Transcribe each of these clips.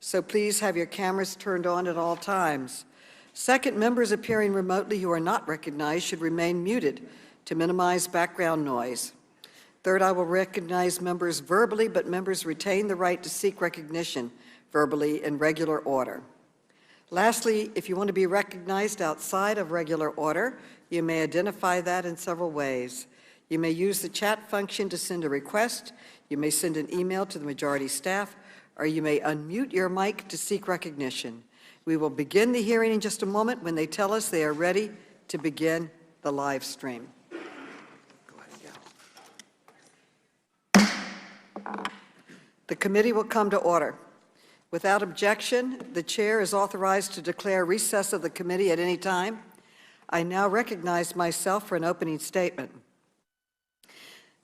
So please have your cameras turned on at all times. Second, members appearing remotely who are not recognized should remain muted to minimize background noise. Third, I will recognize members verbally, but members retain the right to seek recognition verbally in regular order. Lastly, if you want to be recognized outside of regular order, you may identify that in several ways. You may use the chat function to send a request, you may send an email to the majority staff, or you may unmute your mic to seek recognition. We will begin the hearing in just a moment when they tell us they are ready to begin the live stream. The committee will come to order. Without objection, the chair is authorized to declare recess of the committee at any time. I now recognize myself for an opening statement.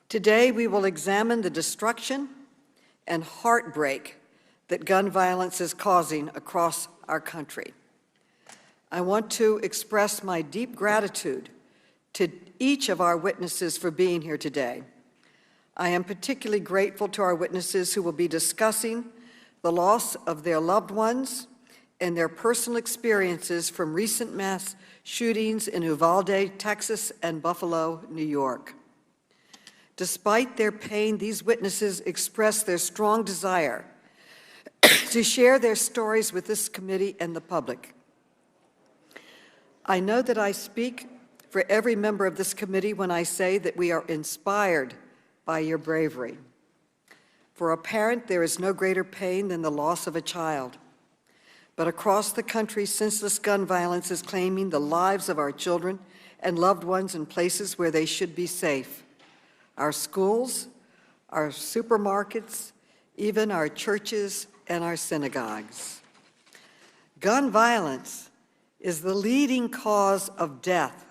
Today, we will examine the destruction and heartbreak that gun violence is causing across our country. I want to express my deep gratitude to each of our witnesses for being here today. I am particularly grateful to our witnesses who will be discussing the loss of their loved ones and their personal experiences from recent mass shootings in Uvalde, Texas, and Buffalo, New York. Despite their pain, these witnesses express their strong desire to share their stories with this committee and the public. I know that I speak for every member of this committee when I say that we are inspired by your bravery. For a parent, there is no greater pain than the loss of a child. But across the country, senseless gun violence is claiming the lives of our children and loved ones in places where they should be safe. Our schools, our supermarkets, even our churches and our synagogues. Gun violence is the leading cause of death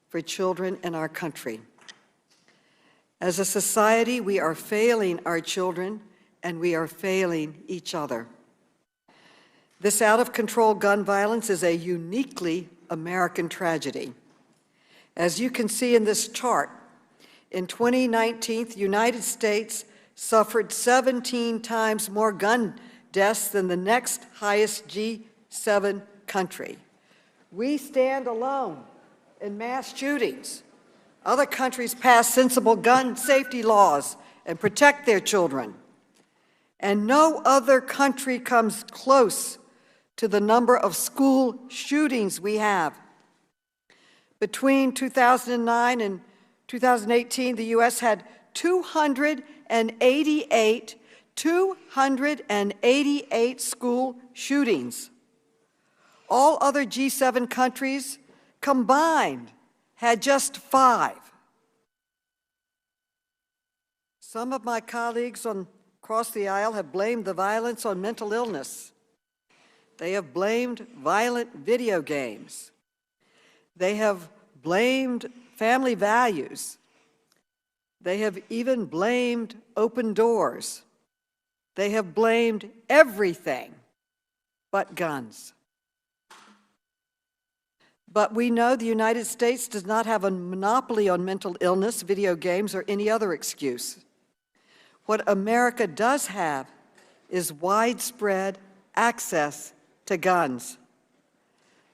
for children in our country. As a society, we are failing our children and we are failing each other. This out-of-control gun violence is a uniquely American tragedy. As you can see in this chart, in 2019, the United States suffered 17 times more gun deaths than the next highest G7 country. We stand alone in mass shootings. Other countries pass sensible gun safety laws and protect their children. And no other country comes close to the number of school shootings we have. Between 2009 and 2018, the U.S. had 288 school shootings. All other G7 countries combined had just 5. Some of my colleagues across the aisle have blamed the violence on mental illness. They have blamed violent video games. They have blamed family values. They have even blamed open doors. They have blamed everything but guns. But we know the United States does not have a monopoly on mental illness, video games, or any other excuse. What America does have is widespread access to guns.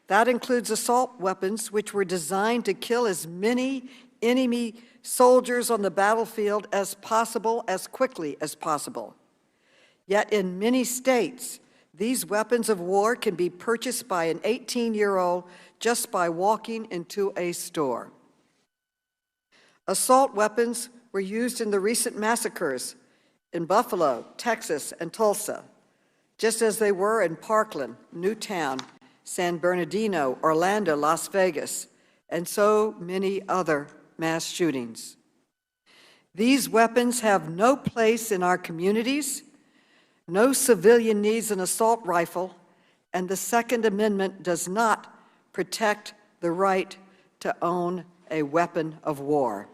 That includes assault weapons, which were designed to kill as many enemy soldiers on the battlefield as possible, as quickly as possible. Yet in many states, these weapons of war can be purchased by an 18-year-old just by walking into a store. Assault weapons were used in the recent massacres in Buffalo, Texas, and Tulsa, just as they were in Parkland, Newtown, San Bernardino, Orlando, Las Vegas, and so many other mass shootings. These weapons have no place in our communities. No civilian needs an assault rifle, and the Second Amendment does not protect the right to own a weapon of war.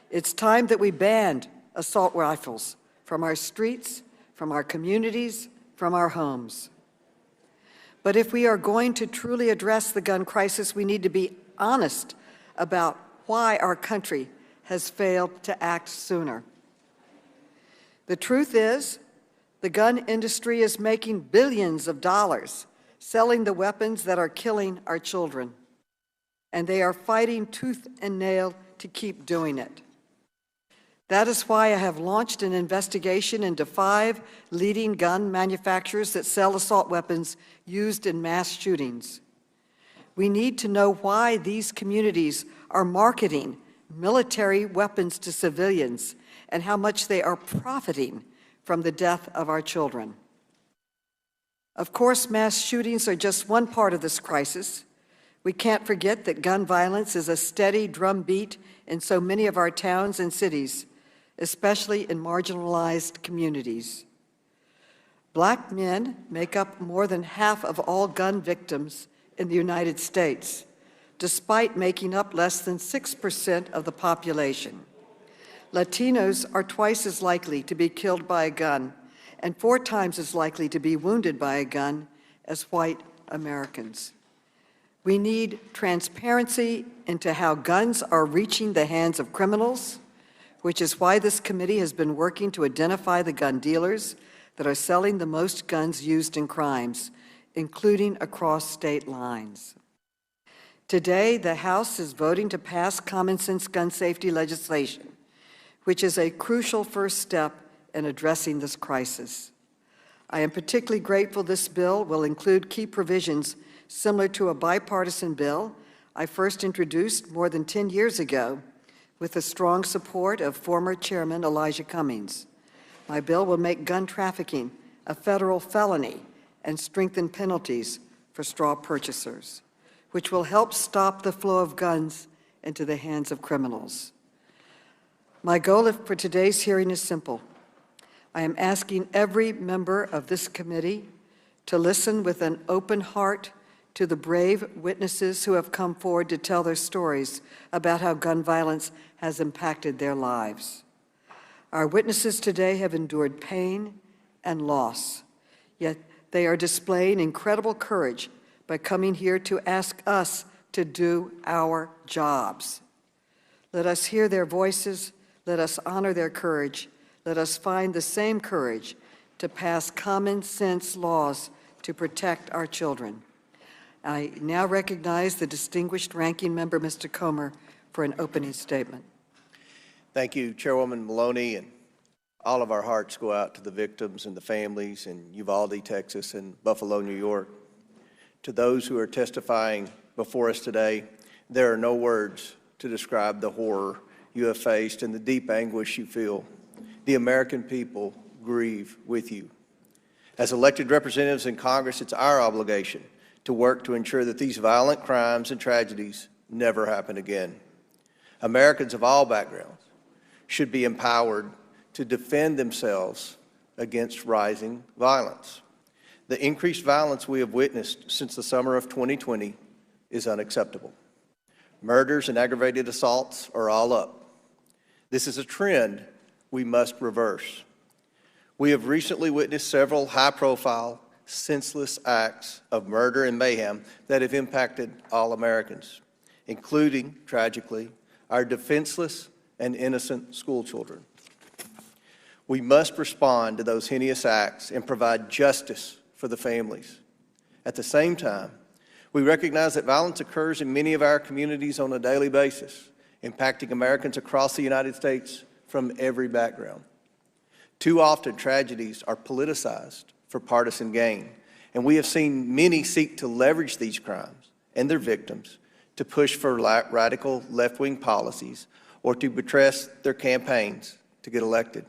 It's time that we banned assault rifles from our streets, from our communities, from our homes. But if we are going to truly address the gun crisis, we need to be honest about why our country has failed to act sooner. The truth is, The gun industry is making billions of dollars selling the weapons that are killing our children, and they are fighting tooth and nail to keep doing it. That is why I have launched an investigation into 5 leading gun manufacturers that sell assault weapons used in mass shootings. We need to know why these communities are marketing military weapons to civilians and how much they are profiting from the death of our children. Of course, mass shootings are just one part of this crisis. We can't forget that gun violence is a steady drumbeat in so many of our towns and cities, especially in marginalized communities. Black men make up more than half of all gun victims in the United States, despite making up less than 6% of the population. Latinos are twice as likely to be killed by a gun and 4 times as likely to be wounded by a gun as white Americans. We need transparency into how guns are reaching the hands of criminals, which is why this committee has been working to identify the gun dealers that are selling the most guns used in crimes, including across state lines. Today, the House is voting to pass common sense gun safety legislation, which is a crucial first step in addressing this crisis. I am particularly grateful this bill will include key provisions similar to a bipartisan bill I first introduced more than 10 years ago with the strong support of former Chairman Elijah Cummings. My bill will make gun trafficking a federal felony and strengthen penalties for straw purchasers, which will help stop the flow of guns into the hands of criminals. My goal for today's hearing is simple. I am asking every member of this committee to listen with an open heart to the brave witnesses who have come forward to tell their stories about how gun violence has impacted their lives. Our witnesses today have endured pain and loss, yet they are displaying incredible courage by coming here to ask us to do our jobs. Let us hear their voices, let us honor their courage, let us find the same courage to pass common sense laws to protect our children. I now recognize the distinguished ranking member, Mr. Comer, for an opening statement. Thank you, Chairwoman Maloney, and all of our hearts go out to the victims and the families in Uvalde, Texas, and Buffalo, New York. To those who are testifying before us today, there are no words to describe the horror you have faced and the deep anguish you feel. The American people grieve with you. As elected representatives in Congress, it's our obligation to work to ensure that these violent crimes and tragedies never happen again. Americans of all backgrounds should be empowered to defend themselves against rising violence. The increased violence we have witnessed since the summer of 2020 is unacceptable. Murders and aggravated assaults are all up. This is a trend we must reverse. We have recently witnessed several high-profile, senseless acts of murder and mayhem that have impacted all Americans, including, tragically, our defenseless and innocent schoolchildren. We must respond to those heinous acts and provide justice for the families. At the same time, we recognize that violence occurs in many of our communities on a daily basis, impacting Americans across the United States from every background. Too often, tragedies are politicized for partisan gain, and we have seen many seek to leverage these crimes and their victims to push for radical left-wing policies or to buttress their campaigns to get elected.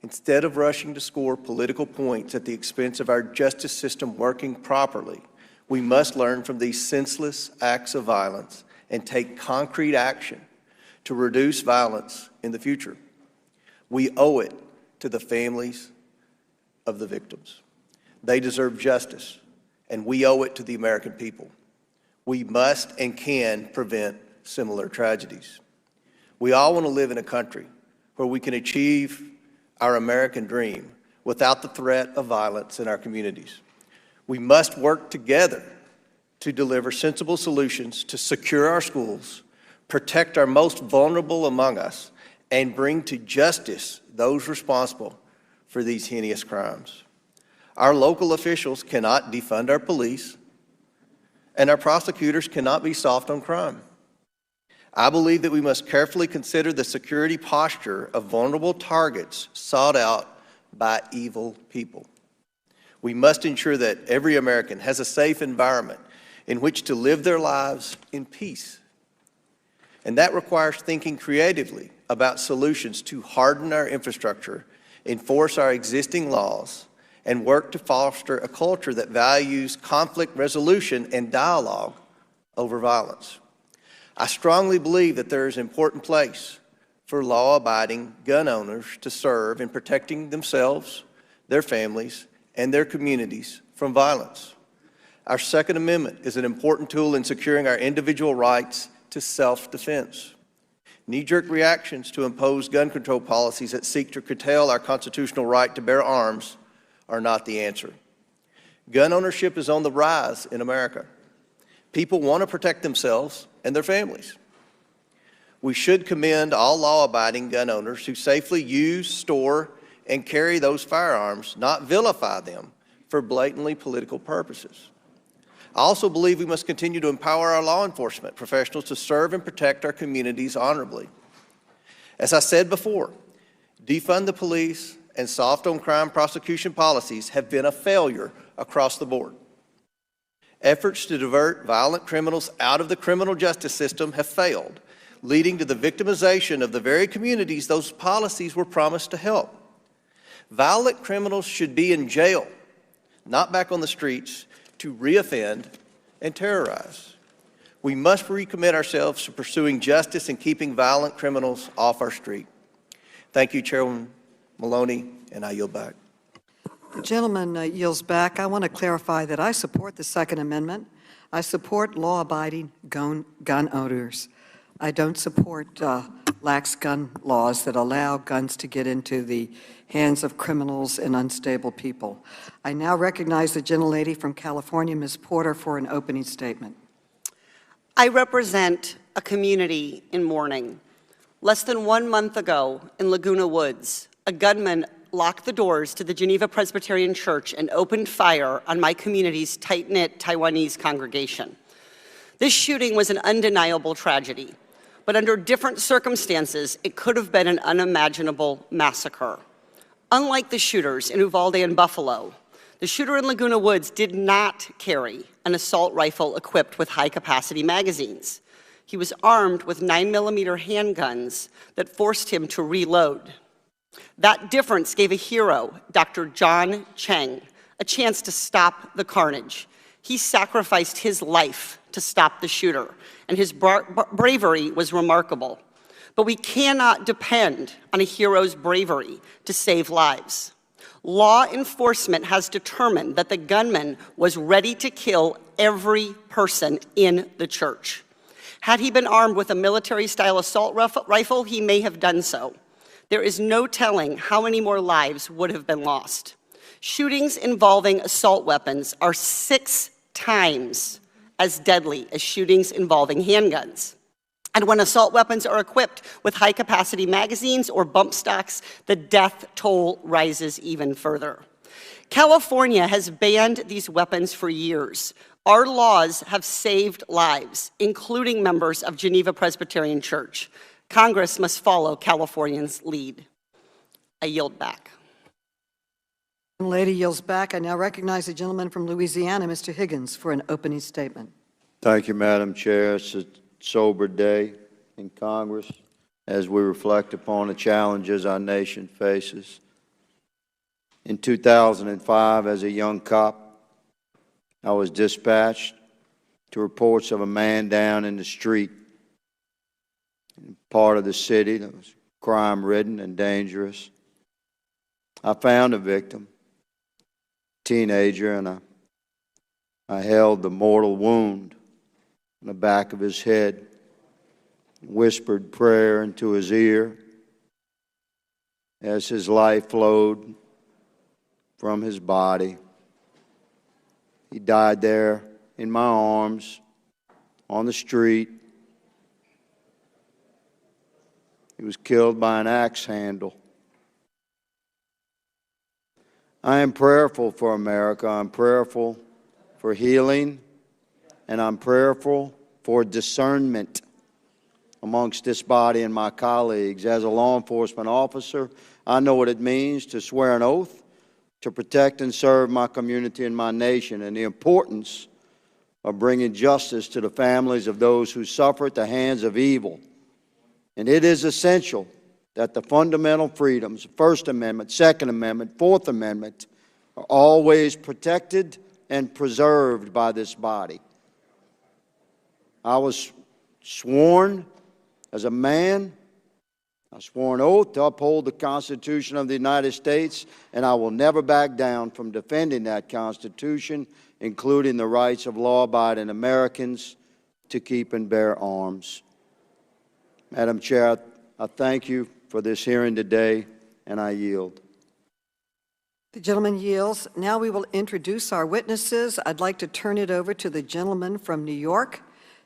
Instead of rushing to score political points at the expense of our justice system working properly, we must learn from these senseless acts of violence and take concrete action to reduce violence in the future. We owe it to the families of the victims. They deserve justice, and we owe it to the American people. We must and can prevent similar tragedies. We all want to live in a country where we can achieve our American dream without the threat of violence in our communities. We must work together to deliver sensible solutions to secure our schools, protect our most vulnerable among us, and bring to justice those responsible for these heinous crimes. Our local officials cannot defund our police, and our prosecutors cannot be soft on crime. I believe that we must carefully consider the security posture of vulnerable targets sought out by evil people. We must ensure that every American has a safe environment in which to live their lives in peace. And that requires thinking creatively about solutions to harden our infrastructure, enforce our existing laws, and work to foster a culture that values conflict resolution and dialogue over violence. I strongly believe that there is an important place for law-abiding gun owners to serve in protecting themselves, their families, and their communities from violence. Our Second Amendment is an important tool in securing our individual rights to self-defense. Knee-jerk reactions to impose gun control policies that seek to curtail our constitutional right to bear arms are not the answer. Gun ownership is on the rise in America. People want to protect themselves and their families. We should commend all law-abiding gun owners who safely use, store, and carry those firearms, not vilify them for blatantly political purposes. I also believe we must continue to empower our law enforcement professionals to serve and protect our communities honorably. As I said before, defund the police and soft on crime prosecution policies have been a failure across the board. Efforts to divert violent criminals out of the criminal justice system have failed, leading to the victimization of the very communities those policies were promised to help. Violent criminals should be in jail, not back on the streets to reoffend and terrorize. We must recommit ourselves to pursuing justice and keeping violent criminals off our street. Thank you, Chairwoman Maloney, and I yield back. The gentleman yields back. I want to clarify that I support the Second Amendment. I support law-abiding gun owners. I don't support lax gun laws that allow guns to get into the hands of criminals and unstable people. I now recognize the gentlelady from California, Ms. Porter, for an opening statement. I represent a community in mourning. Less than 1 month ago in Laguna Woods, a gunman locked the doors to the Geneva Presbyterian Church and opened fire on my community's tight-knit Taiwanese congregation. This shooting was an undeniable tragedy, but under different circumstances, it could have been an unimaginable massacre. Unlike the shooters in Uvalde and Buffalo, the shooter in Laguna Woods did not carry an assault rifle equipped with high-capacity magazines. He was armed with 9mm handguns that forced him to reload. That difference gave a hero, Dr. John Cheng, a chance to stop the carnage. He sacrificed his life to stop the shooter, and his bravery was remarkable. But we cannot depend on a hero's bravery to save lives. Law enforcement has determined that the gunman was ready to kill every person in the church. Had he been armed with a military-style assault rifle, he may have done so. There is no telling how many more lives would have been lost. Shootings involving assault weapons are 6 times as deadly as shootings involving handguns. And when assault weapons are equipped with high-capacity magazines or bump stocks, the death toll rises even further. California has banned these weapons for years. Our laws have saved lives, including members of Geneva Presbyterian Church. Congress must follow Californians' lead. I yield back. The lady yields back. I now recognize the gentleman from Louisiana, Mr. Higgins, for an opening statement. Thank you, Madam Chair. It's a sober day in Congress as we reflect upon the challenges our nation faces. In 2005, as a young cop, I was dispatched to reports of a man down in the street in part of the city that was crime-ridden and dangerous. I found a victim, teenager, and I held the mortal wound on the back of his head, whispered prayer into his ear as his life flowed from his body. He died there in my arms on the street. He was killed by an axe handle. I am prayerful for America. I'm prayerful for healing, and I'm prayerful for discernment amongst this body and my colleagues. As a law enforcement officer, I know what it means to swear an oath to protect and serve my community and my nation, and the importance of bringing justice to the families of those who suffer at the hands of evil. And it is essential that the fundamental freedoms, First Amendment, Second Amendment, Fourth Amendment, are always protected and preserved by this body. I was sworn as a man. I swore an oath to uphold the Constitution of the United States, and I will never back down from defending that Constitution, including the rights of law-abiding Americans to keep and bear arms. Madam Chair, I thank you for this hearing today, and I yield. The gentleman yields. Now we will introduce our witnesses. I'd like to turn it over to the gentleman from New York,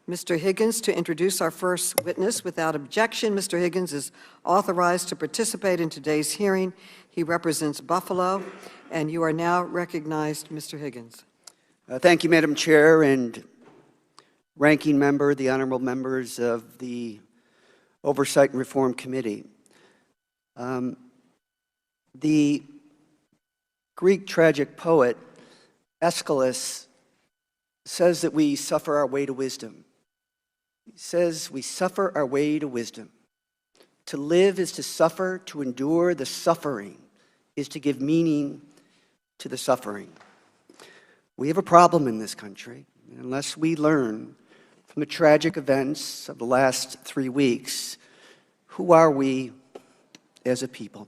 Mr. Higgins, to introduce our first witness. Without objection, Mr. Higgins is authorized to participate in today's hearing. He represents Buffalo, and you are now recognized, Mr. Higgins. Thank you, Madam Chair and Ranking Member, the honorable members of the Oversight and Reform Committee. The Greek tragic poet Aeschylus says that we suffer our way to wisdom. He says we suffer our way to wisdom. To live is to suffer, to endure the suffering is to give meaning to the suffering. We have a problem in this country. Unless we learn from the tragic events of the last 3 weeks, who are we as a people?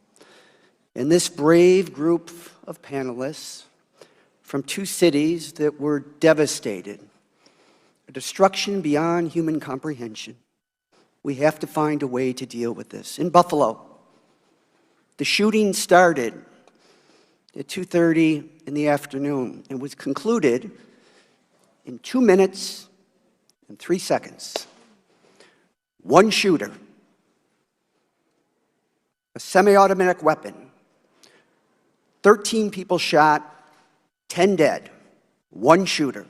And this brave group of panelists from 2 cities that were devastated, a destruction beyond human comprehension, we have to find a way to deal with this. In Buffalo, the shooting started at 2:30 in the afternoon and was concluded in 2 minutes and 3 seconds. One shooter, a semi-automatic weapon, 13 people shot, 10 dead, one shooter.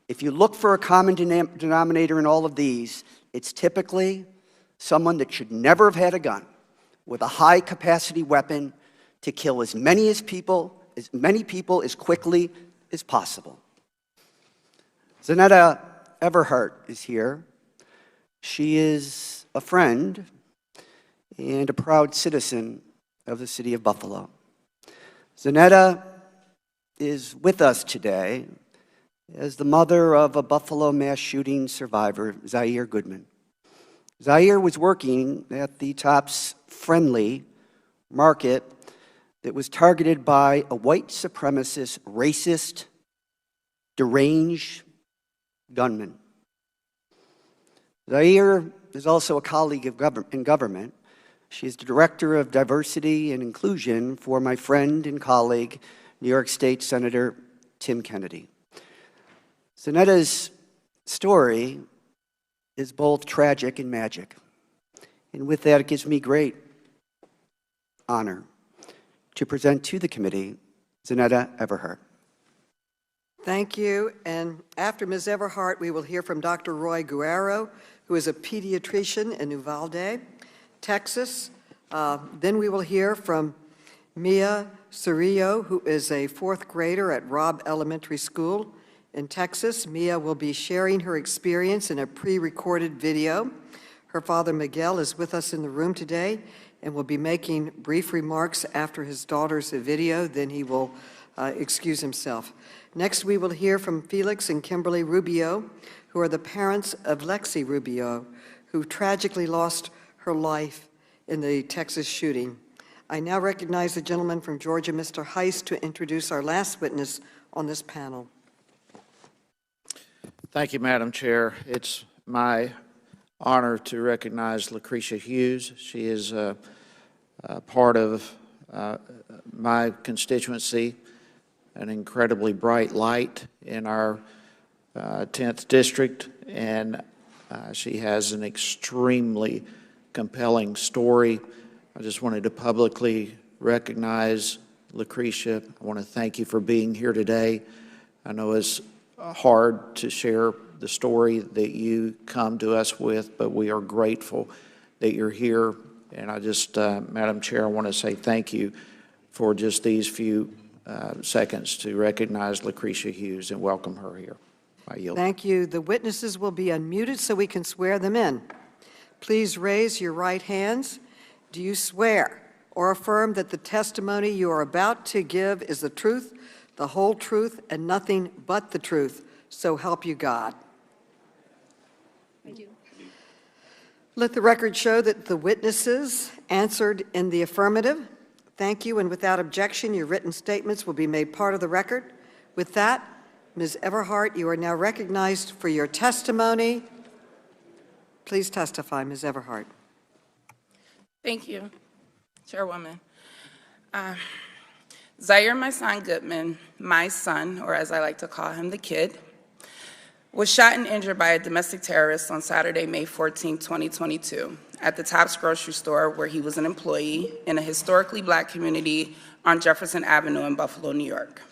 If you look for a common denominator in all of these, it's typically someone that should never have had a gun with a high-capacity weapon to kill as many people as quickly as possible. Zanetta Everhart is here. She is a friend and a proud citizen of the city of Buffalo. Zanetta is with us today as the mother of a Buffalo mass shooting survivor, Zaire Goodman. Zaire was working at the Tops Friendly market that was targeted by a white supremacist, racist, deranged gunman. Zaire is also a colleague in government. She is the Director of Diversity and Inclusion for my friend and colleague, New York State Senator Tim Kennedy. Zanetta's story is both tragic and magic. And with that, it gives me great honor to present to the committee Zanetta Everhart. Thank you. And after Ms. Everhart, we will hear from Dr. Roy Guerrero, who is a pediatrician in Uvalde, Texas. Then we will hear from Miguel Cerillo, who is a 4th grader at Robb Elementary School in Texas. Miah will be sharing her experience in a pre-recorded video. Her father, Miguel, is with us in the room today and will be making brief remarks after his daughter's video. Then he will excuse himself. Next, we will hear from Felix and Kimberly Rubio, who are the parents of Lexi Rubio, who tragically lost her life in the Texas shooting. I now recognize the gentleman from Georgia, Mr. Heiss, to introduce our last witness on this panel. Thank you, Madam Chair. It's my honor to recognize Lucretia Hughes. She is a part of my constituency, an incredibly bright light in our 10th district, and she has an extremely compelling story. I just wanted to publicly recognize Lucretia, I want to thank you for being here today. I know it's hard to share the story that you come to us with, but we are grateful that you're here. And I just, Madam Chair, I want to say thank you for just these few seconds to recognize Lucretia Hughes and welcome her here. I yield. Thank you. The witnesses will be unmuted so we can swear them in. Please raise your right hands. Do you swear or affirm that the testimony you are about to give is the truth, the whole truth, and nothing but the truth? So help you God. I do. Let the record show that the witnesses answered in the affirmative. Thank you, and without objection, your written statements will be made part of the record. With that, Ms. Everhart, you are now recognized for your testimony. Please testify, Ms. Everhart. Thank you, Chairwoman. Zaire Myson Goodman, my son, or as I like to call him, the kid, was shot and injured by a domestic terrorist on Saturday, May 14, 2022, at the Tops grocery store where he was an employee in a historically Black community on Jefferson Avenue in Buffalo, New York.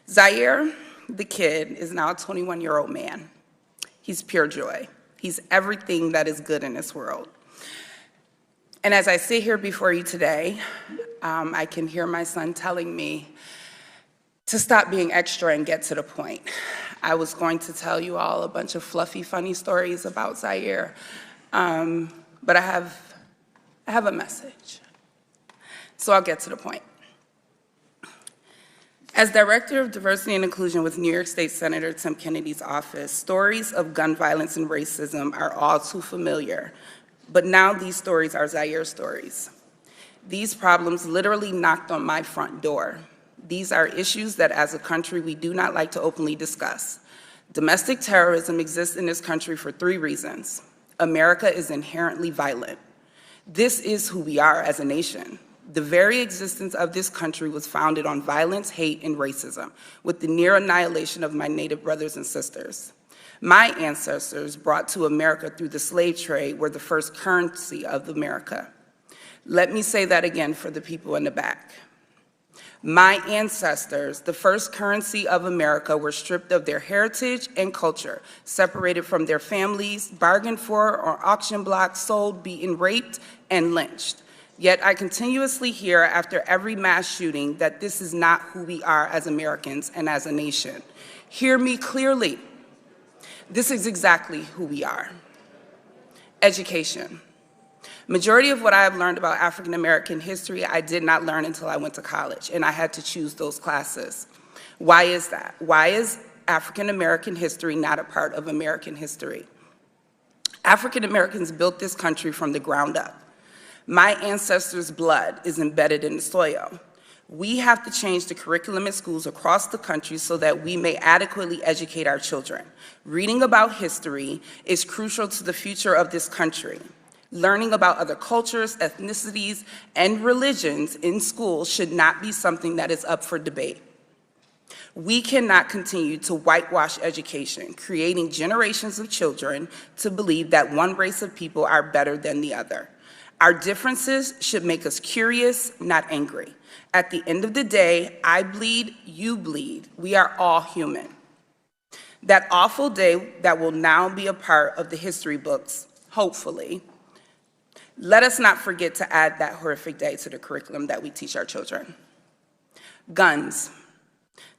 Zaire, the kid, is now a 21-year-old man. He's pure joy. He's everything that is good in this world. And as I sit here before you today, I can hear my son telling me to stop being extra and get to the point. I was going to tell you all a bunch of fluffy, funny stories about Zaire, but I have a message. So I'll get to the point. As Director of Diversity and Inclusion with New York State Senator Tim Kennedy's office, stories of gun violence and racism are all too familiar, but now these stories are Zaire stories. These problems literally knocked on my front door. These are issues that as a country we do not like to openly discuss. Domestic terrorism exists in this country for 3 reasons. America is inherently violent. This is who we are as a nation. The very existence of this country was founded on violence, hate, and racism, with the near annihilation of my Native brothers and sisters. My ancestors brought to America through the slave trade were the first currency of America. Let me say that again for the people in the back. My ancestors, the first currency of America, were stripped of their heritage and culture, separated from their families, bargained for on auction blocks, sold, beaten, raped, and lynched. Yet I continuously hear after every mass shooting that this is not who we are as Americans and as a nation. Hear me clearly. This is exactly who we are. Education. Majority of what I have learned about African American history, I did not learn until I went to college, and I had to choose those classes. Why is that? Why is African American history not a part of American history? African Americans built this country from the ground up. My ancestors' blood is embedded in the soil. We have to change the curriculum in schools across the country so that we may adequately educate our children. Reading about history is crucial to the future of this country. Learning about other cultures, ethnicities, and religions in school should not be something that is up for debate. We cannot continue to whitewash education, creating generations of children to believe that one race of people are better than the other. Our differences should make us curious, not angry. At the end of the day, I bleed, you bleed. We are all human. That awful day that will now be a part of the history books, hopefully, let us not forget to add that horrific day to the curriculum that we teach our children. Guns.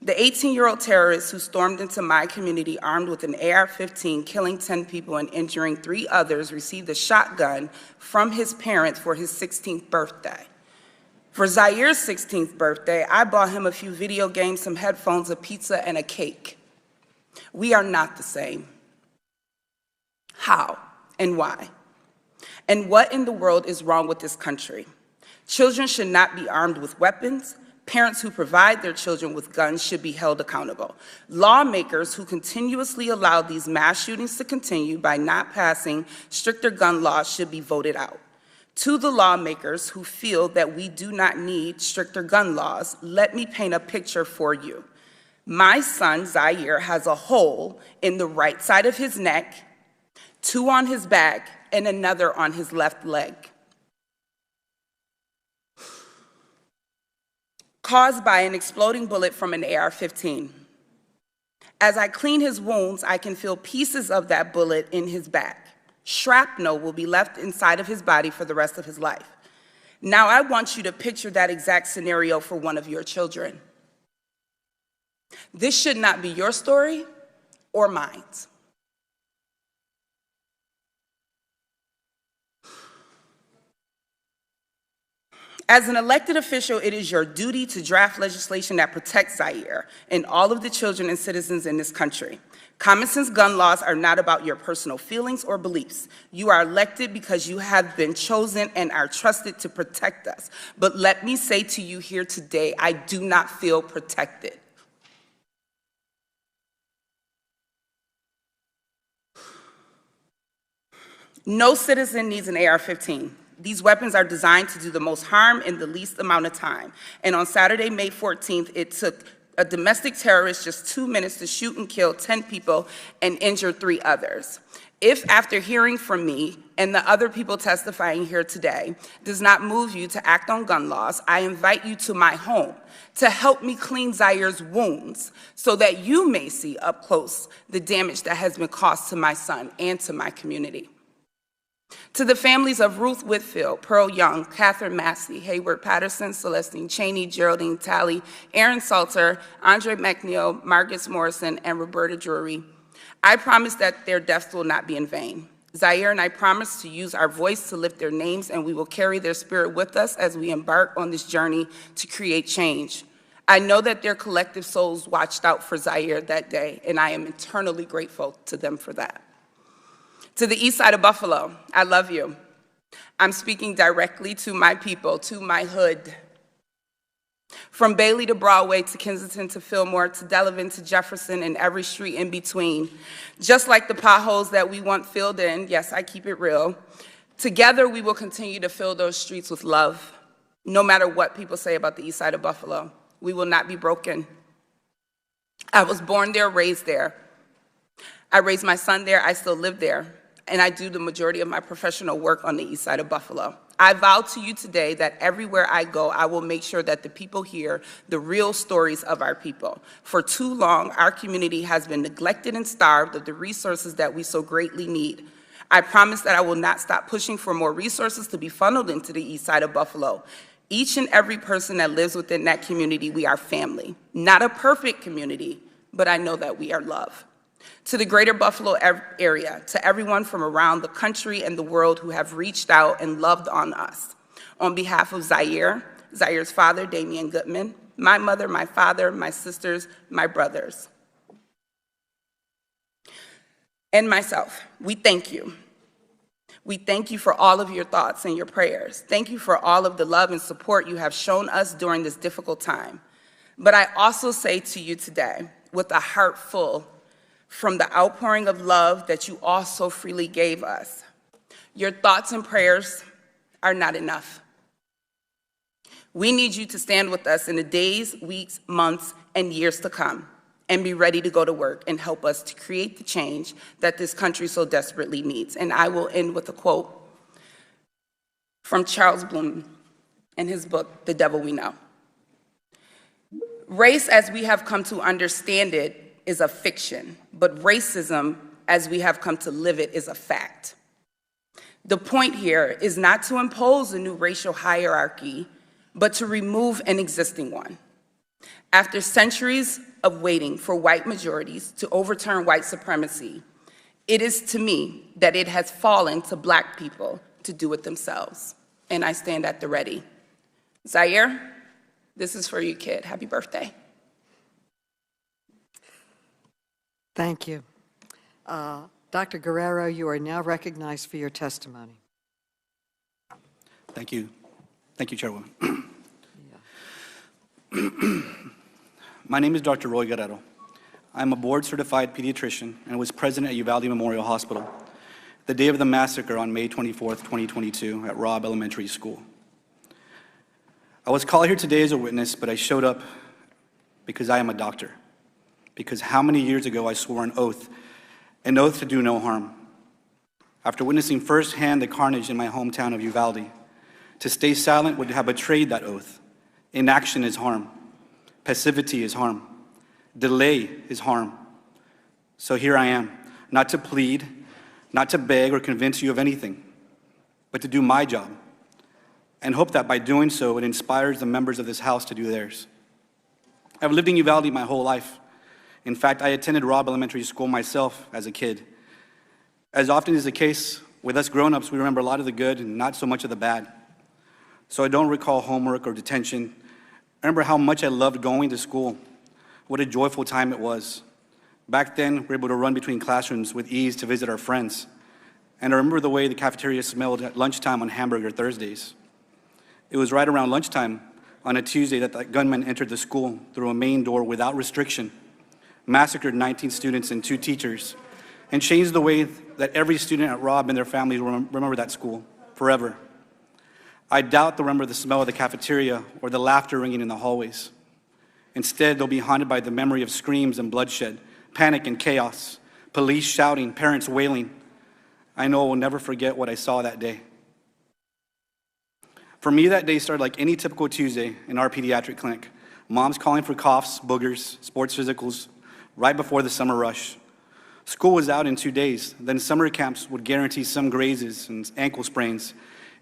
The 18-year-old terrorist who stormed into my community armed with an AR-15, killing 10 people and injuring 3 others, received a shotgun from his parents for his 16th birthday. For Zaire's 16th birthday, I bought him a few video games, some headphones, a pizza, and a cake. We are not the same. How and why? And what in the world is wrong with this country? Children should not be armed with weapons. Parents who provide their children with guns should be held accountable. Lawmakers who continuously allow these mass shootings to continue by not passing stricter gun laws should be voted out. To the lawmakers who feel that we do not need stricter gun laws, let me paint a picture for you. My son, Zaire, has a hole in the right side of his neck, 2 on his back, and another on his left leg. caused by an exploding bullet from an AR-15. As I clean his wounds, I can feel pieces of that bullet in his back. Shrapnel will be left inside of his body for the rest of his life. Now I want you to picture that exact scenario for one of your children. This should not be your story or mine. As an elected official, it is your duty to draft legislation that protects Zaire and all of the children and citizens in this country. Common sense gun laws are not about your personal feelings or beliefs. You are elected because you have been chosen and are trusted to protect us. But let me say to you here today, I do not feel protected. No citizen needs an AR-15. These weapons are designed to do the most harm in the least amount of time. And on Saturday, May 14th, it took a domestic terrorist just 2 minutes to shoot and kill 10 people and injure 3 others. If after hearing from me and the other people testifying here today does not move you to act on gun laws, I invite you to my home to help me clean Zaire's wounds so that you may see up close the damage that has been caused to my son and to my community. To the families of Ruth Whitfield, Pearl Young, Catherine Massey, Hayward Patterson, Celestine Cheney, Geraldine Talley, Aaron Salter, Andre McNeil, Marcus Morrison, and Roberta Drury, I promise that their deaths will not be in vain. Zaire and I promise to use our voice to lift their names, and we will carry their spirit with us as we embark on this journey to create change. I know that their collective souls watched out for Zaire that day, and I am eternally grateful to them for that. To the east side of Buffalo, I love you. I'm speaking directly to my people, to my hood. From Bailey to Broadway, to Kensington to Fillmore, to Delavan to Jefferson, and every street in between. Just like the potholes that we want filled in, yes, I keep it real, together we will continue to fill those streets with love. No matter what people say about the east side of Buffalo, we will not be broken. I was born there, raised there. I raised my son there, I still live there. And I do the majority of my professional work on the east side of Buffalo. I vow to you today that everywhere I go, I will make sure that the people hear the real stories of our people. For too long, our community has been neglected and starved of the resources that we so greatly need. I promise that I will not stop pushing for more resources to be funneled into the east side of Buffalo. Each and every person that lives within that community, we are family. Not a perfect community, but I know that we are love. To the greater Buffalo area, to everyone from around the country and the world who have reached out and loved on us. On behalf of Zaire, Zaire's father, Damian Goodman, my mother, my father, my sisters, my brothers, and myself, we thank you. We thank you for all of your thoughts and your prayers. Thank you for all of the love and support you have shown us during this difficult time. But I also say to you today, with a heart full, from the outpouring of love that you also freely gave us, your thoughts and prayers are not enough. We need you to stand with us in the days, weeks, months, and years to come, and be ready to go to work and help us to create the change that this country so desperately needs. And I will end with a quote from Charles Bloom in his book, The Devil We Know. Race, as we have come to understand it, is a fiction, but racism, as we have come to live it, is a fact. The point here is not to impose a new racial hierarchy, but to remove an existing one. After centuries of waiting for white majorities to overturn white supremacy, it is to me that it has fallen to Black people to do it themselves, and I stand at the ready. Zaire, this is for you, kid. Happy birthday. Thank you. Dr. Guerrero, you are now recognized for your testimony. Thank you. Thank you, Chairwoman. My name is Dr. Roy Guerrero. I'm a board-certified pediatrician and was present at Uvalde Memorial Hospital the day of the massacre on May 24th, 2022 at Robb Elementary School. I was called here today as a witness, but I showed up because I am a doctor. Because how many years ago I swore an oath to do no harm. After witnessing firsthand the carnage in my hometown of Uvalde, to stay silent would have betrayed that oath. Inaction is harm. Passivity is harm. Delay is harm. So here I am, not to plead, not to beg or convince you of anything, but to do my job, and hope that by doing so, it inspires the members of this House to do theirs. I've lived in Uvalde my whole life. In fact, I attended Robb Elementary School myself as a kid. As often is the case with us grown-ups, we remember a lot of the good and not so much of the bad. So I don't recall homework or detention. I remember how much I loved going to school. What a joyful time it was. Back then, we were able to run between classrooms with ease to visit our friends. And I remember the way the cafeteria smelled at lunchtime on hamburger Thursdays. It was right around lunchtime on a Tuesday that gunman entered the school through a main door without restriction, massacred 19 students and 2 teachers, and changed the way that every student at Robb and their families remember that school forever. I doubt they'll remember the smell of the cafeteria or the laughter ringing in the hallways. Instead, they'll be haunted by the memory of screams and bloodshed, panic and chaos, police shouting, parents wailing. I know I will never forget what I saw that day. For me, that day started like any typical Tuesday in our pediatric clinic. Moms calling for coughs, boogers, sports physicals, right before the summer rush. School was out in 2 days. Then summer camps would guarantee some grazes and ankle sprains,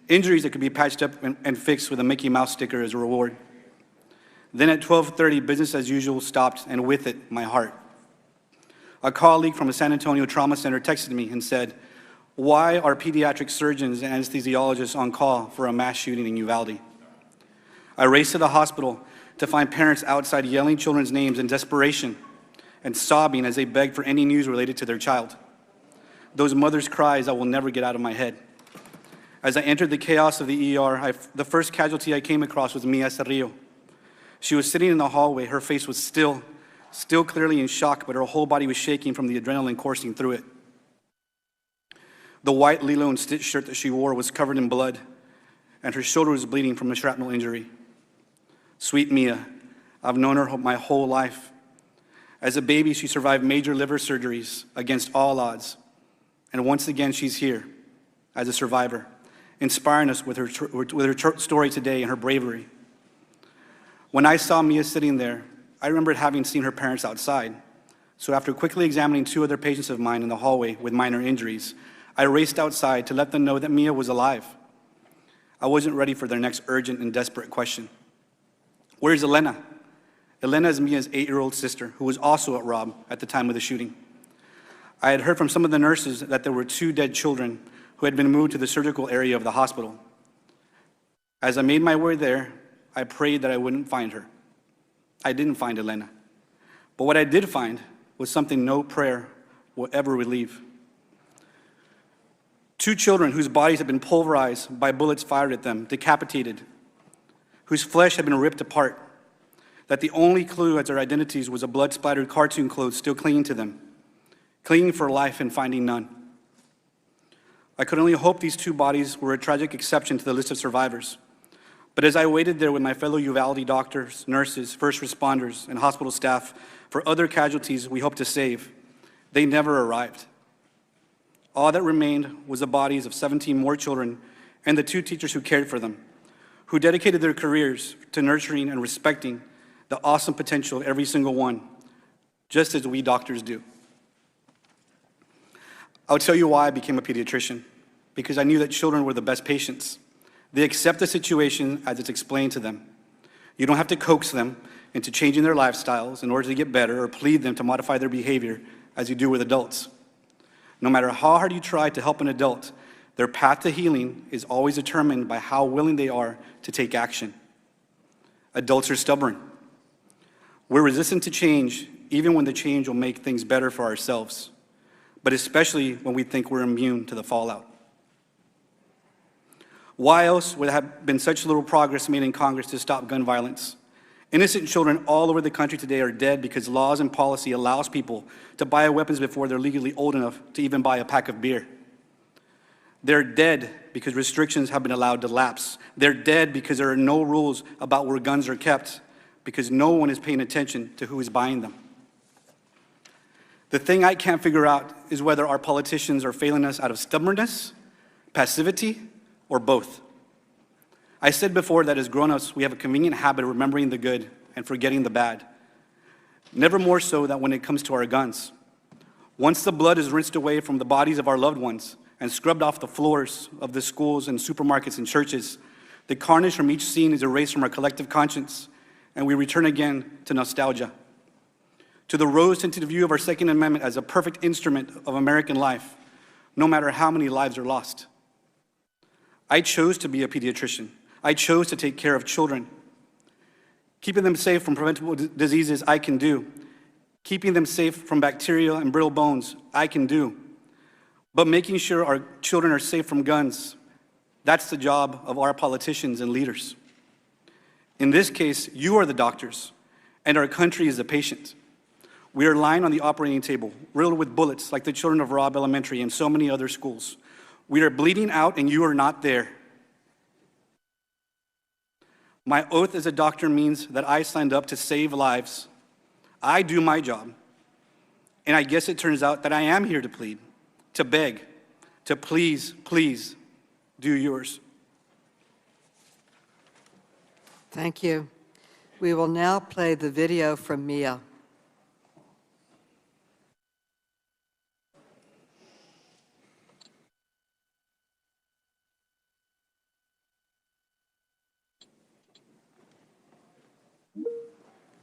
injuries that could be patched up and fixed with a Mickey Mouse sticker as a reward. Then at 12:30, business as usual stopped, and with it, my heart. A colleague from a San Antonio trauma center texted me and said, "Why are pediatric surgeons and anesthesiologists on call for a mass shooting in Uvalde?" I raced to the hospital to find parents outside yelling children's names in desperation and sobbing as they begged for any news related to their child. Those mothers' cries I will never get out of my head. As I entered the chaos of the ER, the first casualty I came across was Miguel Cerillo. She was sitting in the hallway. Her face was still clearly in shock, but her whole body was shaking from the adrenaline coursing through it. The white Lilo and Stitch shirt that she wore was covered in blood, and her shoulder was bleeding from a shrapnel injury. Sweet Miah, I've known her my whole life. As a baby, she survived major liver surgeries against all odds. And once again, she's here as a survivor, inspiring us with her story today and her bravery. When I saw Miah sitting there, I remembered having seen her parents outside. So after quickly examining 2 other patients of mine in the hallway with minor injuries, I raced outside to let them know that Miah was alive. I wasn't ready for their next urgent and desperate question. Where's Elena? Elena is Mia's 8-year-old sister, who was also at Robb at the time of the shooting. I had heard from some of the nurses that there were 2 dead children who had been moved to the surgical area of the hospital. As I made my way there, I prayed that I wouldn't find her. I didn't find Elena. But what I did find was something no prayer will ever relieve. 2 children whose bodies had been pulverized by bullets fired at them, decapitated, whose flesh had been ripped apart, that the only clue as their identities was a blood-splattered cartoon clothes still clinging to them, clinging for life and finding none. I could only hope these 2 bodies were a tragic exception to the list of survivors. But as I waited there with my fellow Uvalde doctors, nurses, first responders, and hospital staff for other casualties we hope to save, they never arrived. All that remained was the bodies of 17 more children and the 2 teachers who cared for them, who dedicated their careers to nurturing and respecting the awesome potential of every single one, just as we doctors do. I'll tell you why I became a pediatrician, because I knew that children were the best patients. They accept the situation as it's explained to them. You don't have to coax them into changing their lifestyles in order to get better or plead them to modify their behavior as you do with adults. No matter how hard you try to help an adult, their path to healing is always determined by how willing they are to take action. Adults are stubborn. We're resistant to change, even when the change will make things better for ourselves, but especially when we think we're immune to the fallout. Why else would have been such little progress made in Congress to stop gun violence? Innocent children all over the country today are dead because laws and policy allows people to buy weapons before they're legally old enough to even buy a pack of beer. They're dead because restrictions have been allowed to lapse. They're dead because there are no rules about where guns are kept, because no one is paying attention to who is buying them. The thing I can't figure out is whether our politicians are failing us out of stubbornness, passivity, or both. I said before that as grown-ups, we have a convenient habit of remembering the good and forgetting the bad. Never more so than when it comes to our guns. Once the blood is rinsed away from the bodies of our loved ones and scrubbed off the floors of the schools and supermarkets and churches, the carnage from each scene is erased from our collective conscience, and we return again to nostalgia, to the rose-tinted view of our Second Amendment as a perfect instrument of American life, no matter how many lives are lost. I chose to be a pediatrician. I chose to take care of children. Keeping them safe from preventable diseases, I can do. Keeping them safe from bacteria and brittle bones, I can do. But making sure our children are safe from guns, that's the job of our politicians and leaders. In this case, you are the doctors, and our country is the patient. We are lying on the operating table, riddled with bullets like the children of Robb Elementary and so many other schools. We are bleeding out, and you are not there. My oath as a doctor means that I signed up to save lives. I do my job. And I guess it turns out that I am here to plead, to beg, to please, please do yours. Thank you. We will now play the video from Miah.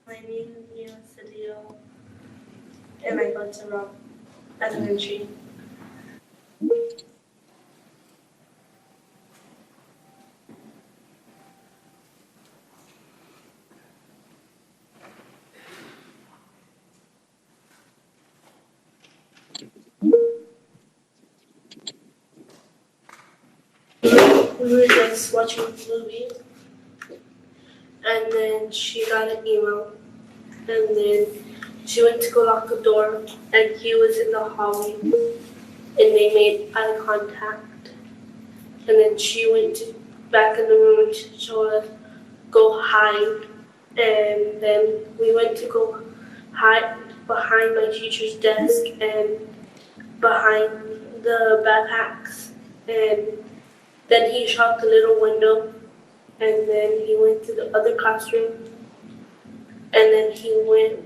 My name is Miguel Cerillo, and I go to Robb Elementary. We were just watching a movie, and then she got an email, and then she went to go lock the door, and he was in the hallway, and they made eye contact, and then she went back in the room and she told us, go hide, and then we went to go hide behind my teacher's desk and behind the backpacks, and then he shot the little window, and then he went to the other classroom, and then he went,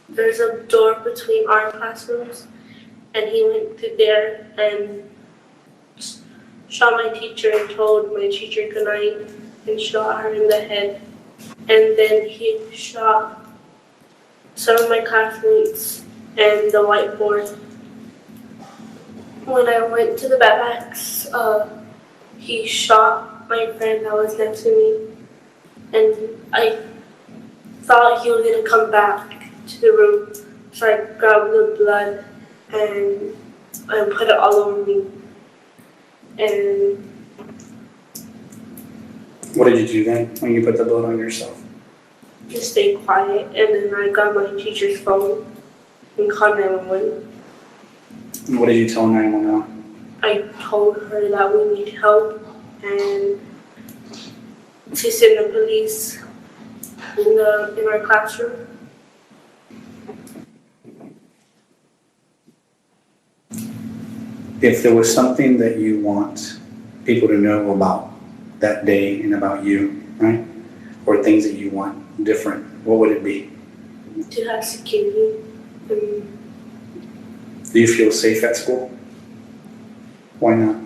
there's a door between our classrooms, and he went to there and shot my teacher and told my teacher goodnight and shot her in the head. And then he shot some of my classmates and the whiteboard. When I went to the backpacks, he shot my friend that was next to me, and I thought he was gonna come back to the room, so I grabbed the blood and put it all over me. And What did you do then when you put the blood on yourself? just stay quiet, and then I got my teacher's phone and called 911. And what did you tell 911? I told her that we need help and to send the police in our classroom. If there was something that you want people to know about that day and about you, right? Or things that you want different, what would it be? To have security. Do you feel safe at school? Why not?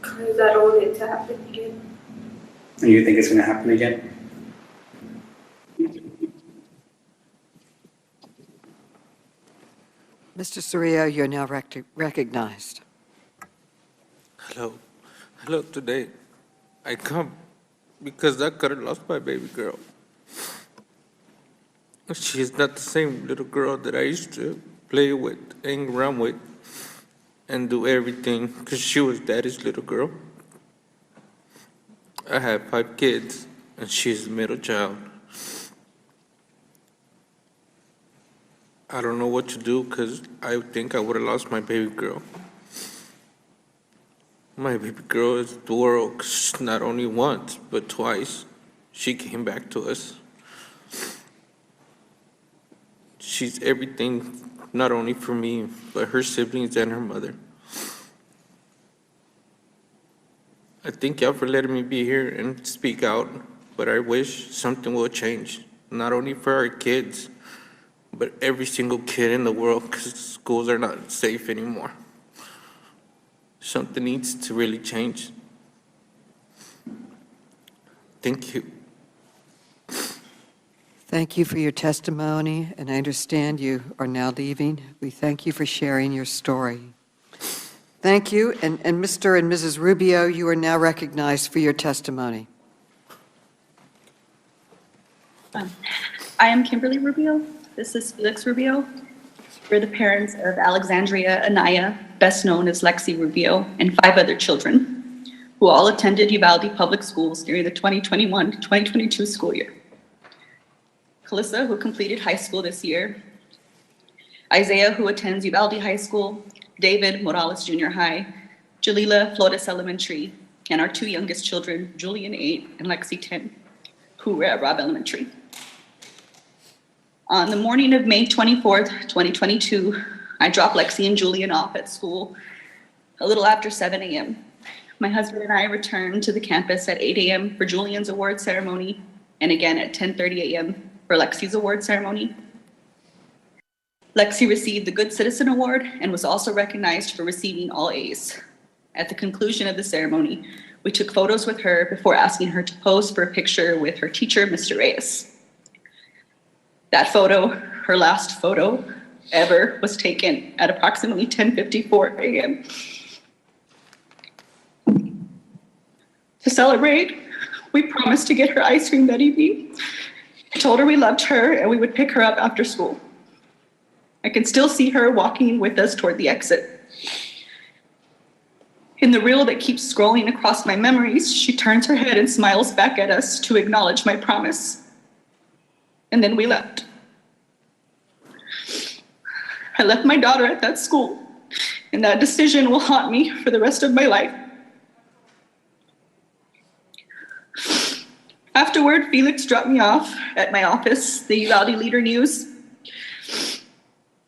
Because I don't want it to happen again. And you think it's going to happen again? Mr. Cerillo, you're now recognized. Hello. Hello, today I come because I could have lost my baby girl. She is not the same little girl that I used to play with, hang around with, and do everything, because she was daddy's little girl. I have 5 kids, and she's the middle child. I don't know what to do, because I think I would have lost my baby girl. My baby girl is the world, 'cause not only once, but twice, she came back to us. She's everything, not only for me, but her siblings and her mother. I thank y'all for letting me be here and speak out, but I wish something will change, not only for our kids, but every single kid in the world, because schools are not safe anymore. Something needs to really change. Thank you. Thank you for your testimony, and I understand you are now leaving. We thank you for sharing your story. Thank you, and Mr. and Mrs. Rubio, you are now recognized for your testimony. I am Kimberly Rubio. This is Felix Rubio. We're the parents of Alexandria Anaya, best known as Lexi Rubio, and 5 other children who all attended Uvalde Public Schools during the 2021-2022 school year. Calissa, who completed high school this year, Isaiah, who attends Uvalde High School, David Morales Junior High, Jalila Flores Elementary, and our 2 youngest children, Julian 8 and Lexi 10, who were at Robb Elementary. On the morning of May 24th, 2022, I dropped Lexi and Julian off at school a little after 7 a.m. My husband and I returned to the campus at 8 a.m. for Julian's award ceremony, and again at 10:30 a.m. for Lexi's award ceremony. Lexi received the Good Citizen Award and was also recognized for receiving all A's. At the conclusion of the ceremony, we took photos with her before asking her to pose for a picture with her teacher, Mr. Reyes. That photo, her last photo ever, was taken at approximately 10:54 a.m. To celebrate, we promised to get her ice cream that evening. I told her we loved her and we would pick her up after school. I can still see her walking with us toward the exit. In the reel that keeps scrolling across my memories, she turns her head and smiles back at us to acknowledge my promise. And then we left. I left my daughter at that school, and that decision will haunt me for the rest of my life. Afterward, Felix dropped me off at my office, the Uvalde Leader News,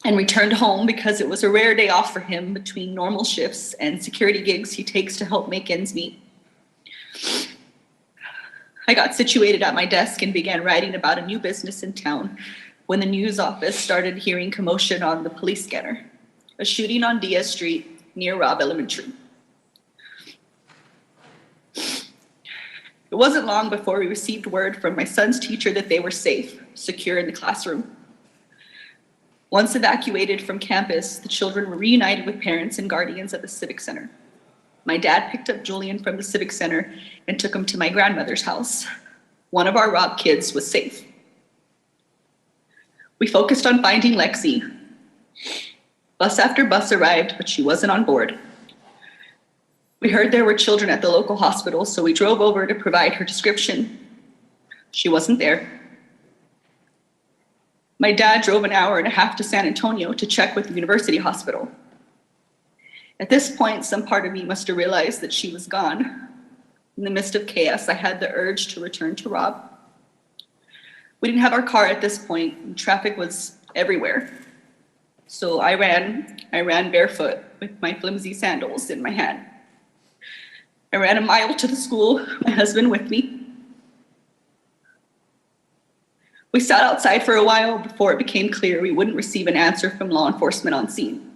and returned home because it was a rare day off for him between normal shifts and security gigs he takes to help make ends meet. I got situated at my desk and began writing about a new business in town when the news office started hearing commotion on the police scanner, a shooting on Diaz Street near Robb Elementary. It wasn't long before we received word from my son's teacher that they were safe, secure in the classroom. Once evacuated from campus, the children were reunited with parents and guardians at the Civic Center. My dad picked up Julian from the Civic Center and took him to my grandmother's house. One of our Robb kids was safe. We focused on finding Lexi. Bus after bus arrived, but she wasn't on board. We heard there were children at the local hospital, so we drove over to provide her description. She wasn't there. My dad drove an hour and a half to San Antonio to check with the university hospital. At this point, some part of me must have realized that she was gone. In the midst of chaos, I had the urge to return to Robb. We didn't have our car at this point, and traffic was everywhere. So I ran barefoot with my flimsy sandals in my hand. I ran a mile to the school, my husband with me. We sat outside for a while before it became clear we wouldn't receive an answer from law enforcement on scene.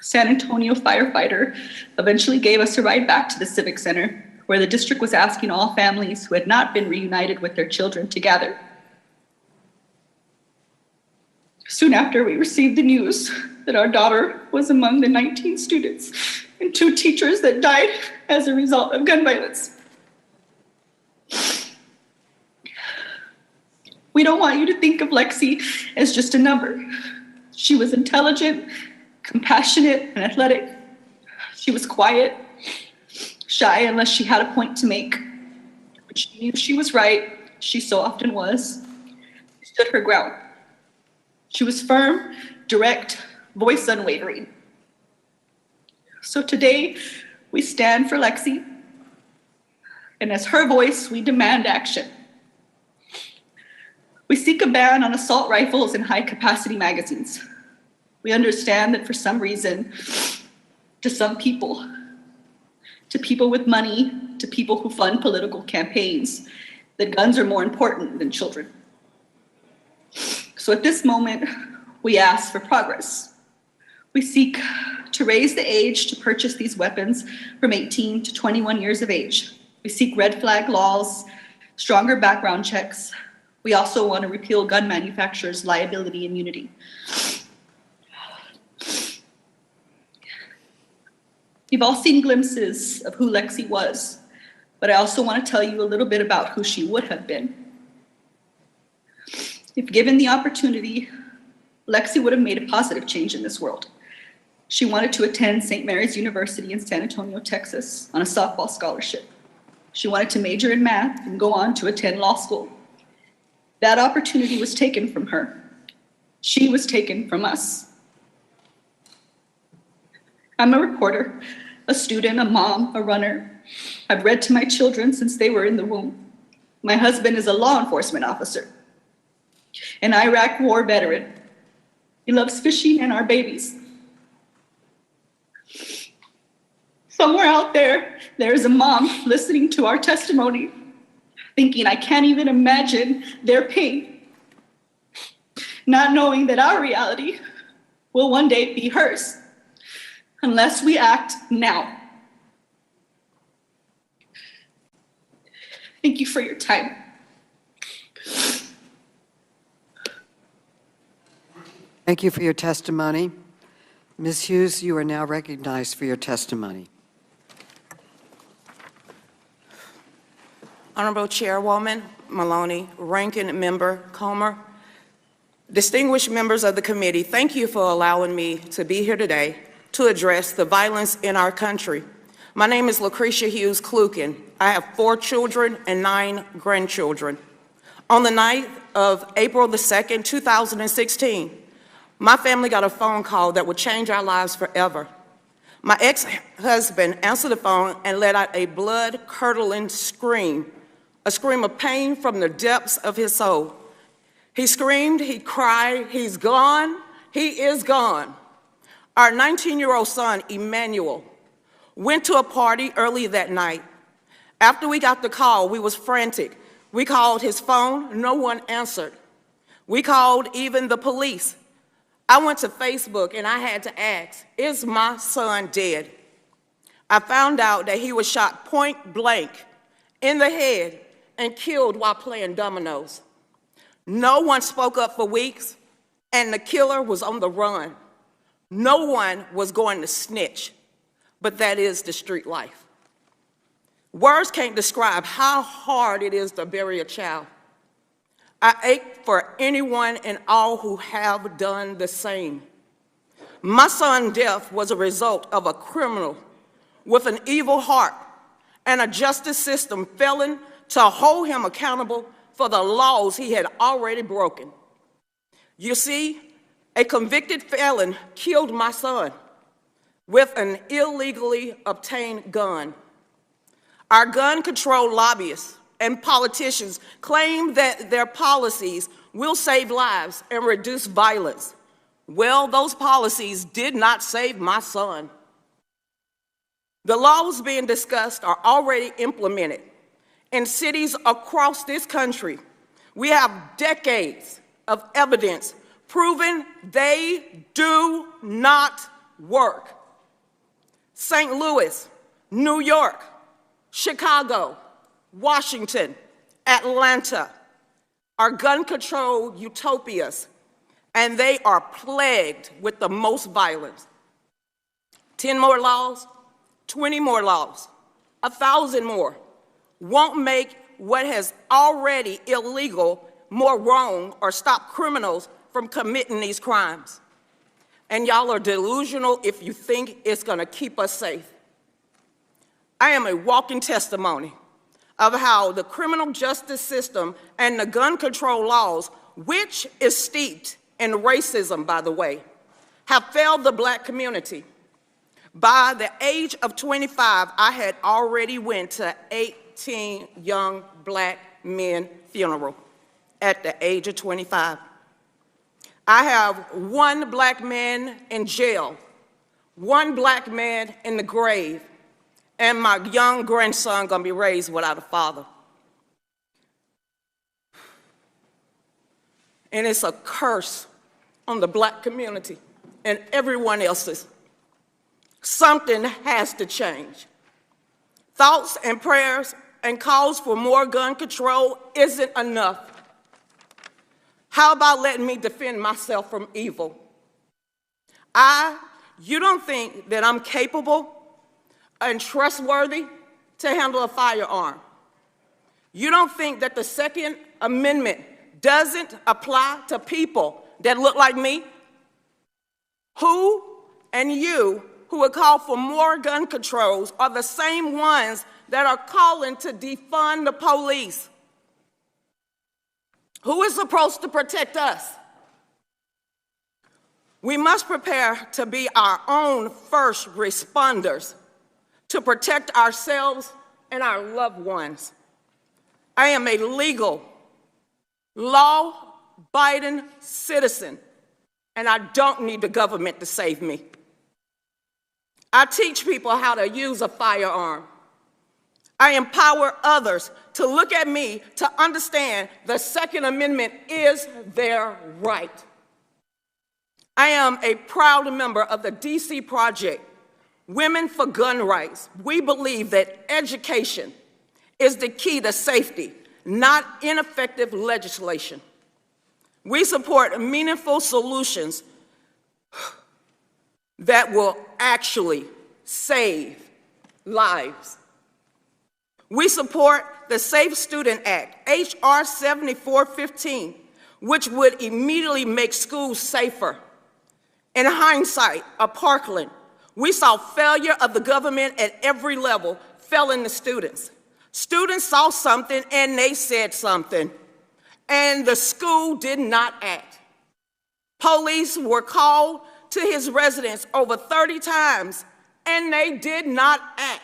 San Antonio firefighter eventually gave us a ride back to the Civic Center, where the district was asking all families who had not been reunited with their children to gather. Soon after, we received the news that our daughter was among the 19 students and 2 teachers that died as a result of gun violence. We don't want you to think of Lexi as just a number. She was intelligent, compassionate, and athletic. She was quiet, shy unless she had a point to make. When she knew she was right, she so often was, she stood her ground. She was firm, direct, voice unwavering. So today, we stand for Lexi, and as her voice, we demand action. We seek a ban on assault rifles and high-capacity magazines. We understand that for some reason, to some people, to people with money, to people who fund political campaigns, that guns are more important than children. So at this moment, we ask for progress. We seek to raise the age to purchase these weapons from 18 to 21 years of age. We seek red flag laws, stronger background checks. We also want to repeal gun manufacturers' liability immunity. You've all seen glimpses of who Lexi was, but I also want to tell you a little bit about who she would have been. If given the opportunity, Lexi would have made a positive change in this world. She wanted to attend St. Mary's University in San Antonio, Texas, on a softball scholarship. She wanted to major in math and go on to attend law school. That opportunity was taken from her. She was taken from us. I'm a reporter, a student, a mom, a runner. I've read to my children since they were in the womb. My husband is a law enforcement officer, an Iraq war veteran. He loves fishing and our babies. Somewhere out there, there's a mom listening to our testimony, thinking, I can't even imagine their pain, not knowing that our reality will one day be hers, unless we act now. Thank you for your time. Thank you for your testimony. Ms. Hughes, you are now recognized for your testimony. Honorable Chairwoman Maloney, Ranking Member Comer, distinguished members of the committee, thank you for allowing me to be here today to address the violence in our country. My name is Lucretia Hughes Klukin. I have 4 children and 9 grandchildren. On the night of April the 2nd, 2016, my family got a phone call that would change our lives forever. My ex-husband answered the phone and let out a blood-curdling scream, a scream of pain from the depths of his soul. He screamed, he cried, he's gone, he is gone. Our 19-year-old son, Emmanuel, went to a party early that night. After we got the call, we was frantic. We called his phone, no one answered. We called even the police. I went to Facebook and I had to ask, is my son dead? I found out that he was shot point blank in the head and killed while playing dominoes. No one spoke up for weeks, and the killer was on the run. No one was going to snitch, but that is the street life. Words can't describe how hard it is to bury a child. I ache for anyone and all who have done the same. My son's death was a result of a criminal with an evil heart and a justice system failing to hold him accountable for the laws he had already broken. You see, a convicted felon killed my son with an illegally obtained gun. Our gun control lobbyists and politicians claim that their policies will save lives and reduce violence. Well, those policies did not save my son. The laws being discussed are already implemented in cities across this country. We have decades of evidence proving they do not work. St. Louis, New York, Chicago, Washington, Atlanta are gun control utopias, and they are plagued with the most violence. 10 more laws, 20 more laws, 1,000 more won't make what has already illegal more wrong or stop criminals from committing these crimes. And y'all are delusional if you think it's going to keep us safe. I am a walking testimony of how the criminal justice system and the gun control laws, which is steeped in racism, by the way, have failed the Black community. By the age of 25, I had already went to 18 young Black men funerals at the age of 25. I have 1 Black man in jail, 1 Black man in the grave, and my young grandson gonna be raised without a father. And it's a curse on the Black community and everyone else's. Something has to change. Thoughts and prayers and calls for more gun control isn't enough. How about letting me defend myself from evil? You don't think that I'm capable and trustworthy to handle a firearm. You don't think that the Second Amendment doesn't apply to people that look like me? Who and you who would call for more gun controls are the same ones that are calling to defund the police. Who is supposed to protect us? We must prepare to be our own first responders to protect ourselves and our loved ones. I am a legal, law-abiding citizen, and I don't need the government to save me. I teach people how to use a firearm. I empower others to look at me to understand the Second Amendment is their right. I am a proud member of the DC Project, Women for Gun Rights. We believe that education is the key to safety, not ineffective legislation. We support meaningful solutions that will actually save lives. We support the Safe Student Act, H.R. 7415, which would immediately make schools safer. In hindsight, at Parkland, we saw failure of the government at every level failing the students. Students saw something and they said something, and the school did not act. Police were called to his residence over 30 times, and they did not act.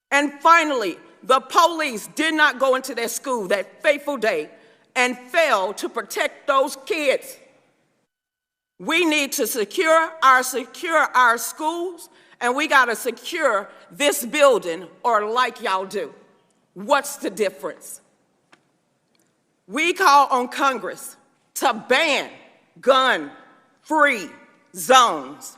And finally, the police did not go into their school that fateful day and failed to protect those kids. We need to secure our schools, and we gotta secure this building, or like y'all do. What's the difference? We call on Congress to ban gun-free zones,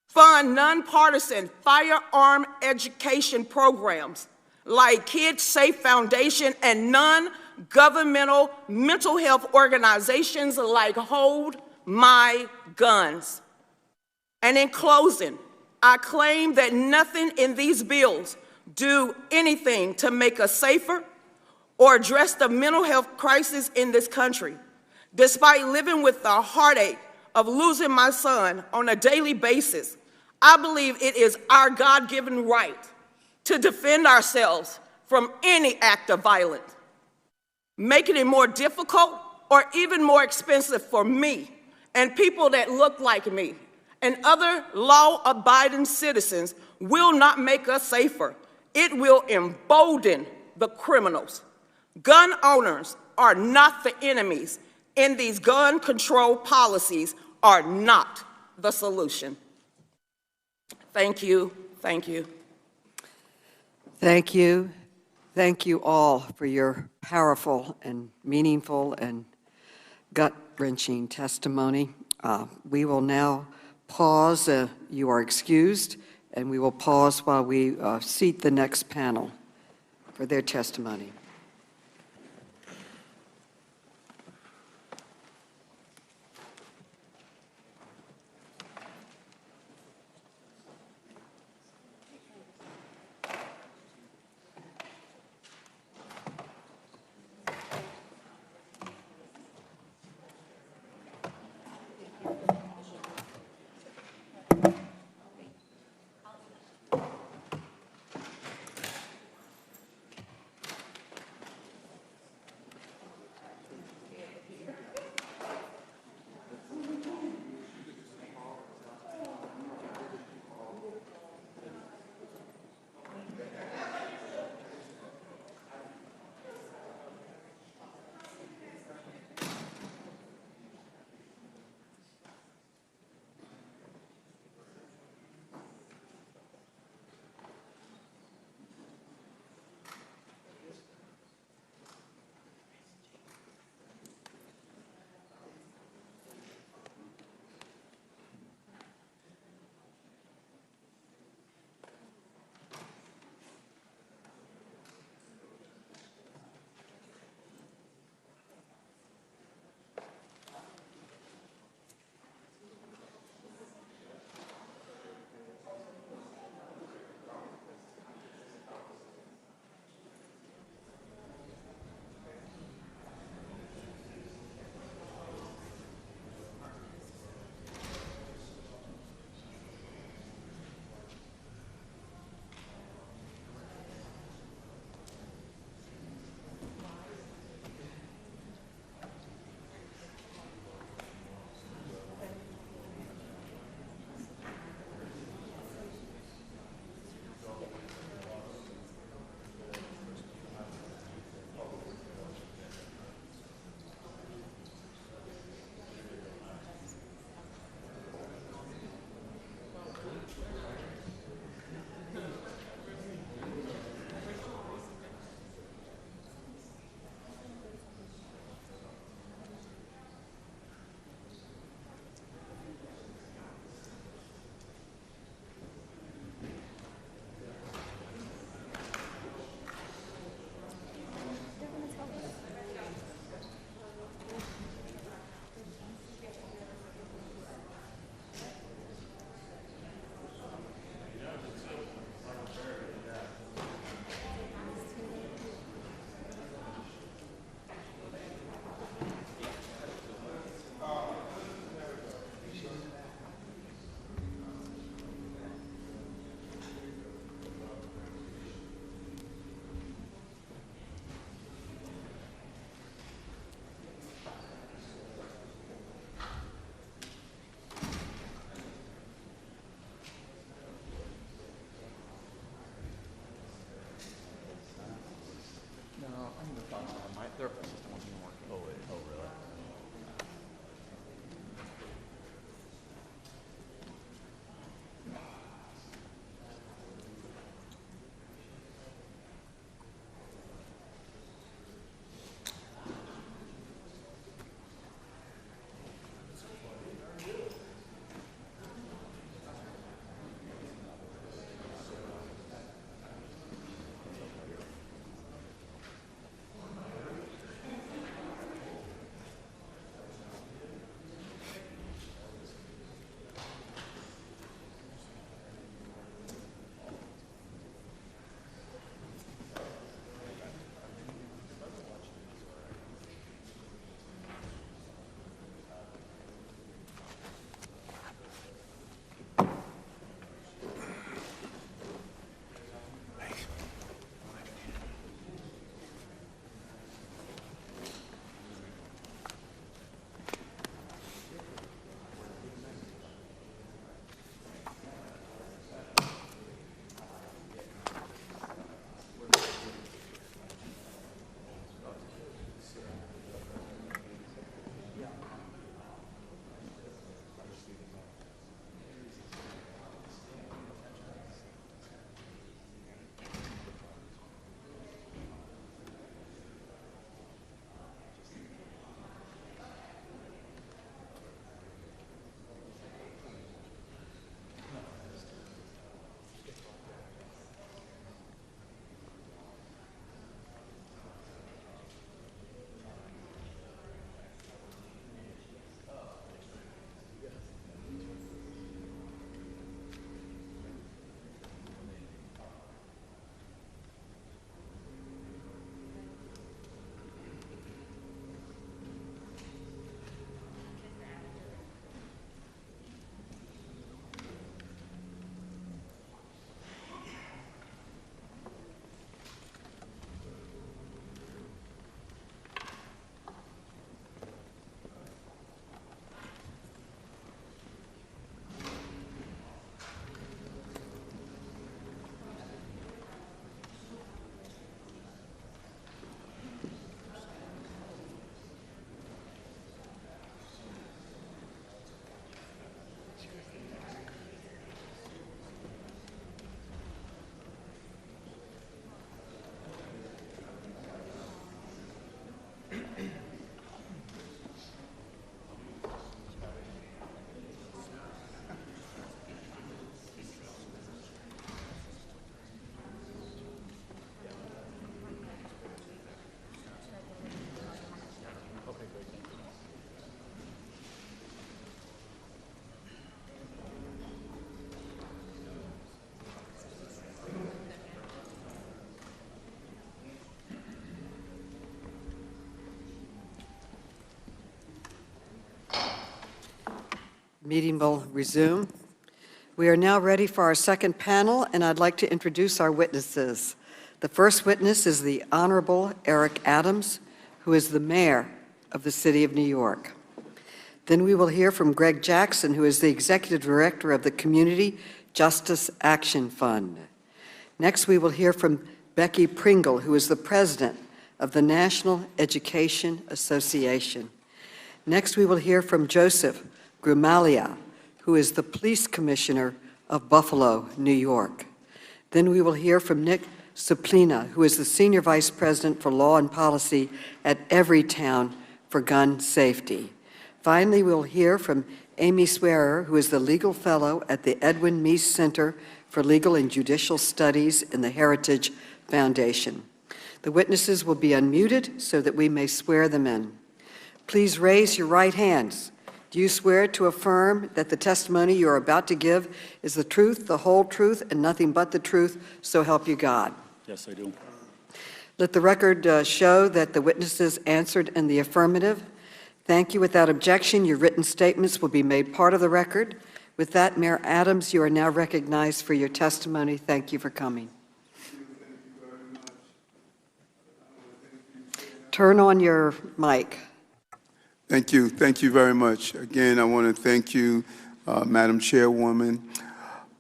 fund nonpartisan firearm education programs like Kids Safe Foundation and non-governmental mental health organizations like Hold My Guns. And in closing, I claim that nothing in these bills do anything to make us safer or address the mental health crisis in this country. Despite living with the heartache of losing my son on a daily basis, I believe it is our God-given right to defend ourselves from any act of violence. Making it more difficult or even more expensive for me and people that look like me and other law-abiding citizens will not make us safer. It will embolden the criminals. Gun owners are not the enemies, and these gun control policies are not the solution. Thank you, thank you. Thank you. Thank you all for your powerful and meaningful and gut-wrenching testimony. We will now pause. You are excused, and we will pause while we seat the next panel for their testimony. Meeting will resume. We are now ready for our second panel, and I'd like to introduce our witnesses. The first witness is the Honorable Eric Adams, who is the mayor of the City of New York. Then we will hear from Greg Jackson, who is the executive director of the Community Justice Action Fund. Next, we will hear from Becky Pringle, who is the president of the National Education Association. Next, we will hear from Joseph Gramaglia, who is the police commissioner of Buffalo, New York. Then we will hear from Nick Suplina, who is the senior vice president for law and policy at Everytown for gun safety. Finally, we'll hear from Amy Swearer, who is the legal fellow at the Edwin Meese Center for Legal and Judicial Studies in the Heritage Foundation. The witnesses will be unmuted so that we may swear them in. Please raise your right hands. Do you swear to affirm that the testimony you are about to give is the truth, the whole truth, and nothing but the truth, so help you God? Yes, I do. Let the record show that the witnesses answered in the affirmative. Thank you. Without objection, your written statements will be made part of the record. With that, Mayor Adams, you are now recognized for your testimony. Thank you for coming. Turn on your mic. Thank you. Thank you very much. Again, I want to thank you, Madam Chairwoman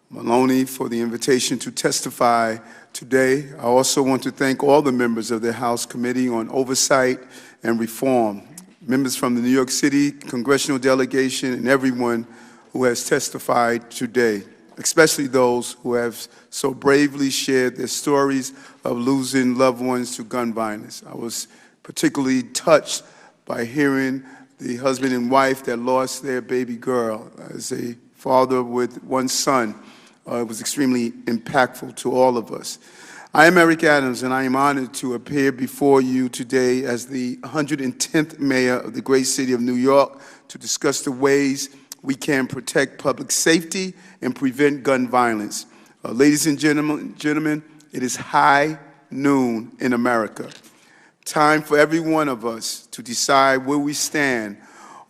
Maloney, for the invitation to testify today. I also want to thank all the members of the House Committee on Oversight and Reform, members from the New York City congressional delegation, and everyone who has testified today, especially those who have so bravely shared their stories of losing loved ones to gun violence. I was particularly touched by hearing the husband and wife that lost their baby girl. As a father with one son, it was extremely impactful to all of us. I am Eric Adams, and I am honored to appear before you today as the 110th mayor of the great city of New York to discuss the ways we can protect public safety and prevent gun violence. Ladies and gentlemen, it is high noon in America. Time for every one of us to decide where we stand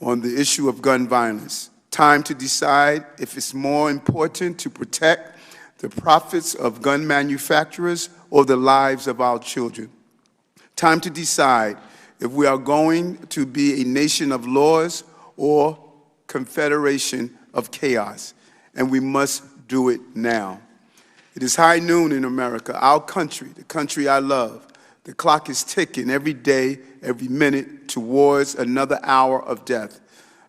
on the issue of gun violence. Time to decide if it's more important to protect the profits of gun manufacturers or the lives of our children. Time to decide if we are going to be a nation of laws or confederation of chaos, and we must do it now. It is high noon in America, our country, the country I love. The clock is ticking every day, every minute towards another hour of death.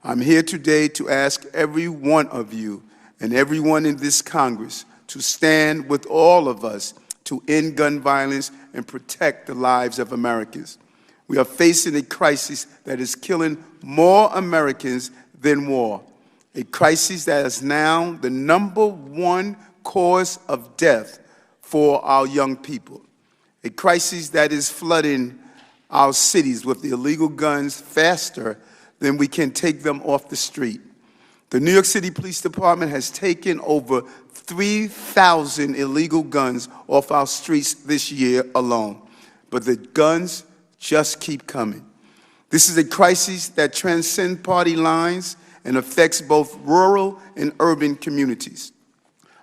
I'm here today to ask every one of you and everyone in this Congress to stand with all of us to end gun violence and protect the lives of Americans. We are facing a crisis that is killing more Americans than war, a crisis that is now the #1 cause of death for our young people. A crisis that is flooding our cities with illegal guns faster than we can take them off the street. The New York City Police Department has taken over 3,000 illegal guns off our streets this year alone, but the guns just keep coming. This is a crisis that transcends party lines and affects both rural and urban communities.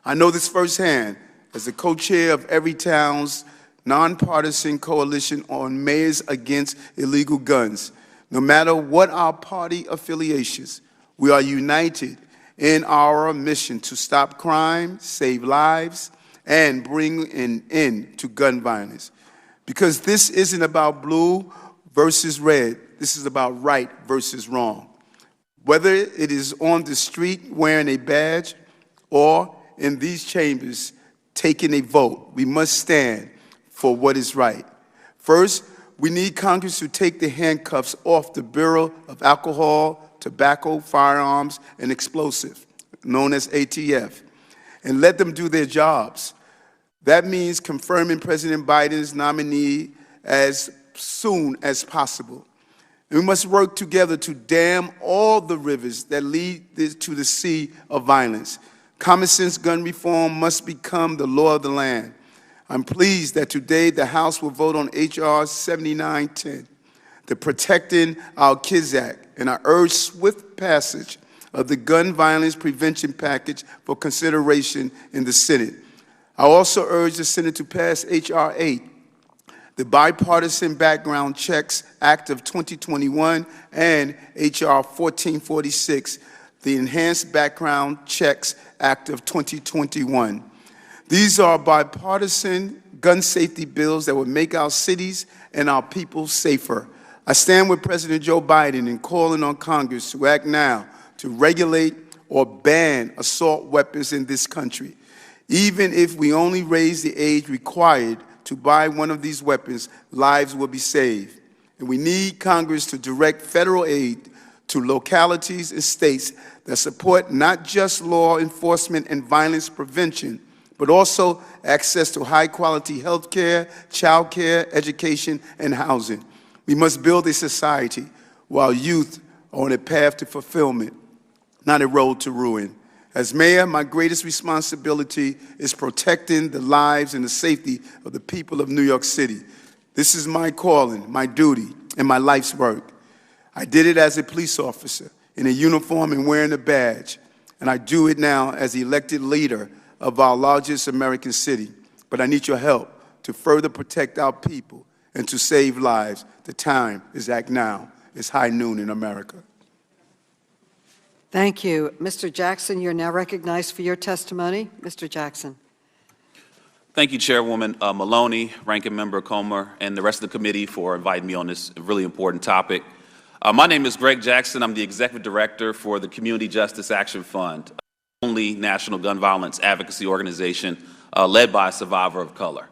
I know this firsthand as the co-chair of Everytown's nonpartisan coalition on Mayors Against Illegal Guns. No matter what our party affiliations, we are united in our mission to stop crime, save lives, and bring an end to gun violence. Because this isn't about blue versus red, this is about right versus wrong. Whether it is on the street wearing a badge or in these chambers taking a vote, we must stand for what is right. First, we need Congress to take the handcuffs off the Bureau of Alcohol, Tobacco, Firearms, and Explosives, known as ATF, and let them do their jobs. That means confirming President Biden's nominee as soon as possible. And we must work together to dam all the rivers that lead to the sea of violence. Common sense gun reform must become the law of the land. I'm pleased that today the House will vote on H.R. 7910, the Protecting Our Kids Act, and I urge swift passage of the gun violence prevention package for consideration in the Senate. I also urge the Senate to pass H.R. 8, the Bipartisan Background Checks Act of 2021, and H.R. 1446, the Enhanced Background Checks Act of 2021. These are bipartisan gun safety bills that would make our cities and our people safer. I stand with President Joe Biden in calling on Congress to act now to regulate or ban assault weapons in this country. Even if we only raise the age required to buy one of these weapons, lives will be saved. And we need Congress to direct federal aid to localities and states that support not just law enforcement and violence prevention, but also access to high-quality health care, child care, education, and housing. We must build a society while youth are on a path to fulfillment, not a road to ruin. As mayor, my greatest responsibility is protecting the lives and the safety of the people of New York City. This is my calling, my duty, and my life's work. I did it as a police officer, in a uniform and wearing a badge, and I do it now as the elected leader of our largest American city. But I need your help to further protect our people and to save lives. The time is act now. It's high noon in America. Thank you. Mr. Jackson, you're now recognized for your testimony. Mr. Jackson. Thank you, Chairwoman Maloney, Ranking Member Comer, and the rest of the committee for inviting me on this really important topic. My name is Greg Jackson. I'm the Executive Director for the Community Justice Action Fund, only national gun violence advocacy organization led by a survivor of color.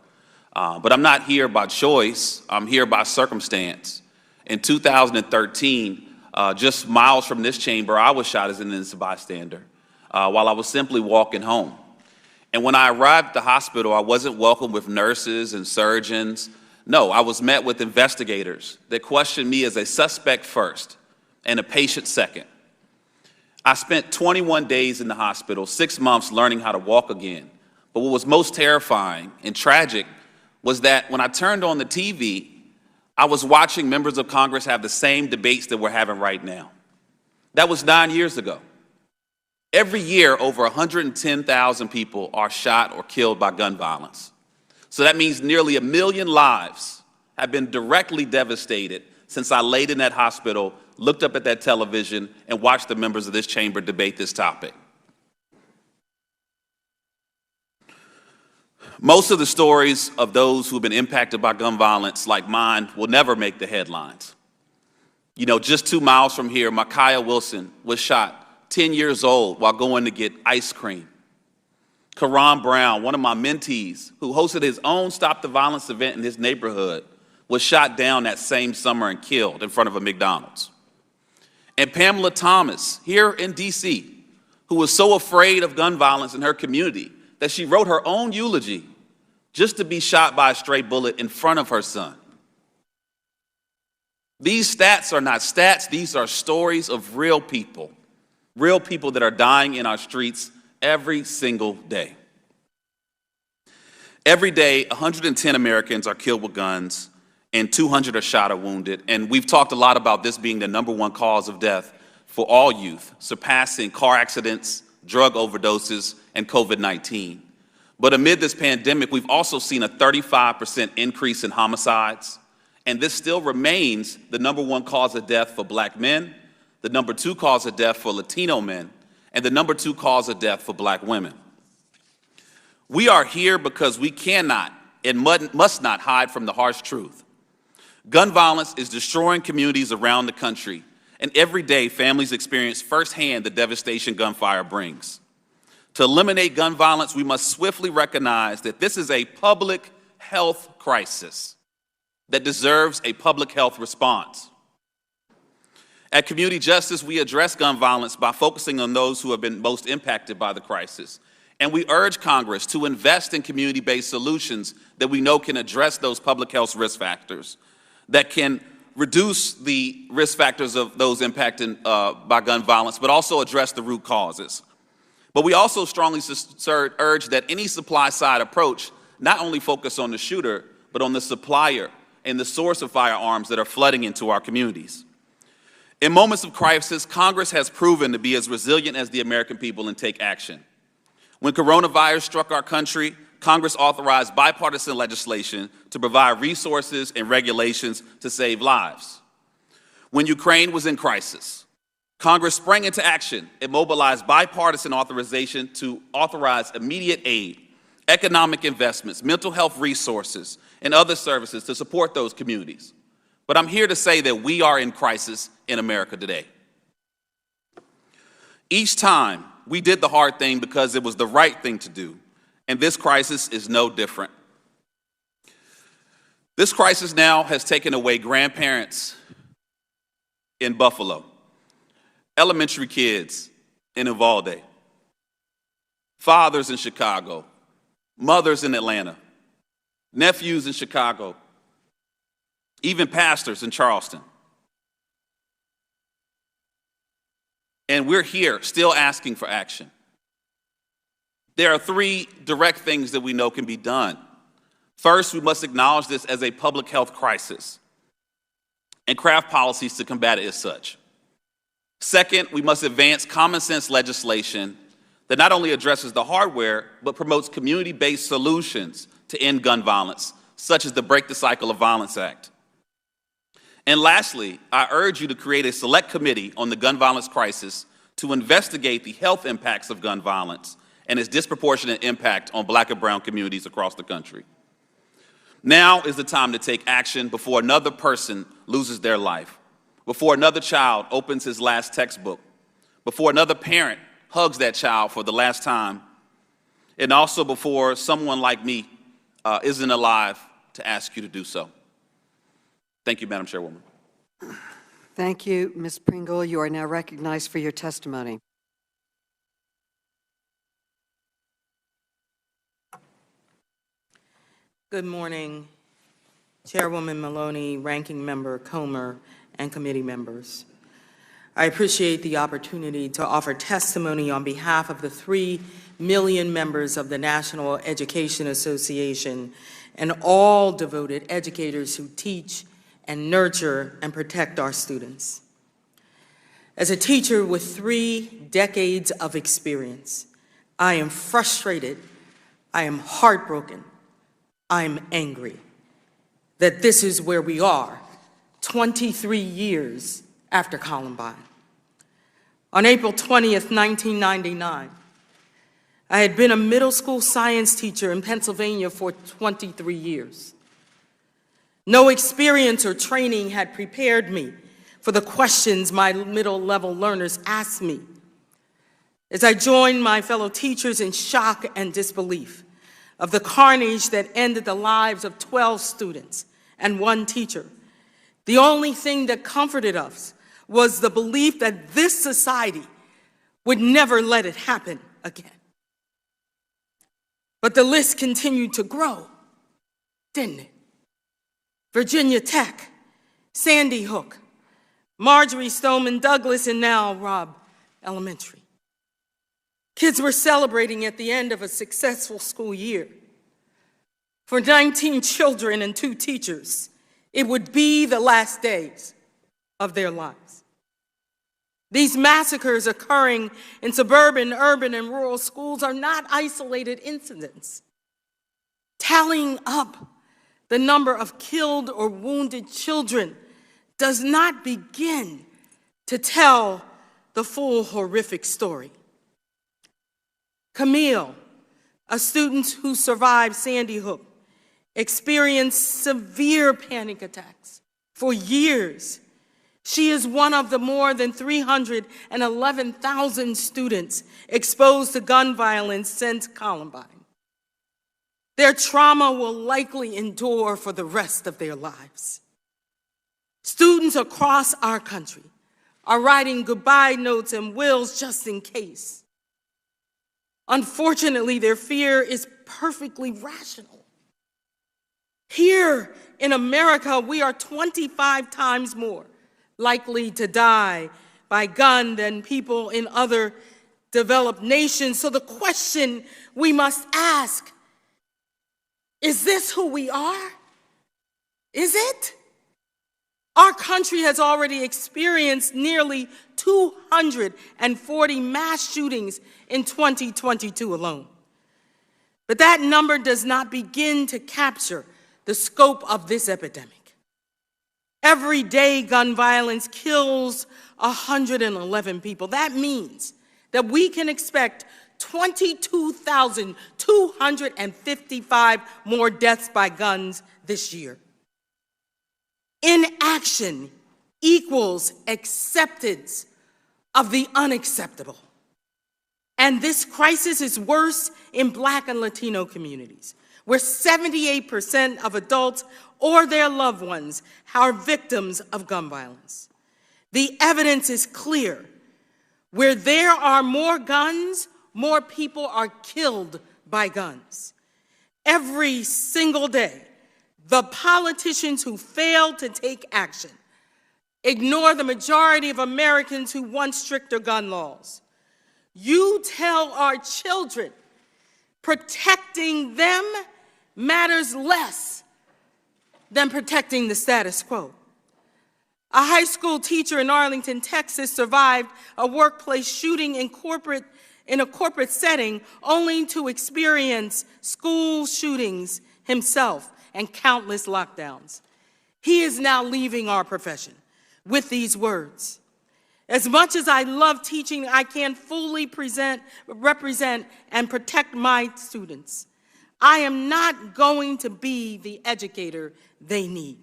But I'm not here by choice. I'm here by circumstance. In 2013, just miles from this chamber, I was shot as an innocent bystander while I was simply walking home. And when I arrived at the hospital, I wasn't welcomed with nurses and surgeons. No, I was met with investigators that questioned me as a suspect first and a patient second. I spent 21 days in the hospital, 6 months learning how to walk again. But what was most terrifying and tragic was that when I turned on the TV, I was watching members of Congress have the same debates that we're having right now. That was 9 years ago. Every year, over 110,000 people are shot or killed by gun violence. So that means nearly 1 million lives have been directly devastated since I laid in that hospital, looked up at that television, and watched the members of this chamber debate this topic. Most of the stories of those who've been impacted by gun violence, like mine, will never make the headlines. You know, just 2 miles from here, Micaiah Wilson was shot 10 years old while going to get ice cream. Karan Brown, one of my mentees, who hosted his own Stop the Violence event in his neighborhood, was shot down that same summer and killed in front of a McDonald's. And Pamela Thomas, here in D.C., who was so afraid of gun violence in her community that she wrote her own eulogy just to be shot by a stray bullet in front of her son. These stats are not stats, these are stories of real people that are dying in our streets every single day. Every day, 110 Americans are killed with guns and 200 are shot or wounded. And we've talked a lot about this being the #1 cause of death for all youth, surpassing car accidents, drug overdoses, and COVID-19. But amid this pandemic, we've also seen a 35% increase in homicides. And this still remains the #1 cause of death for Black men, the #2 cause of death for Latino men, and the #2 cause of death for Black women. We are here because we cannot and must not hide from the harsh truth. Gun violence is destroying communities around the country, and every day families experience firsthand the devastation gunfire brings. To eliminate gun violence, we must swiftly recognize that this is a public health crisis that deserves a public health response. At Community Justice, we address gun violence by focusing on those who have been most impacted by the crisis. And we urge Congress to invest in community-based solutions that we know can address those public health risk factors, that can reduce the risk factors of those impacted by gun violence, but also address the root causes. But we also strongly urge that any supply-side approach not only focus on the shooter, but on the supplier and the source of firearms that are flooding into our communities. In moments of crisis, Congress has proven to be as resilient as the American people and take action. When coronavirus struck our country, Congress authorized bipartisan legislation to provide resources and regulations to save lives. When Ukraine was in crisis, Congress sprang into action and mobilized bipartisan authorization to authorize immediate aid, economic investments, mental health resources, and other services to support those communities. But I'm here to say that we are in crisis in America today. Each time, we did the hard thing because it was the right thing to do, and this crisis is no different. This crisis now has taken away grandparents in Buffalo, elementary kids in Uvalde, fathers in Chicago, mothers in Atlanta, nephews in Chicago, even pastors in Charleston. And we're here still asking for action. There are three direct things that we know can be done. First, we must acknowledge this as a public health crisis and craft policies to combat it as such. Second, we must advance common sense legislation that not only addresses the hardware, but promotes community-based solutions to end gun violence, such as the Break the Cycle of Violence Act. And lastly, I urge you to create a select committee on the gun violence crisis to investigate the health impacts of gun violence and its disproportionate impact on Black and brown communities across the country. Now is the time to take action before another person loses their life, before another child opens his last textbook, before another parent hugs that child for the last time, and also before someone like me isn't alive to ask you to do so. Thank you, Madam Chairwoman. Thank you, Ms. Pringle. You are now recognized for your testimony. Good morning, Chairwoman Maloney, Ranking Member Comer, and committee members. I appreciate the opportunity to offer testimony on behalf of the 3 million members of the National Education Association and all devoted educators who teach and nurture and protect our students. As a teacher with 3 decades of experience, I am frustrated, I am heartbroken, I am angry that this is where we are 23 years after Columbine. On April 20th, 1999, I had been a middle school science teacher in Pennsylvania for 23 years. No experience or training had prepared me for the questions my middle-level learners asked me. As I joined my fellow teachers in shock and disbelief of the carnage that ended the lives of 12 students and 1 teacher, the only thing that comforted us was the belief that this society would never let it happen again. But the list continued to grow, didn't it? Virginia Tech, Sandy Hook, Marjorie Stoneman Douglas, and now Robb Elementary. Kids were celebrating at the end of a successful school year. For 19 children and 2 teachers, it would be the last days of their lives. These massacres occurring in suburban, urban, and rural schools are not isolated incidents. Tallying up the number of killed or wounded children does not begin to tell the full horrific story. Camille, a student who survived Sandy Hook, experienced severe panic attacks for years. She is one of the more than 311,000 students exposed to gun violence since Columbine. Their trauma will likely endure for the rest of their lives. Students across our country are writing goodbye notes and wills just in case. Unfortunately, their fear is perfectly rational. Here in America, we are 25 times more likely to die by gun than people in other developed nations. So the question we must ask, is this who we are? Is it? Our country has already experienced nearly 240 mass shootings in 2022 alone. But that number does not begin to capture the scope of this epidemic. Every day, gun violence kills 111 people. That means that we can expect 22,255 more deaths by guns this year. Inaction equals acceptance of the unacceptable. And this crisis is worse in Black and Latino communities, where 78% of adults or their loved ones are victims of gun violence. The evidence is clear. Where there are more guns, more people are killed by guns. Every single day, the politicians who fail to take action ignore the majority of Americans who want stricter gun laws. You tell our children protecting them matters less than protecting the status quo. A high school teacher in Arlington, Texas, survived a workplace shooting in a corporate setting, only to experience school shootings himself and countless lockdowns. He is now leaving our profession with these words: "As much as I love teaching, I can't fully represent and protect my students. I am not going to be the educator they need."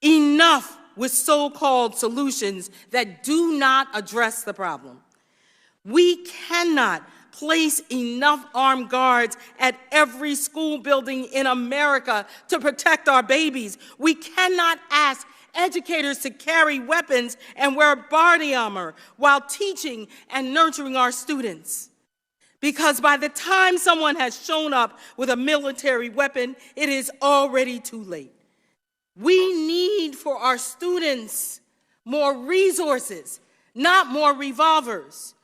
Enough with so-called solutions that do not address the problem. We cannot place enough armed guards at every school building in America to protect our babies. We cannot ask educators to carry weapons and wear body armor while teaching and nurturing our students. Because by the time someone has shown up with a military weapon, it is already too late. We need for our students more resources, not more revolvers.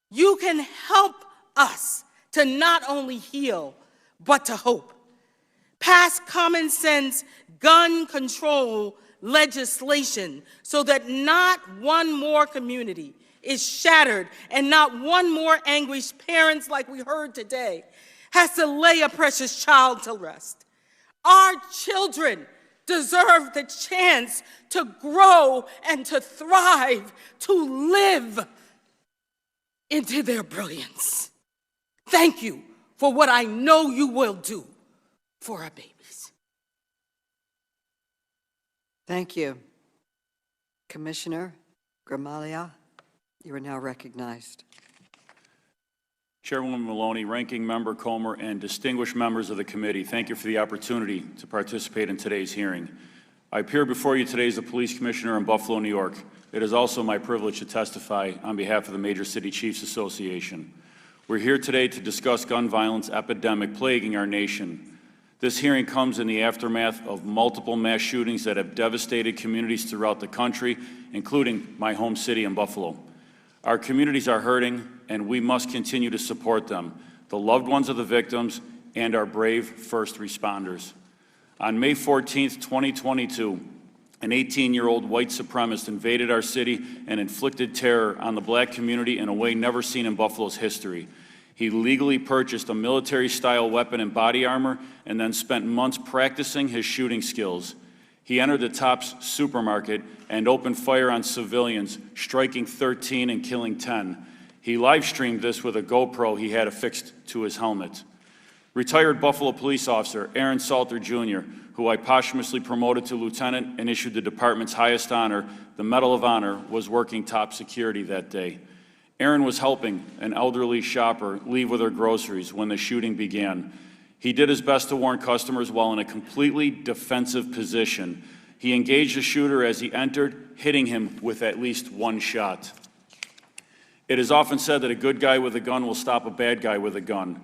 You can help us to not only heal, but to hope. Pass common sense gun control legislation so that not one more community is shattered and not one more anguished parents, like we heard today, has to lay a precious child to rest. Our children deserve the chance to grow and to thrive, to live into their brilliance. Thank you for what I know you will do for our babies. Thank you. Commissioner Gramaglia, you are now recognized. Chairwoman Maloney, Ranking Member Comer, and distinguished members of the committee, thank you for the opportunity to participate in today's hearing. I appear before you today as a police commissioner in Buffalo, New York. It is also my privilege to testify on behalf of the Major City Chiefs Association. We're here today to discuss gun violence epidemic plaguing our nation. This hearing comes in the aftermath of multiple mass shootings that have devastated communities throughout the country, including my home city in Buffalo. Our communities are hurting, and we must continue to support them, the loved ones of the victims, and our brave first responders. On May 14th, 2022, an 18-year-old white supremacist invaded our city and inflicted terror on the Black community in a way never seen in Buffalo's history. He legally purchased a military-style weapon and body armor and then spent months practicing his shooting skills. He entered the Tops supermarket and opened fire on civilians, striking 13 and killing 10. He live-streamed this with a GoPro he had affixed to his helmet. Retired Buffalo police officer Aaron Salter Jr., who I posthumously promoted to lieutenant and issued the department's highest honor, the Medal of Honor, was working top security that day. Aaron was helping an elderly shopper leave with her groceries when the shooting began. He did his best to warn customers while in a completely defensive position. He engaged the shooter as he entered, hitting him with at least one shot. It is often said that a good guy with a gun will stop a bad guy with a gun.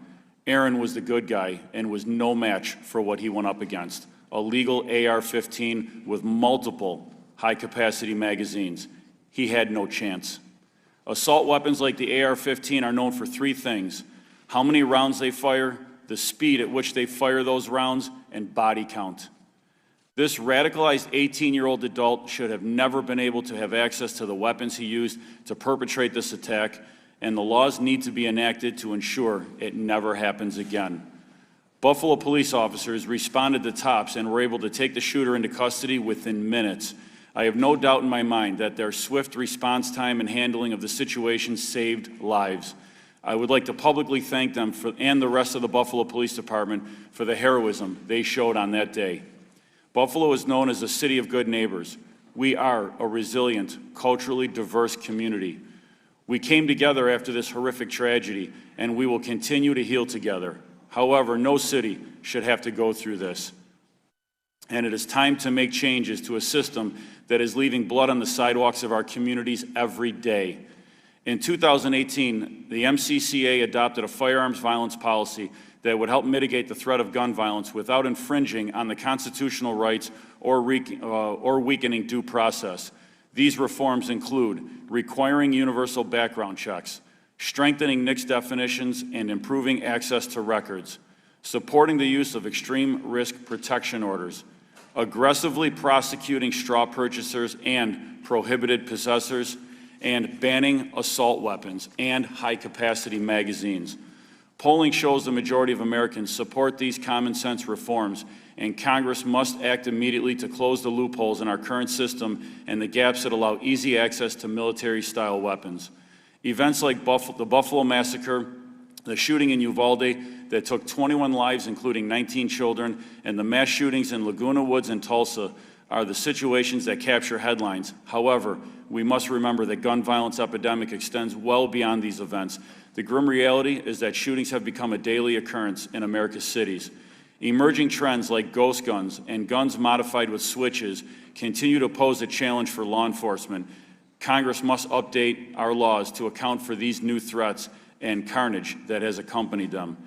Aaron was the good guy and was no match for what he went up against, a legal AR-15 with multiple high-capacity magazines. He had no chance. Assault weapons like the AR-15 are known for three things: how many rounds they fire, the speed at which they fire those rounds, and body count. This radicalized 18-year-old adult should have never been able to have access to the weapons he used to perpetrate this attack, and the laws need to be enacted to ensure it never happens again. Buffalo police officers responded to tops and were able to take the shooter into custody within minutes. I have no doubt in my mind that their swift response time and handling of the situation saved lives. I would like to publicly thank them and the rest of the Buffalo Police Department for the heroism they showed on that day. Buffalo is known as a city of good neighbors. We are a resilient, culturally diverse community. We came together after this horrific tragedy, and we will continue to heal together. However, no city should have to go through this. And it is time to make changes to a system that is leaving blood on the sidewalks of our communities every day. In 2018, the MCCA adopted a firearms violence policy that would help mitigate the threat of gun violence without infringing on the constitutional rights or weakening due process. These reforms include requiring universal background checks, strengthening NICS definitions, and improving access to records, supporting the use of extreme risk protection orders, aggressively prosecuting straw purchasers and prohibited possessors, and banning assault weapons and high-capacity magazines. Polling shows the majority of Americans support these common-sense reforms, and Congress must act immediately to close the loopholes in our current system and the gaps that allow easy access to military-style weapons. Events like the Buffalo Massacre, the shooting in Uvalde that took 21 lives, including 19 children, and the mass shootings in Laguna Woods and Tulsa are the situations that capture headlines. However, we must remember that gun violence epidemic extends well beyond these events. The grim reality is that shootings have become a daily occurrence in America's cities. Emerging trends like ghost guns and guns modified with switches continue to pose a challenge for law enforcement. Congress must update our laws to account for these new threats and carnage that has accompanied them.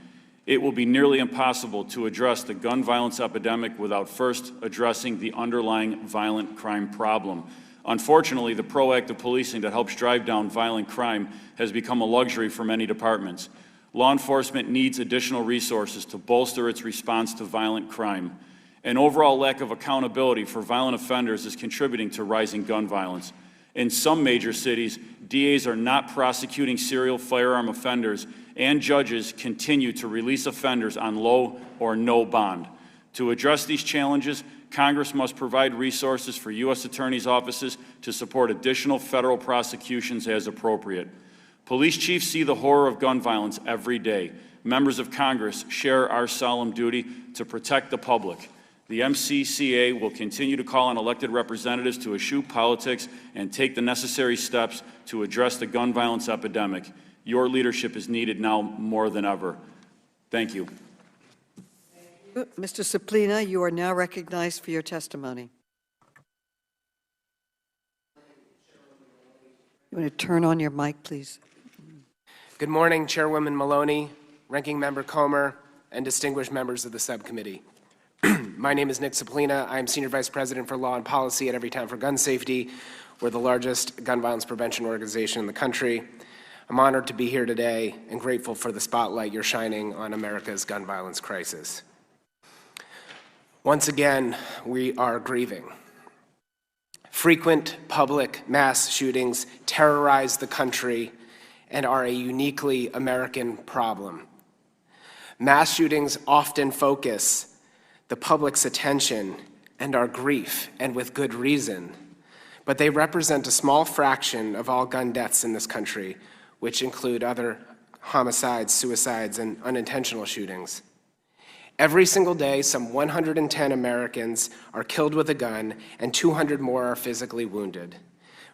It will be nearly impossible to address the gun violence epidemic without first addressing the underlying violent crime problem. Unfortunately, the proactive policing that helps drive down violent crime has become a luxury for many departments. Law enforcement needs additional resources to bolster its response to violent crime. An overall lack of accountability for violent offenders is contributing to rising gun violence. In some major cities, DAs are not prosecuting serial firearm offenders, and judges continue to release offenders on low or no bond. To address these challenges, Congress must provide resources for U.S. attorneys' offices to support additional federal prosecutions as appropriate. Police chiefs see the horror of gun violence every day. Members of Congress share our solemn duty to protect the public. The MCCA will continue to call on elected representatives to eschew politics and take the necessary steps to address the gun violence epidemic. Your leadership is needed now more than ever. Thank you. Mr. Suplina, you are now recognized for your testimony. You want to turn on your mic, please? Good morning, Chairwoman Maloney, Ranking Member Comer, and distinguished members of the subcommittee. My name is Nick Suplina. I am Senior Vice President for Law and Policy at Everytown for Gun Safety. We're the largest gun violence prevention organization in the country. I'm honored to be here today and grateful for the spotlight you're shining on America's gun violence crisis. Once again, we are grieving. Frequent public mass shootings terrorize the country and are a uniquely American problem. Mass shootings often focus the public's attention and our grief, and with good reason, but they represent a small fraction of all gun deaths in this country, which include other homicides, suicides, and unintentional shootings. Every single day, some 110 Americans are killed with a gun and 200 more are physically wounded.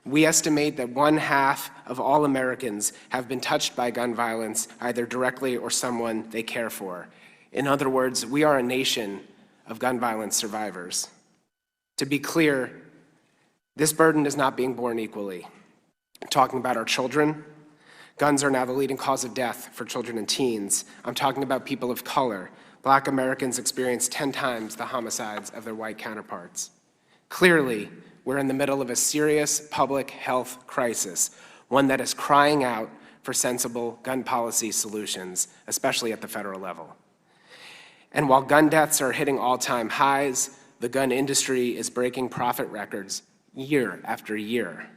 We estimate that 1/2 of all Americans have been touched by gun violence, either directly or someone they care for. In other words, we are a nation of gun violence survivors. To be clear, this burden is not being borne equally. I'm talking about our children. Guns are now the leading cause of death for children and teens. I'm talking about people of color. Black Americans experience 10 times the homicides of their white counterparts. Clearly, we're in the middle of a serious public health crisis, one that is crying out for sensible gun policy solutions, especially at the federal level. And while gun deaths are hitting all-time highs, the gun industry is breaking profit records year after year.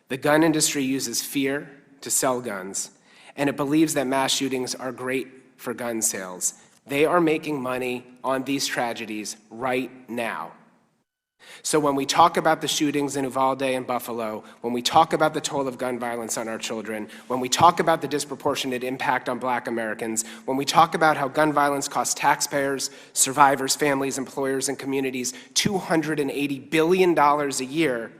The gun industry uses fear to sell guns, and it believes that mass shootings are great for gun sales. They are making money on these tragedies right now. So when we talk about the shootings in Uvalde and Buffalo, when we talk about the toll of gun violence on our children, when we talk about the disproportionate impact on Black Americans, when we talk about how gun violence costs taxpayers, survivors, families, employers, and communities $280 billion a year,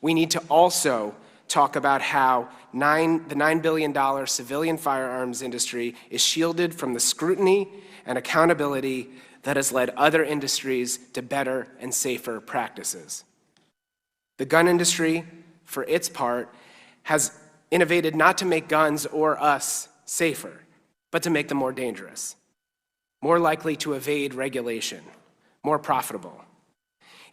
we need to also talk about how the $9 billion civilian firearms industry is shielded from the scrutiny and accountability that has led other industries to better and safer practices. The gun industry, for its part, has innovated not to make guns or us safer, but to make them more dangerous, more likely to evade regulation, more profitable.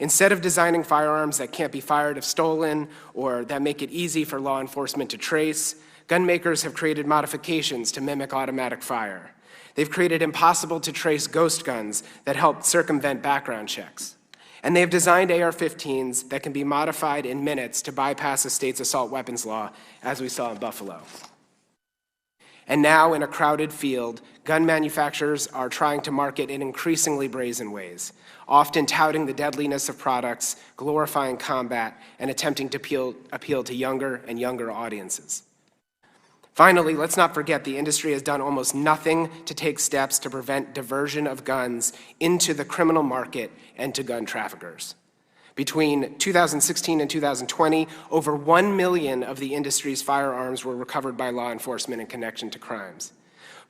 Instead of designing firearms that can't be fired if stolen or that make it easy for law enforcement to trace, gun makers have created modifications to mimic automatic fire. They've created impossible to trace ghost guns that help circumvent background checks. And they've designed AR-15s that can be modified in minutes to bypass a state's assault weapons law, as we saw in Buffalo. And now, in a crowded field, gun manufacturers are trying to market in increasingly brazen ways, often touting the deadliness of products, glorifying combat, and attempting to appeal to younger and younger audiences. Finally, let's not forget the industry has done almost nothing to take steps to prevent diversion of guns into the criminal market and to gun traffickers. Between 2016 and 2020, over 1 million of the industry's firearms were recovered by law enforcement in connection to crimes.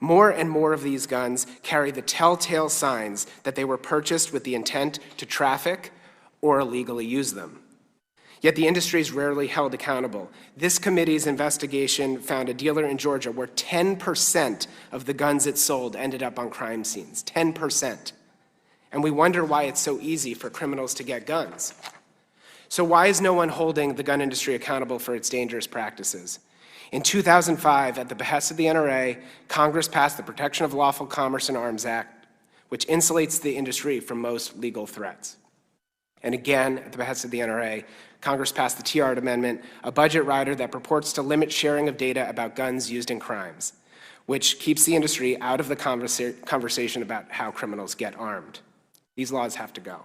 More and more of these guns carry the telltale signs that they were purchased with the intent to traffic or illegally use them. Yet the industry is rarely held accountable. This committee's investigation found a dealer in Georgia where 10% of the guns it sold ended up on crime scenes, 10%. And we wonder why it's so easy for criminals to get guns. So why is no one holding the gun industry accountable for its dangerous practices? In 2005, at the behest of the NRA, Congress passed the Protection of Lawful Commerce in Arms Act, which insulates the industry from most legal threats. And again, at the behest of the NRA, Congress passed the Tiahrt Amendment, a budget rider that purports to limit sharing of data about guns used in crimes, which keeps the industry out of the conversation about how criminals get armed. These laws have to go.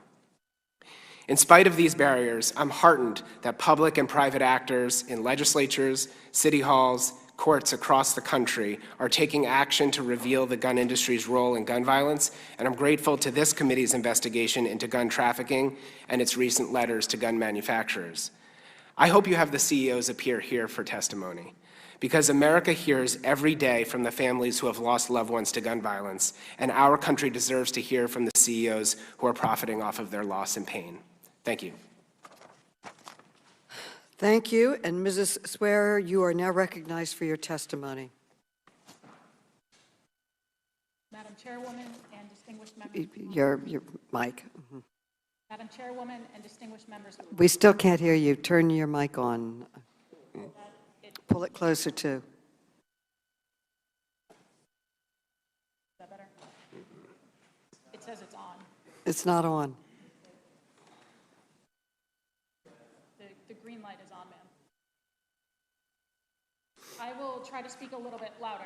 In spite of these barriers, I'm heartened that public and private actors in legislatures, city halls, courts across the country are taking action to reveal the gun industry's role in gun violence, and I'm grateful to this committee's investigation into gun trafficking and its recent letters to gun manufacturers. I hope you have the CEOs appear here for testimony, because America hears every day from the families who have lost loved ones to gun violence, and our country deserves to hear from the CEOs who are profiting off of their loss and pain. Thank you. Thank you. And Mrs. Swearer, you are now recognized for your testimony. Madam Chairwoman and distinguished members. Your mic. Mm-hmm. Madam Chairwoman and distinguished members. We still can't hear you. Turn your mic on. Pull it closer too. Is that better? It says it's on. It's not on. The green light is on, ma'am. I will try to speak a little bit louder.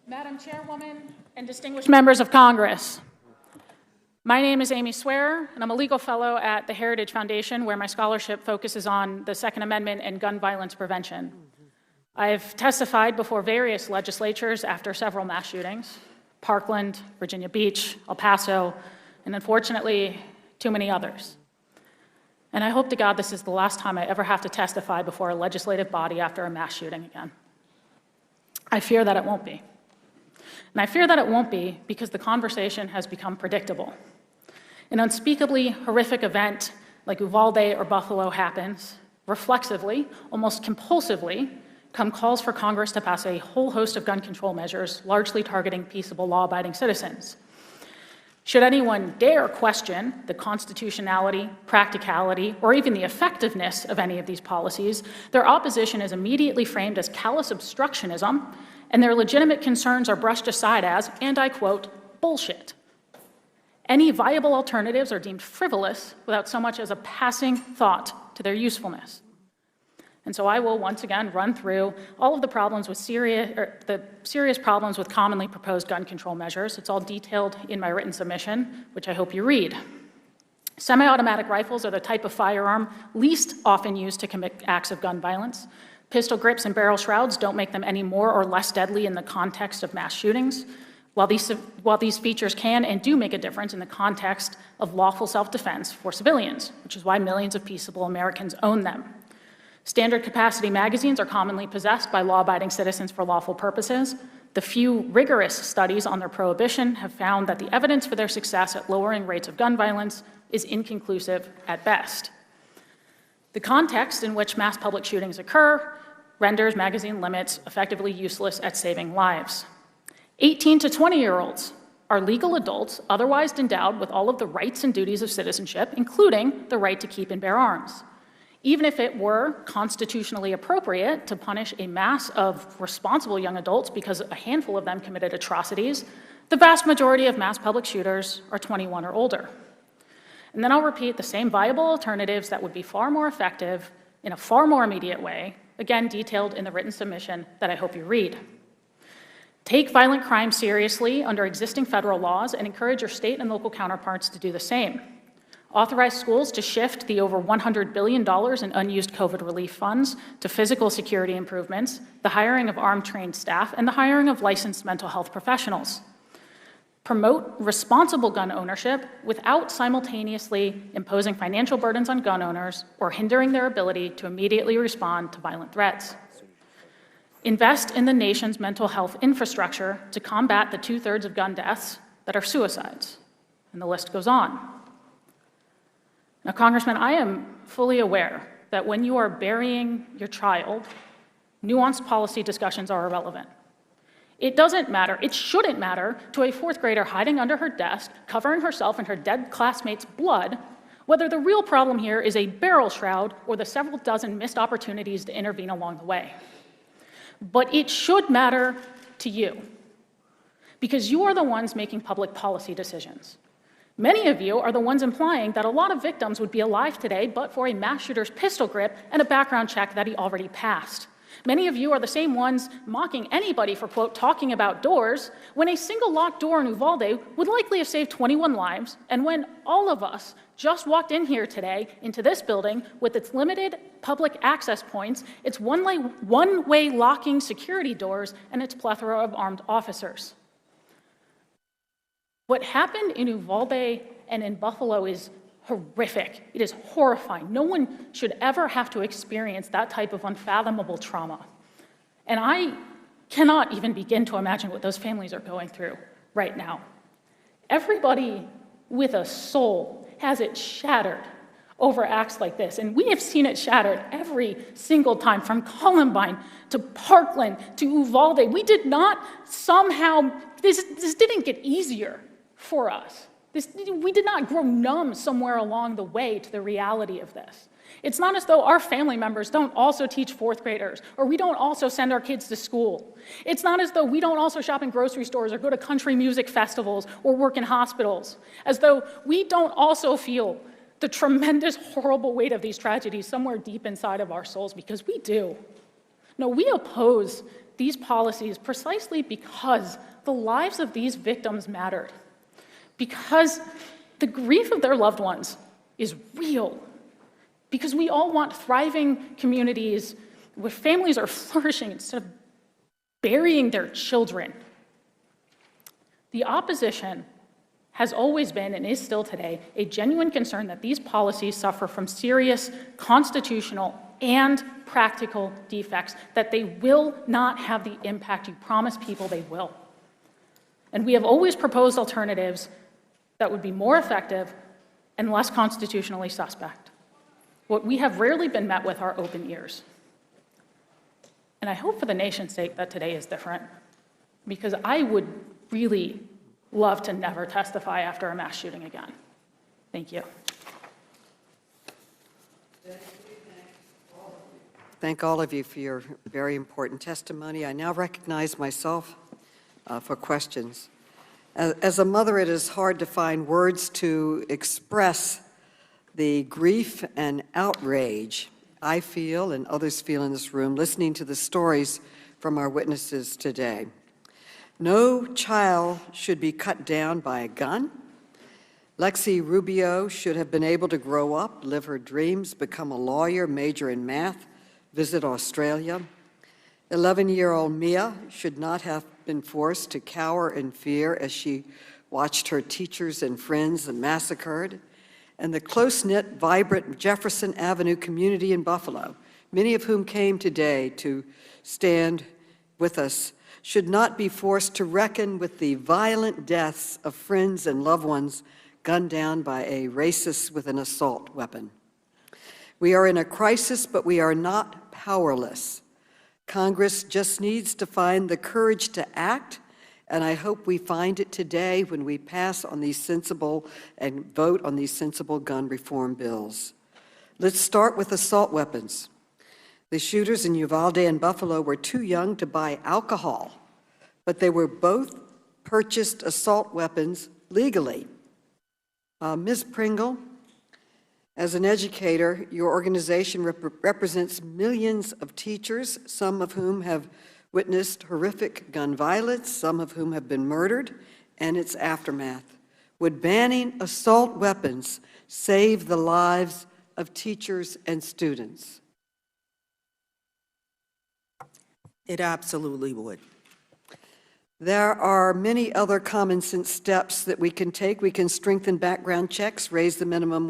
Madam Chairwoman and distinguished members of Congress, my name is Amy Swearer, and I'm a legal fellow at the Heritage Foundation, where my scholarship focuses on the Second Amendment and gun violence prevention. I've testified before various legislatures after several mass shootings: Parkland, Virginia Beach, El Paso, and unfortunately, too many others. And I hope to God this is the last time I ever have to testify before a legislative body after a mass shooting again. I fear that it won't be. And I fear that it won't be because the conversation has become predictable. An unspeakably horrific event like Uvalde or Buffalo happens, reflexively, almost compulsively, come calls for Congress to pass a whole host of gun control measures, largely targeting peaceable, law-abiding citizens. Should anyone dare question the constitutionality, practicality, or even the effectiveness of any of these policies, their opposition is immediately framed as callous obstructionism, and their legitimate concerns are brushed aside as, and I quote, bullshit. Any viable alternatives are deemed frivolous without so much as a passing thought to their usefulness. And so I will once again run through all of the problems with the serious problems with commonly proposed gun control measures. It's all detailed in my written submission, which I hope you read. Semi-automatic rifles are the type of firearm least often used to commit acts of gun violence. Pistol grips and barrel shrouds don't make them any more or less deadly in the context of mass shootings. While these features can and do make a difference in the context of lawful self-defense for civilians, which is why millions of peaceable Americans own them. Standard capacity magazines are commonly possessed by law-abiding citizens for lawful purposes. The few rigorous studies on their prohibition have found that the evidence for their success at lowering rates of gun violence is inconclusive at best. The context in which mass public shootings occur renders magazine limits effectively useless at saving lives. 18 to 20-year-olds are legal adults otherwise endowed with all of the rights and duties of citizenship, including the right to keep and bear arms. Even if it were constitutionally appropriate to punish a mass of responsible young adults because a handful of them committed atrocities, the vast majority of mass public shooters are 21 or older. And then I'll repeat the same viable alternatives that would be far more effective in a far more immediate way, again detailed in the written submission that I hope you read. Take violent crime seriously under existing federal laws and encourage your state and local counterparts to do the same. Authorize schools to shift the over $100 billion in unused COVID relief funds to physical security improvements, the hiring of armed trained staff, and the hiring of licensed mental health professionals. Promote responsible gun ownership without simultaneously imposing financial burdens on gun owners or hindering their ability to immediately respond to violent threats. Invest in the nation's mental health infrastructure to combat the 2/3 of gun deaths that are suicides. And the list goes on. Now, Congressman, I am fully aware that when you are burying your child, nuanced policy discussions are irrelevant. It doesn't matter, it shouldn't matter to a fourth grader hiding under her desk, covering herself in her dead classmate's blood, whether the real problem here is a barrel shroud or the several dozen missed opportunities to intervene along the way. But it should matter to you, because you are the ones making public policy decisions. Many of you are the ones implying that a lot of victims would be alive today but for a mass shooter's pistol grip and a background check that he already passed. Many of you are the same ones mocking anybody for, quote, talking about doors, when a single locked door in Uvalde would likely have saved 21 lives, and when all of us just walked in here today into this building with its limited public access points, its one-way locking security doors, and its plethora of armed officers. What happened in Uvalde and in Buffalo is horrific. It is horrifying. No one should ever have to experience that type of unfathomable trauma. And I cannot even begin to imagine what those families are going through right now. Everybody with a soul has it shattered over acts like this. And we have seen it shattered every single time, from Columbine to Parkland to Uvalde. We did not somehow, this didn't get easier for us. We did not grow numb somewhere along the way to the reality of this. It's not as though our family members don't also teach fourth graders, or we don't also send our kids to school. It's not as though we don't also shop in grocery stores or go to country music festivals or work in hospitals, as though we don't also feel the tremendous, horrible weight of these tragedies somewhere deep inside of our souls, because we do. No, we oppose these policies precisely because the lives of these victims mattered. Because the grief of their loved ones is real. Because we all want thriving communities where families are flourishing instead of burying their children. The opposition has always been, and is still today, a genuine concern that these policies suffer from serious constitutional and practical defects, that they will not have the impact you promise people they will. And we have always proposed alternatives that would be more effective and less constitutionally suspect. What we have rarely been met with are open ears. And I hope for the nation's sake that today is different, because I would really love to never testify after a mass shooting again. Thank you. Thank all of you for your very important testimony. I now recognize myself for questions. As a mother, it is hard to find words to express the grief and outrage I feel and others feel in this room listening to the stories from our witnesses today. No child should be cut down by a gun. Lexi Rubio should have been able to grow up, live her dreams, become a lawyer, major in math, visit Australia. 11-year-old Miah should not have been forced to cower in fear as she watched her teachers and friends massacred. And the close-knit, vibrant Jefferson Avenue community in Buffalo, many of whom came today to stand with us, should not be forced to reckon with the violent deaths of friends and loved ones gunned down by a racist with an assault weapon. We are in a crisis, but we are not powerless. Congress just needs to find the courage to act, and I hope we find it today when we pass on these sensible and vote on these sensible gun reform bills. Let's start with assault weapons. The shooters in Uvalde and Buffalo were too young to buy alcohol, but they were both purchased assault weapons legally. Ms. Pringle, as an educator, your organization represents millions of teachers, some of whom have witnessed horrific gun violence, some of whom have been murdered, and its aftermath. Would banning assault weapons save the lives of teachers and students? It absolutely would. There are many other common sense steps that we can take. We can strengthen background checks, raise the minimum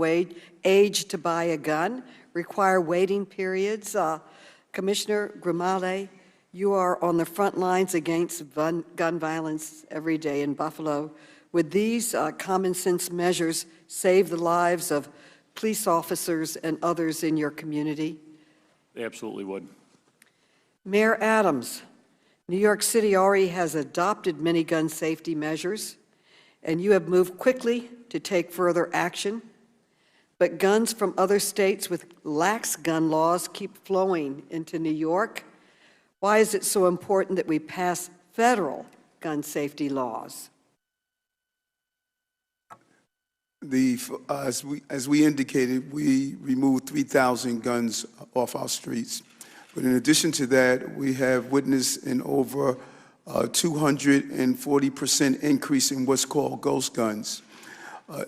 age to buy a gun, require waiting periods. Commissioner Gramaglia, you are on the front lines against gun violence every day in Buffalo. Would these common sense measures save the lives of police officers and others in your community? They absolutely would. Mayor Adams, New York City already has adopted many gun safety measures, and you have moved quickly to take further action. But guns from other states with lax gun laws keep flowing into New York. Why is it so important that we pass federal gun safety laws? As we indicated, we removed 3,000 guns off our streets. But in addition to that, we have witnessed an over 240% increase in what's called ghost guns.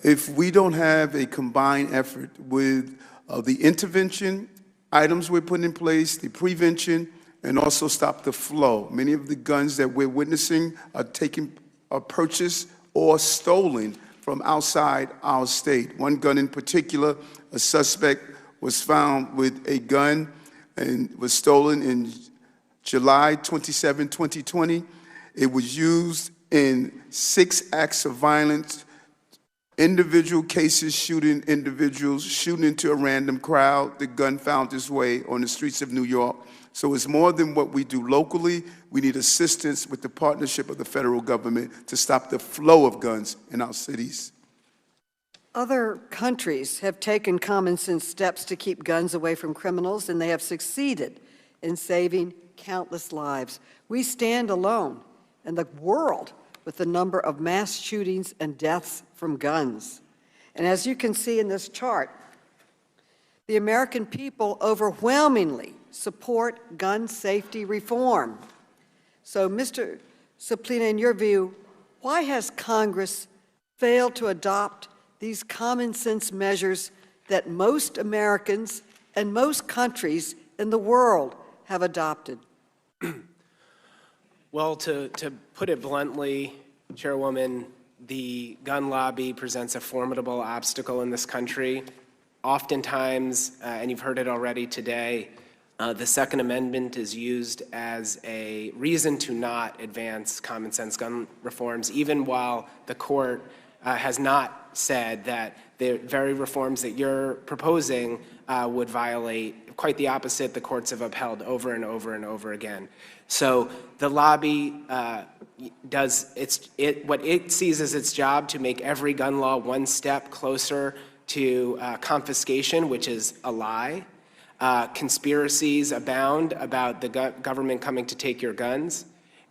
If we don't have a combined effort with the intervention items we're putting in place, the prevention, and also stop the flow, many of the guns that we're witnessing are purchased or stolen from outside our state. One gun in particular, a suspect was found with a gun and was stolen in July 27, 2020. It was used in 6 acts of violence, individual cases, shooting individuals, shooting into a random crowd. The gun found its way on the streets of New York. So it's more than what we do locally. We need assistance with the partnership of the federal government to stop the flow of guns in our cities. Other countries have taken common sense steps to keep guns away from criminals, and they have succeeded in saving countless lives. We stand alone in the world with the number of mass shootings and deaths from guns. And as you can see in this chart, the American people overwhelmingly support gun safety reform. So, Mr. Suplina, in your view, why has Congress failed to adopt these common sense measures that most Americans and most countries in the world have adopted? Well, to put it bluntly, Chairwoman, the gun lobby presents a formidable obstacle in this country. Oftentimes, and you've heard it already today, the Second Amendment is used as a reason to not advance common sense gun reforms, even while the court has not said that the very reforms that you're proposing would violate. Quite the opposite, the courts have upheld over and over and over again. So the lobby does what it sees as its job to make every gun law one step closer to confiscation, which is a lie. Conspiracies abound about the government coming to take your guns.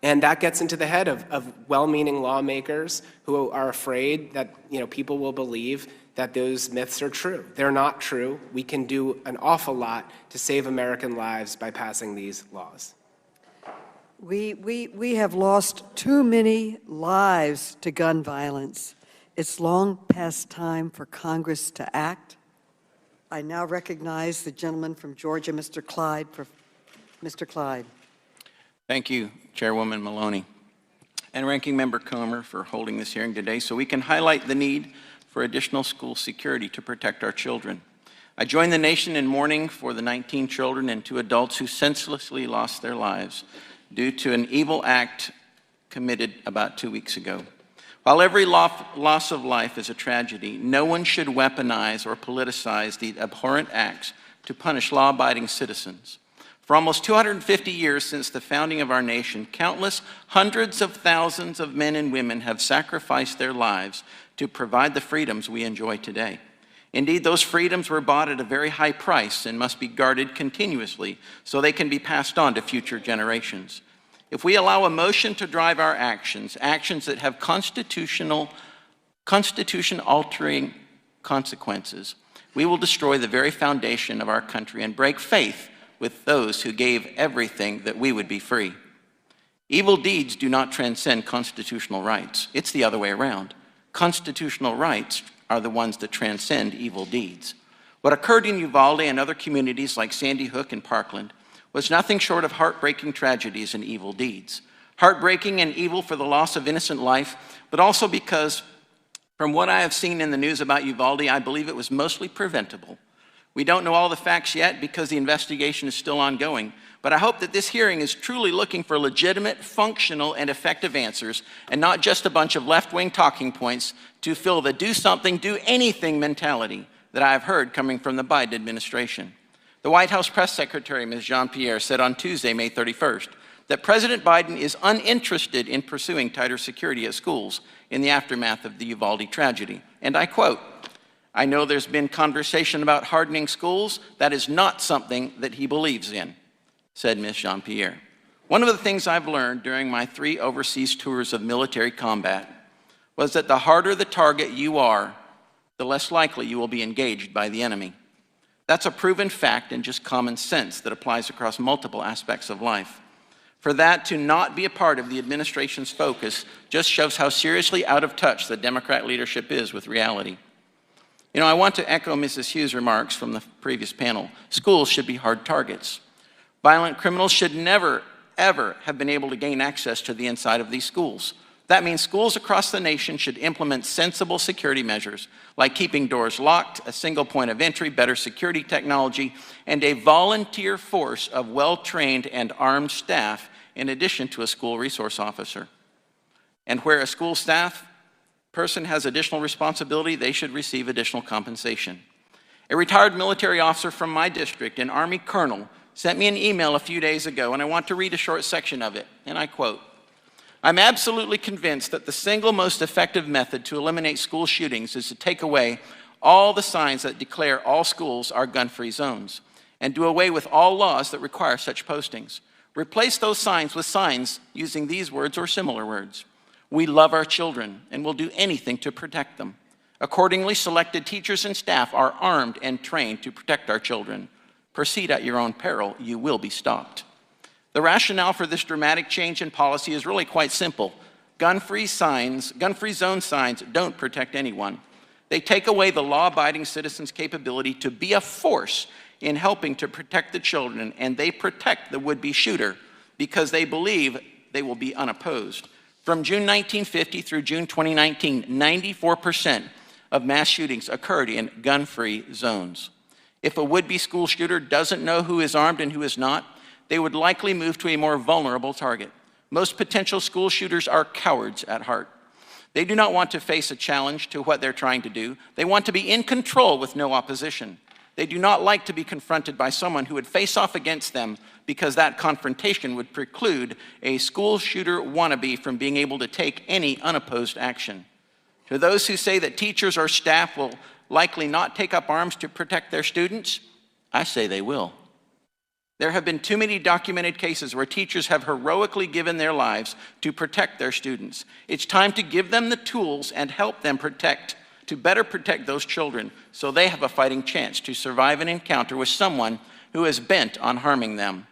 And that gets into the head of well-meaning lawmakers who are afraid that people will believe that those myths are true. They're not true. We can do an awful lot to save American lives by passing these laws. We have lost too many lives to gun violence. It's long past time for Congress to act. I now recognize the gentleman from Georgia, Mr. Clyde. Mr. Clyde. Thank you, Chairwoman Maloney, and Ranking Member Comer for holding this hearing today so we can highlight the need for additional school security to protect our children. I join the nation in mourning for the 19 children and 2 adults who senselessly lost their lives due to an evil act committed about 2 weeks ago. While every loss of life is a tragedy, no one should weaponize or politicize these abhorrent acts to punish law-abiding citizens. For almost 250 years since the founding of our nation, countless hundreds of thousands of men and women have sacrificed their lives to provide the freedoms we enjoy today. Indeed, those freedoms were bought at a very high price and must be guarded continuously so they can be passed on to future generations. If we allow emotion to drive our actions, actions that have constitution-altering consequences, we will destroy the very foundation of our country and break faith with those who gave everything that we would be free. Evil deeds do not transcend constitutional rights. It's the other way around. Constitutional rights are the ones that transcend evil deeds. What occurred in Uvalde and other communities like Sandy Hook and Parkland was nothing short of heartbreaking tragedies and evil deeds. Heartbreaking and evil for the loss of innocent life, but also because, from what I have seen in the news about Uvalde, I believe it was mostly preventable. We don't know all the facts yet because the investigation is still ongoing, but I hope that this hearing is truly looking for legitimate, functional, and effective answers, and not just a bunch of left-wing talking points to fill the do something, do anything mentality that I have heard coming from the Biden administration. The White House press secretary, Ms. Jean-Pierre, said on Tuesday, May 31st, that President Biden is uninterested in pursuing tighter security at schools in the aftermath of the Uvalde tragedy. And I quote, "I know there's been conversation about hardening schools. That is not something that he believes in," said Ms. Jean-Pierre. One of the things I've learned during my 3 overseas tours of military combat was that the harder the target you are, the less likely you will be engaged by the enemy. That's a proven fact and just common sense that applies across multiple aspects of life. For that to not be a part of the administration's focus just shows how seriously out of touch the Democrat leadership is with reality. I want to echo Mrs. Hughes' remarks from the previous panel. Schools should be hard targets. Violent criminals should never, ever have been able to gain access to the inside of these schools. That means schools across the nation should implement sensible security measures, like keeping doors locked, a single point of entry, better security technology, and a volunteer force of well-trained and armed staff in addition to a school resource officer. And where a school staff person has additional responsibility, they should receive additional compensation. A retired military officer from my district, an Army colonel, sent me an email a few days ago, and I want to read a short section of it, and I quote, "I'm absolutely convinced that the single most effective method to eliminate school shootings is to take away all the signs that declare all schools are gun-free zones and do away with all laws that require such postings. Replace those signs with signs using these words or similar words. We love our children and will do anything to protect them. Accordingly, selected teachers and staff are armed and trained to protect our children. Proceed at your own peril. You will be stopped." The rationale for this dramatic change in policy is really quite simple. Gun-free zone signs don't protect anyone. They take away the law-abiding citizen's capability to be a force in helping to protect the children, and they protect the would-be shooter because they believe they will be unopposed. From June 1950 through June 2019, 94% of mass shootings occurred in gun-free zones. If a would-be school shooter doesn't know who is armed and who is not, they would likely move to a more vulnerable target. Most potential school shooters are cowards at heart. They do not want to face a challenge to what they're trying to do. They want to be in control with no opposition. They do not like to be confronted by someone who would face off against them because that confrontation would preclude a school shooter wannabe from being able to take any unopposed action. To those who say that teachers or staff will likely not take up arms to protect their students, I say they will. There have been too many documented cases where teachers have heroically given their lives to protect their students. It's time to give them the tools and help them to better protect those children so they have a fighting chance to survive an encounter with someone who is bent on harming them.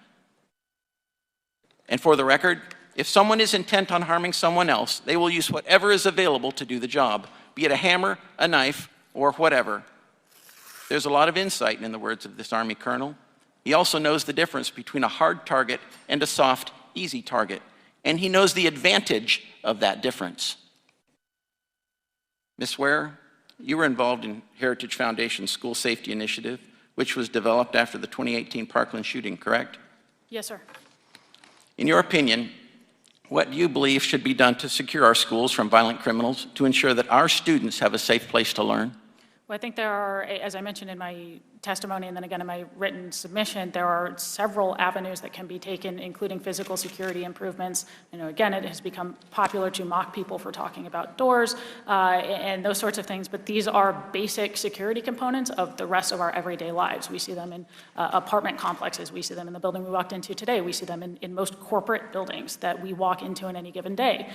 And for the record, if someone is intent on harming someone else, they will use whatever is available to do the job, be it a hammer, a knife, or whatever. There's a lot of insight in the words of this Army colonel. He also knows the difference between a hard target and a soft, easy target, and he knows the advantage of that difference. Ms. Ware, you were involved in Heritage Foundation's School Safety Initiative, which was developed after the 2018 Parkland shooting, correct? Yes, sir. In your opinion, what do you believe should be done to secure our schools from violent criminals to ensure that our students have a safe place to learn? Well, I think there are, as I mentioned in my testimony and then again in my written submission, there are several avenues that can be taken, including physical security improvements. Again, it has become popular to mock people for talking about doors and those sorts of things, but these are basic security components of the rest of our everyday lives. We see them in apartment complexes. We see them in the building we walked into today. We see them in most corporate buildings that we walk into in any given day.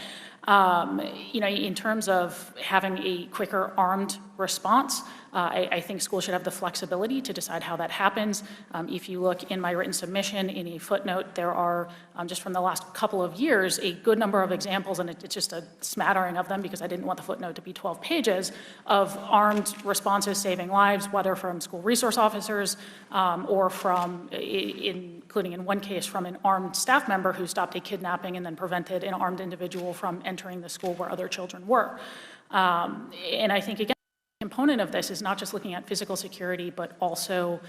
In terms of having a quicker armed response, I think schools should have the flexibility to decide how that happens. If you look in my written submission, in a footnote, there are, just from the last couple of years, a good number of examples, and it's just a smattering of them because I didn't want the footnote to be 12 pages, of armed responses saving lives, whether from school resource officers or from, including in one case, from an armed staff member who stopped a kidnapping and then prevented an armed individual from entering the school where other children were. And I think, again, component of this is not just looking at physical security, but also,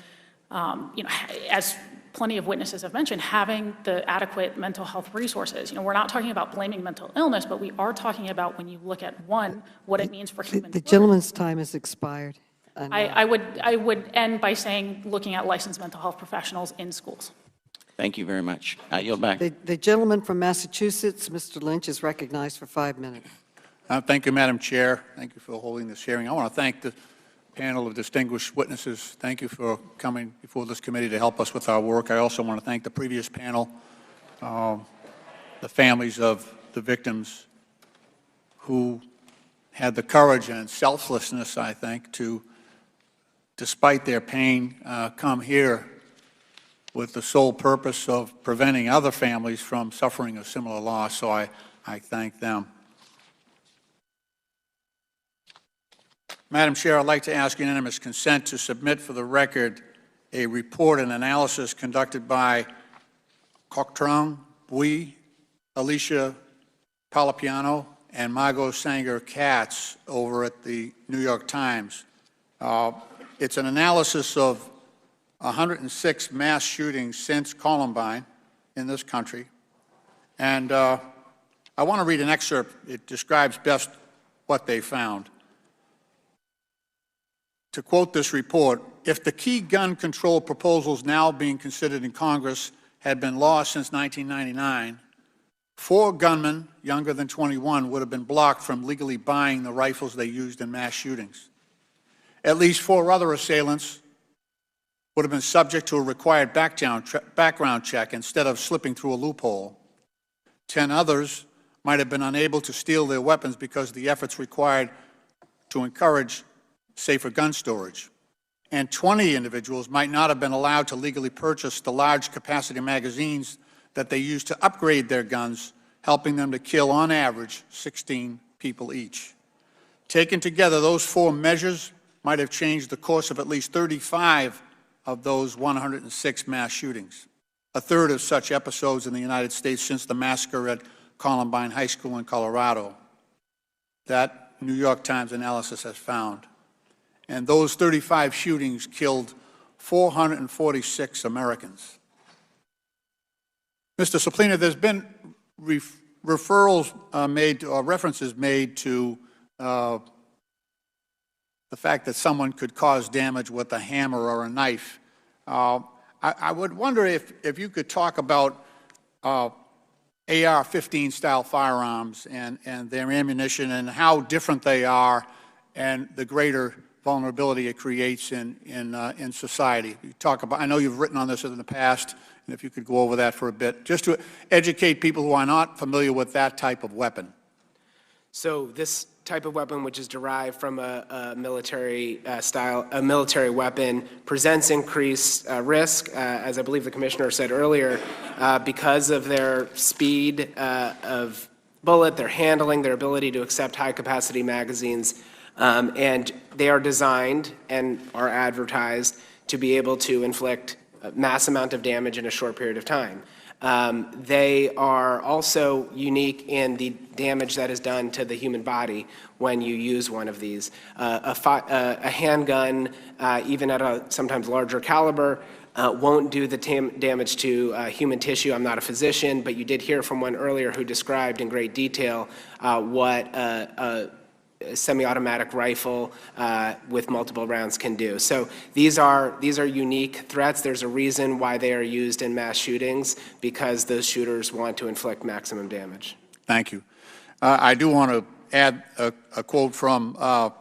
as plenty of witnesses have mentioned, having the adequate mental health resources. We're not talking about blaming mental illness, but we are talking about, when you look at one, what it means for human. The gentleman's time has expired. I would end by saying, looking at licensed mental health professionals in schools. Thank you very much. I yield back. The gentleman from Massachusetts, Mr. Lynch, is recognized for 5 minutes. Thank you, Madam Chair. Thank you for holding this hearing. I want to thank the panel of distinguished witnesses. Thank you for coming before this committee to help us with our work. I also want to thank the previous panel, the families of the victims who had the courage and selflessness, I think, to, despite their pain, come here with the sole purpose of preventing other families from suffering a similar loss. So I thank them. Madam Chair, I'd like to ask unanimous consent to submit for the record a report and analysis conducted by Coctrong, Bui, Alicia Palapiano, and Margot Sanger-Katz over at the New York Times. It's an analysis of 106 mass shootings since Columbine in this country. And I want to read an excerpt. It describes best what they found. To quote this report, if the key gun control proposals now being considered in Congress had been lost since 1999, 4 gunmen younger than 21 would have been blocked from legally buying the rifles they used in mass shootings. At least 4 other assailants would have been subject to a required background check instead of slipping through a loophole. 10 others might have been unable to steal their weapons because of the efforts required to encourage safer gun storage. And 20 individuals might not have been allowed to legally purchase the large capacity magazines that they use to upgrade their guns, helping them to kill on average 16 people each. Taken together, those 4 measures might have changed the course of at least 35 of those 106 mass shootings, a third of such episodes in the United States since the massacre at Columbine High School in Colorado. That New York Times analysis has found. And those 35 shootings killed 446 Americans. Mr. Suplina, there's been referrals made, or references made to the fact that someone could cause damage with a hammer or a knife. I would wonder if you could talk about AR-15 style firearms and their ammunition and how different they are and the greater vulnerability it creates in society. You talk about, I know you've written on this in the past, And if you could go over that for a bit, just to educate people who are not familiar with that type of weapon. So this type of weapon, which is derived from a military a military weapon, presents increased risk, as I believe the commissioner said earlier, because of their speed of bullet, their handling, their ability to accept high-capacity magazines, and they are designed and are advertised to be able to inflict a mass amount of damage in a short period of time. They are also unique in the damage that is done to the human body when you use one of these. A handgun, even at a sometimes larger caliber, won't do the damage to human tissue. I'm not a physician, but you did hear from one earlier who described in great detail what a semi-automatic rifle with multiple rounds can do. So these are unique threats. There's a reason why they are used in mass shootings, because those shooters want to inflict maximum damage. Thank you. I do want to add a quote from a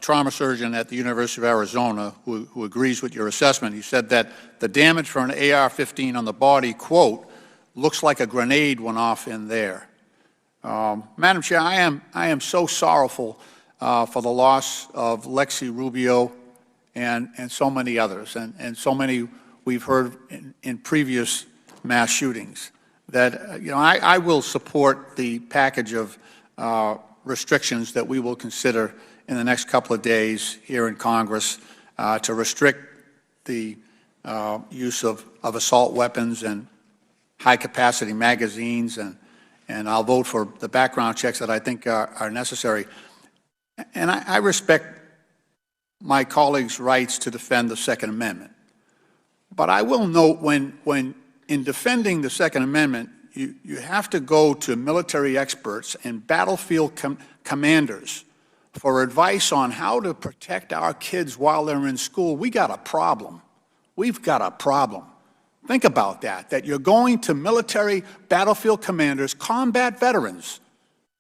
trauma surgeon at the University of Arizona who agrees with your assessment. He said that the damage for an AR-15 on the body, quote, looks like a grenade went off in there. Madam Chair, I am so sorrowful for the loss of Lexi Rubio and so many others, and so many we've heard in previous mass shootings, that I will support the package of restrictions that we will consider in the next couple of days here in Congress to restrict the use of assault weapons and high-capacity magazines, and I'll vote for the background checks that I think are necessary. And I respect my colleagues' rights to defend the Second Amendment. But I will note when in defending the Second Amendment, you have to go to military experts and battlefield commanders for advice on how to protect our kids while they're in school. We got a problem. We've got a problem. Think about that you're going to military battlefield commanders, combat veterans,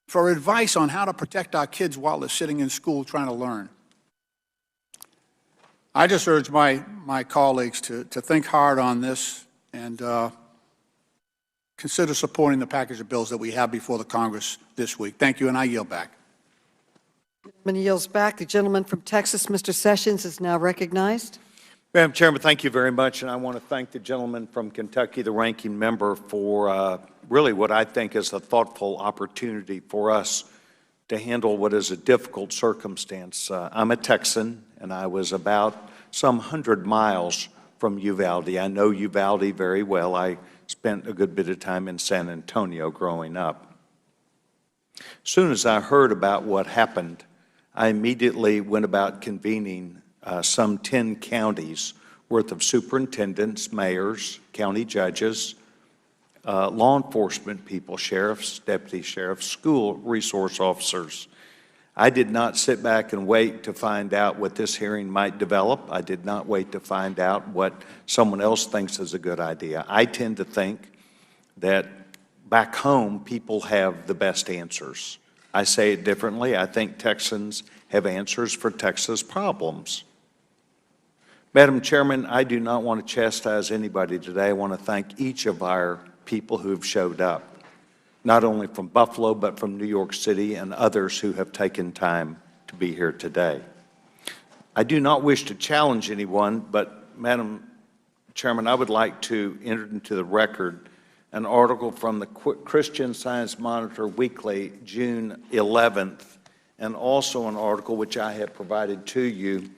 for advice on how to protect our kids while they're sitting in school trying to learn. I just urge my colleagues to think hard on this and consider supporting the package of bills that we have before the Congress this week. Thank you, and I yield back. The gentleman yields back. The gentleman from Texas, Mr. Sessions, is now recognized. Madam Chairman, thank you very much, and I want to thank the gentleman from Kentucky, the ranking member, for really what I think is a thoughtful opportunity for us to handle what is a difficult circumstance. I'm a Texan, and I was about some 100 miles from Uvalde. I know Uvalde very well. I spent a good bit of time in San Antonio growing up. As soon as I heard about what happened, I immediately went about convening some 10 counties worth of superintendents, mayors, county judges, law enforcement people, sheriffs, deputy sheriffs, school resource officers. I did not sit back and wait to find out what this hearing might develop. I did not wait to find out what someone else thinks is a good idea. I tend to think that back home, people have the best answers. I say it differently. I think Texans have answers for Texas problems. Madam Chairman, I do not want to chastise anybody today. I want to thank each of our people who have showed up, not only from Buffalo, but from New York City and others who have taken time to be here today. I do not wish to challenge anyone, but Madam Chairman, I would like to enter into the record an article from the Christian Science Monitor Weekly, June 11th, and also an article which I have provided to you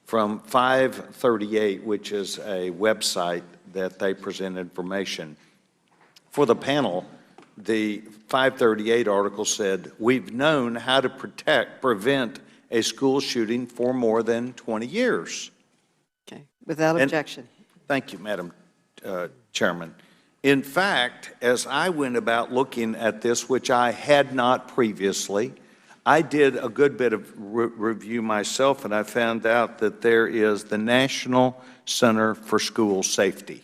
from 538, which is a website that they present information. For the panel, the 538 article said, "We've known how to prevent a school shooting for more than 20 years. Okay, without objection. Thank you, Madam Chairman. In fact, as I went about looking at this, which I had not previously, I did a good bit of review myself, and I found out that there is the National Center for School Safety.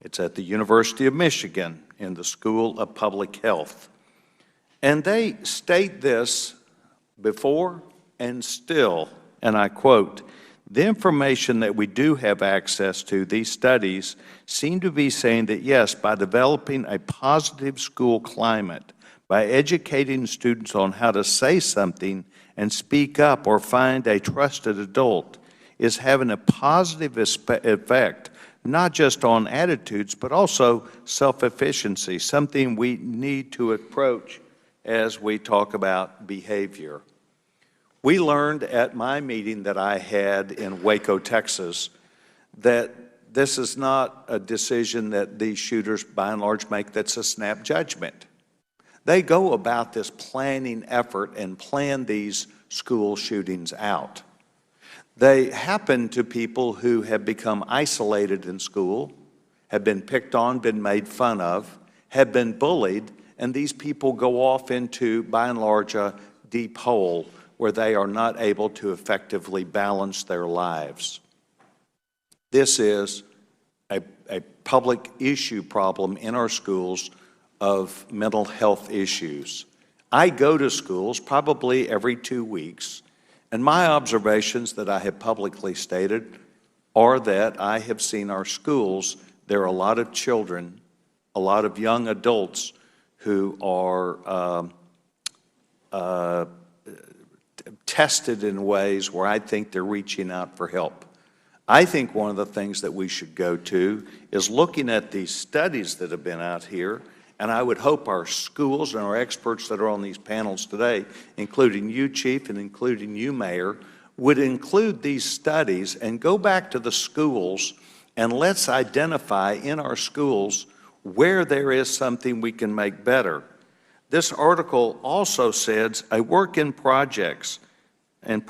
It's at the University of Michigan in the School of Public Health. And they state this before and still, and I quote, The information that we do have access to, these studies, seem to be saying that yes, by developing a positive school climate, by educating students on how to say something and speak up or find a trusted adult, is having a positive effect, not just on attitudes, but also self-efficiency, something we need to approach as we talk about behavior. We learned at my meeting that I had in Waco, Texas, that this is not a decision that these shooters, by and large, make that's a snap judgment. They go about this planning effort and plan these school shootings out. They happen to people who have become isolated in school, have been picked on, been made fun of, have been bullied, and these people go off into, by and large, a deep hole where they are not able to effectively balance their lives. This is a public issue problem in our schools of mental health issues. I go to schools probably every 2 weeks, and my observations that I have publicly stated are that I have seen our schools, there are a lot of children, a lot of young adults who are tested in ways where I think they're reaching out for help. I think one of the things that we should go to is looking at these studies that have been out here, and I would hope our schools and our experts that are on these panels today, including you, Chief, and including you, Mayor, would include these studies and go back to the schools and let's identify in our schools where there is something we can make better. This article also says a work in projects and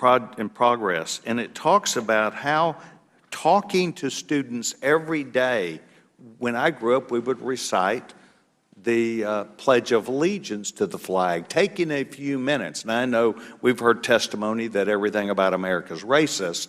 progress, and it talks about how talking to students every day. When I grew up, we would recite the Pledge of Allegiance to the flag, taking a few minutes. And I know we've heard testimony that everything about America is racist,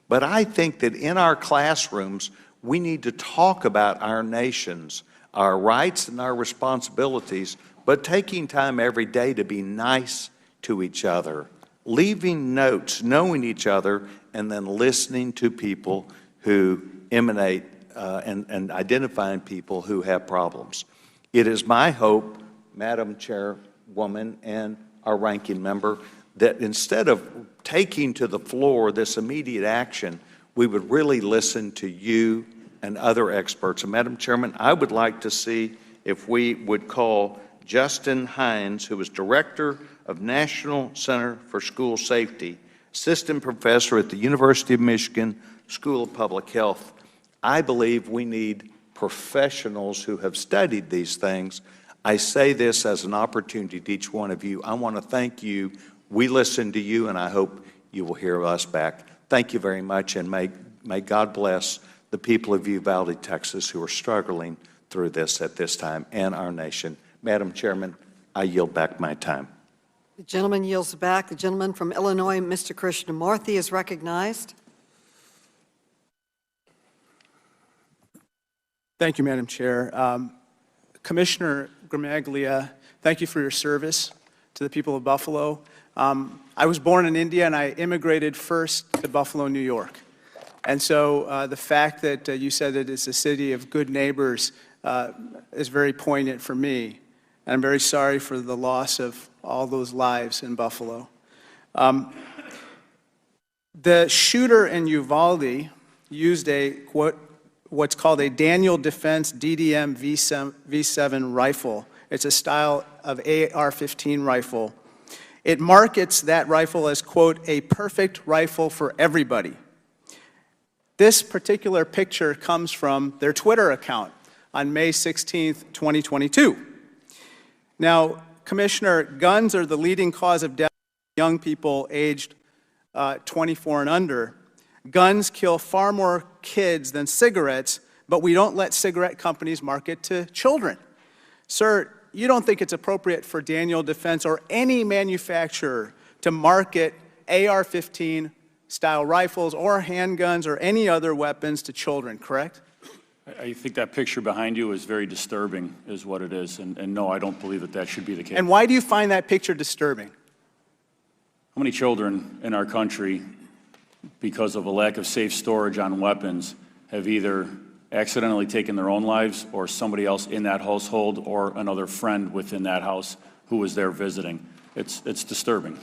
but I think that in our classrooms, we need to talk about our nations, our rights and our responsibilities, but taking time every day to be nice to each other, leaving notes, knowing each other, and then listening to people who emanate and identifying people who have problems. It is my hope, Madam Chairwoman and our ranking member, that instead of taking to the floor this immediate action, we would really listen to you and other experts. And Madam Chairman, I would like to see if we would call Justin Hines, who is Director of National Center for School Safety, Assistant Professor at the University of Michigan School of Public Health. I believe we need professionals who have studied these things. I say this as an opportunity to each one of you. I want to thank you. We listen to you, and I hope you will hear us back. Thank you very much, and may God bless the people of Uvalde, Texas, who are struggling through this at this time, and our nation. Madam Chairman, I yield back my time. The gentleman yields back. The gentleman from Illinois, Mr. Krishnamurthy, is recognized. Thank you, Madam Chair. Commissioner Gramaglia, thank you for your service to the people of Buffalo. I was born in India, and I immigrated first to Buffalo, New York. And so the fact that you said that it's a city of good neighbors is very poignant for me. And I'm very sorry for the loss of all those lives in Buffalo. The shooter in Uvalde used what's called a Daniel Defense DDM V7 rifle. It's a style of AR-15 rifle. It markets that rifle as, quote, a perfect rifle for everybody. This particular picture comes from their Twitter account on May 16th, 2022. Now, Commissioner, guns are the leading cause of death for young people aged 24 and under. Guns kill far more kids than cigarettes, but we don't let cigarette companies market to children. Sir, you don't think it's appropriate for Daniel Defense or any manufacturer to market AR-15 style rifles or handguns or any other weapons to children, correct? I think that picture behind you is very disturbing, is what it is. And no, I don't believe that that should be the case. And why do you find that picture disturbing? How many children in our country because of a lack of safe storage on weapons, have either accidentally taken their own lives or somebody else in that household or another friend within that house who was there visiting. It's disturbing.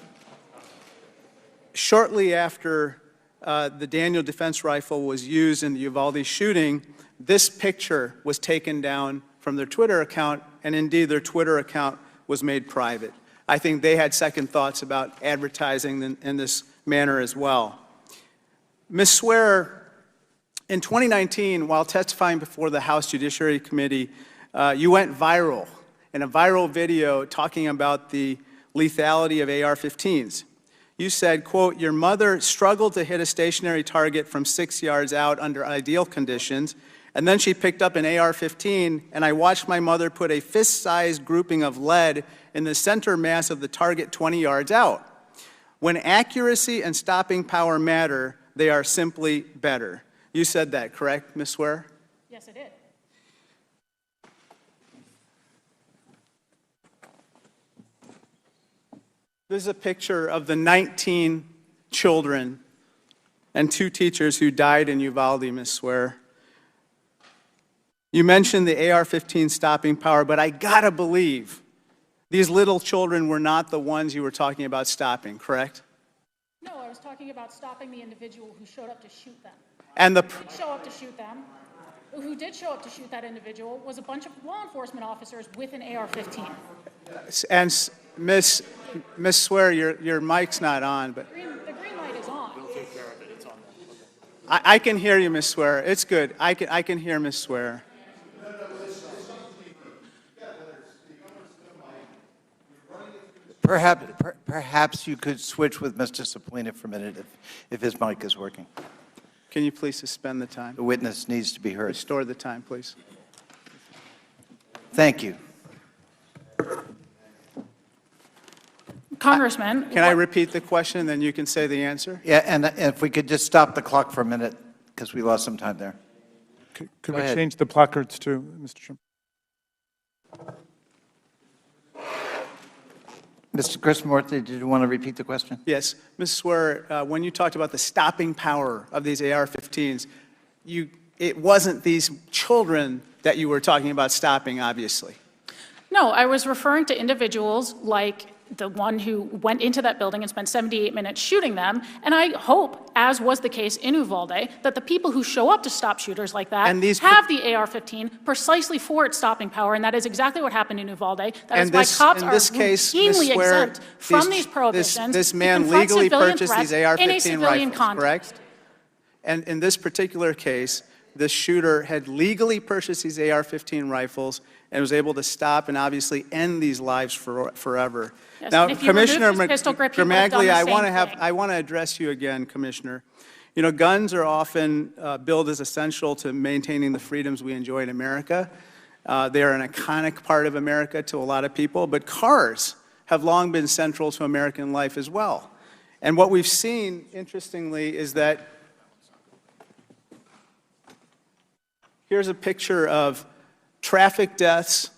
Shortly after the Daniel defense rifle was used in the Uvalde shooting, this picture was taken down from their Twitter account, and indeed their Twitter account was made private. I think they had second thoughts about advertising in this manner as well. Ms. Swearer, in 2019, while testifying before the House Judiciary Committee, you went viral in a viral video talking about the lethality of AR-15s. You said, quote, "Your mother struggled to hit a stationary target from 6 yards out under ideal conditions, and then she picked up an AR-15, and I watched my mother put a fist-sized grouping of lead in the center mass of the target 20 yards out. When accuracy and stopping power matter, they are simply better." You said that, correct, Ms. Swearer? Yes, I did. This is a picture of the 19 children and 2 teachers who died in Uvalde, Ms. Swearer. You mentioned the AR-15 stopping power, but I gotta believe these little children were not the ones you were talking about stopping, correct? No, I was talking about stopping the individual who showed up to shoot them. And the Who did show up to shoot them, who did show up to shoot that individual, was a bunch of law enforcement officers with an AR-15. and Ms. Swearer, your mic's not on, but The green light is on. We'll take care of it. It's on there. I can hear you, Ms. Swearer. It's good. I can hear Ms. Swearer. Perhaps you could switch with Mr. Suplina for a minute if his mic is working. Can you please suspend the time? The witness needs to be heard. Restore the time, please. Thank you. Congressman. Can I repeat the question, and then you can say the answer? Yeah, and if we could just stop the clock for a minute, because we lost some time there. Could we change the placards too, Mr. Chairman? Mr. Krishnamurthy, did you want to repeat the question? Yes. Ms. Swearer, when you talked about the stopping power of these AR-15s, it wasn't these children that you were talking about stopping, obviously. No, I was referring to individuals like the one who went into that building and spent 78 minutes shooting them, and I hope, as was the case in Uvalde, that the people who show up to stop shooters like that have the AR-15 precisely for its stopping power, and that is exactly what happened in Uvalde. That is why cops are routinely exempt from these prohibitions. This man to confront legally civilian purchased threats these in a AR-15 civilian rifles, context. correct? And in this particular case, the shooter had legally purchased these AR-15 rifles and was able to stop and obviously end these lives forever. Yes, now, and if you Commissioner remove his pistol grip, he would have done Gramaglia, the I same want to address you again, Commissioner. You know, guns are often billed as essential to maintaining the freedoms we enjoy in America. They are an iconic part of America to a lot of people, but cars have long been central to American life as well. And what we've seen, interestingly, is that here's a picture of traffic deaths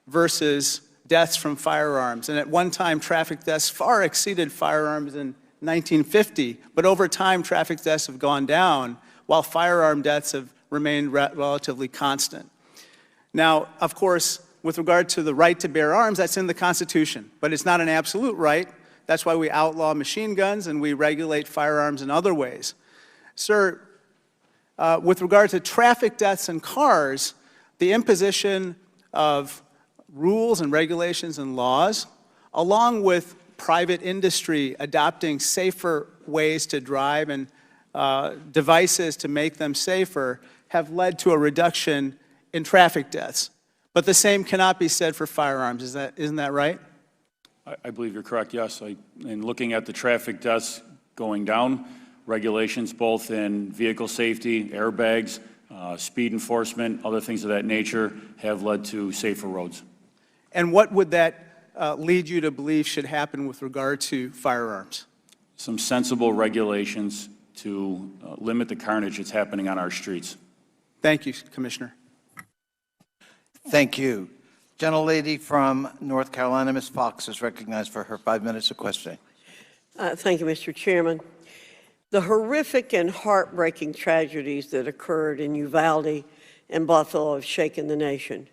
versus deaths from firearms. And at one time, traffic deaths far exceeded firearms in 1950, but over time, traffic deaths have gone down, while firearm deaths have remained relatively constant. Now, of course, with regard to the right to bear arms, that's in the Constitution, but it's not an absolute right. That's why we outlaw machine guns and we regulate firearms in other ways. Sir, with regard to traffic deaths in cars, the imposition of rules and regulations and laws, along with private industry adopting safer ways to drive and devices to make them safer, have led to a reduction in traffic deaths. But the same cannot be said for firearms. Isn't that right? I believe you're correct, yes. In looking at the traffic deaths going down, regulations both in vehicle safety, airbags, speed enforcement, other things of that nature have led to safer roads. And what would that lead you to believe should happen with regard to firearms? Some sensible regulations to limit the carnage that's happening on our streets. Thank you, Commissioner. Thank you. Gentlelady from North Carolina, Ms. Fox, is recognized for her 5 minutes of questioning. Thank you, Mr. Chairman. The horrific and heartbreaking tragedies that occurred in Uvalde and Buffalo have shaken the nation.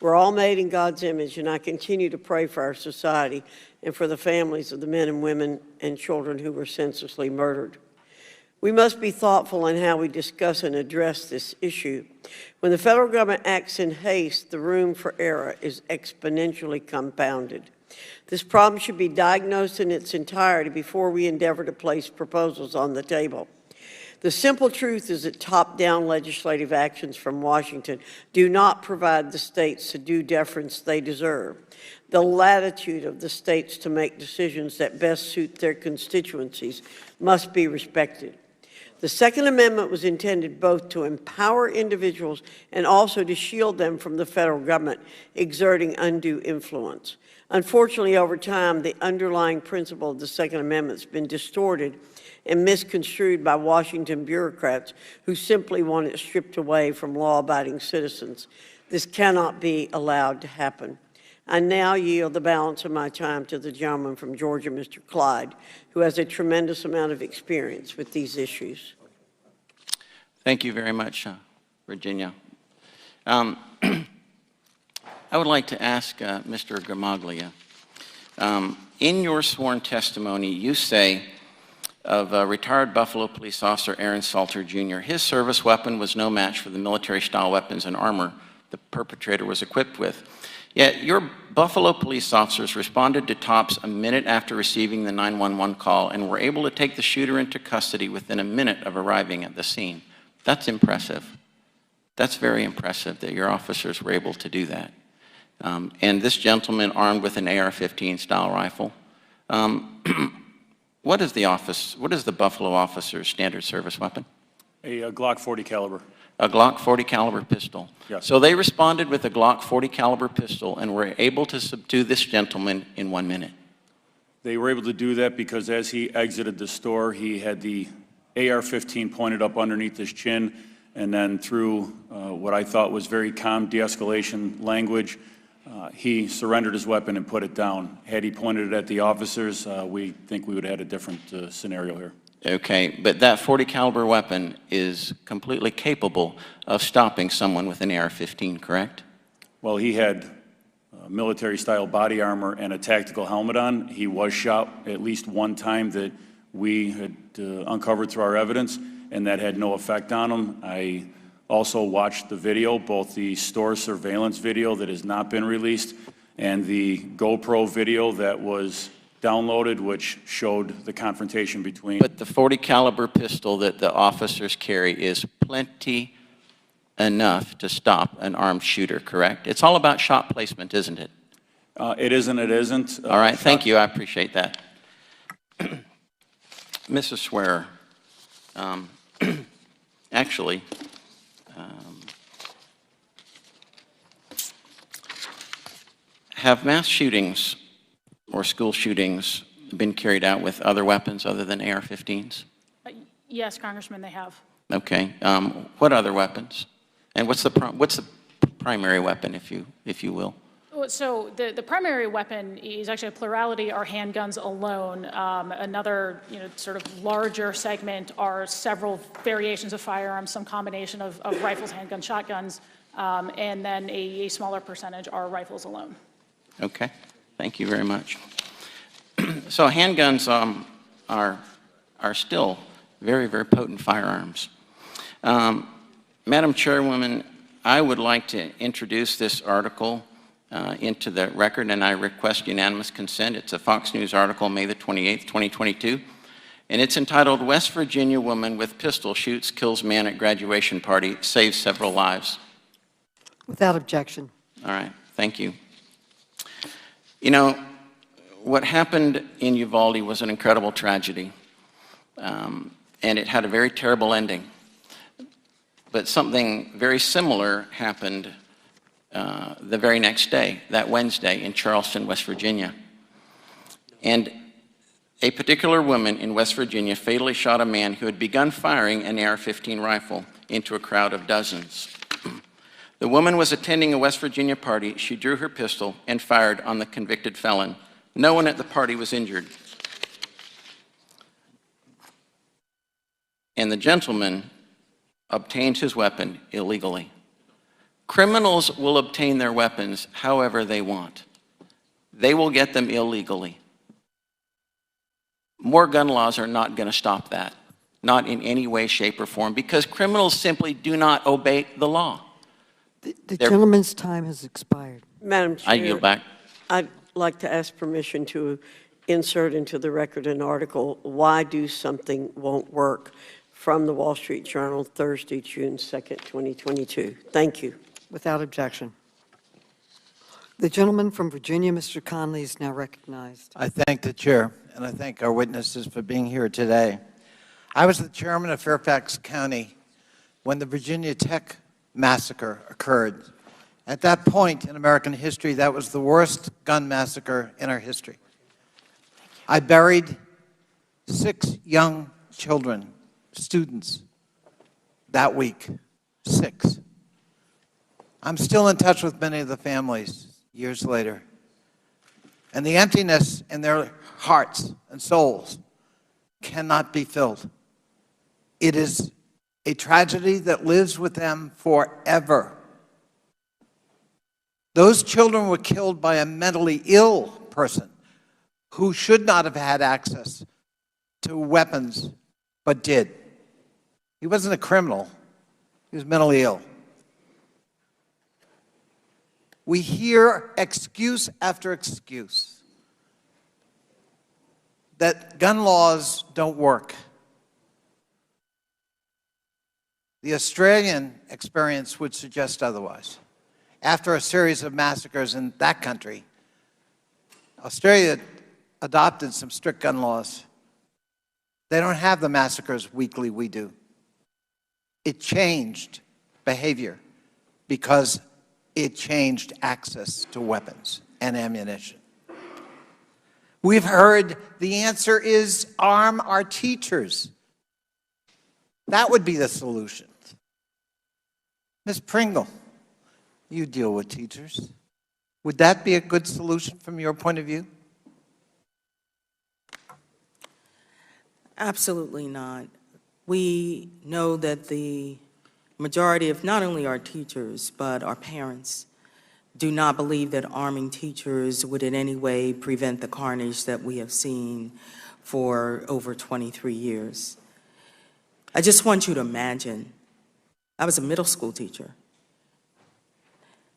We're all made in God's image, and I continue to pray for our society and for the families of the men and women and children who were senselessly murdered. We must be thoughtful in how we discuss and address this issue. When the federal government acts in haste, the room for error is exponentially compounded. This problem should be diagnosed in its entirety before we endeavor to place proposals on the table. The simple truth is that top-down legislative actions from Washington do not provide the states the due deference they deserve. The latitude of the states to make decisions that best suit their constituencies must be respected. The Second Amendment was intended both to empower individuals and also to shield them from the federal government exerting undue influence. Unfortunately, over time, the underlying principle of the Second Amendment has been distorted and misconstrued by Washington bureaucrats who simply want it stripped away from law-abiding citizens. This cannot be allowed to happen. I now yield the balance of my time to the gentleman from Georgia, Mr. Clyde, who has a tremendous amount of experience with these issues. Thank you very much, Virginia. I would like to ask Mr. Gramaglia, in your sworn testimony, you say of retired Buffalo police officer Aaron Salter, Jr., his service weapon was no match for the military-style weapons and armor the perpetrator was equipped with. Yet your Buffalo police officers responded to TOPS a minute after receiving the 911 call and were able to take the shooter into custody within a minute of arriving at the scene. That's impressive. That's very impressive that your officers were able to do that. And this gentleman armed with an AR-15 style rifle. What is the Buffalo officer's standard service weapon? A Glock 40 caliber. A Glock 40 caliber pistol. Yes. So they responded with a Glock 40 caliber pistol and were able to subdue this gentleman in 1 minute. They were able to do that because as he exited the store, he had the AR-15 pointed up underneath his chin, and then through what I thought was very calm de-escalation language, he surrendered his weapon and put it down. Had he pointed it at the officers, we think we would have had a different scenario here. Okay, but that 40 caliber weapon is completely capable of stopping someone with an AR-15, correct? Well, he had military-style body armor and a tactical helmet on. He was shot at least one time that we had uncovered through our evidence, and that had no effect on him. I also watched the video, both the store surveillance video that has not been released and the GoPro video that was downloaded, which showed the confrontation between. But the 40 caliber pistol that the officers carry is plenty enough to stop an armed shooter, correct? It's all about shot placement, isn't it? It isn't, it isn't. All right, thank you, I appreciate that. Mrs. Swearer, actually, have mass shootings or school shootings been carried out with other weapons other than AR-15s? Yes, Congressman, they have. Okay. What other weapons? And what's the primary weapon, if you will? So the primary weapon is actually a plurality are handguns alone. Another sort of larger segment are several variations of firearms, some combination of rifles, handguns, shotguns, and then a smaller percentage are rifles alone. Okay, thank you very much. So handguns are still very, very potent firearms. Madam Chairwoman, I would like to introduce this article into the record, and I request unanimous consent. It's a Fox News article, May the 28th, 2022, and it's entitled, "West Virginia Woman with Pistol Shoots Kills Man at Graduation Party, Saves Several Lives." Without objection. All right, thank you. You know, what happened in Uvalde was an incredible tragedy, and it had a very terrible ending. But something very similar happened the very next day, that Wednesday, in Charleston, West Virginia. And a particular woman in West Virginia fatally shot a man who had begun firing an AR-15 rifle into a crowd of dozens. The woman was attending a West Virginia party. She drew her pistol and fired on the convicted felon. No one at the party was injured. and the gentleman obtained his weapon illegally. Criminals will obtain their weapons however they want. They will get them illegally. More gun laws are not going to stop that, not in any way, shape, or form, because criminals simply do not obey the law. The gentleman's time has expired. Madam Chair. I yield back. I'd like to ask permission to insert into the record an article, Why Do Something Won't Work, from the Wall Street Journal, Thursday, June 2nd, 2022. Thank you. Without objection. The gentleman from Virginia, Mr. Conley, is now recognized. I thank the chair, and I thank our witnesses for being here today. I was the chairman of Fairfax County when the Virginia Tech massacre occurred. At that point in American history, that was the worst gun massacre in our history. I buried 6 young children, students, that week. 6. I'm still in touch with many of the families years later. And the emptiness in their hearts and souls cannot be filled. It is a tragedy that lives with them forever. Those children were killed by a mentally ill person who should not have had access to weapons, but did. He wasn't a criminal. He was mentally ill. We hear excuse after excuse that gun laws don't work. The Australian experience would suggest otherwise. After a series of massacres in that country, Australia adopted some strict gun laws. They don't have the massacres weekly we do. It changed behavior because it changed access to weapons and ammunition. We've heard the answer is arm our teachers. That would be the solution. Ms. Pringle, you deal with teachers. Would that be a good solution from your point of view? Absolutely not. We know that the majority of not only our teachers, but our parents do not believe that arming teachers would in any way prevent the carnage that we have seen for over 23 years. I just want you to imagine, I was a middle school teacher.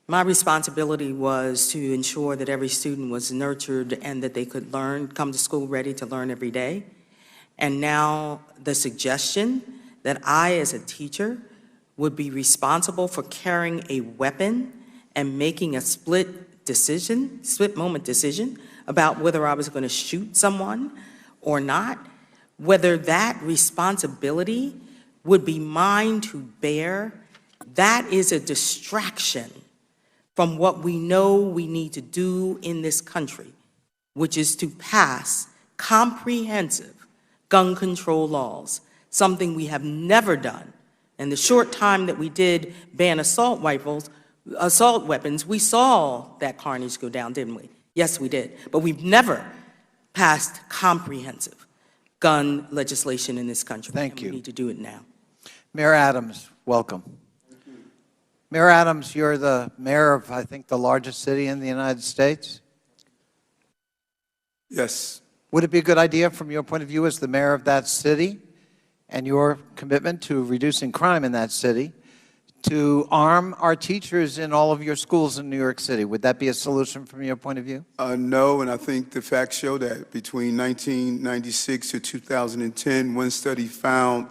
My responsibility was to ensure that every student was nurtured and that they could learn, come to school ready to learn every day. And now the suggestion that I, as a teacher, would be responsible for carrying a weapon and making a split moment decision about whether I was going to shoot someone or not, whether that responsibility would be mine to bear, that is a distraction from what we know we need to do in this country, which is to pass comprehensive gun control laws, something we have never done. In the short time that we did ban assault weapons, we saw that carnage go down, didn't we? Yes, we did. But we've never passed comprehensive gun legislation in this country. Thank you. We need to do it now. Mayor Adams, welcome. Mayor Adams, you're the mayor of, I think, the largest city in the United States. Yes. Would it be a good idea from your point of view as the mayor of that city and your commitment to reducing crime in that city to arm our teachers in all of your schools in New York City? Would that be a solution from your point of view? No, and I think the facts show that between 1996 to 2010, one study found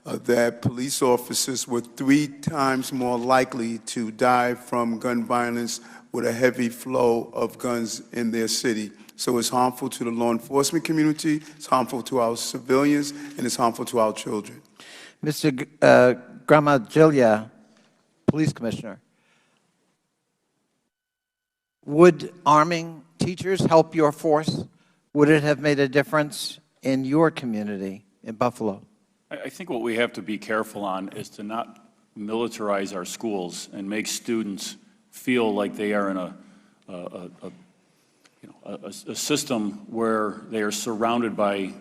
that police officers were 3 times more likely to die from gun violence with a heavy flow of guns in their city. So it's harmful to the law enforcement community, it's harmful to our civilians, and it's harmful to our children. Mr. Gramaglia, Police Commissioner, would arming teachers help your force? Would it have made a difference in your community in Buffalo? I think what we have to be careful on is to not militarize our schools and make students feel like they are in a system where they are surrounded by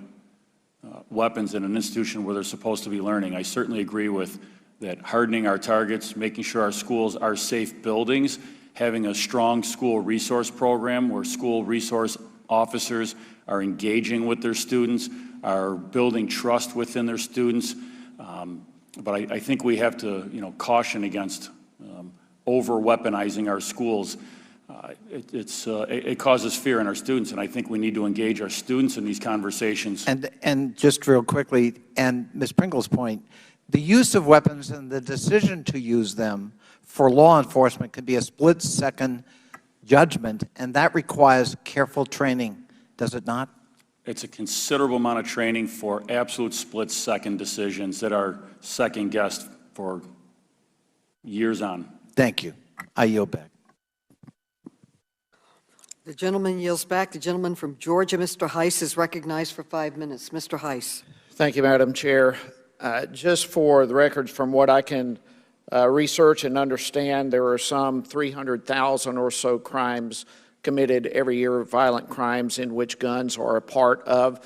weapons in an institution where they're supposed to be learning. I certainly agree with that, hardening our targets, making sure our schools are safe buildings, having a strong school resource program where school resource officers are engaging with their students, are building trust within their students. But I think we have to, caution against over-weaponizing our schools. It causes fear in our students, and I think we need to engage our students in these conversations. And just real quickly, and Ms. Pringle's point, the use of weapons and the decision to use them for law enforcement can be a split-second judgment, and that requires careful training, does it not? It's a considerable amount of training for absolute split-second decisions that are second-guessed for years on. Thank you. I yield back. The gentleman yields back. The gentleman from Georgia, Mr. Heiss, is recognized for 5 minutes. Mr. Heiss. Thank you, Madam Chair. Just for the record, from what I can research and understand, there are some 300,000 or so crimes committed every year, violent crimes in which guns are a part of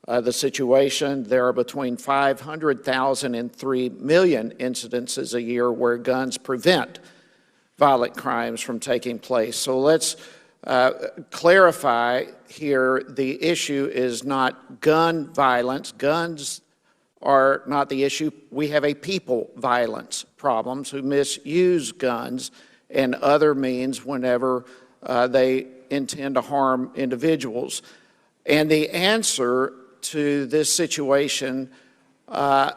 the situation. There are between 500,000 and 3 million incidences a year where guns prevent violent crimes from taking place. So let's clarify here, the issue is not gun violence. Guns are not the issue. We have a people violence problems who misuse guns and other means whenever they intend to harm individuals. And the answer to this situation,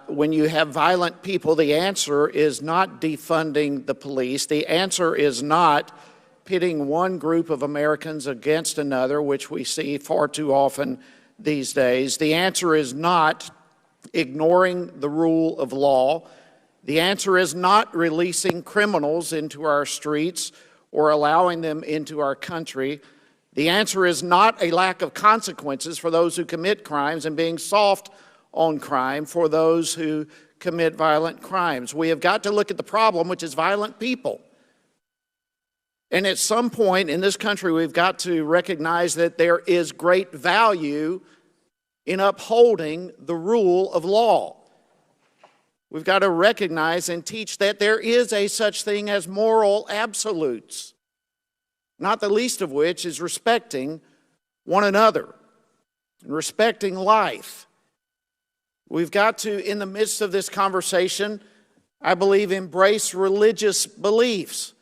when you have violent people, the answer is not defunding the police. The answer is not pitting one group of Americans against another, which we see far too often these days. The answer is not ignoring the rule of law. The answer is not releasing criminals into our streets or allowing them into our country. The answer is not a lack of consequences for those who commit crimes and being soft on crime for those who commit violent crimes. We have got to look at the problem, which is violent people. And at some point in this country, we've got to recognize that there is great value in upholding the rule of law. We've got to recognize and teach that there is a such thing as moral absolutes, not the least of which is respecting one another and respecting life. We've got to, in the midst of this conversation, I believe, embrace religious beliefs.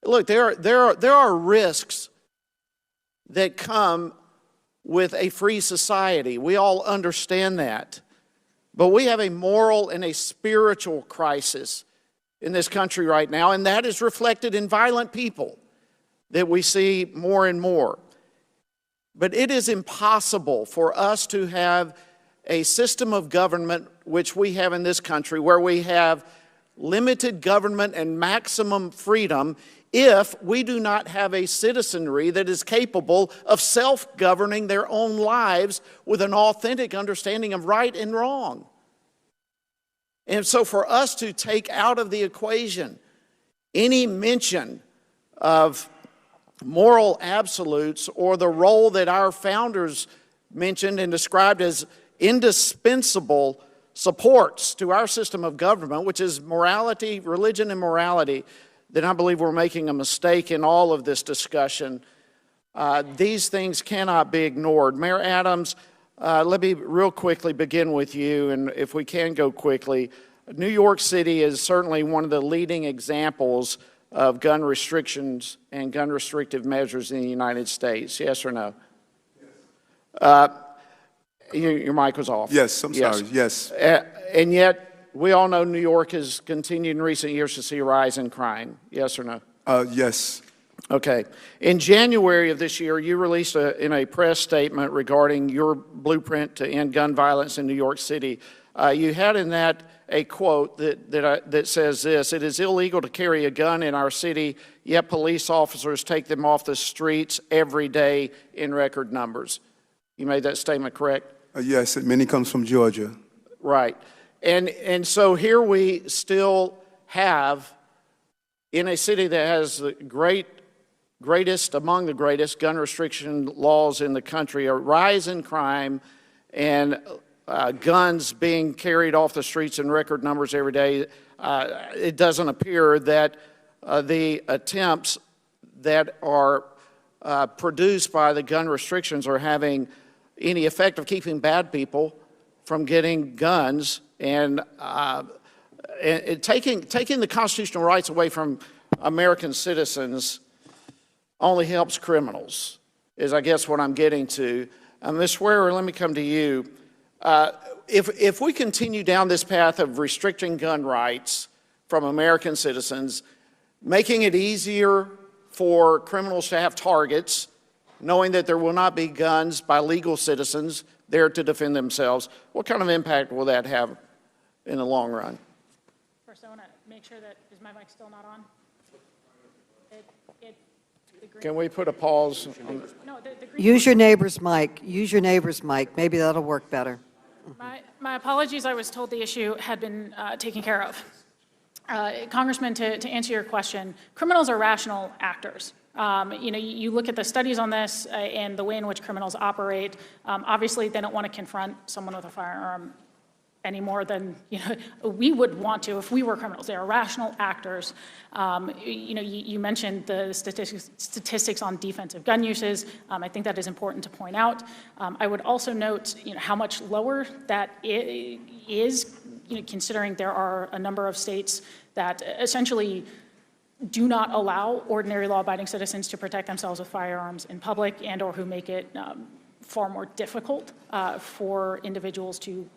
Look, there are risks that come with a free society. We all understand that. But we have a moral and a spiritual crisis in this country right now, and that is reflected in violent people that we see more and more. But it is impossible for us to have a system of government, which we have in this country, where we have limited government and maximum freedom, if we do not have a citizenry that is capable of self-governing their own lives with an authentic understanding of right and wrong. And so for us to take out of the equation any mention of moral absolutes or the role that our founders mentioned and described as indispensable supports to our system of government, which is morality, religion and morality, then I believe we're making a mistake in all of this discussion. These things cannot be ignored. Mayor Adams, let me real quickly begin with you, and if we can go quickly. New York City is certainly one of the leading examples of gun restrictions and gun restrictive measures in the United States. Yes or no? Yes. Your mic was off. Yes, I'm sorry. Yes. And yet, we all know New York has continued in recent years to see a rise in crime. Yes or no? Yes. Okay. In January of this year, you released in a press statement regarding your blueprint to end gun violence in New York City. You had in that a quote that says this: "It is illegal to carry a gun in our city, yet police officers take them off the streets every day in record numbers." You made that statement correct? Yes, many comes from Georgia. Right. And so here we still have, in a city that has the greatest among the greatest gun restriction laws in the country, a rise in crime and guns being carried off the streets in record numbers every day, it doesn't appear that the attempts that are produced by the gun restrictions are having any effect of keeping bad people from getting guns, and taking the constitutional rights away from American citizens only helps criminals, is I guess what I'm getting to. Ms. Schwerer, let me come to you. If we continue down this path of restricting gun rights from American citizens, making it easier for criminals to have targets, knowing that there will not be guns by legal citizens there to defend themselves, what kind of impact will that have in the long run? First, I want to make sure that, is my mic still not on? Can we put a pause? No, Use your neighbor's mic. Use your neighbor's mic. Maybe that'll work better. My apologies. I was told the issue had been taken care of. Congressman, to answer your question, criminals are rational actors. You look at the studies on this and the way in which criminals operate. Obviously, they don't want to confront someone with a firearm any more than we would want to if we were criminals. They are rational actors. You mentioned the statistics on defensive gun uses. I think that is important to point out. I would also note how much lower that is, considering there are a number of states that essentially do not allow ordinary law-abiding citizens to protect themselves with firearms in public, and or who make it far more difficult for individuals to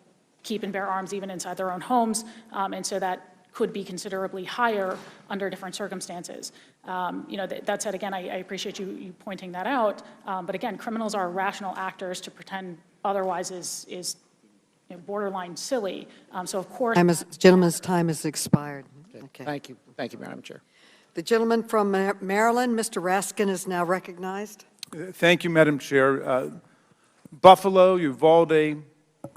keep and bear arms even inside their own homes, and so that could be considerably higher under different circumstances. That said, again, I appreciate you pointing that out, but again, criminals are rational actors. To pretend otherwise is borderline silly. So of course— Gentleman's time has expired. Okay. Thank you, Madam Chair. The gentleman from Maryland, Mr. Raskin, is now recognized. Thank you, Madam Chair. Buffalo, Uvalde,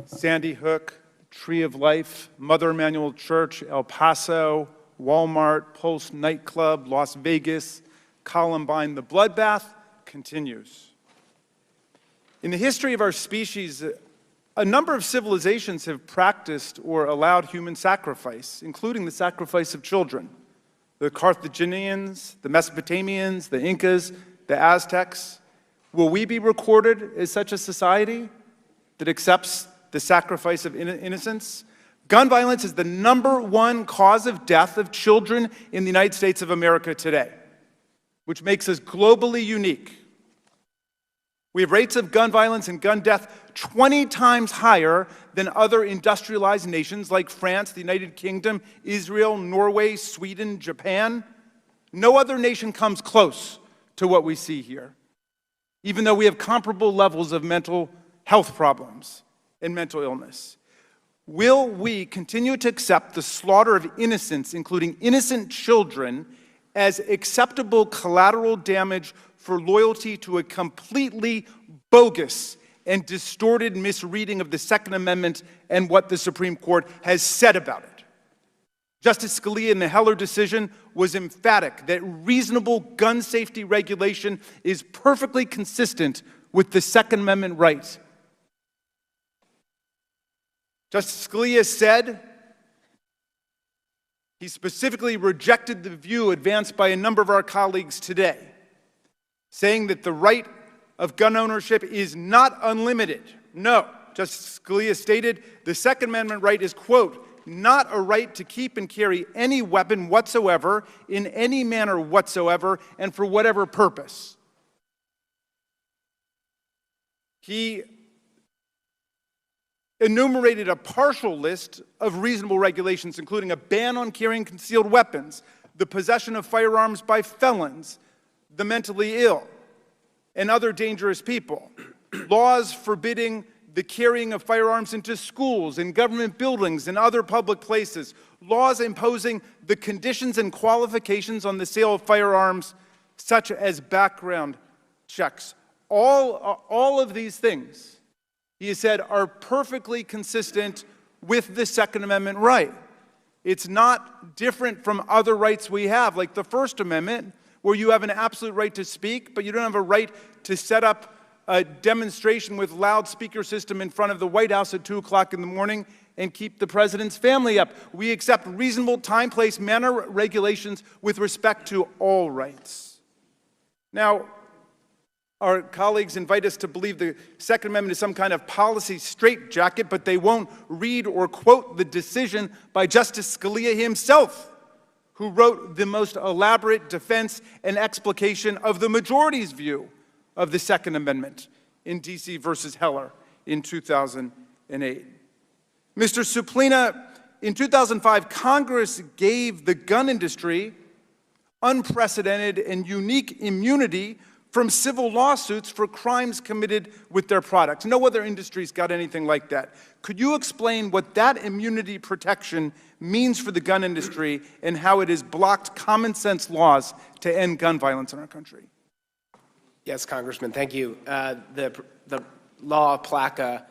Sandy Hook, Tree of Life, Mother Emanuel Church, El Paso, Walmart, Pulse Nightclub, Las Vegas, Columbine. The bloodbath continues. In the history of our species, a number of civilizations have practiced or allowed human sacrifice, including the sacrifice of children. The Carthaginians, the Mesopotamians, the Incas, the Aztecs. Will we be recorded as such a society that accepts the sacrifice of innocence? Gun violence is the #1 cause of death of children in the United States of America today, which makes us globally unique. We have rates of gun violence and gun death 20 times higher than other industrialized nations like France, the United Kingdom, Israel, Norway, Sweden, Japan. No other nation comes close to what we see here, even though we have comparable levels of mental health problems and mental illness. Will we continue to accept the slaughter of innocents, including innocent children, as acceptable collateral damage for loyalty to a completely bogus and distorted misreading of the Second Amendment and what the Supreme Court has said about it? Justice Scalia in the Heller decision was emphatic that reasonable gun safety regulation is perfectly consistent with the Second Amendment right. Justice Scalia said he specifically rejected the view advanced by a number of our colleagues today, saying that the right of gun ownership is not unlimited. No, Justice Scalia stated the Second Amendment right is, quote, not a right to keep and carry any weapon whatsoever, in any manner whatsoever, and for whatever purpose. He enumerated a partial list of reasonable regulations, including a ban on carrying concealed weapons, the possession of firearms by felons, the mentally ill, and other dangerous people, laws forbidding the carrying of firearms into schools, in government buildings, and other public places, laws imposing the conditions and qualifications on the sale of firearms, such as background checks. All of these things, he has said, are perfectly consistent with the Second Amendment right. It's not different from other rights we have, like the First Amendment, where you have an absolute right to speak, but you don't have a right to set up a demonstration with loudspeaker system in front of the White House at 2 o'clock in the morning and keep the president's family up. We accept reasonable time, place, manner regulations with respect to all rights. Now, our colleagues invite us to believe the Second Amendment is some kind of policy straitjacket, but they won't read or quote the decision by Justice Scalia himself, who wrote the most elaborate defense and explication of the majority's view of the Second Amendment in D.C. versus Heller in 2008. Mr. Suplina, in 2005, Congress gave the gun industry unprecedented and unique immunity from civil lawsuits for crimes committed with their products. No other industry's got anything like that. Could you explain what that immunity protection means for the gun industry and how it has blocked common sense laws to end gun violence in our country? Yes, Congressman, thank you. The law PLACA,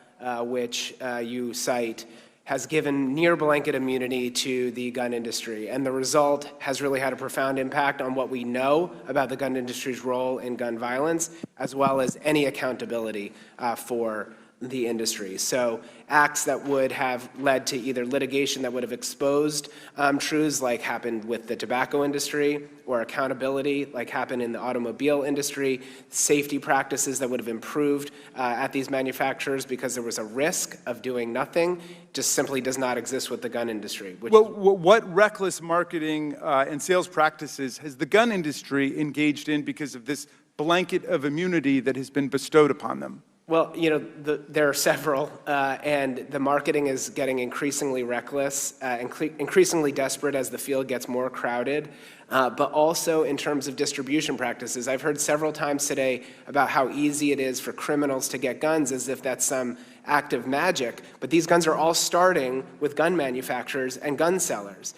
which you cite, has given near blanket immunity to the gun industry, and the result has really had a profound impact on what we know about the gun industry's role in gun violence, as well as any accountability for the industry. So acts that would have led to either litigation that would have exposed truths like happened with the tobacco industry, or accountability like happened in the automobile industry, safety practices that would have improved at these manufacturers because there was a risk of doing nothing, just simply does not exist with the gun industry. What reckless marketing and sales practices has the gun industry engaged in because of this blanket of immunity that has been bestowed upon them? Well, you know, there are several, and the marketing is getting increasingly reckless, increasingly desperate as the field gets more crowded, but also in terms of distribution practices. I've heard several times today about how easy it is for criminals to get guns, as if that's some act of magic, but these guns are all starting with gun manufacturers and gun sellers.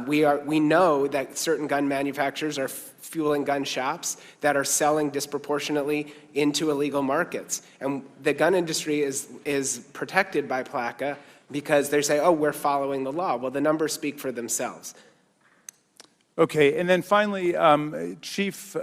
We know that certain gun manufacturers are fueling gun shops that are selling disproportionately into illegal markets. And the gun industry is protected by PLACA because they say, oh, we're following the law. Well, the numbers speak for themselves. Okay, and then finally, Chief,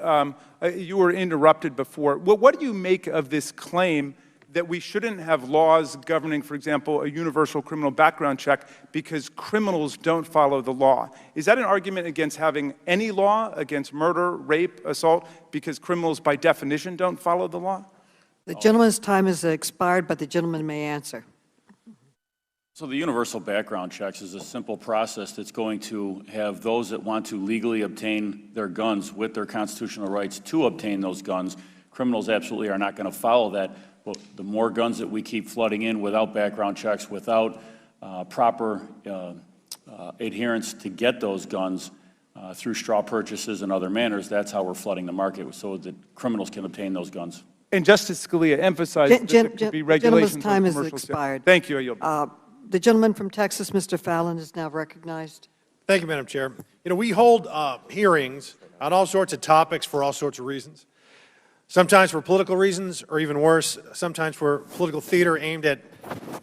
you were interrupted before. What do you make of this claim that we shouldn't have laws governing, for example, a universal criminal background check because criminals don't follow the law? Is that an argument against having any law against murder, rape, assault, because criminals by definition don't follow the law? The gentleman's time has expired, but the gentleman may answer. So the universal background checks is a simple process that's going to have those that want to legally obtain their guns with their constitutional rights to obtain those guns. Criminals absolutely are not going to follow that. But the more guns that we keep flooding in without background checks, without proper adherence to get those guns through straw purchases and other manners, that's how we're flooding the market so that criminals can obtain those guns. And Justice Scalia emphasized that there could be regulations on gentleman's time has commercial sales. expired. Thank you. I yield. The gentleman from Texas, Mr. Fallon, is now recognized. Thank you, Madam Chair. You know, we hold hearings on all sorts of topics for all sorts of reasons. Sometimes for political reasons, or even worse, sometimes for political theater aimed at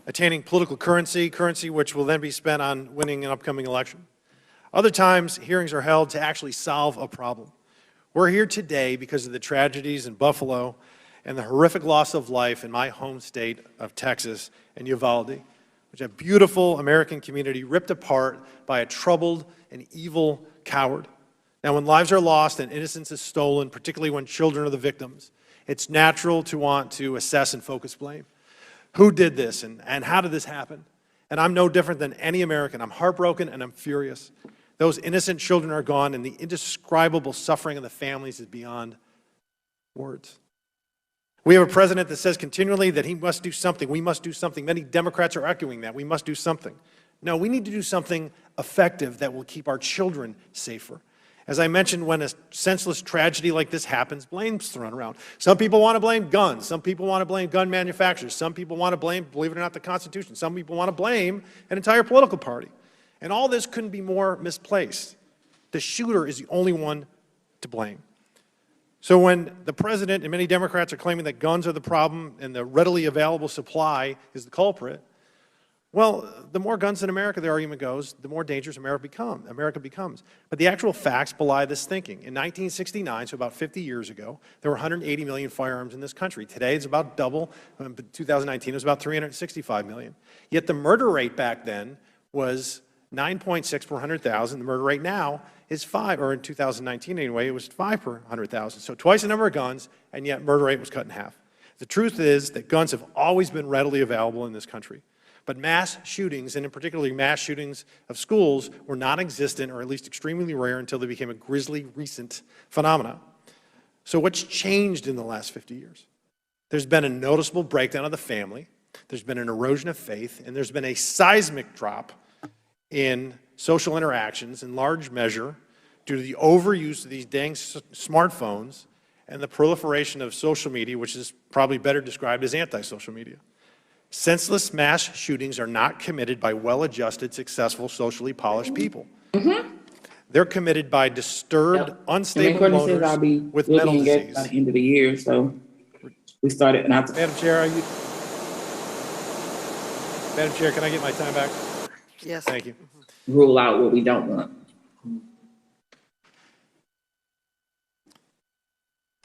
attaining political currency which will then be spent on winning an upcoming election. Other times, hearings are held to actually solve a problem. We're here today because of the tragedies in Buffalo and the horrific loss of life in my home state of Texas and Uvalde, which is a beautiful American community ripped apart by a troubled and evil coward. Now, when lives are lost and innocence is stolen, particularly when children are the victims, it's natural to want to assess and focus blame. Who did this and how did this happen? And I'm no different than any American. I'm heartbroken and I'm furious. Those innocent children are gone, and the indescribable suffering of the families is beyond words. We have a president that says continually that he must do something. We must do something. Many Democrats are echoing that. We must do something. No, we need to do something effective that will keep our children safer. As I mentioned, when a senseless tragedy like this happens, blame's thrown around. Some people want to blame guns. Some people want to blame gun manufacturers. Some people want to blame, believe it or not, the Constitution. Some people want to blame an entire political party. And all this couldn't be more misplaced. The shooter is the only one to blame. So when the president and many Democrats are claiming that guns are the problem and the readily available supply is the culprit, Well, the more guns in America, the argument goes, the more dangerous America becomes. But the actual facts belie this thinking. In 1969, so about 50 years ago, there were 180 million firearms in this country. Today, it's about double. In 2019, it was about 365 million. Yet the murder rate back then was 9.6 per 100,000. The murder rate now is 5, or in 2019 anyway, it was 5 per 100,000. So twice the number of guns, and yet murder rate was cut in half. The truth is that guns have always been readily available in this country. But mass shootings, and in particular mass shootings of schools, were non-existent or at least extremely rare until they became a grisly recent phenomenon. So what's changed in the last 50 years? There's been a noticeable breakdown of the family, there's been an erosion of faith, and there's been a seismic drop in social interactions in large measure due to the overuse of these dang smartphones and the proliferation of social media, which is probably better described as anti-social media. Senseless mass shootings are not committed by well-adjusted, successful, socially polished people. They're committed by disturbed, unstable loners I'll be with mental engaged disease. by the end of the year, so we started. And Madam Chair, Madam Chair, can I get my time back? Yes. Thank you. Rule out what we don't want.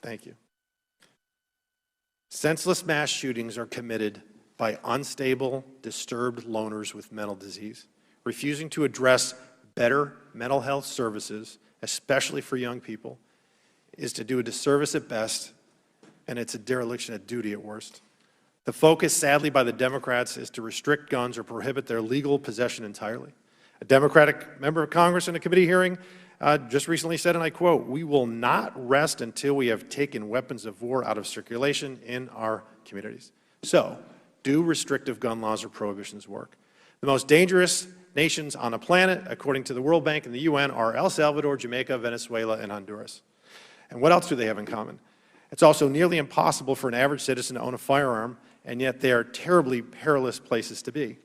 Thank you. Senseless mass shootings are committed by unstable, disturbed loners with mental disease. Refusing to address better mental health services, especially for young people, is to do a disservice at best, and it's a dereliction of duty at worst. The focus, sadly, by the Democrats is to restrict guns or prohibit their legal possession entirely. A Democratic member of Congress in a committee hearing just recently said, and I quote, "We will not rest until we have taken weapons of war out of circulation in our communities." So, do restrictive gun laws or prohibitions work? The most dangerous nations on the planet, according to the World Bank and the UN, are El Salvador, Jamaica, Venezuela, and Honduras. And what else do they have in common? It's also nearly impossible for an average citizen to own a firearm, and yet they are terribly perilous places to be.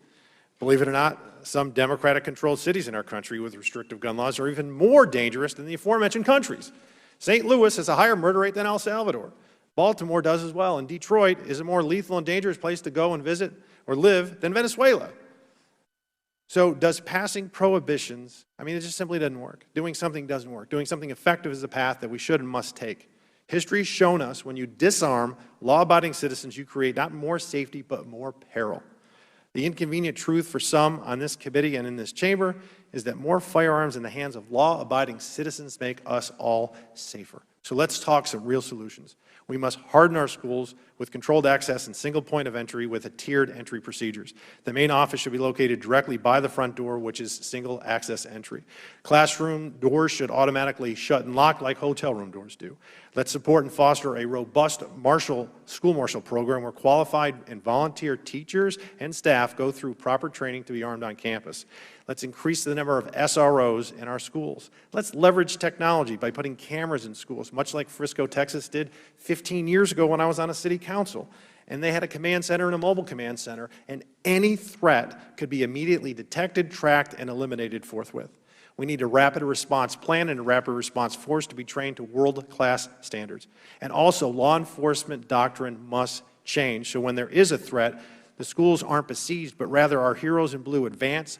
Believe it or not, some Democratic-controlled cities in our country with restrictive gun laws are even more dangerous than the aforementioned countries. St. Louis has a higher murder rate than El Salvador. Baltimore does as well, and Detroit is a more lethal and dangerous place to go and visit or live than Venezuela. So does passing prohibitions, I mean, it just simply doesn't work. Doing something doesn't work. Doing something effective is the path that we should and must take. History has shown us when you disarm law-abiding citizens, you create not more safety, but more peril. The inconvenient truth for some on this committee and in this chamber is that more firearms in the hands of law-abiding citizens make us all safer. So let's talk some real solutions. We must harden our schools with controlled access and single point of entry with a tiered entry procedures. The main office should be located directly by the front door, which is single access entry. Classroom doors should automatically shut and lock like hotel room doors do. Let's support and foster a robust school marshal program where qualified and volunteer teachers and staff go through proper training to be armed on campus. Let's increase the number of SROs in our schools. Let's leverage technology by putting cameras in schools, much like Frisco, Texas did 15 years ago when I was on a city council. And they had a command center and a mobile command center, and any threat could be immediately detected, tracked, and eliminated forthwith. We need a rapid response plan and a rapid response force to be trained to world-class standards. And also, law enforcement doctrine must change, so when there is a threat, the schools aren't besieged, but rather our heroes in blue advance,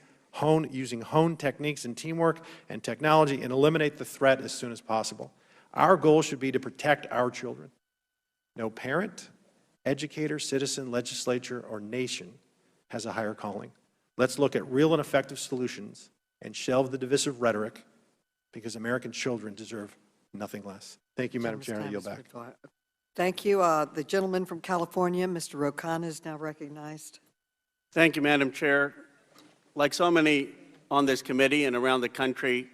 using honed techniques and teamwork and technology, and eliminate the threat as soon as possible. Our goal should be to protect our children. No parent, educator, citizen, legislature, or nation has a higher calling. Let's look at real and effective solutions and shelve the divisive rhetoric, because American children deserve nothing less. Thank you, Madam Chair. I yield back. Thank you. The gentleman from California, Mr. Rokan, is now recognized. Thank you, Madam Chair. Like so many on this committee and around the country,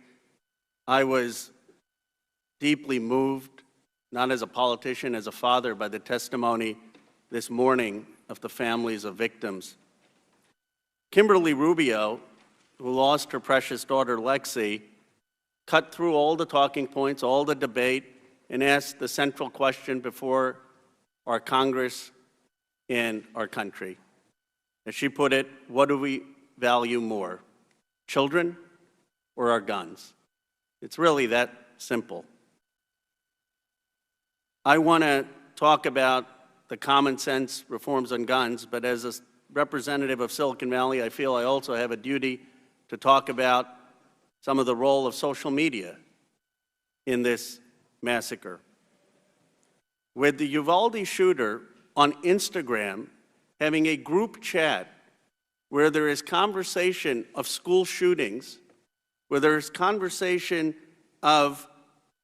I was deeply moved, not as a politician, as a father, by the testimony this morning of the families of victims. Kimberly Rubio, who lost her precious daughter Lexi, cut through all the talking points, all the debate, and asked the central question before our Congress and our country. As she put it, what do we value more, children or our guns? It's really that simple. I want to talk about the common sense reforms on guns, but as a representative of Silicon Valley, I feel I also have a duty to talk about some of the role of social media in this massacre. With the Uvalde shooter on Instagram having a group chat where there is conversation of school shootings, where there is conversation of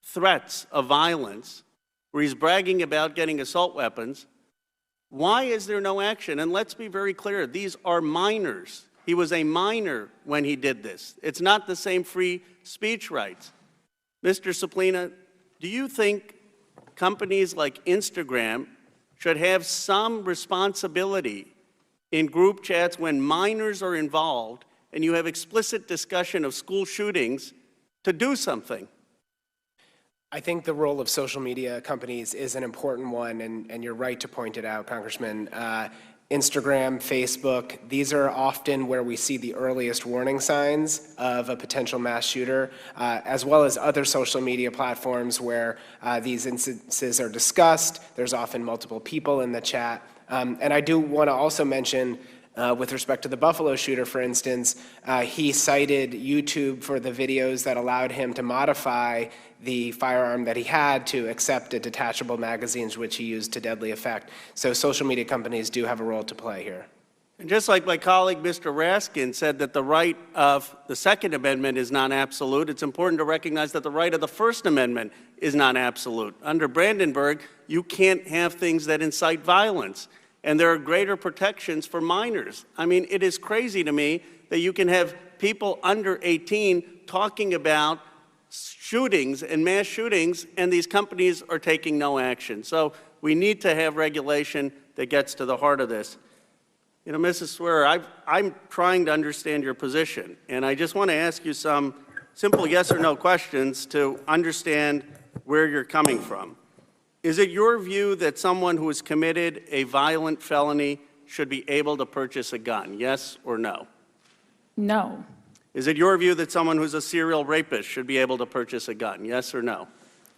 threats of violence, where he's bragging about getting assault weapons, why is there no action? And let's be very clear, these are minors. He was a minor when he did this. It's not the same free speech rights. Mr. Suplina, do you think companies like Instagram should have some responsibility in group chats when minors are involved and you have explicit discussion of school shootings to do something? I think the role of social media companies is an important one, and you're right to point it out, Congressman. Instagram, Facebook, these are often where we see the earliest warning signs of a potential mass shooter, as well as other social media platforms where these instances are discussed. There's often multiple people in the chat. And I do want to also mention, with respect to the Buffalo shooter, for instance, he cited YouTube for the videos that allowed him to modify the firearm that he had to accept a detachable magazines, which he used to deadly effect. So social media companies do have a role to play here. And just like my colleague, Mr. Raskin, said that the right of the Second Amendment is not absolute, it's important to recognize that the right of the First Amendment is not absolute. Under Brandenburg, you can't have things that incite violence. And there are greater protections for minors. I mean, it is crazy to me that you can have people under 18 talking about shootings and mass shootings, and these companies are taking no action. So we need to have regulation that gets to the heart of this. You know, Mrs. Swearer, I'm trying to understand your position, and I just want to ask you some simple yes or no questions to understand where you're coming from. Is it your view that someone who has committed a violent felony should be able to purchase a gun, yes or no? No. Is it your view that someone who's a serial rapist should be able to purchase a gun, yes or no?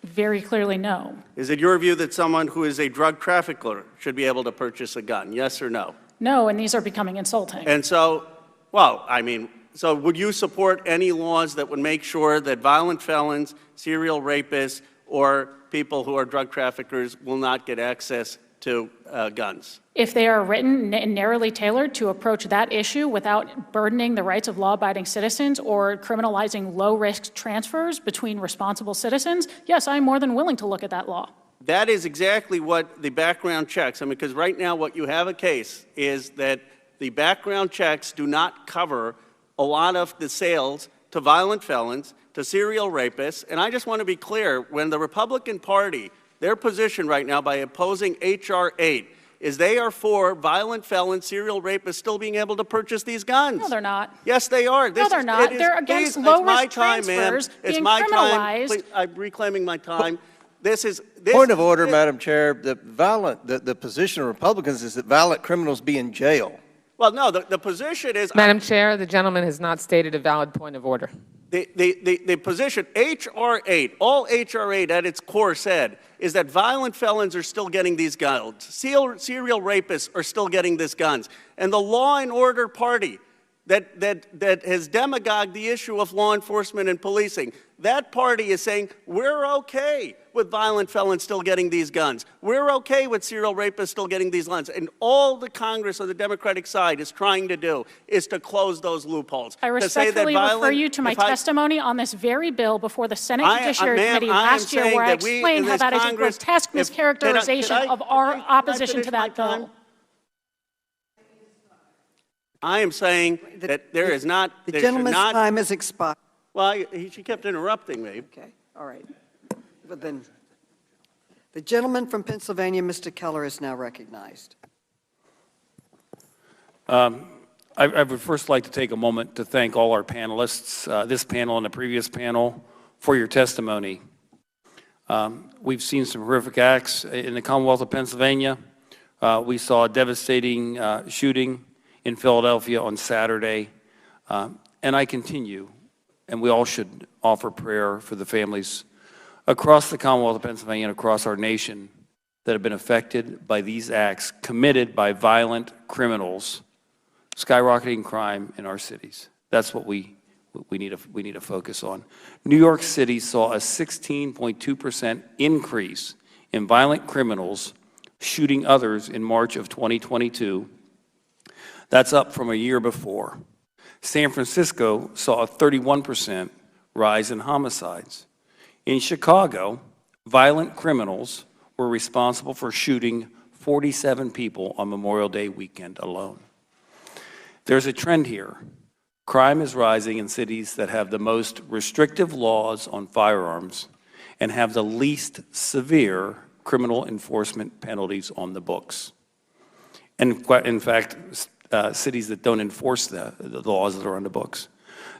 Very clearly, no. Is it your view that someone who is a drug trafficker should be able to purchase a gun, yes or no? No, and these are becoming insulting. And so, well, I mean, so would you support any laws that would make sure that violent felons, serial rapists, or people who are drug traffickers will not get access to guns? If they are written and narrowly tailored to approach that issue without burdening the rights of law-abiding citizens or criminalizing low-risk transfers between responsible citizens, yes, I'm more than willing to look at that law. That is exactly what the background checks, I mean, because right now what you have a case is that the background checks do not cover a lot of the sales to violent felons, to serial rapists, and I just want to be clear, when the Republican Party, their position right now by opposing H.R. 8 is they are for violent felons, serial rapists still being able to purchase these guns. No, they're not. Yes, they are. No, they're not. They're against low-risk transfers being criminalized. Please, I'm reclaiming my time. Point of order, Madam Chair. The position of Republicans is that violent criminals be in jail. Well, no, the position is... Madam Chair, the gentleman has not stated a valid point of order. The position, H.R. 8, all H.R. 8 at its core said is that violent felons are still getting these guns. Serial rapists are still getting these guns. And the law and order party that has demagogued the issue of law enforcement and policing, that party is saying, we're okay with violent felons still getting these guns. We're okay with serial rapists still getting these guns. And all the Congress on the Democratic side is trying to do is to close those loopholes. I respectfully refer you to my testimony on this very bill before the Senate Judiciary Committee last year, where I explained how that is a grotesque mischaracterization of our opposition to that bill. I am saying that there is not... The gentleman's time has expired. Well, she kept interrupting me. Okay, all right. But then, the gentleman from Pennsylvania, Mr. Keller, is now recognized. I would first like to take a moment to thank all our panelists, this panel and the previous panel, for your testimony. We've seen some horrific acts in the Commonwealth of Pennsylvania. We saw a devastating shooting in Philadelphia on Saturday, and I continue, and we all should offer prayer for the families across the Commonwealth of Pennsylvania and across our nation that have been affected by these acts committed by violent criminals skyrocketing crime in our cities. That's what we need to focus on. New York City saw a 16.2% increase in violent criminals shooting others in March of 2022. That's up from a year before. San Francisco saw a 31% rise in homicides. In Chicago, violent criminals were responsible for shooting 47 people on Memorial Day weekend alone. There's a trend here. Crime is rising in cities that have the most restrictive laws on firearms and have the least severe criminal enforcement penalties on the books. And in fact, cities that don't enforce the laws that are on the books.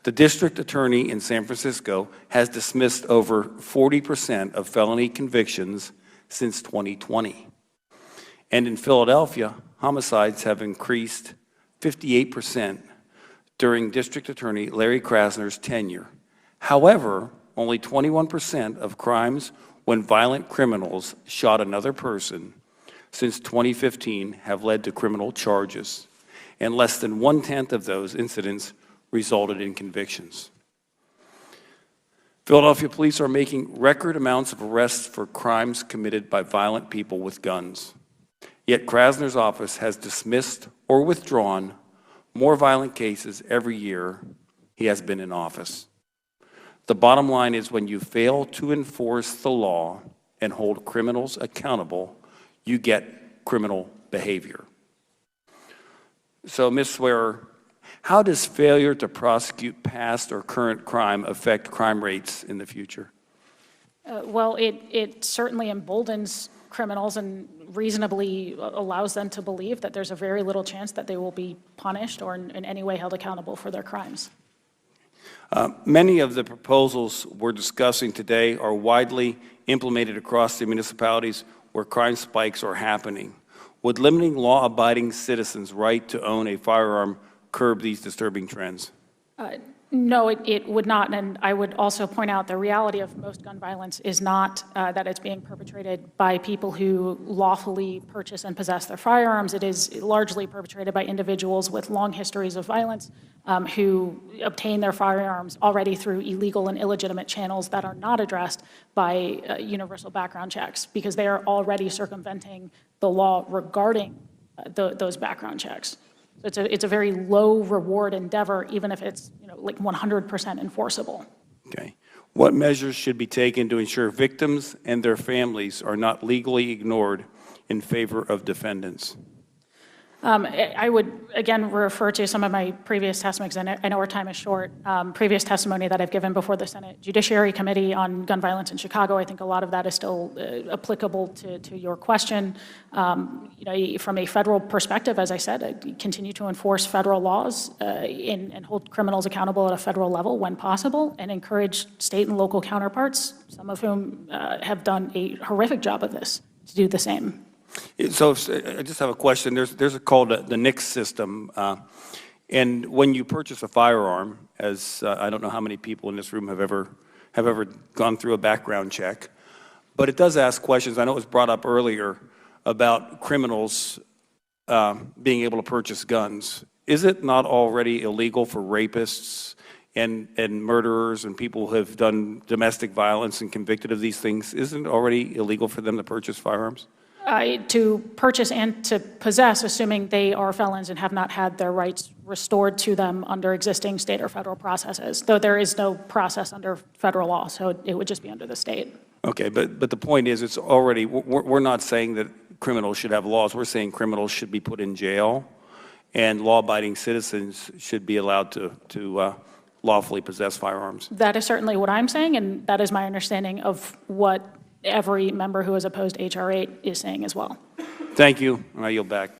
The district attorney in San Francisco has dismissed over 40% of felony convictions since 2020. And in Philadelphia, homicides have increased 58% during District Attorney Larry Krasner's tenure. However, only 21% of crimes when violent criminals shot another person since 2015 have led to criminal charges, and less than 1/10 of those incidents resulted in convictions. Philadelphia police are making record amounts of arrests for crimes committed by violent people with guns. Yet Krasner's office has dismissed or withdrawn more violent cases every year he has been in office. The bottom line is when you fail to enforce the law and hold criminals accountable, you get criminal behavior. So, Ms. Swearer, how does failure to prosecute past or current crime affect crime rates in the future? Well, it certainly emboldens criminals and reasonably allows them to believe that there's a very little chance that they will be punished or in any way held accountable for their crimes. Many of the proposals we're discussing today are widely implemented across the municipalities where crime spikes are happening. Would limiting law-abiding citizens' right to own a firearm curb these disturbing trends? No, it would not. And I would also point out the reality of most gun violence is not that it's being perpetrated by people who lawfully purchase and possess their firearms. It is largely perpetrated by individuals with long histories of violence who obtain their firearms already through illegal and illegitimate channels that are not addressed by universal background checks because they are already circumventing the law regarding those background checks. It's a very low reward endeavor, even if it's like 100% enforceable. Okay. What measures should be taken to ensure victims and their families are not legally ignored in favor of defendants? I would, again, refer to some of my previous testimony, because I know our time is short. Previous testimony that I've given before the Senate Judiciary Committee on gun violence in Chicago. I think a lot of that is still applicable to your question. From a federal perspective, as I said, continue to enforce federal laws and hold criminals accountable at a federal level when possible, and encourage state and local counterparts, some of whom have done a horrific job of this, to do the same. So I just have a question. There's a called the NICS system, and when you purchase a firearm, as I don't know how many people in this room have ever gone through a background check, but it does ask questions. I know it was brought up earlier about criminals being able to purchase guns. Is it not already illegal for rapists and murderers and people who have done domestic violence and convicted of these things? Isn't it already illegal for them to purchase firearms? To purchase and to possess, assuming they are felons and have not had their rights restored to them under existing state or federal processes, though there is no process under federal law, so it would just be under the state. Okay, but the point is, it's already, we're not saying that criminals should have laws. We're saying criminals should be put in jail, and law-abiding citizens should be allowed to lawfully possess firearms. That is certainly what I'm saying, and that is my understanding of what every member who has opposed H.R. 8 is saying as well. Thank you, and I yield back.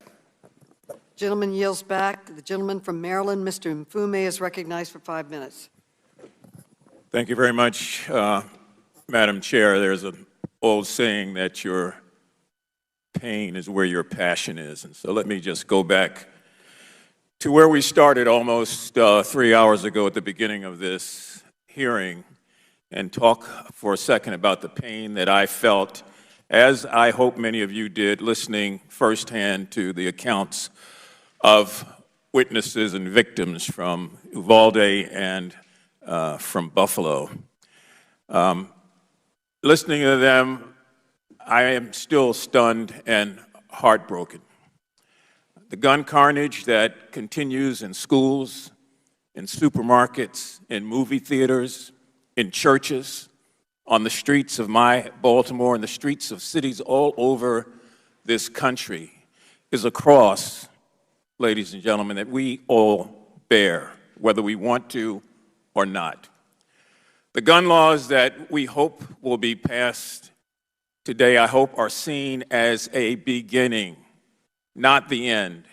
Gentleman yields back. The gentleman from Maryland, Mr. Mfume, is recognized for 5 minutes. Thank you very much, Madam Chair. There's an old saying that your pain is where your passion is. And so let me just go back to where we started almost 3 hours ago at the beginning of this hearing and talk for a second about the pain that I felt, as I hope many of you did, listening firsthand to the accounts of witnesses and victims from Uvalde and from Buffalo. Listening to them, I am still stunned and heartbroken. The gun carnage that continues in schools, in supermarkets, in movie theaters, in churches, on the streets of my Baltimore and the streets of cities all over this country is a cross, ladies and gentlemen, that we all bear, whether we want to or not. The gun laws that we hope will be passed today, I hope, are seen as a beginning, not the end,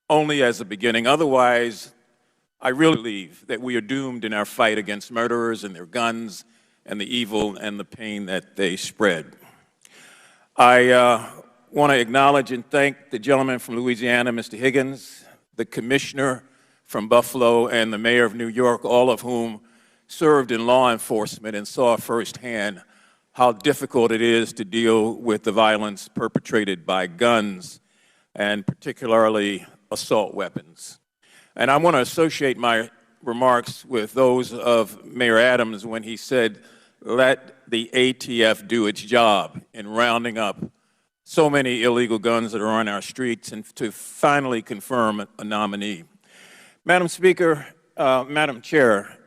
only as a beginning. Otherwise, I really believe that we are doomed in our fight against murderers and their guns and the evil and the pain that they spread. I want to acknowledge and thank the gentleman from Louisiana, Mr. Higgins, the commissioner from Buffalo, and the mayor of New York, all of whom served in law enforcement and saw firsthand how difficult it is to deal with the violence perpetrated by guns, and particularly assault weapons. And I want to associate my remarks with those of Mayor Adams when he said, let the ATF do its job in rounding up so many illegal guns that are on our streets and to finally confirm a nominee. Madam Speaker, Madam Chair,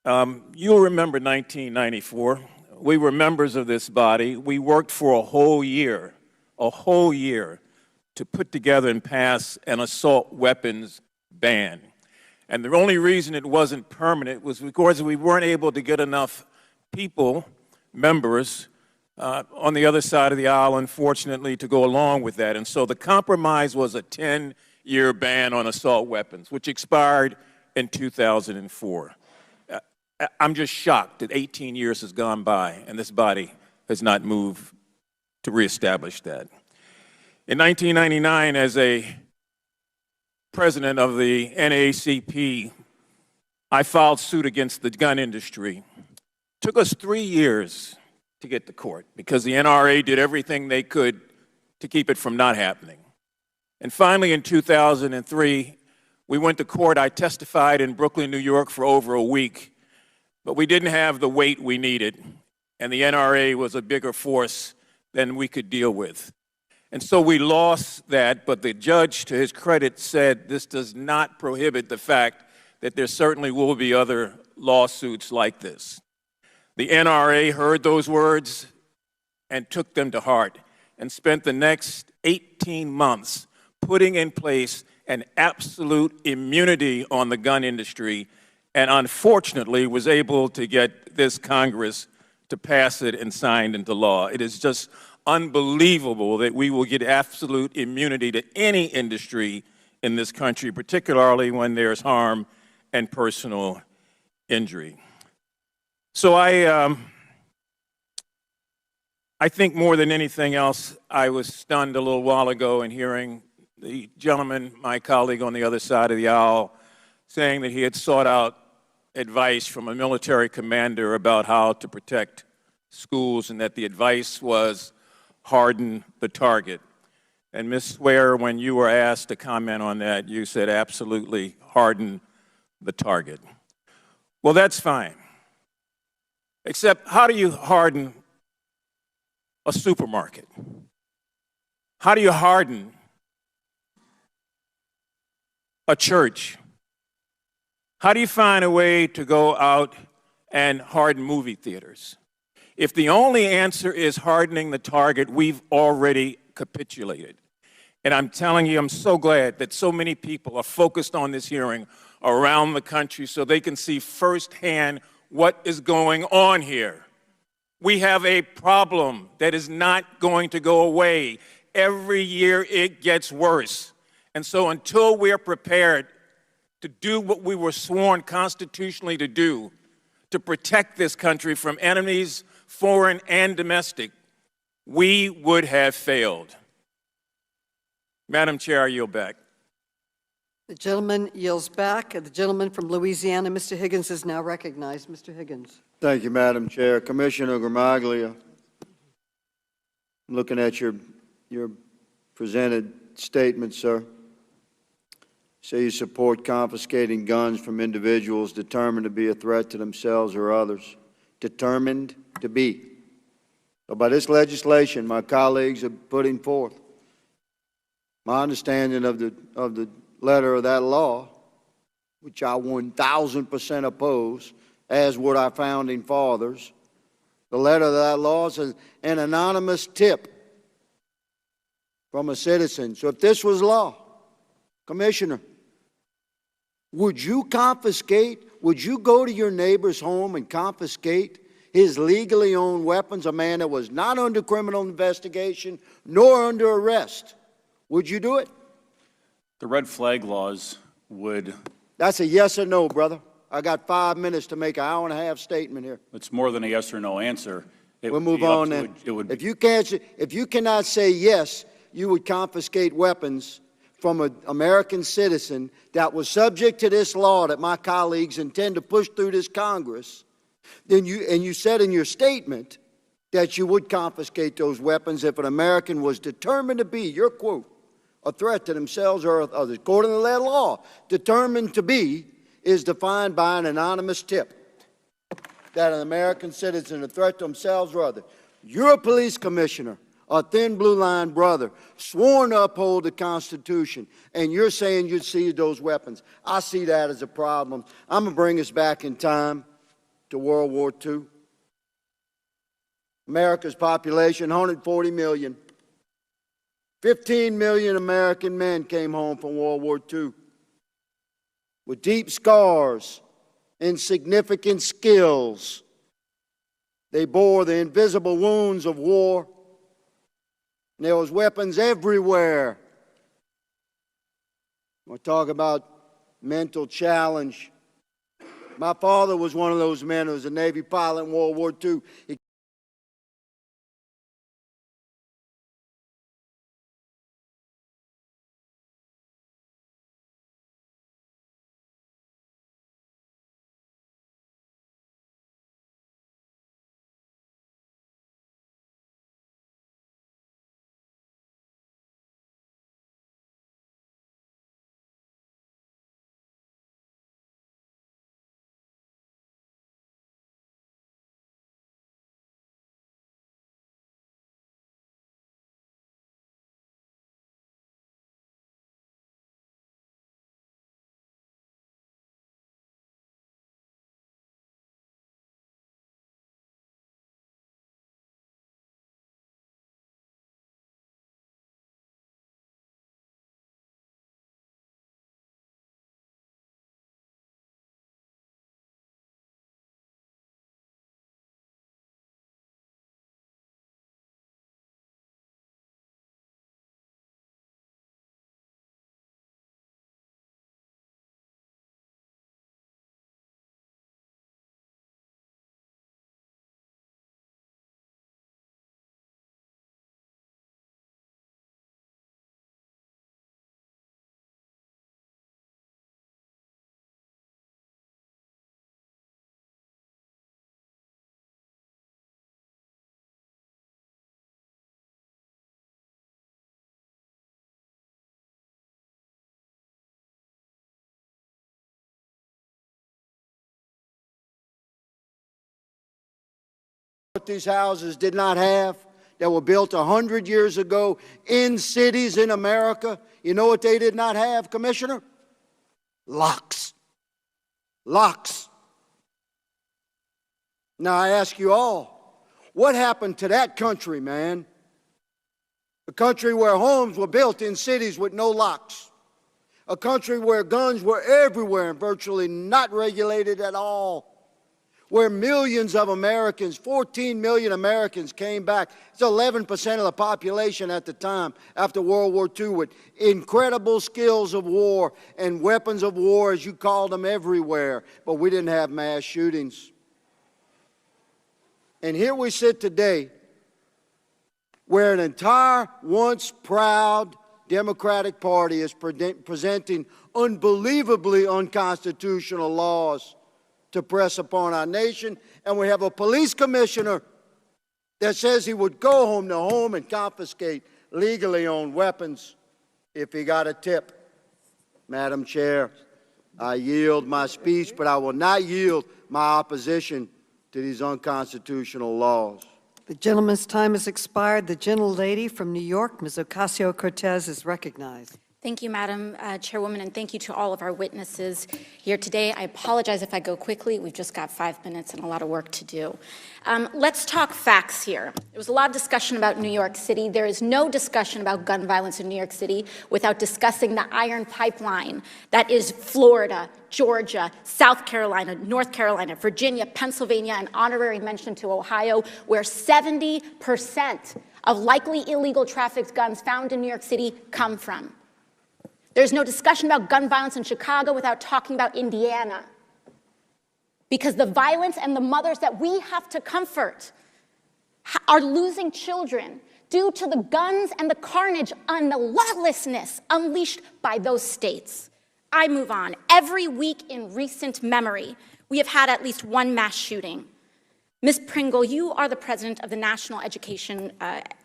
you'll remember 1994. We were members of this body. We worked for a whole year to put together and pass an assault weapons ban. And the only reason it wasn't permanent was because we weren't able to get enough people, members, on the other side of the aisle, unfortunately, to go along with that. And so the compromise was a 10-year ban on assault weapons, which expired in 2004. I'm just shocked that 18 years has gone by and this body has not moved to reestablish that. In 1999, as a president of the NAACP, I filed suit against the gun industry. It took us 3 years to get to court because the NRA did everything they could to keep it from not happening. And finally, in 2003, we went to court. I testified in Brooklyn, New York for over a week, but we didn't have the weight we needed, and the NRA was a bigger force than we could deal with. And so we lost that, but the judge, to his credit, said this does not prohibit the fact that there certainly will be other lawsuits like this. The NRA heard those words and took them to heart and spent the next 18 months putting in place an absolute immunity on the gun industry, and unfortunately was able to get this Congress to pass it and sign into law. It is just unbelievable that we will get absolute immunity to any industry in this country, particularly when there's harm and personal injury. So I think more than anything else, I was stunned a little while ago in hearing the gentleman, my colleague on the other side of the aisle, saying that he had sought out advice from a military commander about how to protect schools and that the advice was harden the target. And Ms. Swear, when you were asked to comment on that, you said absolutely harden the target. Well, that's fine. Except, how do you harden a supermarket? How do you harden a church? How do you find a way to go out and harden movie theaters? If the only answer is hardening the target, we've already capitulated. And I'm telling you, I'm so glad that so many people are focused on this hearing around the country so they can see firsthand what is going on here. We have a problem that is not going to go away. Every year it gets worse. And so until we are prepared to do what we were sworn constitutionally to do, to protect this country from enemies, foreign and domestic, we would have failed. Madam Chair, I yield back. The gentleman yields back. The gentleman from Louisiana, Mr. Higgins, is now recognized. Mr. Higgins. Thank you, Madam Chair. Commissioner Gramaglia, looking at your presented statement, sir. say you support confiscating guns from individuals determined to be a threat to themselves or others. Determined to be. So by this legislation my colleagues are putting forth, my understanding of the letter of that law, which I 1,000% oppose, as would our founding fathers, the letter of that law says an anonymous tip from a citizen. So if this was law, Commissioner, would you confiscate, would you go to your neighbor's home and confiscate his legally owned weapons, a man that was not under criminal investigation nor under arrest? Would you do it? The red flag laws would. That's a yes or no, brother. I got 5 minutes to make an hour-and-a-half statement here. It's more than a yes or no answer. We'll move on then. If you cannot say yes, you would confiscate weapons from an American citizen that was subject to this law that my colleagues intend to push through this Congress, then you said in your statement that you would confiscate those weapons if an American was determined to be, your quote, a threat to themselves or others. According to that law, determined to be is defined by an anonymous tip that an American citizen is a threat to themselves or others. You're a police commissioner, a thin blue line brother, sworn to uphold the Constitution, and you're saying you'd seize those weapons. I see that as a problem. I'm going to bring us back in time to World War II. America's population, 140 million. 15 million American men came home from World War II with deep scars and significant skills. They bore the invisible wounds of war. And there was weapons everywhere. We'll talk about mental challenge. My father was one of those men who was a Navy pilot in World War II. What these houses did not have, that were built 100 years ago in cities in America, you know what they did not have, Commissioner? Locks. Locks. Now I ask you all, what happened to that country, man? A country where homes were built in cities with no locks. A country where guns were everywhere and virtually not regulated at all. Where millions of Americans, 14 million Americans came back. It's 11% of the population at the time after World War II with incredible skills of war and weapons of war, as you called them, everywhere. But we didn't have mass shootings. And here we sit today where an entire once proud Democratic Party is presenting unbelievably unconstitutional laws to press upon our nation, and we have a police commissioner that says he would go home to home and confiscate legally owned weapons if he got a tip. Madam Chair, I yield my speech, but I will not yield my opposition to these unconstitutional laws. The gentleman's time has expired. The gentlelady from New York, Ms. Ocasio-Cortez, is recognized. Thank you, Madam Chairwoman, and thank you to all of our witnesses here today. I apologize if I go quickly. We've just got 5 minutes and a lot of work to do. Let's talk facts here. There was a lot of discussion about New York City. There is no discussion about gun violence in New York City without discussing the iron pipeline that is Florida, Georgia, South Carolina, North Carolina, Virginia, Pennsylvania, and honorary mention to Ohio, where 70% of likely illegal trafficked guns found in New York City come from. There's no discussion about gun violence in Chicago without talking about Indiana. Because the violence and the mothers that we have to comfort are losing children due to the guns and the carnage and the lawlessness unleashed by those states. I move on. Every week in recent memory, we have had at least one mass shooting. Ms. Pringle, you are the president of the National Education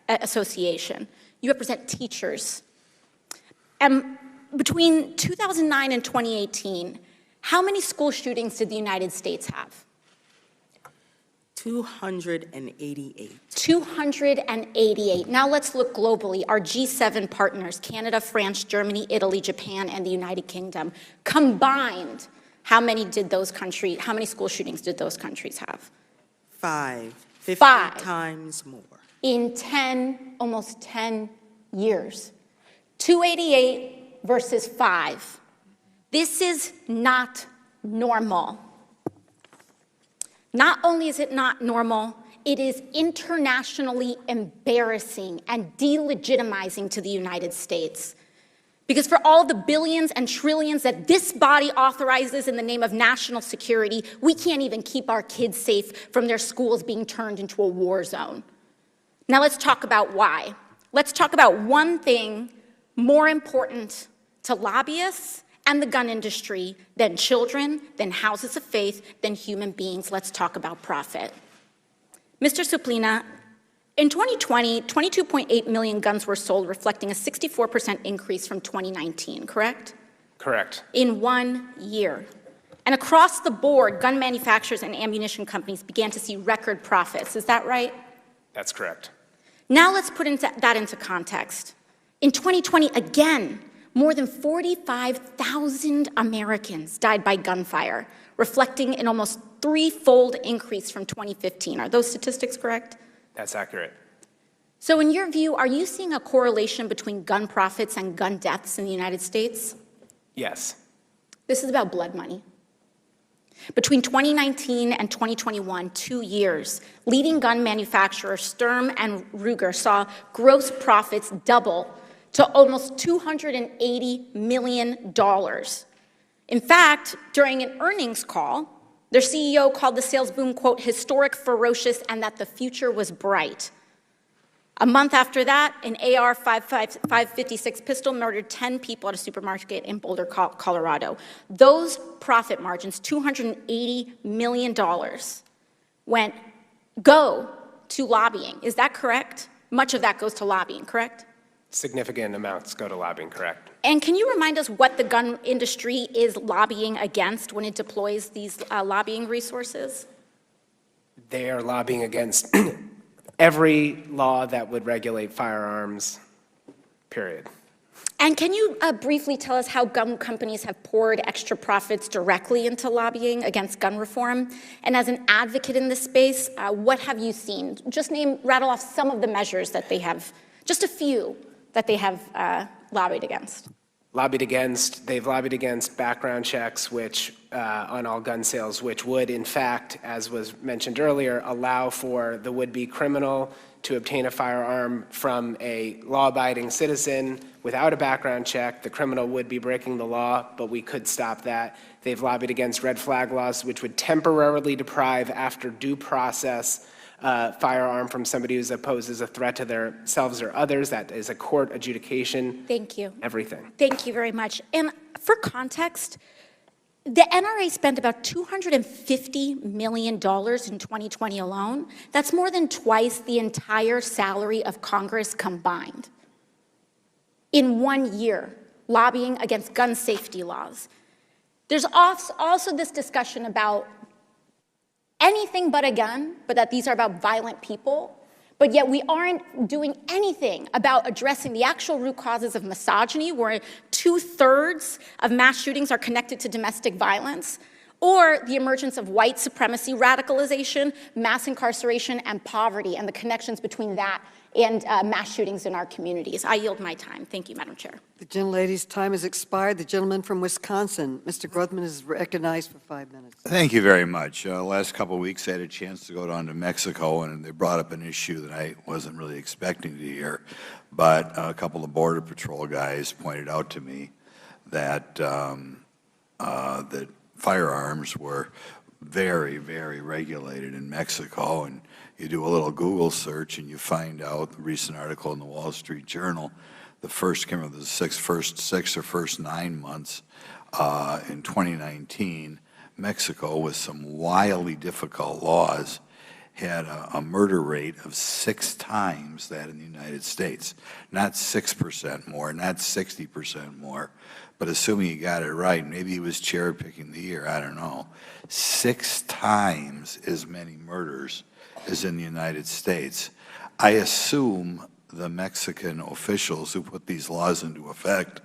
Association. You represent teachers. Between 2009 and 2018, how many school shootings did the United States have? 288. 288. Now let's look globally. Our G7 partners, Canada, France, Germany, Italy, Japan, and the United Kingdom, combined, how many school shootings did those countries have? 5. 50 times more. In almost 10 years. 288 versus 5. This is not normal. Not only is it not normal, it is internationally embarrassing and delegitimizing to the United States. Because for all the billions and trillions that this body authorizes in the name of national security, we can't even keep our kids safe from their schools being turned into a war zone. Now let's talk about why. Let's talk about one thing more important to lobbyists and the gun industry than children, than houses of faith, than human beings. Let's talk about profit. Mr. Suplina, in 2020, 22.8 million guns were sold, reflecting a 64% increase from 2019, correct? Correct. In 1 year. And across the board, gun manufacturers and ammunition companies began to see record profits. Is that right? That's correct. Now let's put that into context. In 2020, again, more than 45,000 Americans died by gunfire, reflecting an almost threefold increase from 2015. Are those statistics correct? That's accurate. So in your view, are you seeing a correlation between gun profits and gun deaths in the United States? Yes. This is about blood money. Between 2019 and 2021, 2 years, leading gun manufacturers Sturm and Ruger saw gross profits double to almost $280 million. In fact, during an earnings call, their CEO called the sales boom, quote, historic, ferocious, and that the future was bright. A month after that, an AR-556 pistol murdered 10 people at a supermarket in Boulder, Colorado. Those profit margins, $280 million, go to lobbying. Is that correct? Much of that goes to lobbying, correct? Significant amounts go to lobbying, correct? And can you remind us what the gun industry is lobbying against when it deploys these lobbying resources? They are lobbying against every law that would regulate firearms, period. And can you briefly tell us how gun companies have poured extra profits directly into lobbying against gun reform? And as an advocate in this space, what have you seen? Just rattle off some of the measures that they have, just a few that they have lobbied against. They've lobbied against background checks, which on all gun sales, which would, in fact, as was mentioned earlier, allow for the would-be criminal to obtain a firearm from a law-abiding citizen without a background check. The criminal would be breaking the law, but we could stop that. They've lobbied against red flag laws, which would temporarily deprive, after due process, firearm from somebody who poses a threat to themselves or others. That is a court adjudication. Thank you. Everything. Thank you very much. And for context, the NRA spent about $250 million in 2020 alone. That's more than twice the entire salary of Congress combined. In 1 year. lobbying against gun safety laws. There's also this discussion about anything but a gun, but that these are about violent people, but yet we aren't doing anything about addressing the actual root causes of misogyny, where 2/3 of mass shootings are connected to domestic violence, or the emergence of white supremacy radicalization, mass incarceration, and poverty, and the connections between that and mass shootings in our communities. I yield my time. Thank you, Madam Chair. The gentlelady's time has expired. The gentleman from Wisconsin, Mr. Grothman, is recognized for 5 minutes. Thank you very much. Last couple of weeks, I had a chance to go down to Mexico, and they brought up an issue that I wasn't really expecting to hear. But a couple of Border Patrol guys pointed out to me that that firearms were very, very regulated in Mexico. And you do a little Google search, and you find out, the recent article in the Wall Street Journal, the first 9 months in 2019, Mexico, with some wildly difficult laws, had a murder rate of 6 times that in the United States. Not 6% more, not 60% more, but assuming he got it right, maybe he was cherry-picking the year, I don't know, 6 times as many murders as in the United States. I assume the Mexican officials who put these laws into effect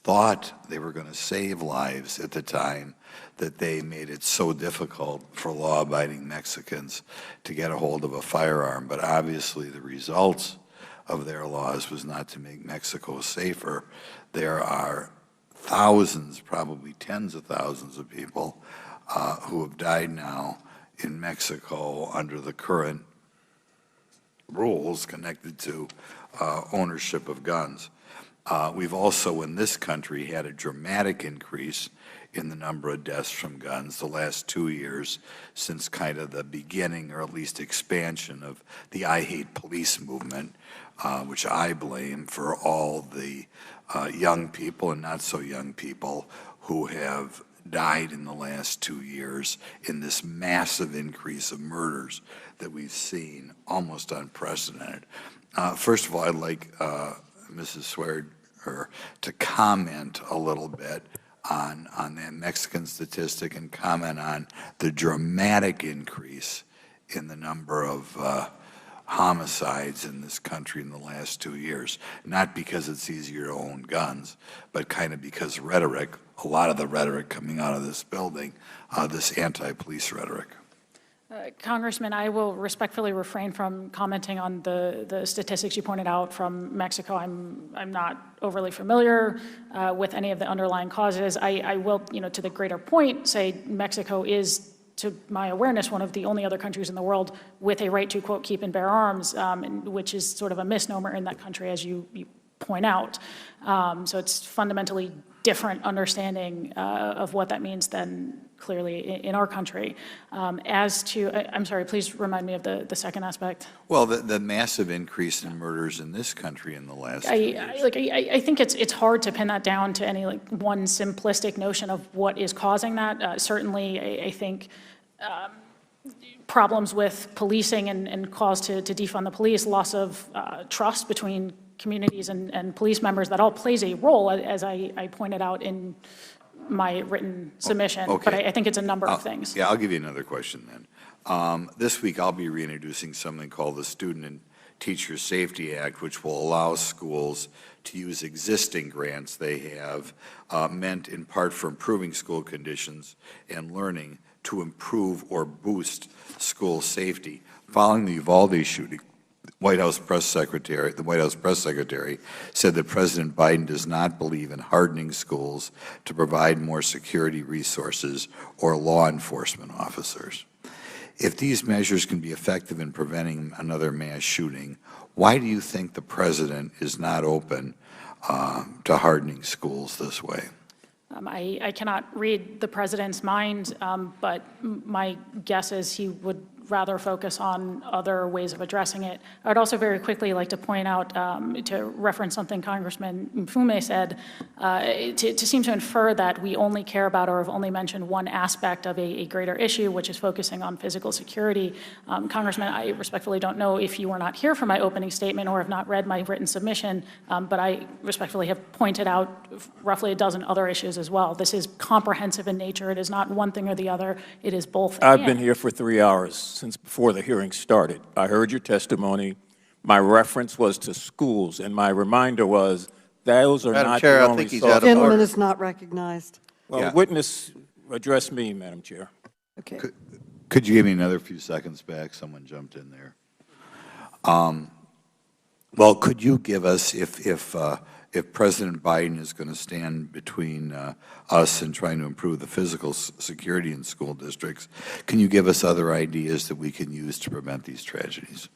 thought they were going to save lives at the time that they made it so difficult for law-abiding Mexicans to get a hold of a firearm. But obviously the results of their laws was not to make Mexico safer. There are thousands, probably tens of thousands of people who have died now in Mexico under the current rules connected to ownership of guns. We've also in this country had a dramatic increase in the number of deaths from guns the last 2 years since kind of the beginning, or at least expansion, of the I Hate Police movement, which I blame for all the young people and not so young people who have died in the last 2 years in this massive increase of murders that we've seen, almost unprecedented. First of all, I'd like Mrs. Swear to comment a little bit on that Mexican statistic and comment on the dramatic increase in the number of homicides in this country in the last 2 years. Not because it's easier to own guns, but kind of because rhetoric, a lot of the rhetoric coming out of this building, this anti-police rhetoric. Congressman, I will respectfully refrain from commenting on the statistics you pointed out from Mexico. I'm not overly familiar with any of the underlying causes. I will, to the greater point, say Mexico is, to my awareness, one of the only other countries in the world with a right to, quote, keep and bear arms, which is sort of a misnomer in that country, as you point out. So it's fundamentally different understanding of what that means than clearly in our country. As to, I'm sorry, please remind me of the second aspect. Well, the massive increase in murders in this country in the last 2 years. I think it's hard to pin that down to any one simplistic notion of what is causing that. Certainly, I think problems with policing and calls to defund the police, loss of trust between communities and police members, that all plays a role, as I pointed out in my written submission. Okay. But I think it's a number of things. Yeah, I'll give you another question then. This week I'll be reintroducing something called the Student and Teacher Safety Act, which will allow schools to use existing grants they have, meant in part for improving school conditions and learning, to improve or boost school safety. Following the Uvalde shooting, the White House Press Secretary said that President Biden does not believe in hardening schools to provide more security resources or law enforcement officers. If these measures can be effective in preventing another mass shooting, why do you think the president is not open to hardening schools this way? I cannot read the president's mind, but my guess is he would rather focus on other ways of addressing it. I'd also very quickly like to point out, to reference something Congressman Mfume said, to seem to infer that we only care about or have only mentioned one aspect of a greater issue, which is focusing on physical security. Congressman, I respectfully don't know if you were not here for my opening statement or have not read my written submission, but I respectfully have pointed out roughly a dozen other issues as well. This is comprehensive in nature. It is not one thing or the other. It is both. I've been here for 3 hours since before the hearing started. I heard your testimony. My reference was to schools, and my reminder was those are Madam not Chair, the I only think he's source. out of Gentleman order. is not recognized. Well, witness, address me, Madam Chair. Okay. Could you give me another few seconds back? Someone jumped in there. Well, could you give us, if President Biden is going to stand between us and trying to improve the physical security in school districts, can you give us other ideas that we can use to prevent these tragedies?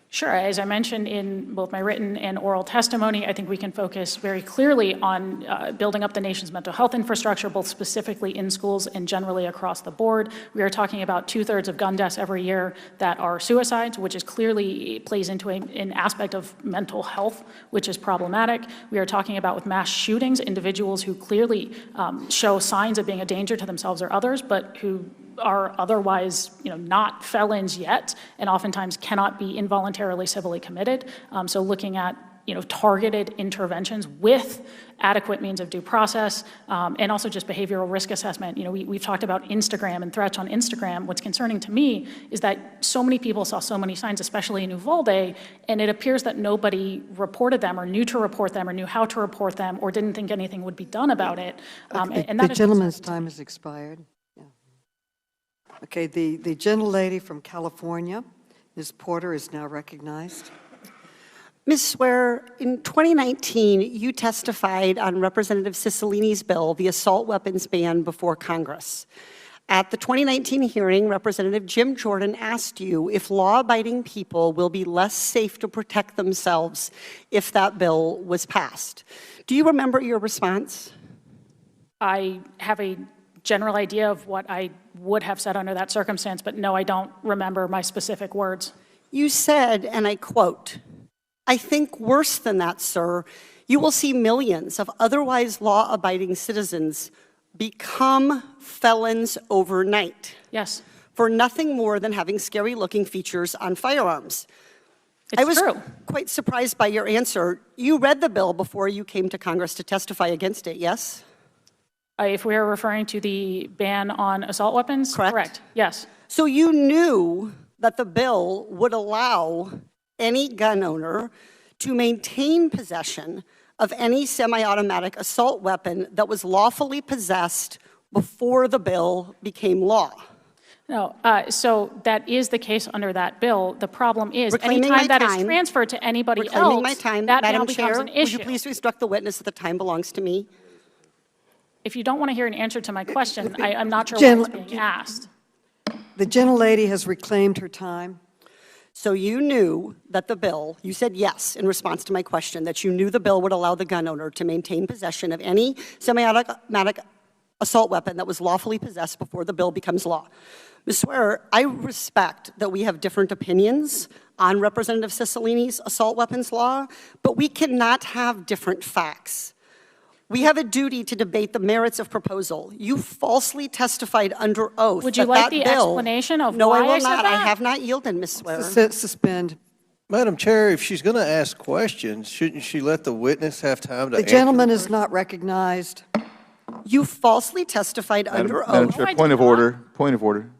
Sure. As I mentioned in both my written and oral testimony, I think we can focus very clearly on building up the nation's mental health infrastructure, both specifically in schools and generally across the board. We are talking about 2/3 of gun deaths every year that are suicides, which is clearly plays into an aspect of mental health, which is problematic. We are talking about with mass shootings, individuals who clearly show signs of being a danger to themselves or others, but who are otherwise, not felons yet, and oftentimes cannot be involuntarily civilly committed. So looking at, targeted interventions with adequate means of due process, and also just behavioral risk assessment. We've talked about Instagram and threats on Instagram. What's concerning to me is that so many people saw so many signs, especially in Uvalde, and it appears that nobody reported them or knew to report them or knew how to report them or didn't think anything would be done about it. And that The is gentleman's time has expired. Yeah. Okay, the gentlelady from California, Ms. Porter, is now recognized. Ms. Swear, in 2019, you testified on Representative Cicilline's bill, the assault weapons ban, before Congress. At the 2019 hearing, Representative Jim Jordan asked you if law-abiding people will be less safe to protect themselves if that bill was passed. Do you remember your response? I have a general idea of what I would have said under that circumstance, but no, I don't remember my specific words. You said, and I quote, "I think worse than that, sir, you will see millions of otherwise law-abiding citizens become felons overnight." Yes. For nothing more than having scary-looking features on firearms. It's I was true. quite surprised by your answer. You read the bill before you came to Congress to testify against it, yes? If we are referring to the ban on assault weapons? Correct. Yes. So you knew that the bill would allow any gun owner to maintain possession of any semi-automatic assault weapon that was lawfully possessed before the bill became law. No, so that is the case under that bill. The problem is, Reclaiming anytime my that is time. transferred to anybody Reclaiming else, my time, that Madam now becomes Chair, an issue. would you please instruct the witness that the time belongs to me? If you don't want to hear an answer to my question, I'm not sure what is being asked. The gentlelady has reclaimed her time. So you knew that the bill, you said yes in response to my question, that you knew the bill would allow the gun owner to maintain possession of any semi-automatic assault weapon that was lawfully possessed before the bill becomes law. Ms. Swear, I respect that we have different opinions on Representative Cicilline's assault weapons law, but we cannot have different facts. We have a duty to debate the merits of proposal. You falsely testified under oath. Would you that like that the bill, explanation of no, why I will I said not. I that? have not yielded, Ms. Swear. Suspend. Madam Chair, if she's going to ask questions, shouldn't she let the witness have time to The answer? gentleman is not recognized. You falsely testified under Madam oath. Chair, point of order. Point of order.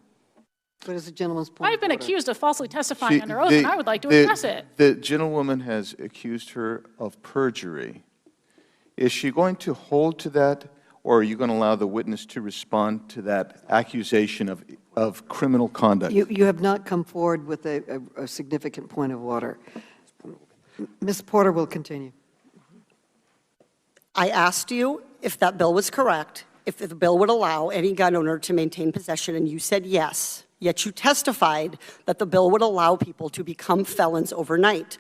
What is the gentleman's point? I've been accused of falsely testifying She- under oath, the- and I would like to the- address it. The gentlewoman has accused her of perjury. Is she going to hold to that, or are you going to allow the witness to respond to that accusation of criminal conduct? You have not come forward with a significant point of order. Ms. Porter will continue. I asked you if that bill was correct, if the bill would allow any gun owner to maintain possession, and you said yes. Yet you testified that the bill would allow people to become felons overnight.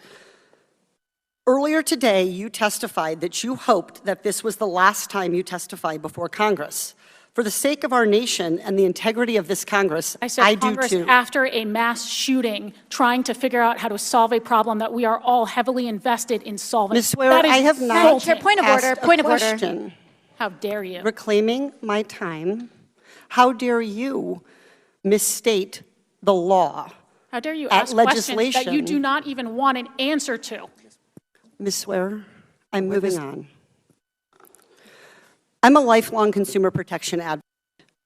Earlier today, you testified that you hoped that this was the last time you testified before Congress. For the sake of our nation and the integrity of this Congress, I said I do Congress too. after a mass shooting, trying to figure out how to solve a problem that we are all heavily invested in solving. Ms. Swear, That is I have not insulting. Point of order, asked a point of order. question. How dare you? Reclaiming my time. How dare you misstate the law How dare you at ask questions that you legislation? do not even want an answer to? Ms. Swear, I'm moving on. I'm a lifelong consumer protection advocate.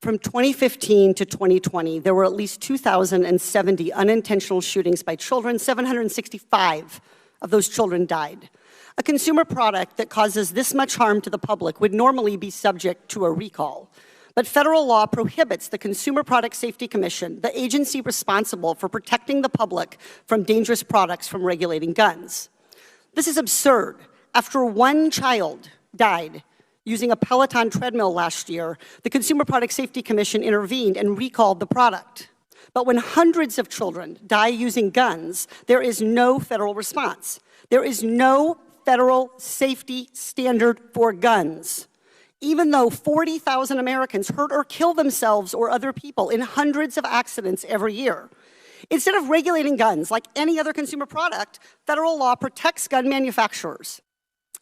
From 2015 to 2020, there were at least 2,070 unintentional shootings by children. 765 of those children died. A consumer product that causes this much harm to the public would normally be subject to a recall. But federal law prohibits the Consumer Product Safety Commission, the agency responsible for protecting the public from dangerous products, from regulating guns. This is absurd. After one child died using a Peloton treadmill last year, the Consumer Product Safety Commission intervened and recalled the product. But when hundreds of children die using guns, there is no federal response. There is no federal safety standard for guns. Even though 40,000 Americans hurt or kill themselves or other people in hundreds of accidents every year. Instead of regulating guns like any other consumer product, federal law protects gun manufacturers.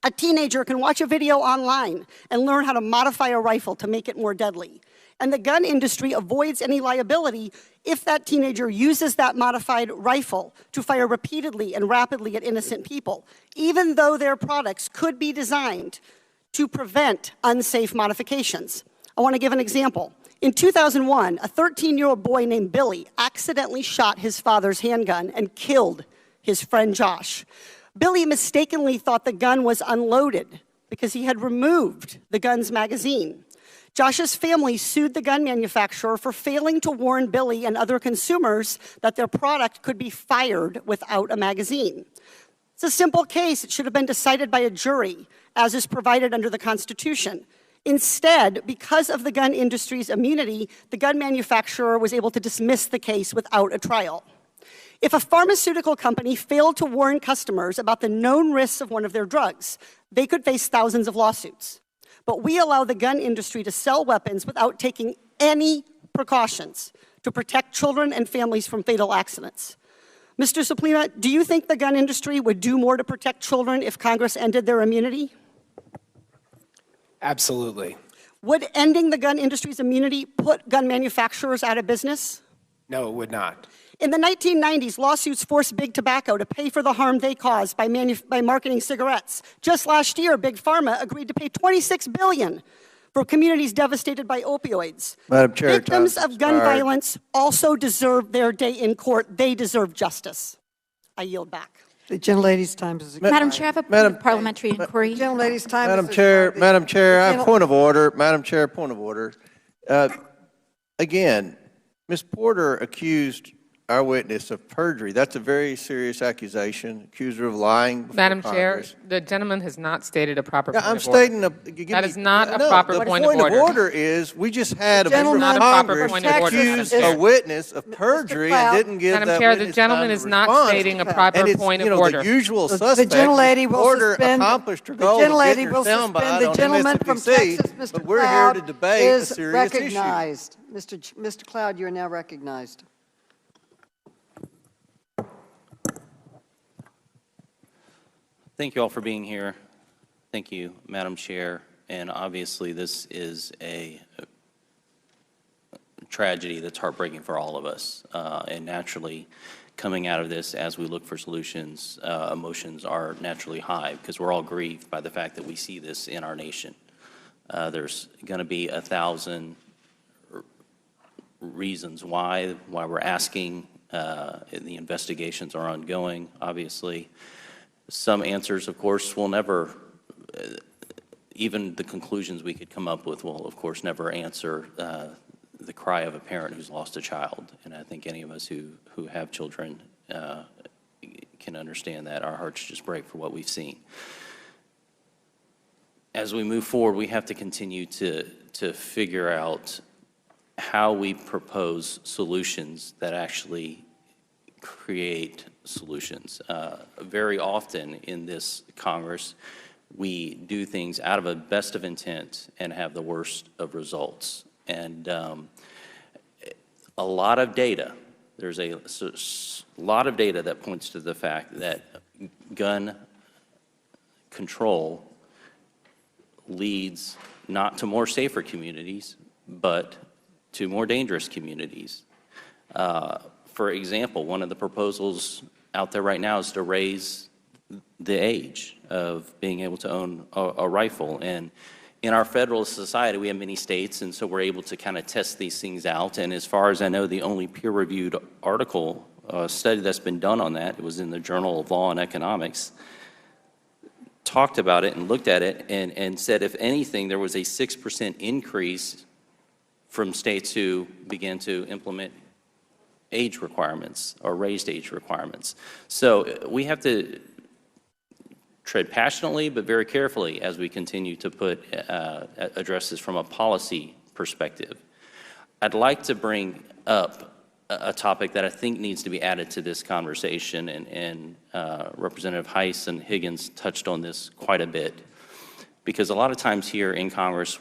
A teenager can watch a video online and learn how to modify a rifle to make it more deadly. And the gun industry avoids any liability if that teenager uses that modified rifle to fire repeatedly and rapidly at innocent people, even though their products could be designed to prevent unsafe modifications. I want to give an example. In 2001, a 13-year-old boy named Billy accidentally shot his father's handgun and killed his friend Josh. Billy mistakenly thought the gun was unloaded because he had removed the gun's magazine. Josh's family sued the gun manufacturer for failing to warn Billy and other consumers that their product could be fired without a magazine. It's a simple case. It should have been decided by a jury, as is provided under the Constitution. Instead, because of the gun industry's immunity, the gun manufacturer was able to dismiss the case without a trial. If a pharmaceutical company failed to warn customers about the known risks of one of their drugs, they could face thousands of lawsuits. But we allow the gun industry to sell weapons without taking any precautions to protect children and families from fatal accidents. Mr. Suplina, do you think the gun industry would do more to protect children if Congress ended their immunity? Absolutely. Would ending the gun industry's immunity put gun manufacturers out of business? No, it would not. In the 1990s, lawsuits forced Big Tobacco to pay for the harm they caused by marketing cigarettes. Just last year, Big Pharma agreed to pay $26 billion for communities devastated by opioids. Madam Chair, Victims time of gun expired. violence also deserve their day in court. They deserve justice. I yield back. The gentlelady's time is expired. Madam Chair, I have a parliamentary inquiry. Gentlelady's time Madam is Chair, expired. Madam Chair, I have Gentle- point of order. Madam Chair, point of order. Again, Ms. Porter accused our witness of perjury. That's a very serious accusation. Accused her of lying before Madam Chair, Congress. the gentleman has not stated a proper Yeah, point I'm of order. stating That is not a no, proper the point of order. The point of order is we just had a member Not of a proper Congress point of order, accuse Madam Chair. a witness of perjury and Cloud. didn't give Madam that Chair, the witness gentleman time is to not respond. stating a proper And it's, point you of know, order. the usual The suspect. gentlelady will Porter suspend. accomplished her The goal of gentlelady getting her will soundbite suspend. The on gentleman from MSNBC, Texas, Mr. but we're Cloud, here to debate a is serious issue. recognized. Mr. Cloud, you are now recognized. Thank you all for being here. Thank you, Madam Chair. And obviously, this is a tragedy that's heartbreaking for all of us. And naturally, coming out of this, as we look for solutions, emotions are naturally high because we're all grieved by the fact that we see this in our nation. There's going to be 1,000 reasons why we're asking. The investigations are ongoing, obviously. Some answers, of course, will never, even the conclusions we could come up with will, of course, never answer the cry of a parent who's lost a child. And I think any of us who have children can understand that. Our hearts just break for what we've seen. As we move forward, we have to continue to figure out how we propose solutions that actually create solutions. Very often in this Congress, we do things out of a best of intent and have the worst of results. And a lot of data, there's a lot of data that points to the fact that gun control leads not to more safer communities, but to more dangerous communities. For example, one of the proposals out there right now is to raise the age of being able to own a rifle. And in our federalist society, we have many states, and so we're able to kind of test these things out. And as far as I know, the only peer-reviewed article, study that's been done on that, it was in the Journal of Law and Economics, talked about it and looked at it and said, if anything, there was a 6% increase from states who began to implement age requirements or raised age requirements. So we have to tread passionately but very carefully as we continue to address this from a policy perspective. I'd like to bring up a topic that I think needs to be added to this conversation, and Representative Heiss and Higgins touched on this quite a bit, because a lot of times here in Congress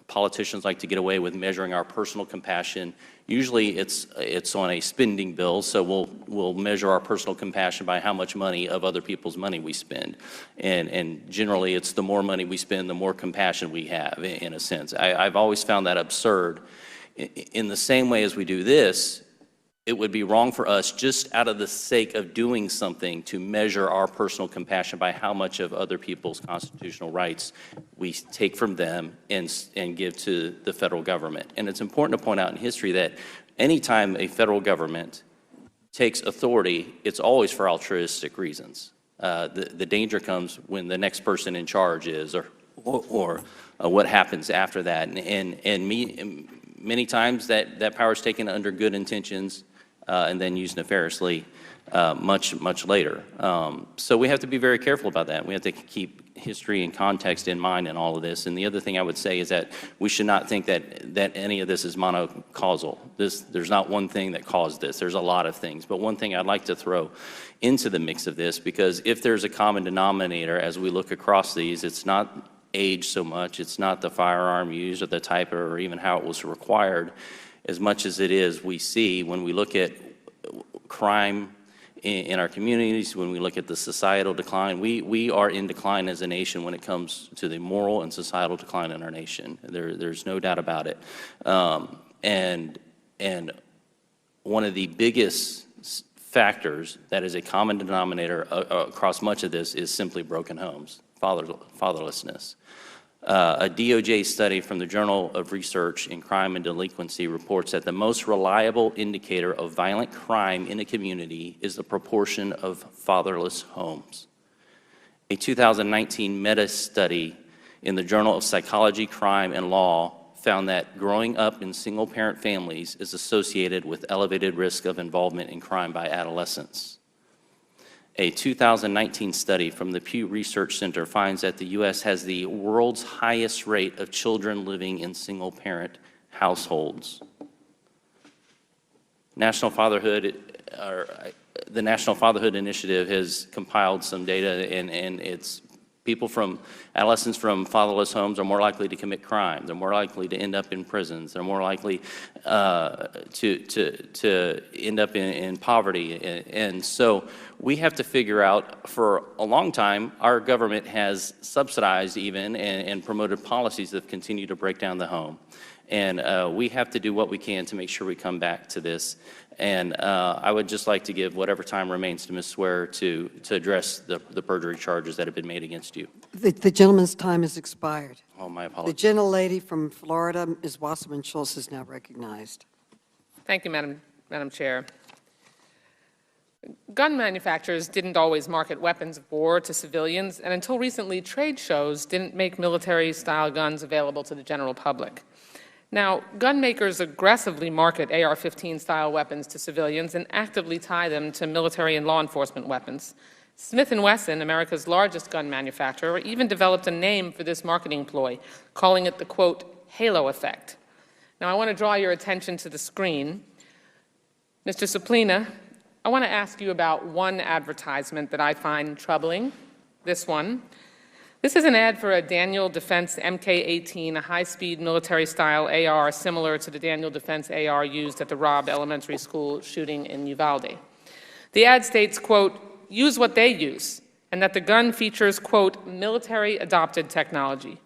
politicians like to get away with measuring our personal compassion. Usually it's on a spending bill, so we'll measure our personal compassion by how much money of other people's money we spend. And generally it's the more money we spend, the more compassion we have, in a sense. I've always found that absurd. In the same way as we do this, it would be wrong for us, just out of the sake of doing something, to measure our personal compassion by how much of other people's constitutional rights we take from them and give to the federal government. And it's important to point out in history that anytime a federal government takes authority, it's always for altruistic reasons. The danger comes when the next person in charge is, or what happens after that. Many times that power is taken under good intentions and then used nefariously much later. So we have to be very careful about that. We have to keep history and context in mind in all of this. And the other thing I would say is that we should not think that any of this is monocausal. There's not one thing that caused this. There's a lot of things. But one thing I'd like to throw into the mix of this, because if there's a common denominator as we look across these, it's not age so much, it's not the firearm used or the type or even how it was required, as much as it is we see when we look at crime in our communities, when we look at the societal decline. We are in decline as a nation when it comes to the moral and societal decline in our nation. There's no doubt about it. And one of the biggest factors that is a common denominator across much of this is simply broken homes, fatherlessness. A DOJ study from the Journal of Research in Crime and Delinquency reports that the most reliable indicator of violent crime in a community is the proportion of fatherless homes. A 2019 meta-study in the Journal of Psychology, Crime, and Law found that growing up in single-parent families is associated with elevated risk of involvement in crime by adolescents. A 2019 study from the Pew Research Center finds that the U.S. has the world's highest rate of children living in single-parent households. The National Fatherhood Initiative has compiled some data, and it's adolescents from fatherless homes are more likely to commit crime. They're more likely to end up in prisons. They're more likely to end up in poverty. And so we have to figure out, for a long time, our government has subsidized even and promoted policies that continue to break down the home. And we have to do what we can to make sure we come back to this. And I would just like to give whatever time remains to Ms. Swear to address the perjury charges that have been made against you. The gentleman's time has expired. Oh, my The apologies. gentlelady from Florida, Ms. Wasserman-Schultz, is now recognized. Thank you, Madam Chair. Gun manufacturers didn't always market weapons of war to civilians, and until recently, trade shows didn't make military-style guns available to the general public. Now, gun makers aggressively market AR-15-style weapons to civilians and actively tie them to military and law enforcement weapons. Smith & Wesson, America's largest gun manufacturer, even developed a name for this marketing ploy, calling it the, quote, halo effect. Now, I want to draw your attention to the screen. Mr. Suplina, I want to ask you about one advertisement that I find troubling, this one. This is an ad for a Daniel Defense MK-18, a high-speed military-style AR similar to the Daniel Defense AR used at the Robb Elementary School shooting in Uvalde. The ad states, quote, use what they use, and that the gun features, quote, military-adopted technology.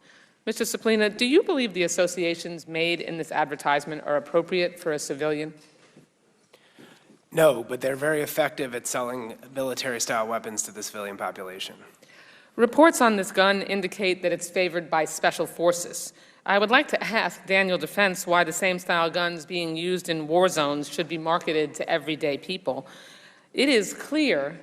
Mr. Suplina, do you believe the associations made in this advertisement are appropriate for a civilian? No, but they're very effective at selling military-style weapons to the civilian population. Reports on this gun indicate that it's favored by special forces. I would like to ask Daniel Defense why the same style guns being used in war zones should be marketed to everyday people. It is clear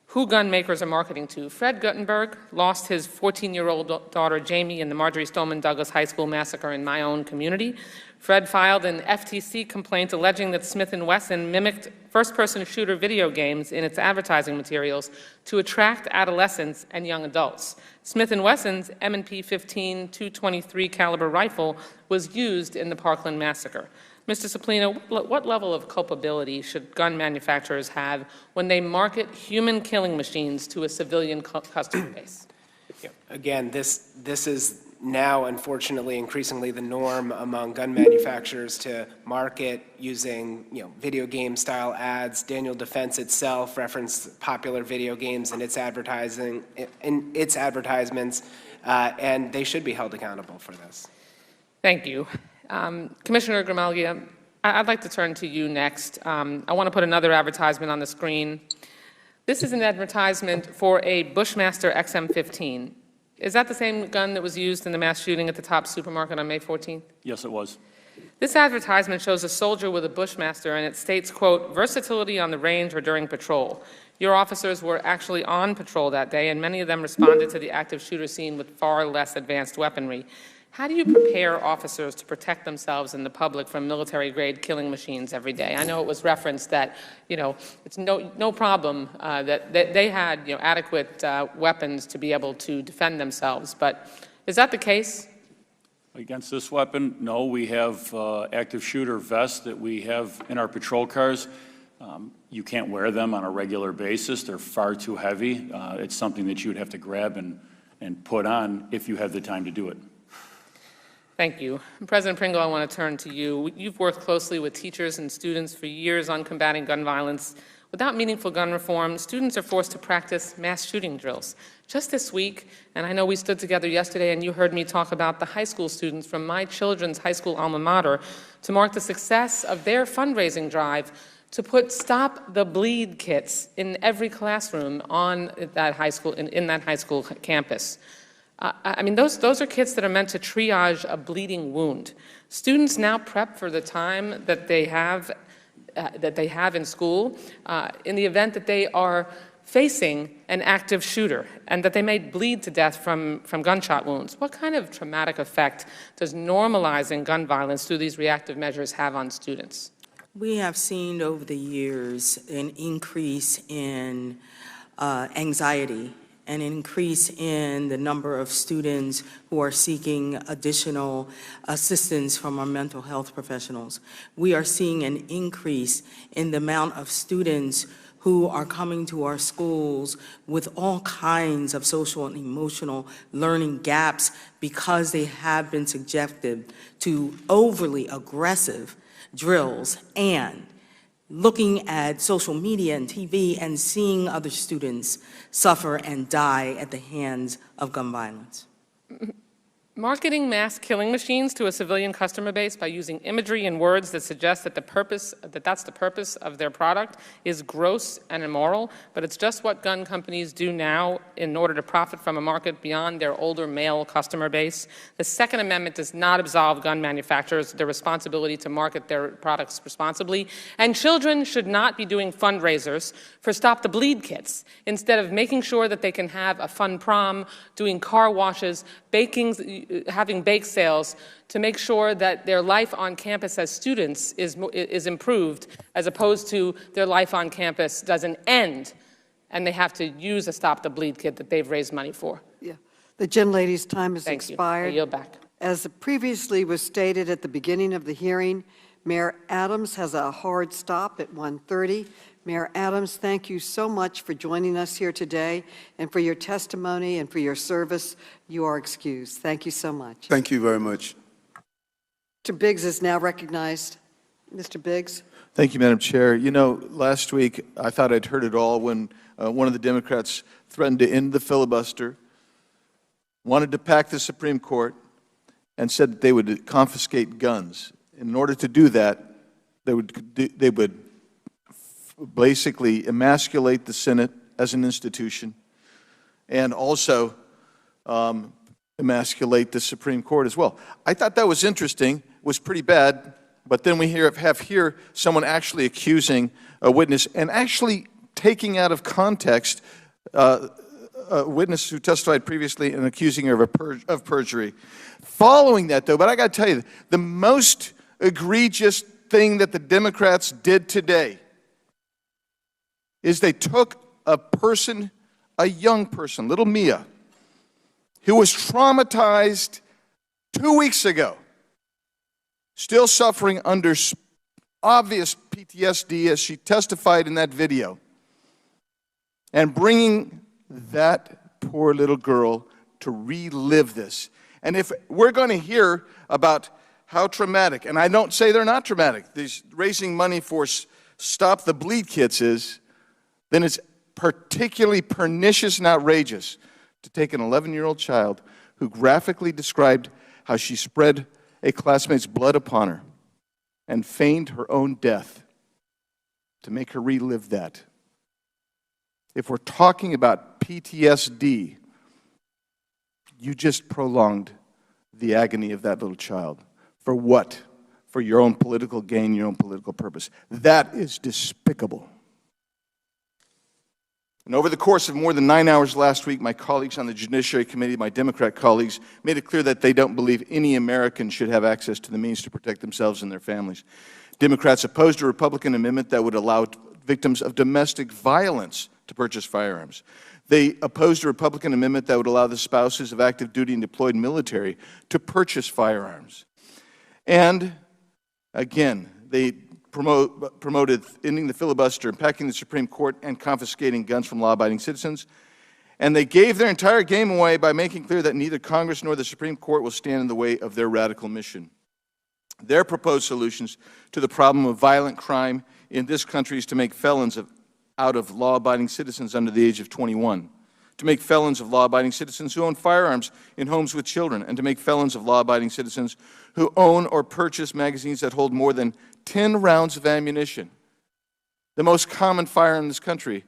who gun makers are marketing to. Fred Guttenberg lost his 14-year-old daughter Jamie in the Marjorie Stoneman Douglas High School massacre in my own community. Fred filed an FTC complaint alleging that Smith & Wesson mimicked first-person shooter video games in its advertising materials to attract adolescents and young adults. Smith & Wesson's M&P 15 .223 caliber rifle was used in the Parkland massacre. Mr. Suplina, what level of culpability should gun manufacturers have when they market human killing machines to a civilian customer base? Again, this is now, unfortunately, increasingly the norm among gun manufacturers to market using, video game style ads. Daniel Defense itself referenced popular video games in its advertising, in its advertisements, and they should be held accountable for this. Thank you. Commissioner Gramaglia, I'd like to turn to you next. I want to put another advertisement on the screen. This is an advertisement for a Bushmaster XM15. Is that the same gun that was used in the mass shooting at the Top supermarket on May 14th? Yes, it was. This advertisement shows a soldier with a Bushmaster, and it states, quote, versatility on the range or during patrol. Your officers were actually on patrol that day, and many of them responded to the active shooter scene with far less advanced weaponry. How do you prepare officers to protect themselves and the public from military-grade killing machines every day? I know it was referenced that, it's no problem that they had, adequate weapons to be able to defend themselves. But is that the case? Against this weapon, no. We have active shooter vests that we have in our patrol cars. You can't wear them on a regular basis. They're far too heavy. It's something that you would have to grab and put on if you have the time to do it. Thank you. President Pringle, I want to turn to you. You've worked closely with teachers and students for years on combating gun violence. Without meaningful gun reform, students are forced to practice mass shooting drills. Just this week, and I know we stood together yesterday and you heard me talk about the high school students from my children's high school alma mater to mark the success of their fundraising drive to put Stop the Bleed kits in every classroom on that high school, in that high school campus. I mean, those are kits that are meant to triage a bleeding wound. Students now prep for the time that they have in school in the event that they are facing an active shooter and that they may bleed to death from gunshot wounds. What kind of traumatic effect does normalizing gun violence through these reactive measures have on students? We have seen over the years an increase in anxiety, an increase in the number of students who are seeking additional assistance from our mental health professionals. We are seeing an increase in the amount of students who are coming to our schools with all kinds of social and emotional learning gaps because they have been subjected to overly aggressive drills and looking at social media and TV and seeing other students suffer and die at the hands of gun violence. Marketing mass killing machines to a civilian customer base by using imagery and words that suggest that that's the purpose of their product is gross and immoral, but it's just what gun companies do now in order to profit from a market beyond their older male customer base. The Second Amendment does not absolve gun manufacturers of their responsibility to market their products responsibly, and children should not be doing fundraisers for Stop the Bleed kits instead of making sure that they can have a fun prom, doing car washes, having bake sales to make sure that their life on campus as students is improved, as opposed to their life on campus doesn't end and they have to use a Stop the Bleed kit that they've raised money for. Yeah. The gentlelady's time has Thank you. expired. I yield back. As previously was stated at the beginning of the hearing, Mayor Adams has a hard stop at 1:30. Mayor Adams, thank you so much for joining us here today and for your testimony and for your service. You are excused. Thank you so much. Thank you very much. Mr. Biggs is now recognized. Mr. Biggs. Thank you, Madam Chair. You know, last week I thought I'd heard it all when one of the Democrats threatened to end the filibuster, wanted to pack the Supreme Court, and said that they would confiscate guns. In order to do that, they would basically emasculate the Senate as an institution and also emasculate the Supreme Court as well. I thought that was interesting, was pretty bad, but then we have here someone actually accusing a witness and actually taking out of context a witness who testified previously and accusing her of perjury. Following that, though, but I got to tell you, the most egregious thing that the Democrats did today is they took a person, a young person, little Miah, who was traumatized 2 weeks ago, still suffering under obvious PTSD as she testified in that video, and bringing that poor little girl to relive this. And if we're going to hear about how traumatic, and I don't say they're not traumatic, these raising money for Stop the Bleed kits is, then it's particularly pernicious and outrageous to take an 11-year-old child who graphically described how she spread a classmate's blood upon her and feigned her own death to make her relive that. If we're talking about PTSD, you just prolonged the agony of that little child. For what? For your own political gain, your own political purpose. That is despicable. And over the course of more than 9 hours last week, my colleagues on the Judiciary Committee, my Democrat colleagues, made it clear that they don't believe any American should have access to the means to protect themselves and their families. Democrats opposed a Republican amendment that would allow victims of domestic violence to purchase firearms. They opposed a Republican amendment that would allow the spouses of active duty and deployed military to purchase firearms. And, again, they promoted ending the filibuster, impacting the Supreme Court, and confiscating guns from law-abiding citizens. And they gave their entire game away by making clear that neither Congress nor the Supreme Court will stand in the way of their radical mission. Their proposed solutions to the problem of violent crime in this country is to make felons out of law-abiding citizens under the age of 21, to make felons of law-abiding citizens who own firearms in homes with children, and to make felons of law-abiding citizens who own or purchase magazines that hold more than 10 rounds of ammunition. The most common firearm in this country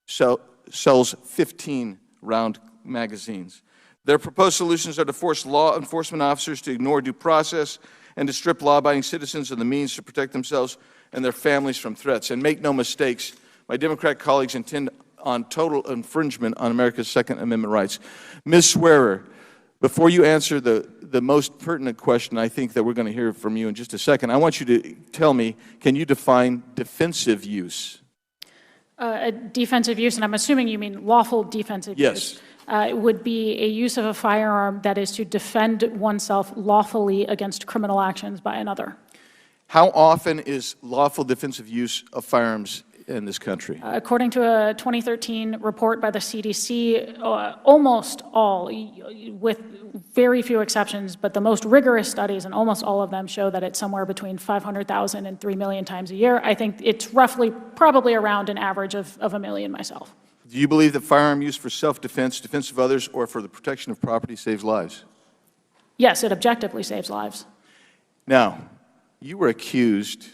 sells 15-round magazines. Their proposed solutions are to force law enforcement officers to ignore due process and to strip law-abiding citizens of the means to protect themselves and their families from threats. And make no mistakes, my Democrat colleagues intend on total infringement on America's Second Amendment rights. Ms. Swearer, before you answer the most pertinent question I think that we're going to hear from you in just a second, I want you to tell me, can you define defensive use? Defensive use, and I'm assuming you mean lawful defensive use. Yes. Would be a use of a firearm that is to defend oneself lawfully against criminal actions by another. How often is lawful defensive use of firearms in this country? According to a 2013 report by the CDC, almost all, with very few exceptions, but the most rigorous studies, and almost all of them show that it's somewhere between 500,000 and 3 million times a year. I think it's roughly, probably around an average of 1 million myself. Do you believe that firearm use for self-defense, defense of others, or for the protection of property saves lives? Yes, it objectively saves lives. Now, you were accused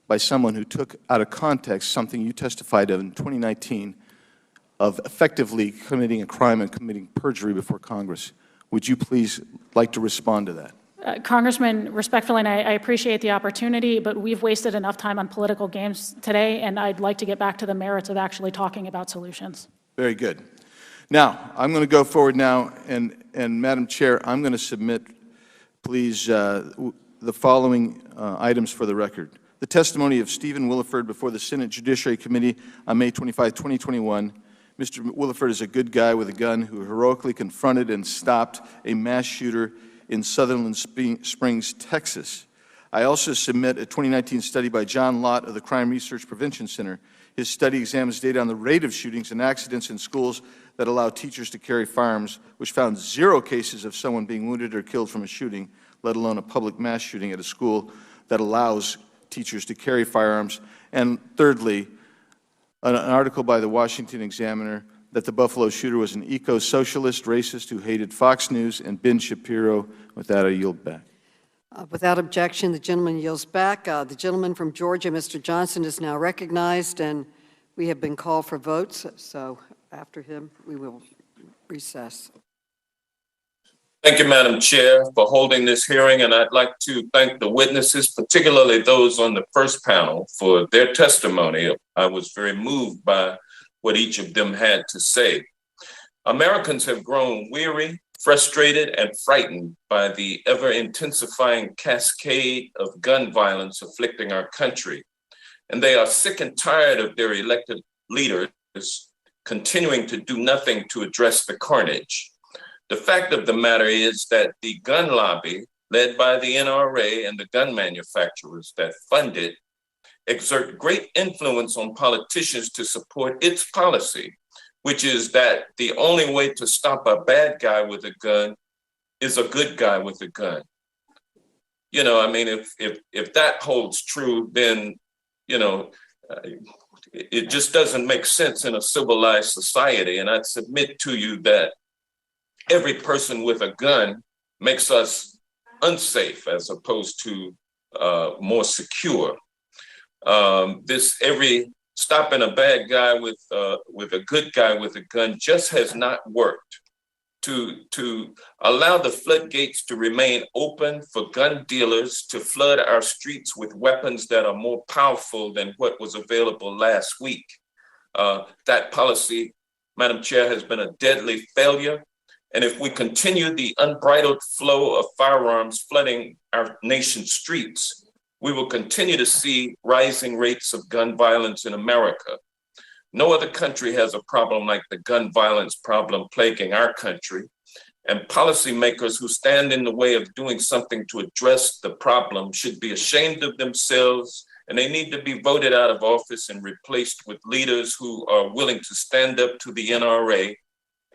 by someone who took out of context something you testified of in 2019 of effectively committing a crime and committing perjury before Congress. Would you please like to respond to that? Congressman, respectfully, and I appreciate the opportunity, but we've wasted enough time on political games today, and I'd like to get back to the merits of actually talking about solutions. Very good. Now, I'm going to go forward now, and Madam Chair, I'm going to submit, please, the following items for the record. The testimony of Stephen Williford before the Senate Judiciary Committee on May 25, 2021. Mr. Williford is a good guy with a gun who heroically confronted and stopped a mass shooter in Sutherland Springs, Texas. I also submit a 2019 study by John Lott of the Crime Research Prevention Center. His study examines data on the rate of shootings and accidents in schools that allow teachers to carry firearms, which found 0 cases of someone being wounded or killed from a shooting, let alone a public mass shooting at a school that allows teachers to carry firearms. And thirdly, an article by the Washington Examiner that the Buffalo shooter was an eco-socialist racist who hated Fox News and Ben Shapiro. With that, I yield back. Without objection, the gentleman yields back. The gentleman from Georgia, Mr. Johnson, is now recognized, and we have been called for votes, so after him, we will recess. Thank you, Madam Chair, for holding this hearing, and I'd like to thank the witnesses, particularly those on the first panel, for their testimony. I was very moved by what each of them had to say. Americans have grown weary, frustrated, and frightened by the ever-intensifying cascade of gun violence afflicting our country. And they are sick and tired of their elected leaders continuing to do nothing to address the carnage. The fact of the matter is that the gun lobby, led by the NRA and the gun manufacturers that fund it, exert great influence on politicians to support its policy, which is that the only way to stop a bad guy with a gun is a good guy with a gun. You know, I mean, if that holds true, then, you know, it just doesn't make sense in a civilized society. And I'd submit to you that every person with a gun makes us unsafe as opposed to more secure. Every stopping a bad guy with a good guy with a gun just has not worked. To allow the floodgates to remain open for gun dealers to flood our streets with weapons that are more powerful than what was available last week. That policy, Madam Chair, has been a deadly failure. And if we continue the unbridled flow of firearms flooding our nation's streets, we will continue to see rising rates of gun violence in America. No other country has a problem like the gun violence problem plaguing our country. And policymakers who stand in the way of doing something to address the problem should be ashamed of themselves, and they need to be voted out of office and replaced with leaders who are willing to stand up to the NRA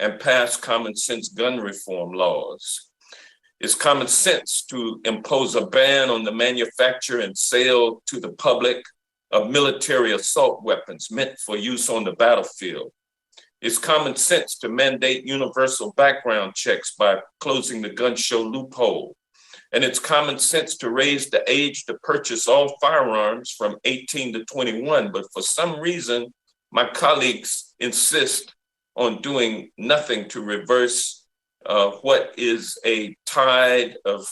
and pass common sense gun reform laws. It's common sense to impose a ban on the manufacture and sale to the public of military assault weapons meant for use on the battlefield. It's common sense to mandate universal background checks by closing the gun show loophole. And it's common sense to raise the age to purchase all firearms from 18 to 21. But for some reason, my colleagues insist on doing nothing to reverse what is a tide of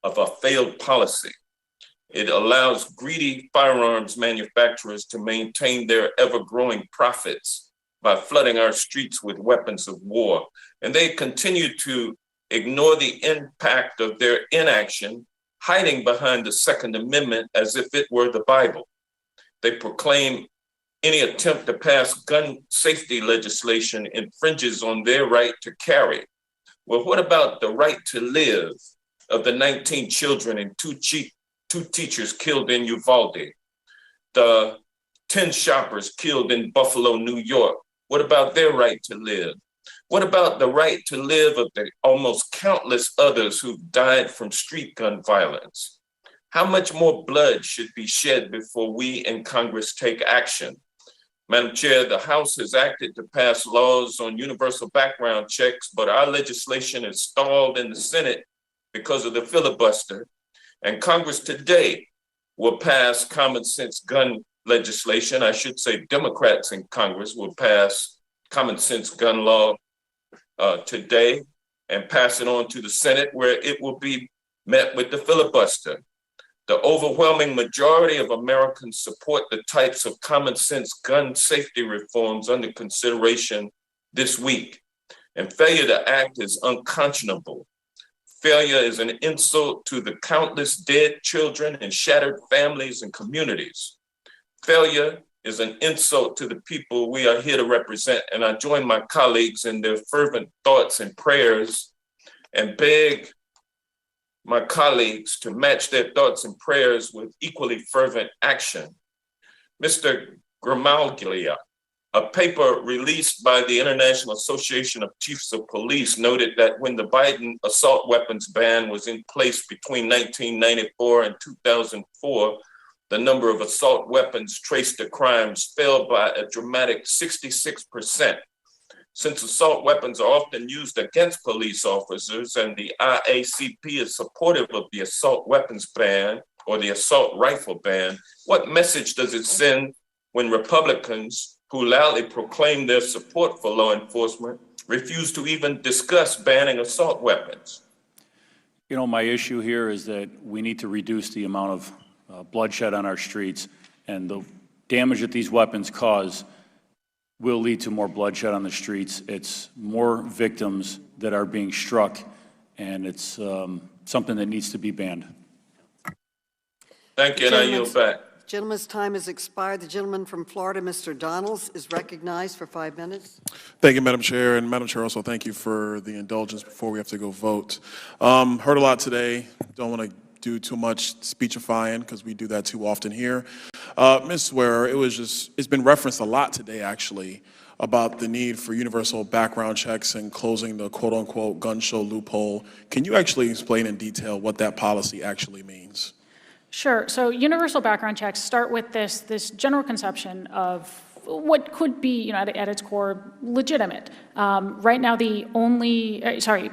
a failed policy. It allows greedy firearms manufacturers to maintain their ever-growing profits by flooding our streets with weapons of war. And they continue to ignore the impact of their inaction, hiding behind the Second Amendment as if it were the Bible. They proclaim any attempt to pass gun safety legislation infringes on their right to carry. Well, what about the right to live of the 19 children and two teachers killed in Uvalde? The 10 shoppers killed in Buffalo, New York. What about their right to live? What about the right to live of the almost countless others who've died from street gun violence? How much more blood should be shed before we in Congress take action? Madam Chair, the House has acted to pass laws on universal background checks, but our legislation is stalled in the Senate because of the filibuster. And Congress today will pass common sense gun legislation. I should say Democrats in Congress will pass common sense gun law today and pass it on to the Senate, where it will be met with the filibuster. The overwhelming majority of Americans support the types of common sense gun safety reforms under consideration this week. And failure to act is unconscionable. Failure is an insult to the countless dead children and shattered families and communities. Failure is an insult to the people we are here to represent. And I join my colleagues in their fervent thoughts and prayers and beg my colleagues to match their thoughts and prayers with equally fervent action. Mr. Gramaglia, a paper released by the International Association of Chiefs of Police noted that when the Biden assault weapons ban was in place between 1994 and 2004, the number of assault weapons traced to crimes fell by a dramatic 66%. Since assault weapons are often used against police officers and the IACP is supportive of the assault weapons ban or the assault rifle ban, what message does it send when Republicans who loudly proclaim their support for law enforcement refuse to even discuss banning assault weapons? You know, my issue here is that we need to reduce the amount of bloodshed on our streets, and the damage that these weapons cause will lead to more bloodshed on the streets. It's more victims that are being struck, and it's something that needs to be banned. Thank you, and I yield back. Gentleman's time has expired. The gentleman from Florida, Mr. Donalds, is recognized for 5 minutes. Thank you, Madam Chair. And Madam Chair, also thank you for the indulgence before we have to go vote. Heard a lot today. Don't want to do too much speechifying because we do that too often here. Ms. Swearer, it's been referenced a lot today, actually, about the need for universal background checks and closing the quote-unquote gun show loophole. Can you actually explain in detail what that policy actually means? Sure. So universal background checks start with this general conception of what could be, at its core, legitimate. Right now,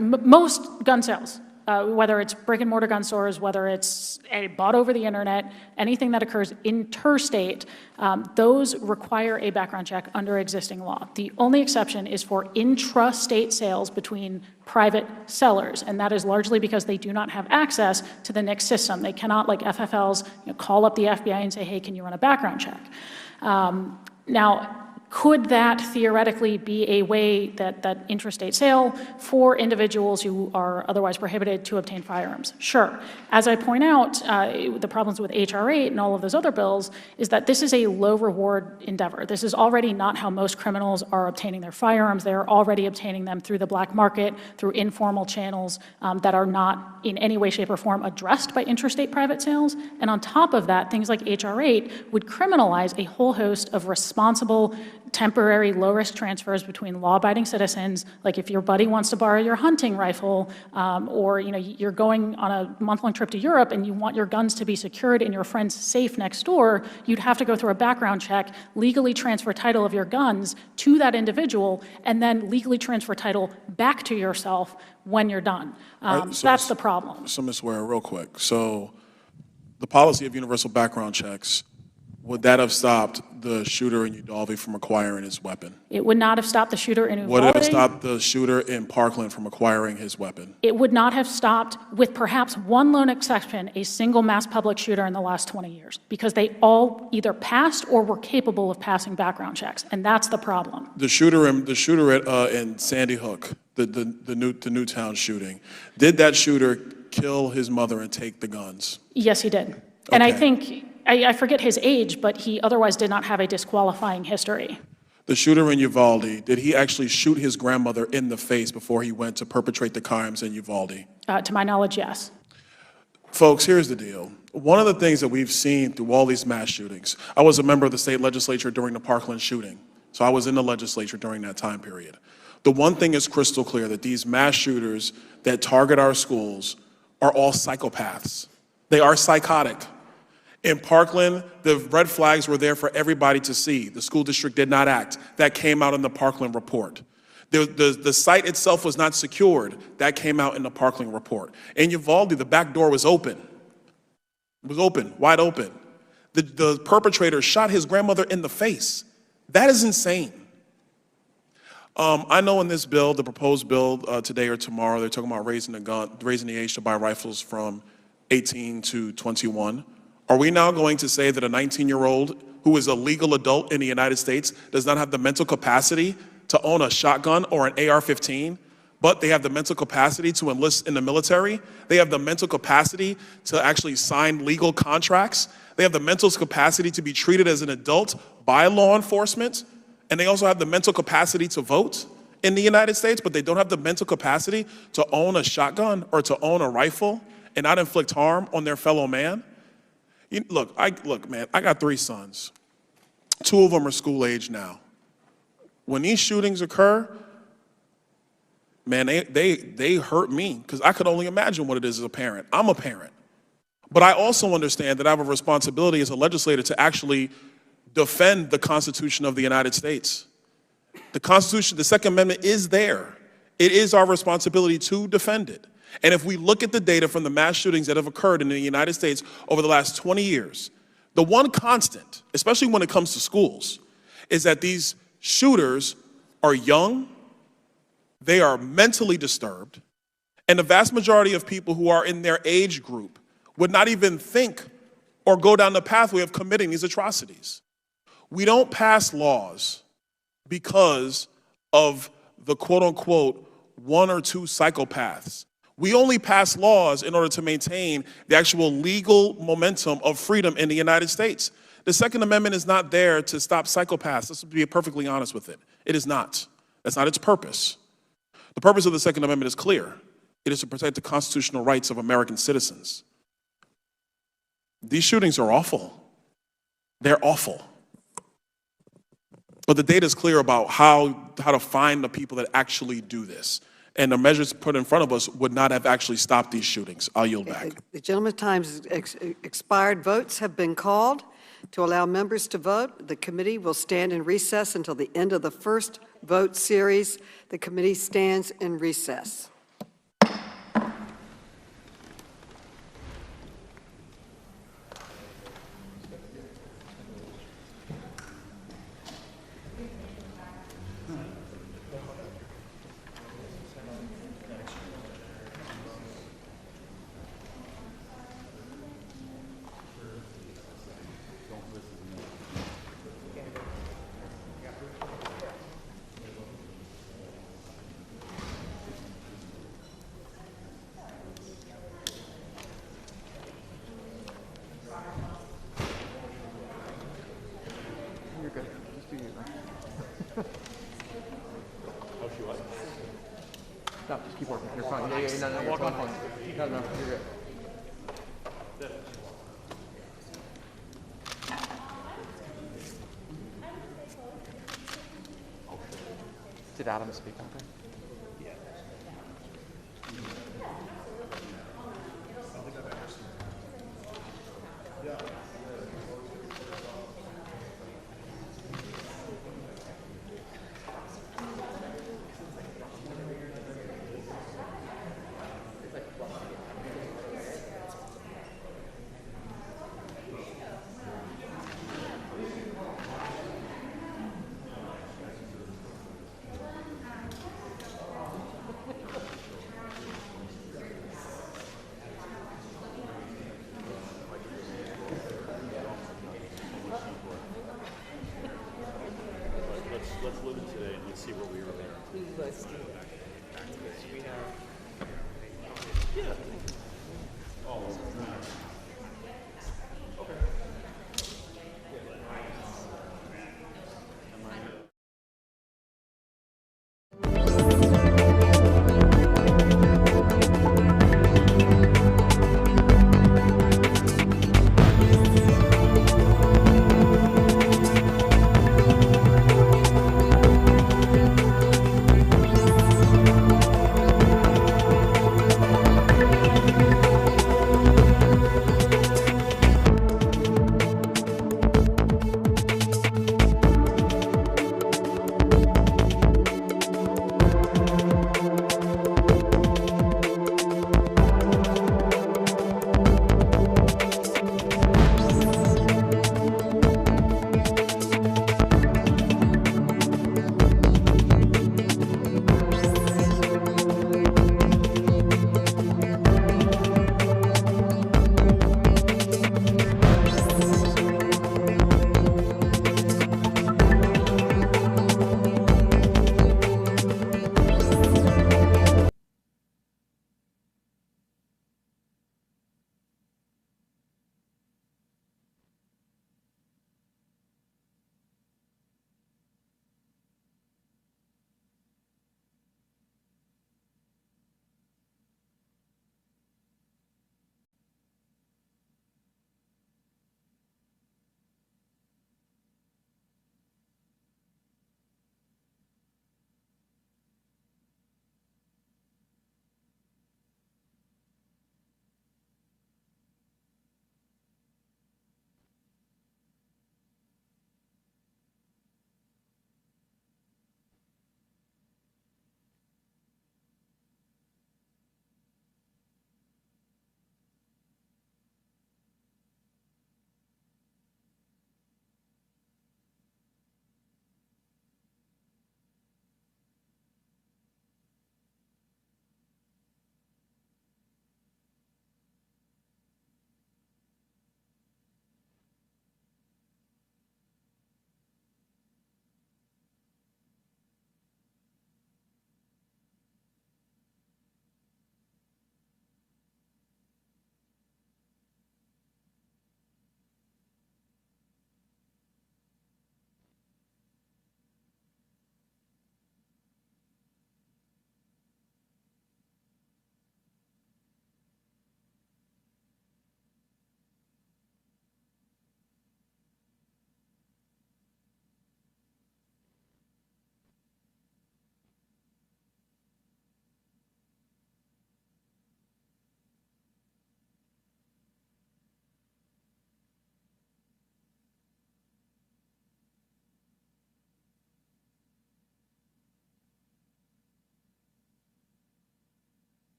most gun sales, whether it's brick and mortar gun stores, whether it's bought over the internet, anything that occurs interstate, those require a background check under existing law. The only exception is for intrastate sales between private sellers, and that is largely because they do not have access to the NICS system. They cannot, like FFLs, call up the FBI and say, hey, can you run a background check? Now, could that theoretically be a way that interstate sale for individuals who are otherwise prohibited to obtain firearms? Sure. As I point out, the problems with H.R. 8 and all of those other bills is that this is a low reward endeavor. This is already not how most criminals are obtaining their firearms. They're already obtaining them through the black market, through informal channels that are not in any way, shape, or form addressed by interstate private sales. And on top of that, things like H.R. 8 would criminalize a whole host of responsible temporary low-risk transfers between law-abiding citizens, like if your buddy wants to borrow your hunting rifle, or you're going on a month-long trip to Europe and you want your guns to be secured in your friend's safe next door, you'd have to go through a background check, legally transfer title of your guns to that individual, and then legally transfer title back to yourself when you're done. That's the problem. So, Ms. Ware, real quick. So, the policy of universal background checks, would that have stopped the shooter in Uvalde from acquiring his weapon? It would not have stopped the shooter in Uvalde. Would it have stopped the shooter in Parkland from acquiring his weapon? It would not have stopped, with perhaps one lone exception, a single mass public shooter in the last 20 years, because they all either passed or were capable of passing background checks, and that's the problem. The shooter in Sandy Hook, the Newtown shooting, did that shooter kill his mother and take the guns? Yes, he did. And I think, I forget his age, but he otherwise did not have a disqualifying history. The shooter in Uvalde, did he actually shoot his grandmother in the face before he went to perpetrate the crimes in Uvalde? To my knowledge, yes. Folks, here's the deal. One of the things that we've seen through all these mass shootings, I was a member of the state legislature during the Parkland shooting, so I was in the legislature during that time period. The one thing is crystal clear, that these mass shooters that target our schools are all psychopaths. They are psychotic. In Parkland, the red flags were there for everybody to see. The school district did not act. That came out in the Parkland report. The site itself was not secured. That came out in the Parkland report. In Uvalde, the back door was open. It was open, wide open. The perpetrator shot his grandmother in the face. That is insane. I know in this bill, the proposed bill today or tomorrow, they're talking about raising the age to buy rifles from 18 to 21. Are we now going to say that a 19-year-old who is a legal adult in the United States does not have the mental capacity to own a shotgun or an AR-15, but they have the mental capacity to enlist in the military? They have the mental capacity to actually sign legal contracts? They have the mental capacity to be treated as an adult by law enforcement? And they also have the mental capacity to vote in the United States, but they don't have the mental capacity to own a shotgun or to own a rifle and not inflict harm on their fellow man? Look, man, I got 3 sons. 2 of them are school age now. When these shootings occur, man, they hurt me because I could only imagine what it is as a parent. I'm a parent. But I also understand that I have a responsibility as a legislator to actually defend the Constitution of the United States. The Constitution, the Second Amendment is there. It is our responsibility to defend it. And if we look at the data from the mass shootings that have occurred in the United States over the last 20 years, the one constant, especially when it comes to schools, is that these shooters are young, they are mentally disturbed, and the vast majority of people who are in their age group would not even think or go down the pathway of committing these atrocities. We don't pass laws because of the quote-unquote 1 or 2 psychopaths. We only pass laws in order to maintain the actual legal momentum of freedom in the United States. The Second Amendment is not there to stop psychopaths. Let's be perfectly honest with it. It is not. That's not its purpose. The purpose of the Second Amendment is clear. It is to protect the constitutional rights of American citizens. These shootings are awful. They're awful. But the data is clear about how to find the people that actually do this. And the measures put in front of us would not have actually stopped these shootings. I'll yield back. The gentleman's time has expired. Votes have been called. To allow members to vote, the committee will stand in recess until the end of the first vote series. The committee stands in recess. No, just keep working. You're fine. No, you're fine. No, you're good. Did Adam speak up there?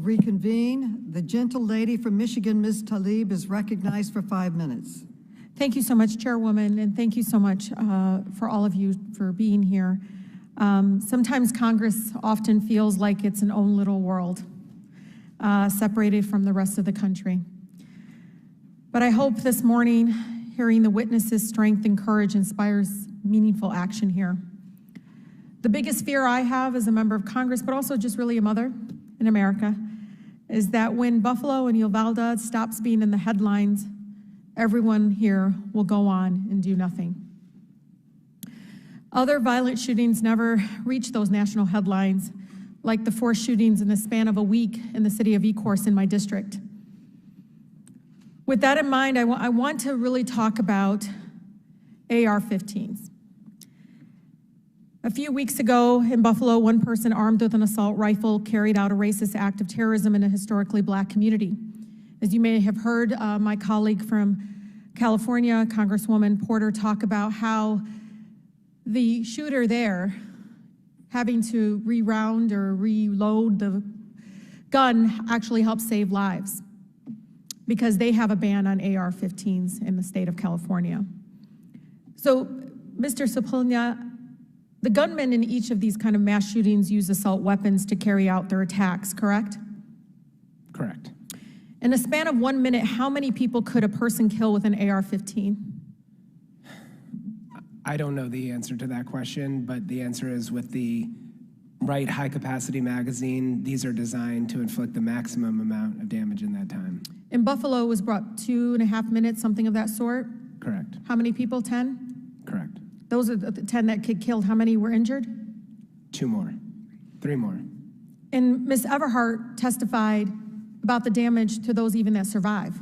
Reconvene. The gentle lady from Michigan, Ms. Tlaib, is recognized for 5 minutes. Thank you so much, Chairwoman, and thank you so much for all of you for being here. Sometimes Congress often feels like it's an own little world, separated from the rest of the country. But I hope this morning, hearing the witnesses' strength and courage inspires meaningful action here. The biggest fear I have as a member of Congress, but also just really a mother in America, is that when Buffalo and Uvalde stops being in the headlines, everyone here will go on and do nothing. Other violent shootings never reach those national headlines, like the 4 shootings in the span of a week in the city of Ecorse in my district. With that in mind, I want to really talk about AR-15s. A few weeks ago in Buffalo, one person armed with an assault rifle carried out a racist act of terrorism in a historically Black community. As you may have heard my colleague from California, Congresswoman Porter, talk about how the shooter there, having to re-round or reload the gun, actually helped save lives because they have a ban on AR-15s in the state of California. So, Mr. Suplina, the gunmen in each of these kind of mass shootings use assault weapons to carry out their attacks, correct? Correct. In a span of 1 minute, how many people could a person kill with an AR-15? I don't know the answer to that question, but the answer is with the right high-capacity magazine, these are designed to inflict the maximum amount of damage in that time. In Buffalo, it was brought 2.5 minutes, something of that sort? Correct. How many people, 10? Correct. Those are the 10 that get killed. How many were injured? 2 more, 3 more. And Ms. Everhart testified about the damage to those even that survive.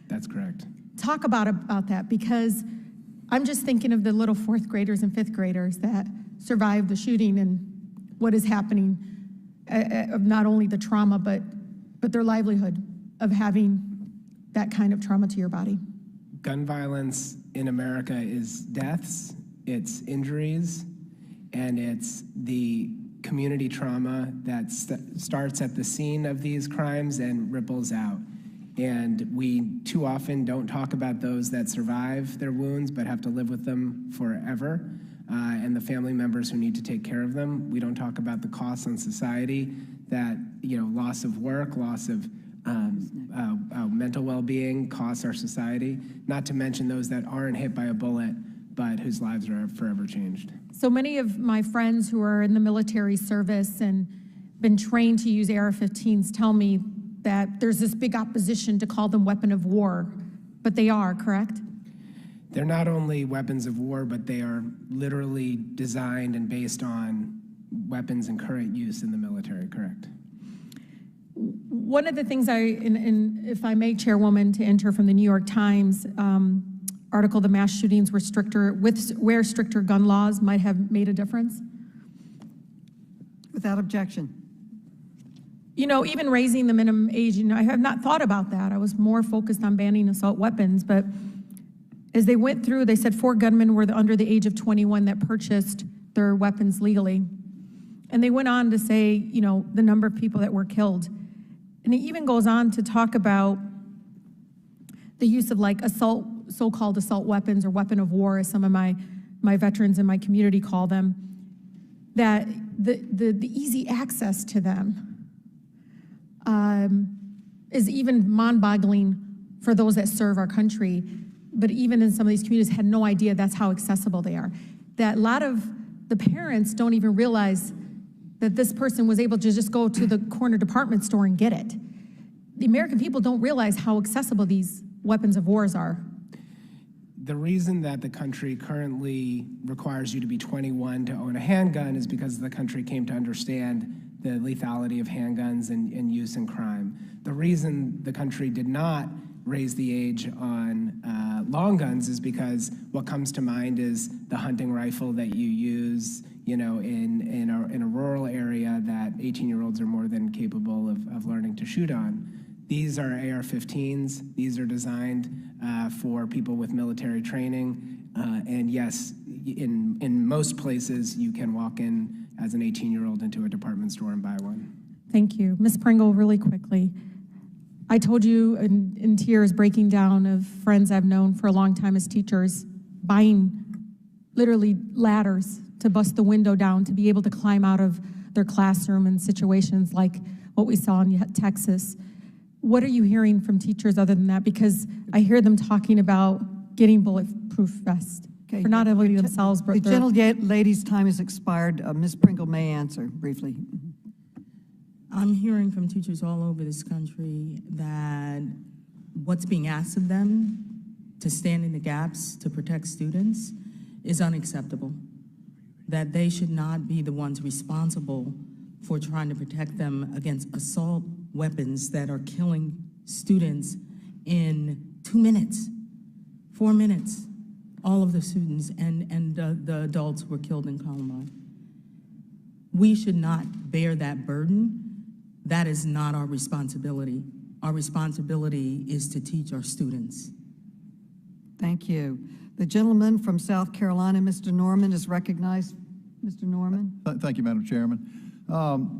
That's correct. Talk about that, because I'm just thinking of the little 4th graders and 5th graders that survived the shooting and what is happening, of not only the trauma, but their livelihood of having that kind of trauma to your body. Gun violence in America is deaths, it's injuries, and it's the community trauma that starts at the scene of these crimes and ripples out. And we too often don't talk about those that survive their wounds but have to live with them forever, and the family members who need to take care of them. We don't talk about the costs on society, that, loss of work, loss of mental well-being costs our society, not to mention those that aren't hit by a bullet but whose lives are forever changed. So many of my friends who are in the military service and been trained to use AR-15s tell me that there's this big opposition to call them weapon of war, but they are, correct? They're not only weapons of war, but they are literally designed and based on weapons in current use in the military, correct? One of the things if I may, Chairwoman, to enter from the New York Times article, the mass shootings were where stricter gun laws might have made a difference? Without objection. Even raising the minimum age, I have not thought about that. I was more focused on banning assault weapons, but as they went through, they said 4 gunmen were under the age of 21 that purchased their weapons legally. And they went on to say, the number of people that were killed. And it even goes on to talk about the use of so-called assault weapons or weapon of war, as some of my veterans in my community call them, that the easy access to them is even mind-boggling for those that serve our country, but even in some of these communities had no idea that's how accessible they are. That a lot of the parents don't even realize that this person was able to just go to the corner department store and get it. The American people don't realize how accessible these weapons of wars are. The reason that the country currently requires you to be 21 to own a handgun is because the country came to understand the lethality of handguns and use in crime. The reason the country did not raise the age on long guns is because what comes to mind is the hunting rifle that you use, in a rural area that 18-year-olds are more than capable of learning to shoot on. These are AR-15s. These are designed for people with military training. And yes, in most places, you can walk in as an 18-year-old into a department store and buy one. Thank you. Ms. Pringle, really quickly. I told you in tears, breaking down of friends I've known for a long time as teachers, buying literally ladders to bust the window down to be able to climb out of their classroom in situations like what we saw in Texas. What are you hearing from teachers other than that? Because I hear them talking about getting bulletproof vests for not only themselves, but the gentlelady's time has expired. Ms. Pringle may answer briefly. I'm hearing from teachers all over this country that what's being asked of them to stand in the gaps to protect students is unacceptable, that they should not be the ones responsible for trying to protect them against assault weapons that are killing students in 2 minutes, 4 minutes. All of the students and the adults were killed in Columbine. We should not bear that burden. That is not our responsibility. Our responsibility is to teach our students. Thank you. The gentleman from South Carolina, Mr. Norman, is recognized. Mr. Norman. Thank you, Madam Chairman.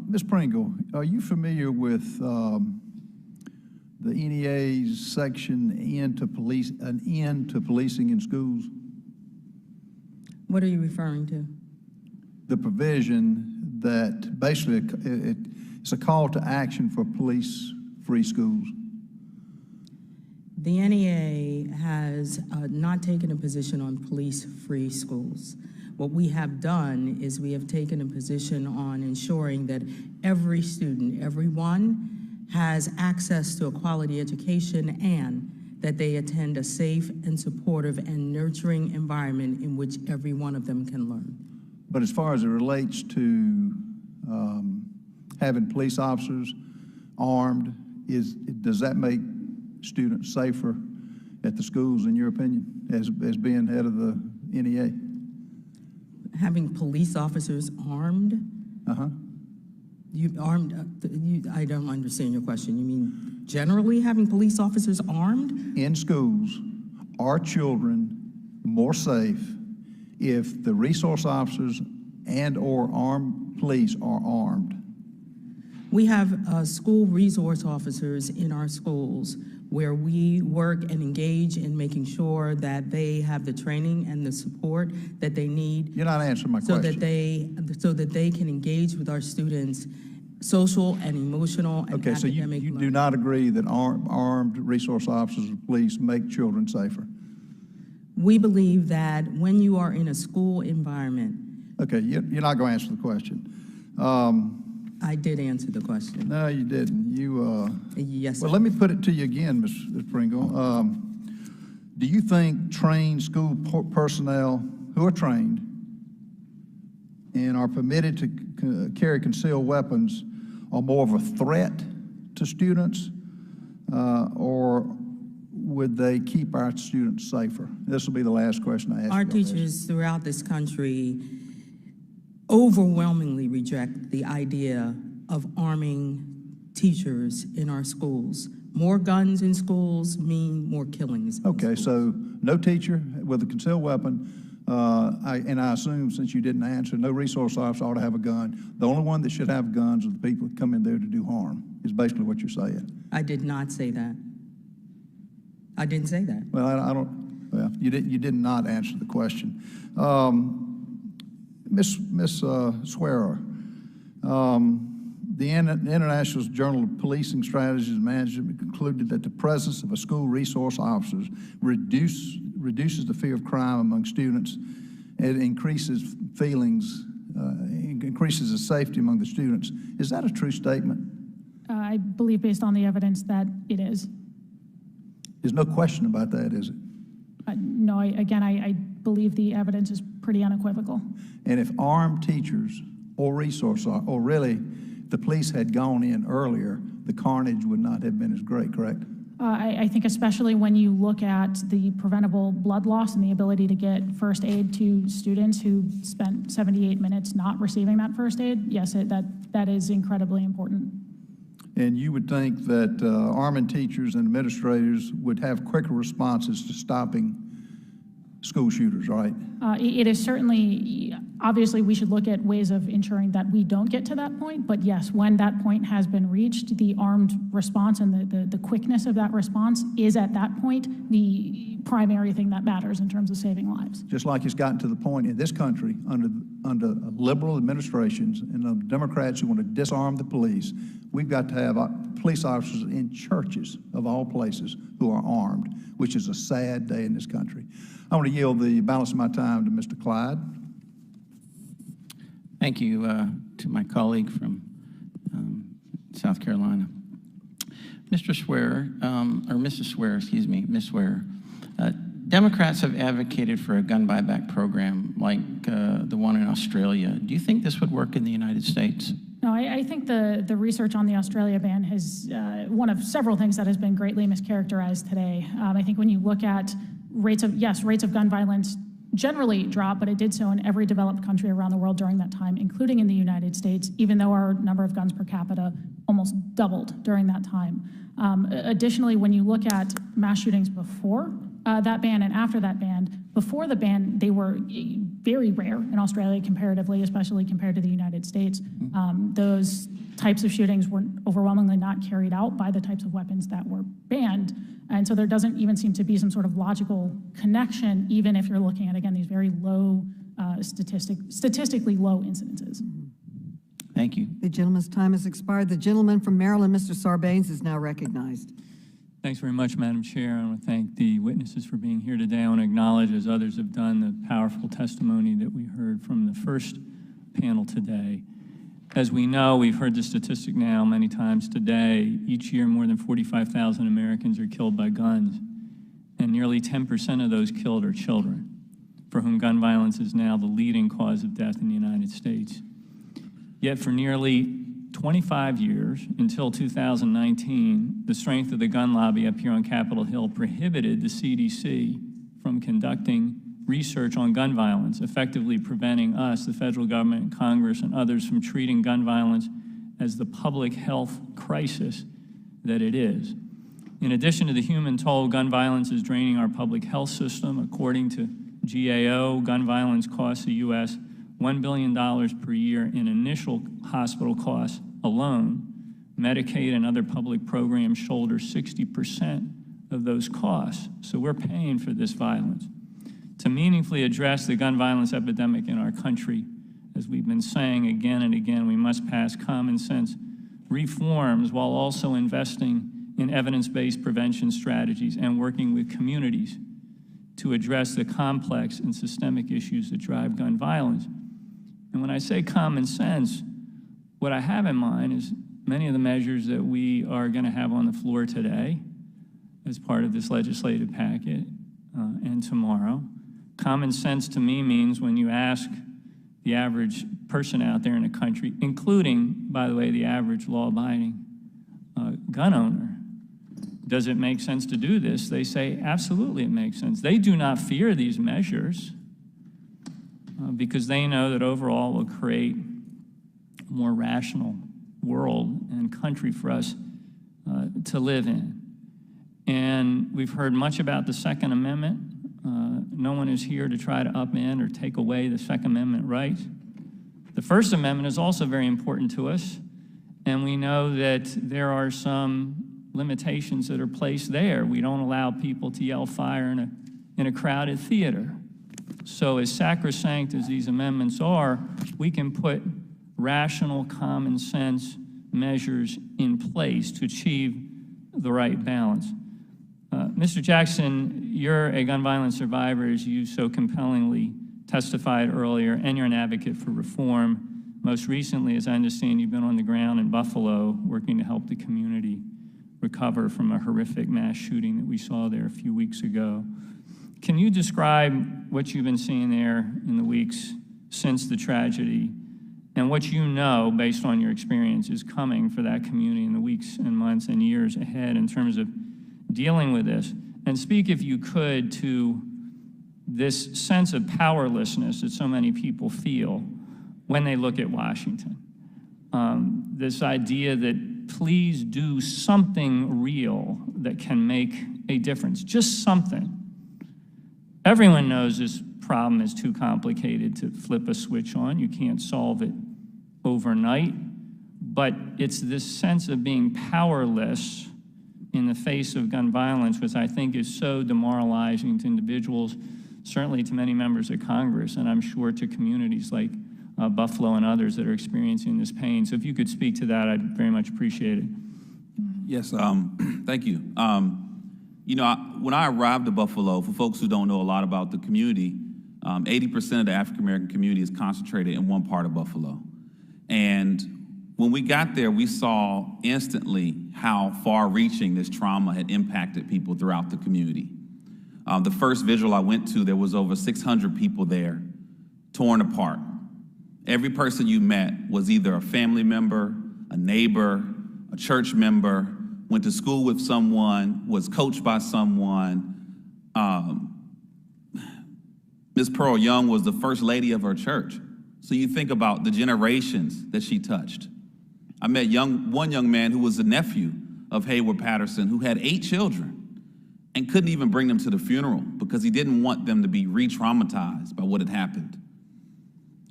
Ms. Pringle, are you familiar with the NEA's section, an end to policing in schools? What are you referring to? The provision that basically it's a call to action for police-free schools. The NEA has not taken a position on police-free schools. What we have done is we have taken a position on ensuring that every student, everyone, has access to a quality education and that they attend a safe and supportive and nurturing environment in which every one of them can learn. But as far as it relates to having police officers armed, does that make students safer at the schools, in your opinion, as being head of the NEA? Having police officers armed? Uh-huh. I don't understand your question. You mean generally having police officers armed? In schools, are children more safe if the resource officers and/or armed police are armed? We have school resource officers in our schools where we work and engage in making sure that they have the training and the support that they need. You're not answering my question. So that they can engage with our students, social and emotional and okay, academic. So you do not agree that armed resource officers of police make children safer? We believe that when you are in a school environment. Okay, you're not going to answer the question. I did answer the question. No, you didn't. Yes. Well, let me put it to you again, Ms. Pringle. Do you think trained school personnel who are trained and are permitted to carry concealed weapons are more of a threat to students, or would they keep our students safer? This will be the last question I ask. Our teachers throughout this country overwhelmingly reject the idea of arming teachers in our schools. More guns in schools mean more killings. Okay, so no teacher with a concealed weapon, and I assume since you didn't answer, no resource officer ought to have a gun. The only one that should have guns are the people that come in there to do harm, is basically what you're saying. I did not say that. I didn't say that. Well, well, you did not answer the question. Ms. Swearer, the International Journal of Policing Strategies and Management concluded that the presence of a school resource officer reduces the fear of crime among students. It increases increases the safety among the students. Is that a true statement? I believe based on the evidence that it is. There's no question about that, is it? No, I believe the evidence is pretty unequivocal. And if armed teachers or or really the police had gone in earlier, the carnage would not have been as great, correct? I think especially when you look at the preventable blood loss and the ability to get first aid to students who spent 78 minutes not receiving that first aid, yes, that is incredibly important. And you would think that arming teachers and administrators would have quicker responses to stopping school shooters, right? It is certainly Obviously, we should look at ways of ensuring that we don't get to that point, but yes, when that point has been reached, the armed response and the quickness of that response is at that point the primary thing that matters in terms of saving lives. Just like it's gotten to the point in this country under liberal administrations and the Democrats who want to disarm the police, we've got to have police officers in churches of all places who are armed, which is a sad day in this country. I want to yield the balance of my time to Mr. Clyde. Thank you to my colleague from South Carolina. Mr. Swearer, or Mrs. Swearer, excuse me, Ms. Swearer, Democrats have advocated for a gun buyback program like the one in Australia. Do you think this would work in the United States? No, I think the research on the Australia ban has one of several things that has been greatly mischaracterized today. I think when you look at rates of gun violence generally dropped, but it did so in every developed country around the world during that time, including in the United States, even though our number of guns per capita almost doubled during that time. Additionally, when you look at mass shootings before that ban and after that ban, before the ban, they were very rare in Australia comparatively, especially compared to the United States. Those types of shootings were overwhelmingly not carried out by the types of weapons that were banned. And so there doesn't even seem to be some sort of logical connection, even if you're looking at, again, these very low, statistically low incidences. Thank you. The gentleman's time has expired. The gentleman from Maryland, Mr. Sarbanes, is now recognized. Thanks very much, Madam Chair. I want to thank the witnesses for being here today. I want to acknowledge, as others have done, the powerful testimony that we heard from the first panel today. As we know, we've heard the statistic now many times today, each year more than 45,000 Americans are killed by guns, and nearly 10% of those killed are children, for whom gun violence is now the leading cause of death in the United States. Yet for nearly 25 years, until 2019, the strength of the gun lobby up here on Capitol Hill prohibited the CDC from conducting research on gun violence, effectively preventing us, the federal government, Congress, and others from treating gun violence as the public health crisis that it is. In addition to the human toll, gun violence is draining our public health system. According to GAO, gun violence costs the U.S. $1 billion per year in initial hospital costs alone. Medicaid and other public programs shoulder 60% of those costs. So we're paying for this violence. To meaningfully address the gun violence epidemic in our country, as we've been saying again and again, we must pass common sense reforms while also investing in evidence-based prevention strategies and working with communities to address the complex and systemic issues that drive gun violence. And when I say common sense, what I have in mind is many of the measures that we are going to have on the floor today as part of this legislative packet and tomorrow. Common sense to me means when you ask the average person out there in the country, including, by the way, the average law-abiding gun owner, does it make sense to do this? They say, absolutely it makes sense. They do not fear these measures because they know that overall it will create a more rational world and country for us to live in. And we've heard much about the Second Amendment. No one is here to try to upend or take away the Second Amendment rights. The First Amendment is also very important to us, and we know that there are some limitations that are placed there. We don't allow people to yell fire in a crowded theater. So as sacrosanct as these amendments are, we can put rational, common sense measures in place to achieve the right balance. Mr. Jackson, you're a gun violence survivor, as you so compellingly testified earlier, and you're an advocate for reform. Most recently, as I understand, you've been on the ground in Buffalo working to help the community recover from a horrific mass shooting that we saw there a few weeks ago. Can you describe what you've been seeing there in the weeks since the tragedy and what you know, based on your experience, is coming for that community in the weeks and months and years ahead in terms of dealing with this? And speak, if you could, to this sense of powerlessness that so many people feel when they look at Washington. This idea that please do something real that can make a difference, just something. Everyone knows this problem is too complicated to flip a switch on. You can't solve it overnight. But it's this sense of being powerless in the face of gun violence, which I think is so demoralizing to individuals, certainly to many members of Congress, and I'm sure to communities like Buffalo and others that are experiencing this pain. So if you could speak to that, I'd very much appreciate it. Yes, thank you. You know, when I arrived to Buffalo, for folks who don't know a lot about the community, 80% of the African-American community is concentrated in one part of Buffalo. And when we got there, we saw instantly how far-reaching this trauma had impacted people throughout the community. The first vigil I went to, there was over 600 people there, torn apart. Every person you met was either a family member, a neighbor, a church member, went to school with someone, was coached by someone. Ms. Pearl Young was the first lady of her church. So you think about the generations that she touched. I met one young man who was a nephew of Hayward Patterson who had 8 children and couldn't even bring them to the funeral because he didn't want them to be re-traumatized by what had happened.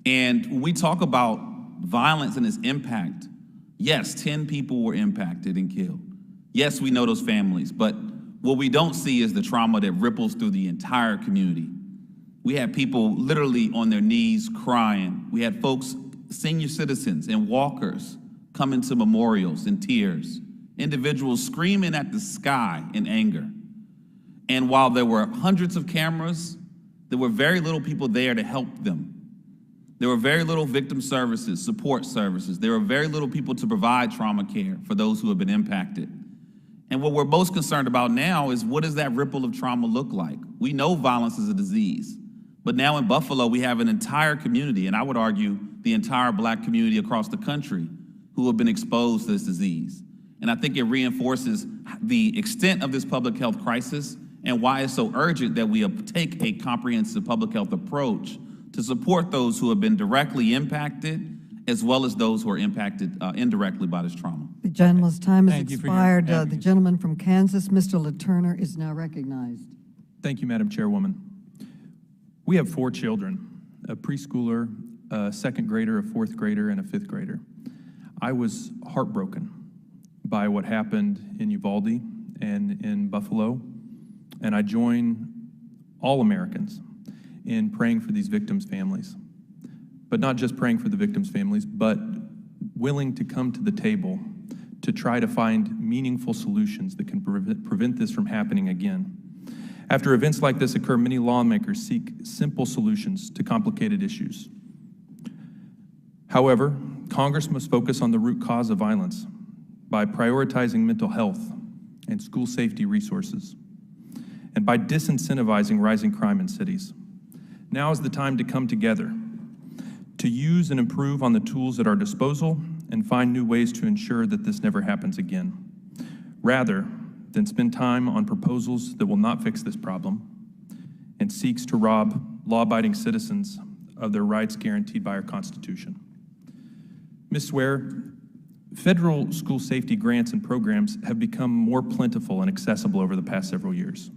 And when we talk about violence and its impact, yes, 10 people were impacted and killed. Yes, we know those families, but what we don't see is the trauma that ripples through the entire community. We had people literally on their knees crying. We had folks, senior citizens and walkers, coming to memorials in tears, individuals screaming at the sky in anger. And while there were hundreds of cameras, there were very little people there to help them. There were very little victim services, support services. There were very little people to provide trauma care for those who have been impacted. And what we're most concerned about now is what does that ripple of trauma look like? We know violence is a disease, but now in Buffalo, we have an entire community, and I would argue the entire Black community across the country, who have been exposed to this disease. And I think it reinforces the extent of this public health crisis and why it's so urgent that we take a comprehensive public health approach to support those who have been directly impacted, as well as those who are impacted indirectly by this trauma. The gentleman's time has Thank you for your expired. The advocacy. gentleman from Kansas, Mr. LaTurner, is now recognized. Thank you, Madam Chairwoman. We have 4 children, a preschooler, a second grader, a fourth grader, and a fifth grader. I was heartbroken by what happened in Uvalde and in Buffalo, and I join all Americans in praying for these victims' families. But not just praying for the victims' families, but willing to come to the table to try to find meaningful solutions that can prevent this from happening again. After events like this occur, many lawmakers seek simple solutions to complicated issues. However, Congress must focus on the root cause of violence by prioritizing mental health and school safety resources, and by disincentivizing rising crime in cities. Now is the time to come together, to use and improve on the tools at our disposal and find new ways to ensure that this never happens again, rather than spend time on proposals that will not fix this problem and seeks to rob law-abiding citizens of their rights guaranteed by our Constitution. Ms. Swear, federal school safety grants and programs have become more plentiful and accessible over the past several years.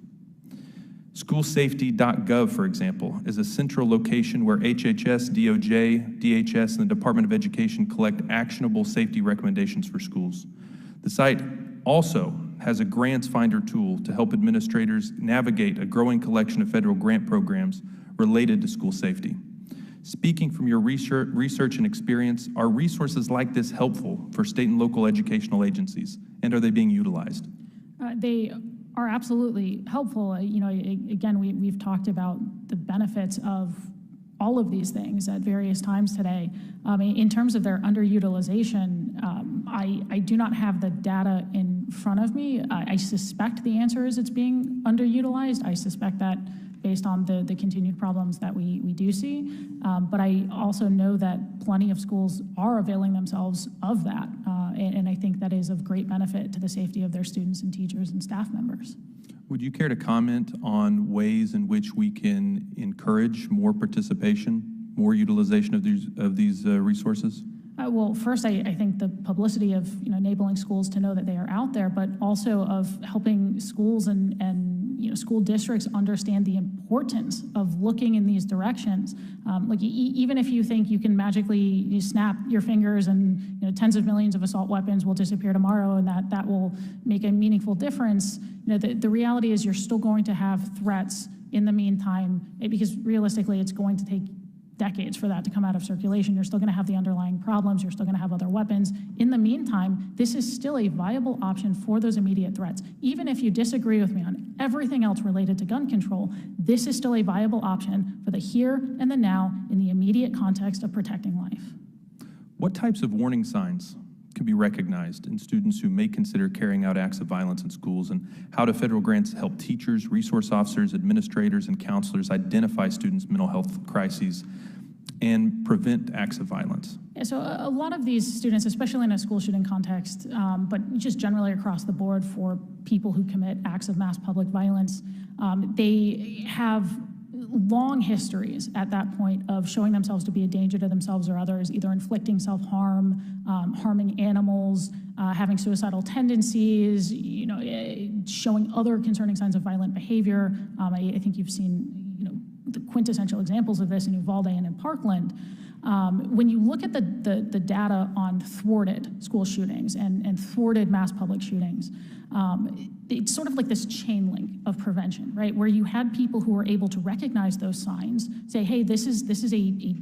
Schoolsafety.gov, for example, is a central location where HHS, DOJ, DHS, and the Department of Education collect actionable safety recommendations for schools. The site also has a grants finder tool to help administrators navigate a growing collection of federal grant programs related to school safety. Speaking from your research and experience, are resources like this helpful for state and local educational agencies, and are they being utilized? They are absolutely helpful. Again, we've talked about the benefits of all of these things at various times today. In terms of their underutilization, I do not have the data in front of me. I suspect the answer is it's being underutilized. I suspect that based on the continued problems that we do see. But I also know that plenty of schools are availing themselves of that. And I think that is of great benefit to the safety of their students and teachers and staff members. Would you care to comment on ways in which we can encourage more participation, more utilization of these resources? Well, first, I think the publicity of enabling schools to know that they are out there, but also of helping schools and school districts understand the importance of looking in these directions. Even if you think you can magically snap your fingers and tens of millions of assault weapons will disappear tomorrow, and that will make a meaningful difference, the reality is you're still going to have threats in the meantime, because realistically, it's going to take decades for that to come out of circulation. You're still going to have the underlying problems. You're still going to have other weapons. In the meantime, this is still a viable option for those immediate threats. Even if you disagree with me on everything else related to gun control, this is still a viable option for the here and the now in the immediate context of protecting life. What types of warning signs can be recognized in students who may consider carrying out acts of violence in schools, and how do federal grants help teachers, resource officers, administrators, and counselors identify students' mental health crises and prevent acts of violence? Yeah, so a lot of these students, especially in a school shooting context, but just generally across the board for people who commit acts of mass public violence, they have long histories at that point of showing themselves to be a danger to themselves or others, either inflicting self-harm, harming animals, having suicidal tendencies, showing other concerning signs of violent behavior. I think you've seen, the quintessential examples of this in Uvalde and in Parkland. When you look at the data on thwarted school shootings and thwarted mass public shootings, it's sort of like this chain link of prevention, right? Where you had people who were able to recognize those signs, say, hey, this is a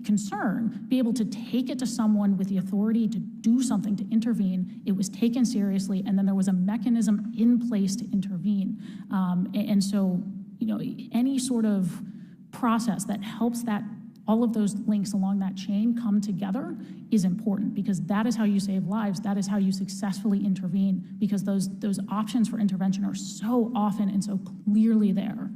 concern, be able to take it to someone with the authority to do something, to intervene. It was taken seriously, and then there was a mechanism in place to intervene. And so, any sort of process that helps that all of those links along that chain come together is important, because that is how you save lives. That is how you successfully intervene, because those options for intervention are so often and so clearly there.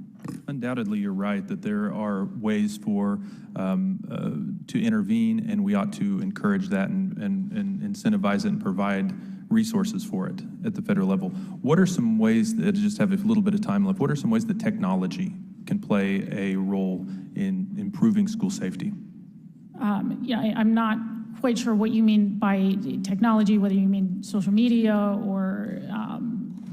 Undoubtedly, you're right that there are ways for to intervene, and we ought to encourage that and incentivize it and provide resources for it at the federal level. What are some ways that, just have a little bit of time left, what are some ways that technology can play a role in improving school safety? I'm not quite sure what you mean by technology, whether you mean social media or...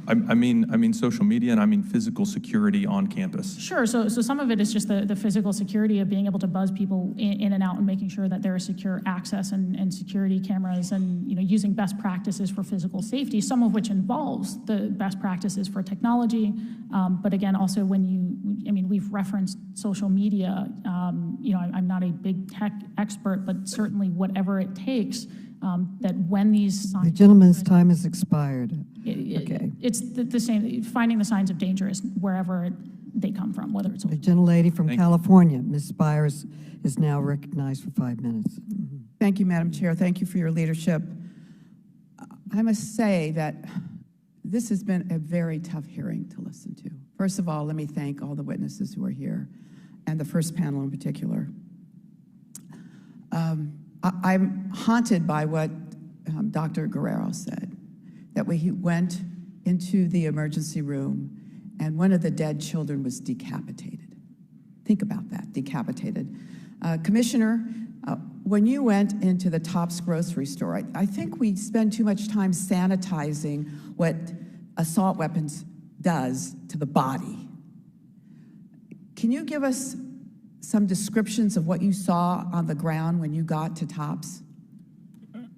I mean social media, and I mean physical security on campus. Sure. So some of it is just the physical security of being able to buzz people in and out and making sure that there is secure access and security cameras, and using best practices for physical safety, some of which involves the best practices for technology. But again, also we've referenced social media. I'm not a big tech expert, but certainly whatever it takes, that when these signs... The gentleman's time has expired. Okay. It's the same, finding the signs of danger wherever they come from, whether it's... The gentlelady from California, Ms. Spires, is now recognized for 5 minutes. Thank you, Madam Chair. Thank you for your leadership. I must say that this has been a very tough hearing to listen to. First of all, let me thank all the witnesses who are here, and the first panel in particular. I'm haunted by what Dr. Guerrero said, that he went into the emergency room and one of the dead children was decapitated. Think about that, decapitated. Commissioner, when you went into the Tops grocery store, I think we spend too much time sanitizing what assault weapons does to the body. Can you give us some descriptions of what you saw on the ground when you got to Tops?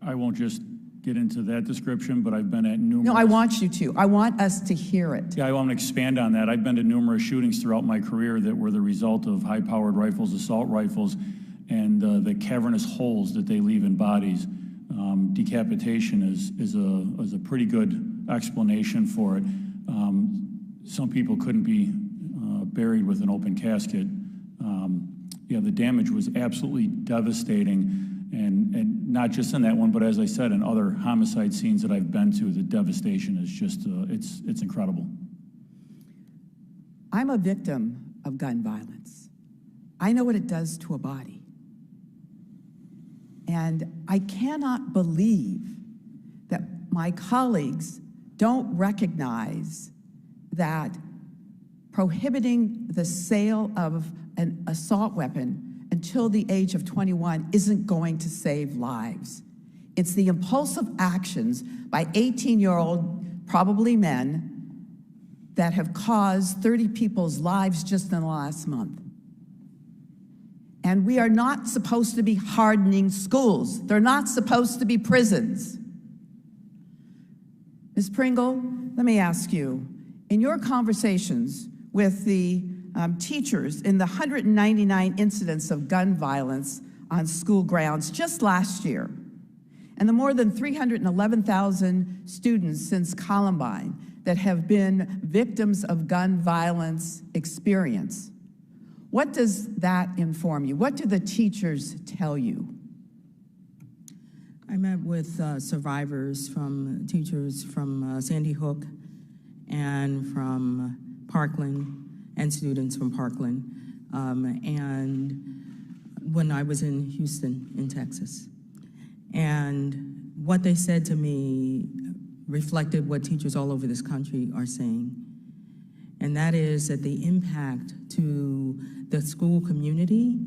I won't just get into that description, but I've been at numerous... No, I want you to. I want us to hear it. Yeah, I want to expand on that. I've been to numerous shootings throughout my career that were the result of high-powered rifles, assault rifles, and the cavernous holes that they leave in bodies. Decapitation is a pretty good explanation for it. Some people couldn't be buried with an open casket. The damage was absolutely devastating, and not just in that one, but as I said, in other homicide scenes that I've been to, the devastation is just, it's incredible. I'm a victim of gun violence. I know what it does to a body. And I cannot believe that my colleagues don't recognize that prohibiting the sale of an assault weapon and until the age of 21 isn't going to save lives. It's the impulsive actions by 18-year-old, probably men, that have caused 30 people's lives just in the last month. And we are not supposed to be hardening schools. They're not supposed to be prisons. Ms. Pringle, let me ask you, in your conversations with the teachers in the 199 incidents of gun violence on school grounds just last year, and the more than 311,000 students since Columbine that have been victims of gun violence experience, what does that inform you? What do the teachers tell you? I met with teachers from Sandy Hook and from Parkland, and students from Parkland, and when I was in Houston, in Texas. And what they said to me reflected what teachers all over this country are saying, and that is that the impact to the school community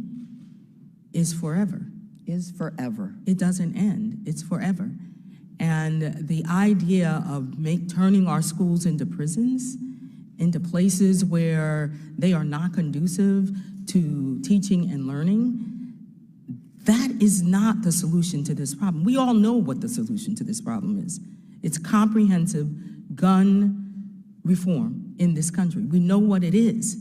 is forever. Is forever. It doesn't end, it's forever. And the idea of turning our schools into prisons, into places where they are not conducive to teaching and learning, that is not the solution to this problem. We all know what the solution to this problem is. It's comprehensive gun reform in this country. We know what it is.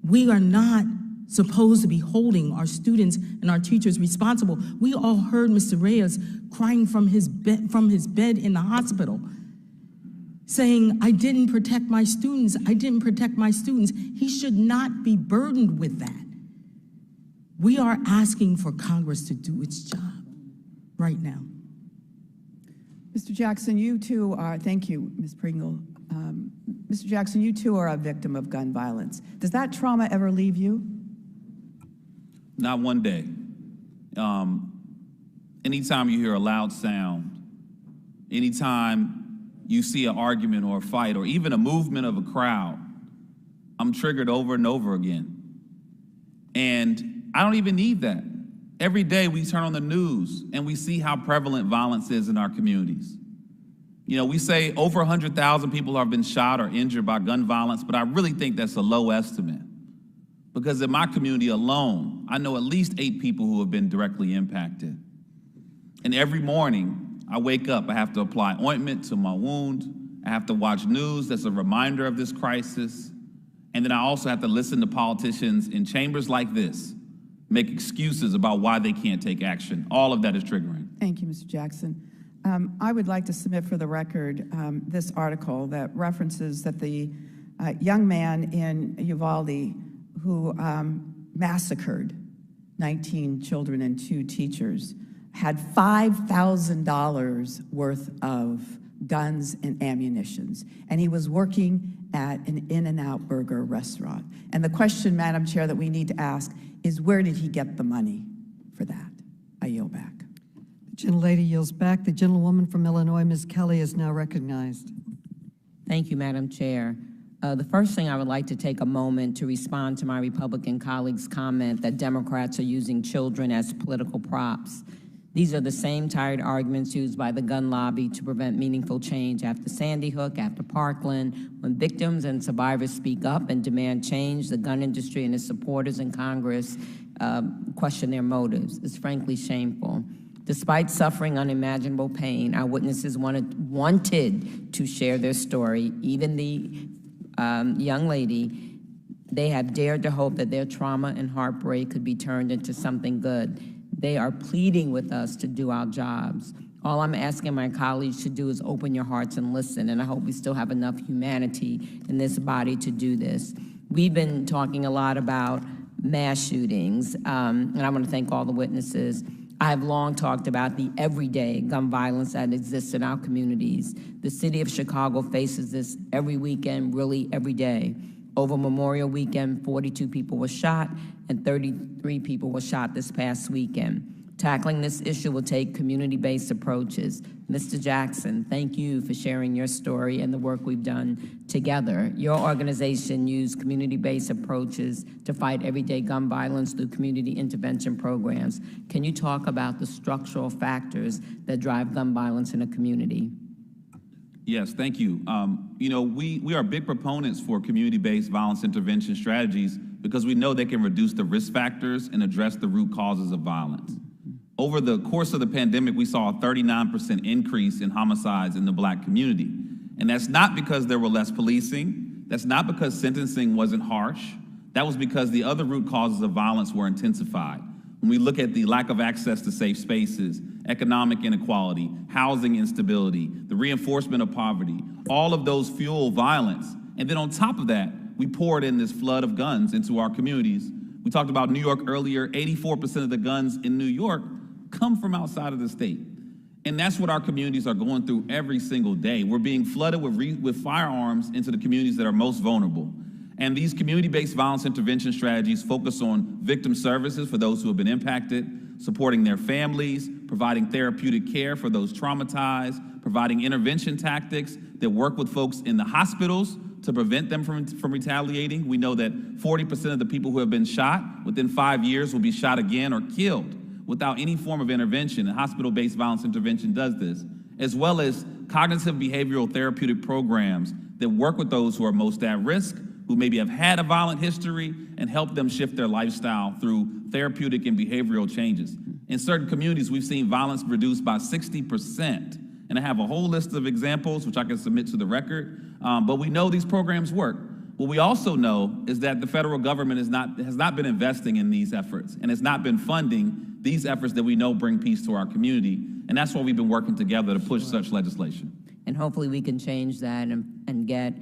We are not supposed to be holding our students and our teachers responsible. We all heard Mr. Reyes crying from his bed in the hospital, saying, I didn't protect my students, I didn't protect my students. He should not be burdened with that. We are asking for Congress to do its job right now. Mr. Jackson, you too are, thank you, Ms. Pringle. Mr. Jackson, you too are a victim of gun violence. Does that trauma ever leave you? Not one day. Anytime you hear a loud sound, anytime you see an argument or a fight or even a movement of a crowd, I'm triggered over and over again. And I don't even need that. Every day we turn on the news and we see how prevalent violence is in our communities. You know, we say over 100,000 people have been shot or injured by gun violence, but I really think that's a low estimate. Because in my community alone, I know at least 8 people who have been directly impacted. And every morning I wake up, I have to apply ointment to my wound. I have to watch news that's a reminder of this crisis. And then I also have to listen to politicians in chambers like this make excuses about why they can't take action. All of that is triggering. Thank you, Mr. Jackson. I would like to submit for the record this article that references that the young man in Uvalde who massacred 19 children and 2 teachers had $5,000 worth of guns and ammunitions, and he was working at an In-N-Out burger restaurant. And the question, Madam Chair, that we need to ask is, where did he get the money for that? I yield back. The gentlelady yields back. The gentlewoman from Illinois, Ms. Kelly, is now recognized. Thank you, Madam Chair. The first thing I would like to take a moment to respond to my Republican colleague's comment that Democrats are using children as political props. These are the same tired arguments used by the gun lobby to prevent meaningful change after Sandy Hook, after Parkland. When victims and survivors speak up and demand change, the gun industry and its supporters in Congress question their motives. It's frankly shameful. Despite suffering unimaginable pain, our witnesses wanted to share their story. Even the young lady, they have dared to hope that their trauma and heartbreak could be turned into something good. They are pleading with us to do our jobs. All I'm asking my colleagues to do is open your hearts and listen, and I hope we still have enough humanity in this body to do this. We've been talking a lot about mass shootings, and I want to thank all the witnesses. I have long talked about the everyday gun violence that exists in our communities. The city of Chicago faces this every weekend, really every day. Over Memorial Weekend, 42 people were shot and 33 people were shot this past weekend. Tackling this issue will take community-based approaches. Mr. Jackson, thank you for sharing your story and the work we've done together. Your organization used community-based approaches to fight everyday gun violence through community intervention programs. Can you talk about the structural factors that drive gun violence in a community? Yes, thank you. You know, we are big proponents for community-based violence intervention strategies because we know they can reduce the risk factors and address the root causes of violence. Over the course of the pandemic, we saw a 39% increase in homicides in the Black community. And that's not because there were less policing. That's not because sentencing wasn't harsh. That was because the other root causes of violence were intensified. When we look at the lack of access to safe spaces, economic inequality, housing instability, the reinforcement of poverty, all of those fuel violence. And then on top of that, we poured in this flood of guns into our communities. We talked about New York earlier. 84% of the guns in New York come from outside of the state. And that's what our communities are going through every single day. We're being flooded with firearms into the communities that are most vulnerable. And these community-based violence intervention strategies focus on victim services for those who have been impacted, supporting their families, providing therapeutic care for those traumatized, providing intervention tactics that work with folks in the hospitals to prevent them from retaliating. We know that 40% of the people who have been shot within 5 years will be shot again or killed without any form of intervention, and hospital-based violence intervention does this, as well as cognitive behavioral therapeutic programs that work with those who are most at risk, who maybe have had a violent history, and help them shift their lifestyle through therapeutic and behavioral changes. In certain communities, we've seen violence reduced by 60%, and I have a whole list of examples, which I can submit to the record, but we know these programs work. What we also know is that the federal government has not been investing in these efforts and has not been funding these efforts that we know bring peace to our community, and that's why we've been working together to push such legislation. And hopefully we can change that and get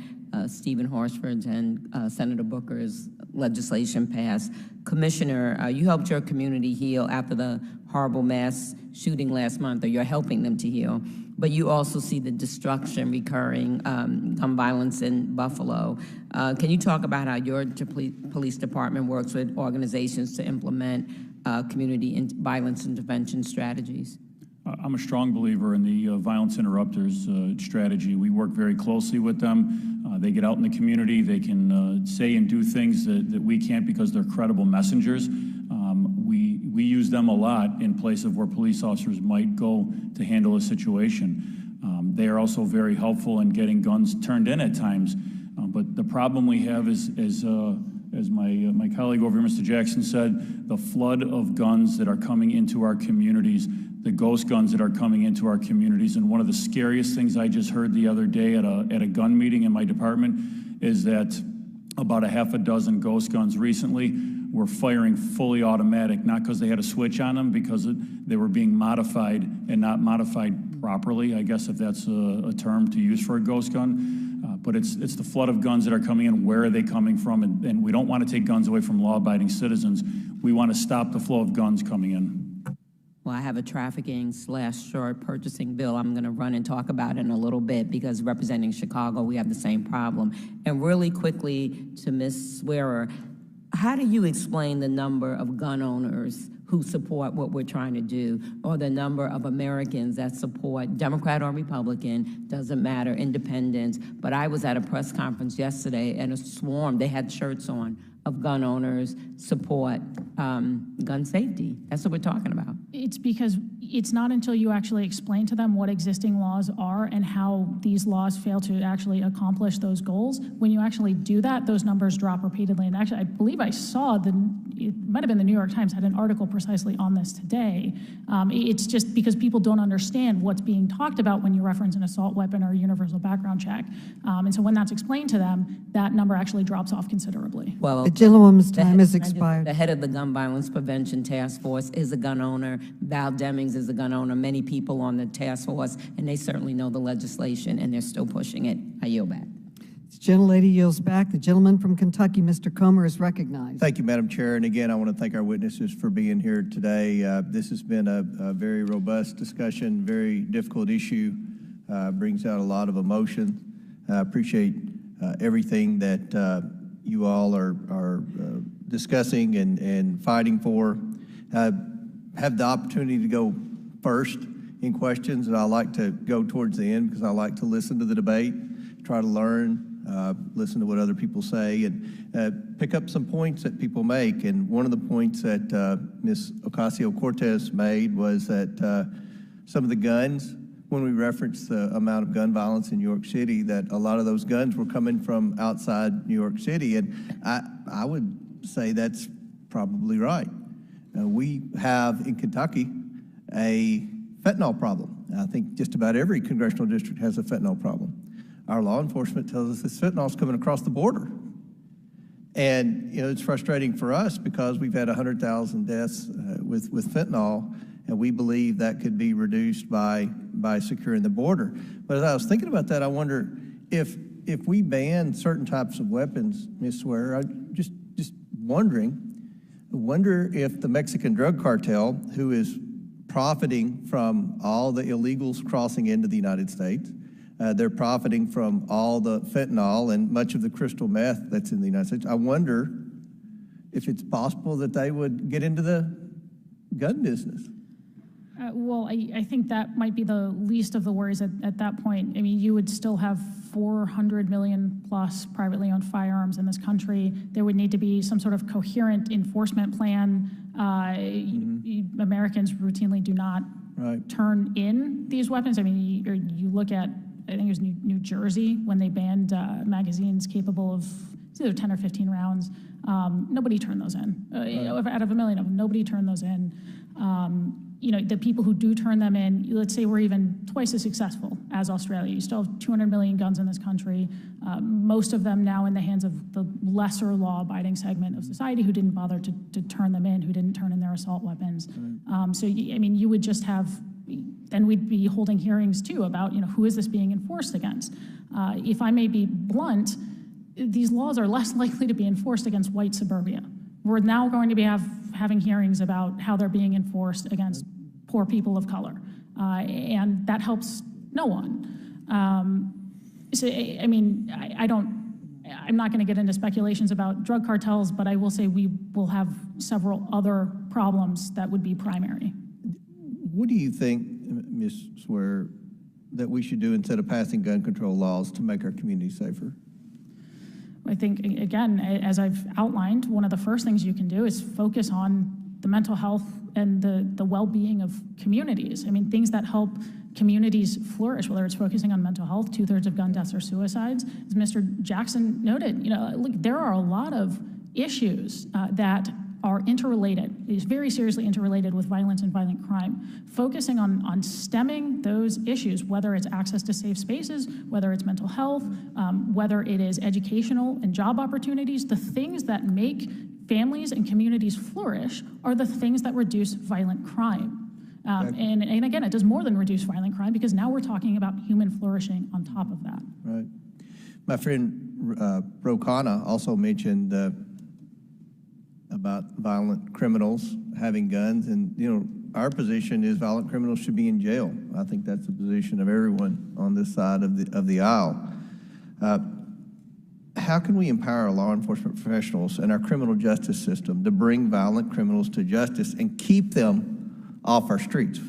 Stephen Horsford's and Senator Booker's legislation passed. Commissioner, you helped your community heal after the horrible mass shooting last month, or you're helping them to heal, but you also see the destruction recurring, gun violence in Buffalo. Can you talk about how your police department works with organizations to implement community violence intervention strategies? I'm a strong believer in the violence interrupters strategy. We work very closely with them. They get out in the community. They can say and do things that we can't because they're credible messengers. We use them a lot in place of where police officers might go to handle a situation. They are also very helpful in getting guns turned in at times. But the problem we have is as my colleague over here, Mr. Jackson said, the flood of guns that are coming into our communities, the ghost guns that are coming into our communities. And one of the scariest things I just heard the other day at a gun meeting in my department is that about a half a dozen ghost guns recently were firing fully automatic, not because they had a switch on them, because they were being modified and not modified properly, I guess if that's a term to use for a ghost gun. But it's the flood of guns that are coming in. Where are they coming from? And we don't want to take guns away from law-abiding citizens. We want to stop the flow of guns coming in. Well, I have a trafficking/short purchasing bill I'm going to run and talk about in a little bit, because representing Chicago, we have the same problem. And really quickly to Ms. Swearer, how do you explain the number of gun owners who support what we're trying to do, or the number of Americans that support, Democrat or Republican, doesn't matter, independents? But I was at a press conference yesterday, and a swarm, they had shirts on, of gun owners support gun safety. That's what we're talking about. It's because it's not until you actually explain to them what existing laws are and how these laws fail to actually accomplish those goals. When you actually do that, those numbers drop repeatedly. And actually, I believe I saw it might have been the New York Times had an article precisely on this today. It's just because people don't understand what's being talked about when you reference an assault weapon or a universal background check. And so when that's explained to them, that number actually drops off considerably. Well, the gentlewoman's time has expired. The head of the Gun Violence Prevention Task Force is a gun owner. Val Demings is a gun owner. Many people on the task force, and they certainly know the legislation, and they're still pushing it. I yield back. The gentlelady yields back. The gentleman from Kentucky, Mr. Comer, is recognized. Thank you, Madam Chair. And again, I want to thank our witnesses for being here today. This has been a very robust discussion, very difficult issue, brings out a lot of emotion. I appreciate everything that you all are discussing and fighting for. have the opportunity to go first in questions, and I like to go towards the end because I like to listen to the debate, try to learn, listen to what other people say, and pick up some points that people make. And one of the points that Ms. Ocasio-Cortez made was that some of the guns, when we referenced the amount of gun violence in New York City, that a lot of those guns were coming from outside New York City. And I would say that's probably right. We have in Kentucky a fentanyl problem. I think just about every congressional district has a fentanyl problem. Our law enforcement tells us this fentanyl is coming across the border. And, you know, it's frustrating for us because we've had 100,000 deaths with fentanyl, and we believe that could be reduced by securing the border. But as I was thinking about that, I wonder if we ban certain types of weapons, Ms. Swear, I'm just wondering, I wonder if the Mexican drug cartel, who is profiting from all the illegals crossing into the United States, they're profiting from all the fentanyl and much of the crystal meth that's in the United States. I wonder if it's possible that they would get into the gun business. Well, I think that might be the least of the worries at that point. I mean, you would still have 400 million plus privately owned firearms in this country. There would need to be some sort of coherent enforcement plan. Americans routinely do not turn in these weapons. I mean, you look at, I think it was New Jersey when they banned magazines capable of it's either 10 or 15 rounds. Nobody turned those in. Out of a million of them, nobody turned those in. You know, the people who do turn them in, let's say we're even twice as successful as Australia. You still have 200 million guns in this country, most of them now in the hands of the lesser law-abiding segment of society who didn't bother to turn them in, who didn't turn in their assault weapons. So, I mean, you would just have, then we'd be holding hearings too about, you know, who is this being enforced against? If I may be blunt, these laws are less likely to be enforced against white suburbia. We're now going to be having hearings about how they're being enforced against poor people of color, and that helps no one. So, I mean, I'm not going to get into speculations about drug cartels, but I will say we will have several other problems that would be primary. What do you think, Ms. Swear, that we should do instead of passing gun control laws to make our community safer? I think, again, as I've outlined, one of the first things you can do is focus on the mental health and the well-being of communities. I mean, things that help communities flourish, whether it's focusing on mental health, 2/3 of gun deaths are suicides. As Mr. Jackson noted, you know, look, there are a lot of issues that are interrelated, is very seriously interrelated with violence and violent crime. Focusing on stemming those issues, whether it's access to safe spaces, whether it's mental health, whether it is educational and job opportunities, the things that make families and communities flourish are the things that reduce violent crime. And again, it does more than reduce violent crime because now we're talking about human flourishing on top of that. Right. My friend Rokana also mentioned about violent criminals having guns, and you know, our position is violent criminals should be in jail. I think that's the position of everyone on this side of the aisle. How can we empower our law enforcement professionals and our criminal justice system to bring violent criminals to justice and keep them off our streets?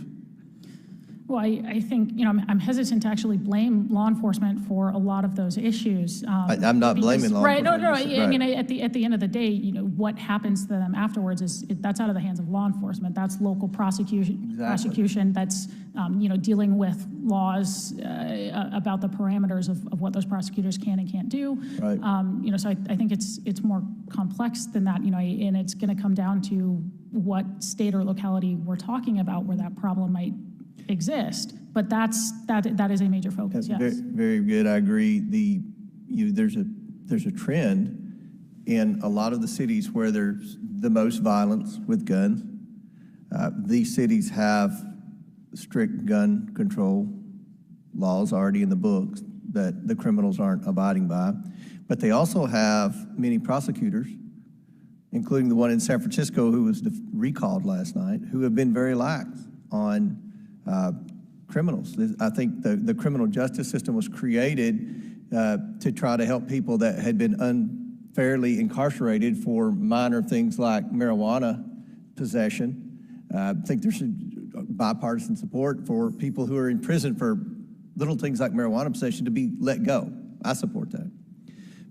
Well, I think, you know, I'm hesitant to actually blame law enforcement for a lot of those issues. I'm not blaming law enforcement. Right, no. I mean, at the end of the day, you know, what happens to them afterwards that's out of the hands of law enforcement. That's local prosecution. Exactly. Prosecution. That's you know, dealing with laws about the parameters of what those prosecutors can and can't do. Right. You know, so I think it's more complex than that. You know, and it's going to come down to what state or locality we're talking about where that problem might exist, but that is a major focus. Yes, very, very good. I agree. There's a trend in a lot of the cities where there's the most violence with guns. These cities have strict gun control laws already in the books that the criminals aren't abiding by, but they also have many prosecutors, including the one in San Francisco who was recalled last night, who have been very lax on criminals. I think the criminal justice system was created to try to help people that had been unfairly incarcerated for minor things like marijuana possession. I think there's bipartisan support for people who are in prison for little things like marijuana possession to be let go. I support that.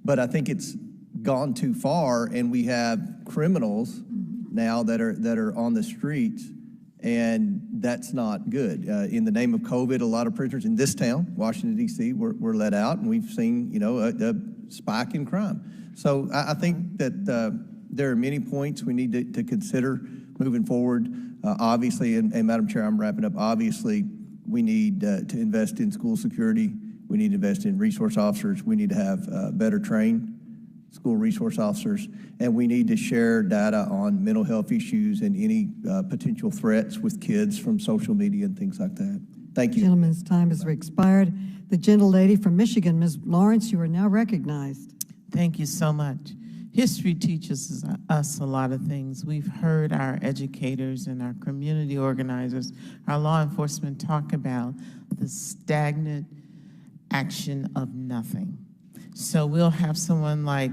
But I think it's gone too far, and we have criminals now that are on the streets, and that's not good. In the name of COVID, a lot of prisoners in this town, Washington, D.C., were let out, and we've seen, a spike in crime. So I think that there are many points we need to consider moving forward. Obviously, and Madam Chair, I'm wrapping up, obviously, we need to invest in school security. We need to invest in resource officers. We need to have better trained school resource officers, and we need to share data on mental health issues and any potential threats with kids from social media and things like that. Thank you. Gentleman's time has expired. The gentlelady from Michigan, Ms. Lawrence, you are now recognized. Thank you so much. History teaches us a lot of things. We've heard our educators and our community organizers, our law enforcement talk about the stagnant action of nothing. So we'll have someone like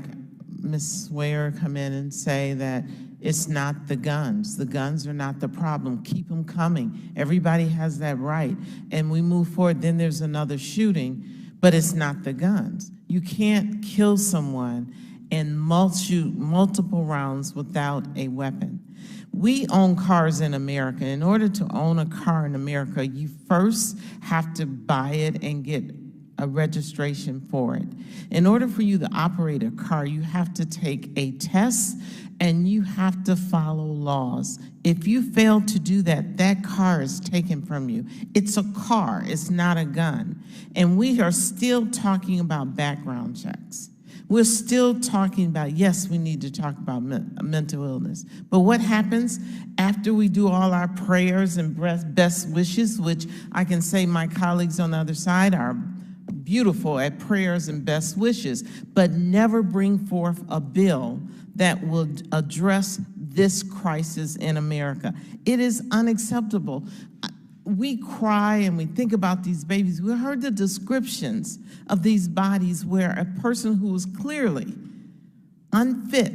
Ms. Swear come in and say that it's not the guns. The guns are not the problem. Keep them coming. Everybody has that right. And we move forward, then there's another shooting, but it's not the guns. You can't kill someone and shoot multiple rounds without a weapon. We own cars in America. In order to own a car in America, you first have to buy it and get a registration for it. In order for you to operate a car, you have to take a test and you have to follow laws. If you fail to do that, that car is taken from you. It's a car, it's not a gun. And we are still talking about background checks. We're still talking about, yes, we need to talk about mental illness. But what happens after we do all our prayers and best wishes, which I can say my colleagues on the other side are beautiful at prayers and best wishes, but never bring forth a bill that will address this crisis in America. It is unacceptable. We cry and we think about these babies. We heard the descriptions of these bodies where a person who was clearly unfit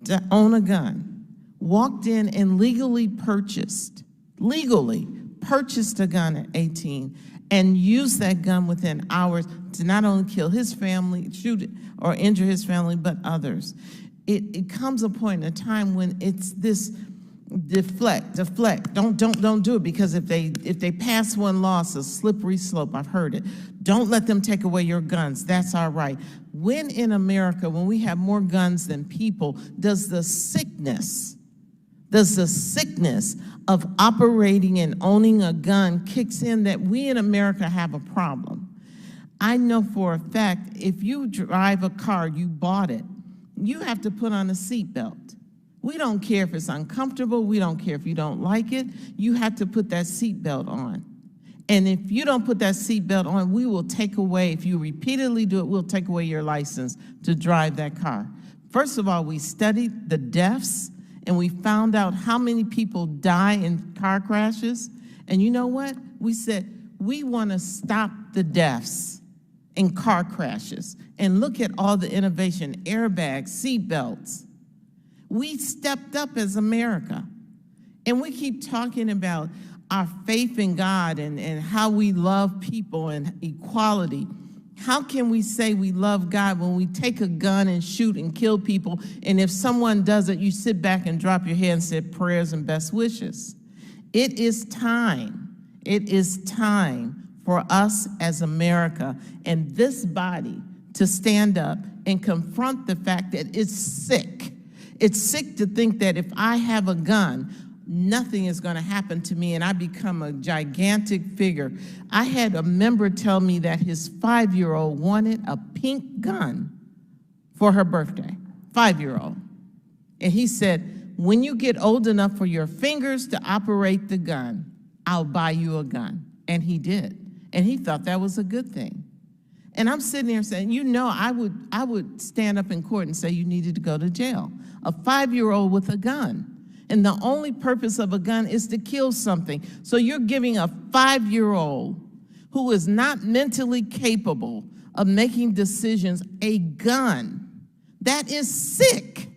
to own a gun walked in and legally purchased a gun at 18 and used that gun within hours to not only kill his family, shoot or injure his family, but others. It comes a point in time when it's this deflect, don't do it, because if they pass one law, it's a slippery slope. I've heard it. Don't let them take away your guns. That's our right. When in America, when we have more guns than people, does the sickness of operating and owning a gun kicks in that we in America have a problem? I know for a fact, if you drive a car, you bought it, you have to put on a seatbelt. We don't care if it's uncomfortable. We don't care if you don't like it. You have to put that seatbelt on. And if you don't put that seatbelt on, we will take away, if you repeatedly do it, we'll take away your license to drive that car. First of all, we studied the deaths, and we found out how many people die in car crashes. And you know what? We said, we want to stop the deaths in car crashes. And look at all the innovation, airbags, seatbelts. We stepped up as America. And we keep talking about our faith in God and how we love people and equality. How can we say we love God when we take a gun and shoot and kill people, and if someone does it, you sit back and drop your head and say prayers and best wishes? It is time for us as America and this body to stand up and confront the fact that it's sick. It's sick to think that if I have a gun, nothing is going to happen to me and I become a gigantic figure. I had a member tell me that his 5-year-old wanted a pink gun for her birthday, 5-year-old. And he said, when you get old enough for your fingers to operate the gun, I'll buy you a gun. And he did. And he thought that was a good thing. And I'm sitting there saying, I would stand up in court and say you needed to go to jail. A 5-year-old with a gun. And the only purpose of a gun is to kill something. So you're giving a 5-year-old who is not mentally capable of making decisions a gun. That is sick.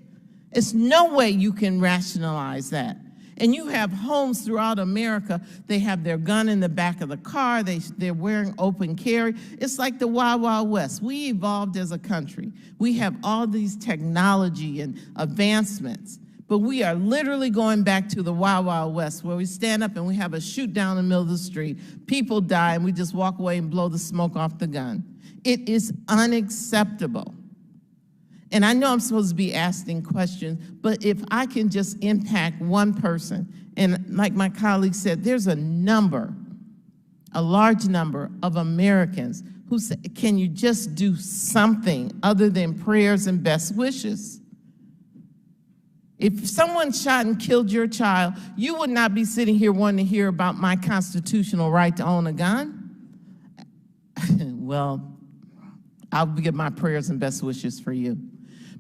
There's no way you can rationalize that. And you have homes throughout America, they have their gun in the back of the car, they're wearing open carry. It's like the Wild Wild West. We evolved as a country. We have all these technology and advancements, but we are literally going back to the Wild Wild West, where we stand up and we have a shoot down in the middle of the street. People die and we just walk away and blow the smoke off the gun. It is unacceptable. And I know I'm supposed to be asking questions, but if I can just impact one person, and like my colleague said, there's a large number of Americans who say, can you just do something other than prayers and best wishes? If someone shot and killed your child, you would not be sitting here wanting to hear about my constitutional right to own a gun. Well, I'll give my prayers and best wishes for you.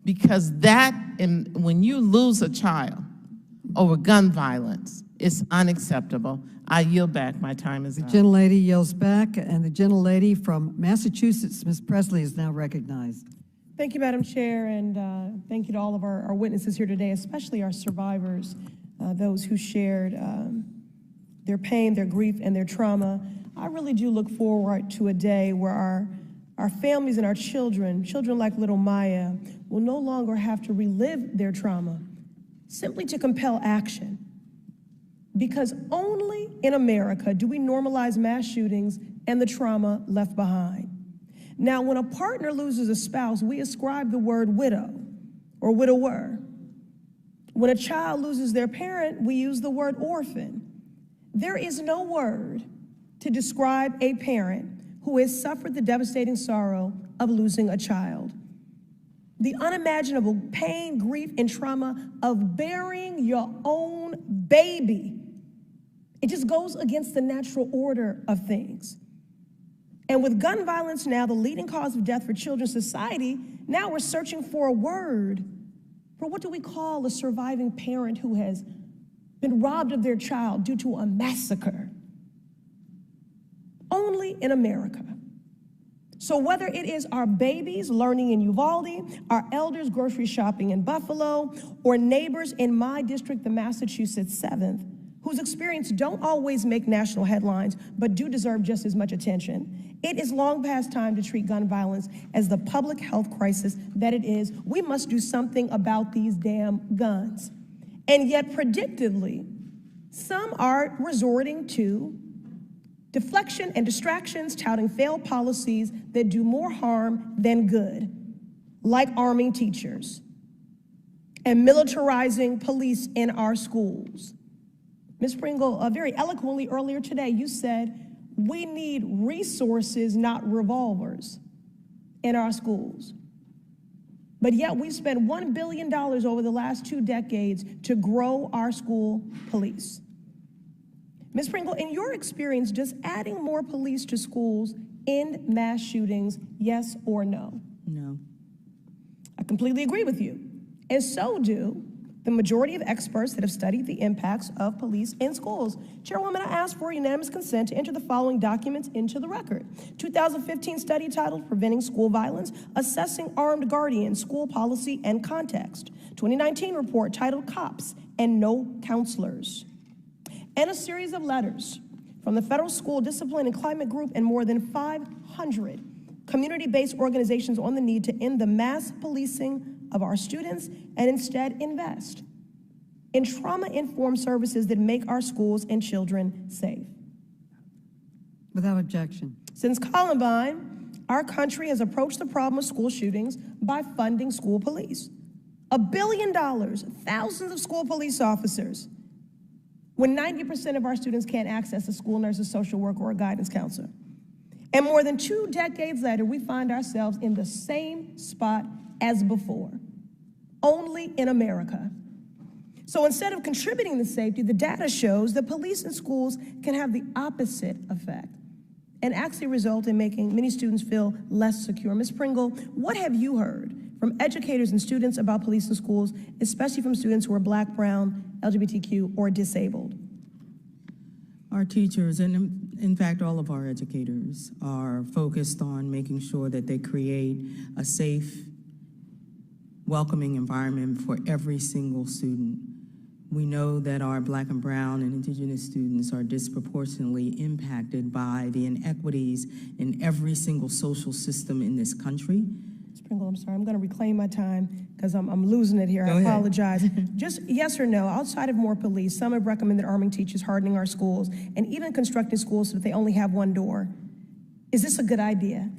Because when you lose a child over gun violence, it's unacceptable. I yield back. My time is up. The gentlelady yields back, and the gentlelady from Massachusetts, Ms. Presley, is now recognized. Thank you, Madam Chair, and thank you to all of our witnesses here today, especially our survivors, those who shared their pain, their grief, and their trauma. I really do look forward to a day where our families and our children like little Miah, will no longer have to relive their trauma simply to compel action. Because only in America do we normalize mass shootings and the trauma left behind. Now, when a partner loses a spouse, we ascribe the word widow or widower. When a child loses their parent, we use the word orphan. There is no word to describe a parent who has suffered the devastating sorrow of losing a child. The unimaginable pain, grief, and trauma of burying your own baby. It just goes against the natural order of things. And with gun violence now the leading cause of death for children in society, now we're searching for a word for what do we call a surviving parent who has been robbed of their child due to a massacre. Only in America. So whether it is our babies learning in Uvalde, our elders grocery shopping in Buffalo, or neighbors in my district, the Massachusetts 7th, whose experience don't always make national headlines, but do deserve just as much attention, it is long past time to treat gun violence as the public health crisis that it is. We must do something about these damn guns. And yet, predictably, some are resorting to deflection and distractions, touting failed policies that do more harm than good, like arming teachers and militarizing police in our schools. Ms. Pringle, very eloquently earlier today, you said we need resources, not revolvers, in our schools. But yet we spent $1 billion over the last 2 decades to grow our school police. Ms. Pringle, in your experience, does adding more police to schools end mass shootings, yes or no? No. I completely agree with you. And so do the majority of experts that have studied the impacts of police in schools. Chairwoman, I ask for unanimous consent to enter the following documents into the record. 2015 study titled Preventing School Violence, Assessing Armed Guardians, School Policy and Context. 2019 report titled Cops and No Counselors. And a series of letters from the Federal School Discipline and Climate Group and more than 500 community-based organizations on the need to end the mass policing of our students and instead invest in trauma-informed services that make our schools and children safe. Without objection. Since Columbine, our country has approached the problem of school shootings by funding school police. $1 billion, thousands of school police officers, when 90% of our students can't access a school nurse, a social worker, or a guidance counselor. And more than 2 decades later, we find ourselves in the same spot as before, only in America. So instead of contributing to safety, the data shows that police in schools can have the opposite effect and actually result in making many students feel less secure. Ms. Pringle, what have you heard from educators and students about police in schools, especially from students who are Black, brown, LGBTQ, or disabled? Our teachers, and in fact, all of our educators, are focused on making sure that they create a safe, welcoming environment for every single student. We know that our Black and brown and indigenous students are disproportionately impacted by the inequities in every single social system in this country. Ms. Pringle, I'm sorry, I'm going to reclaim my time because I'm losing it here. Go I ahead. apologize. Just yes or no, outside of more police, some have recommended arming teachers, hardening our schools, and even constructing schools so that they only have one door. Is this a good idea?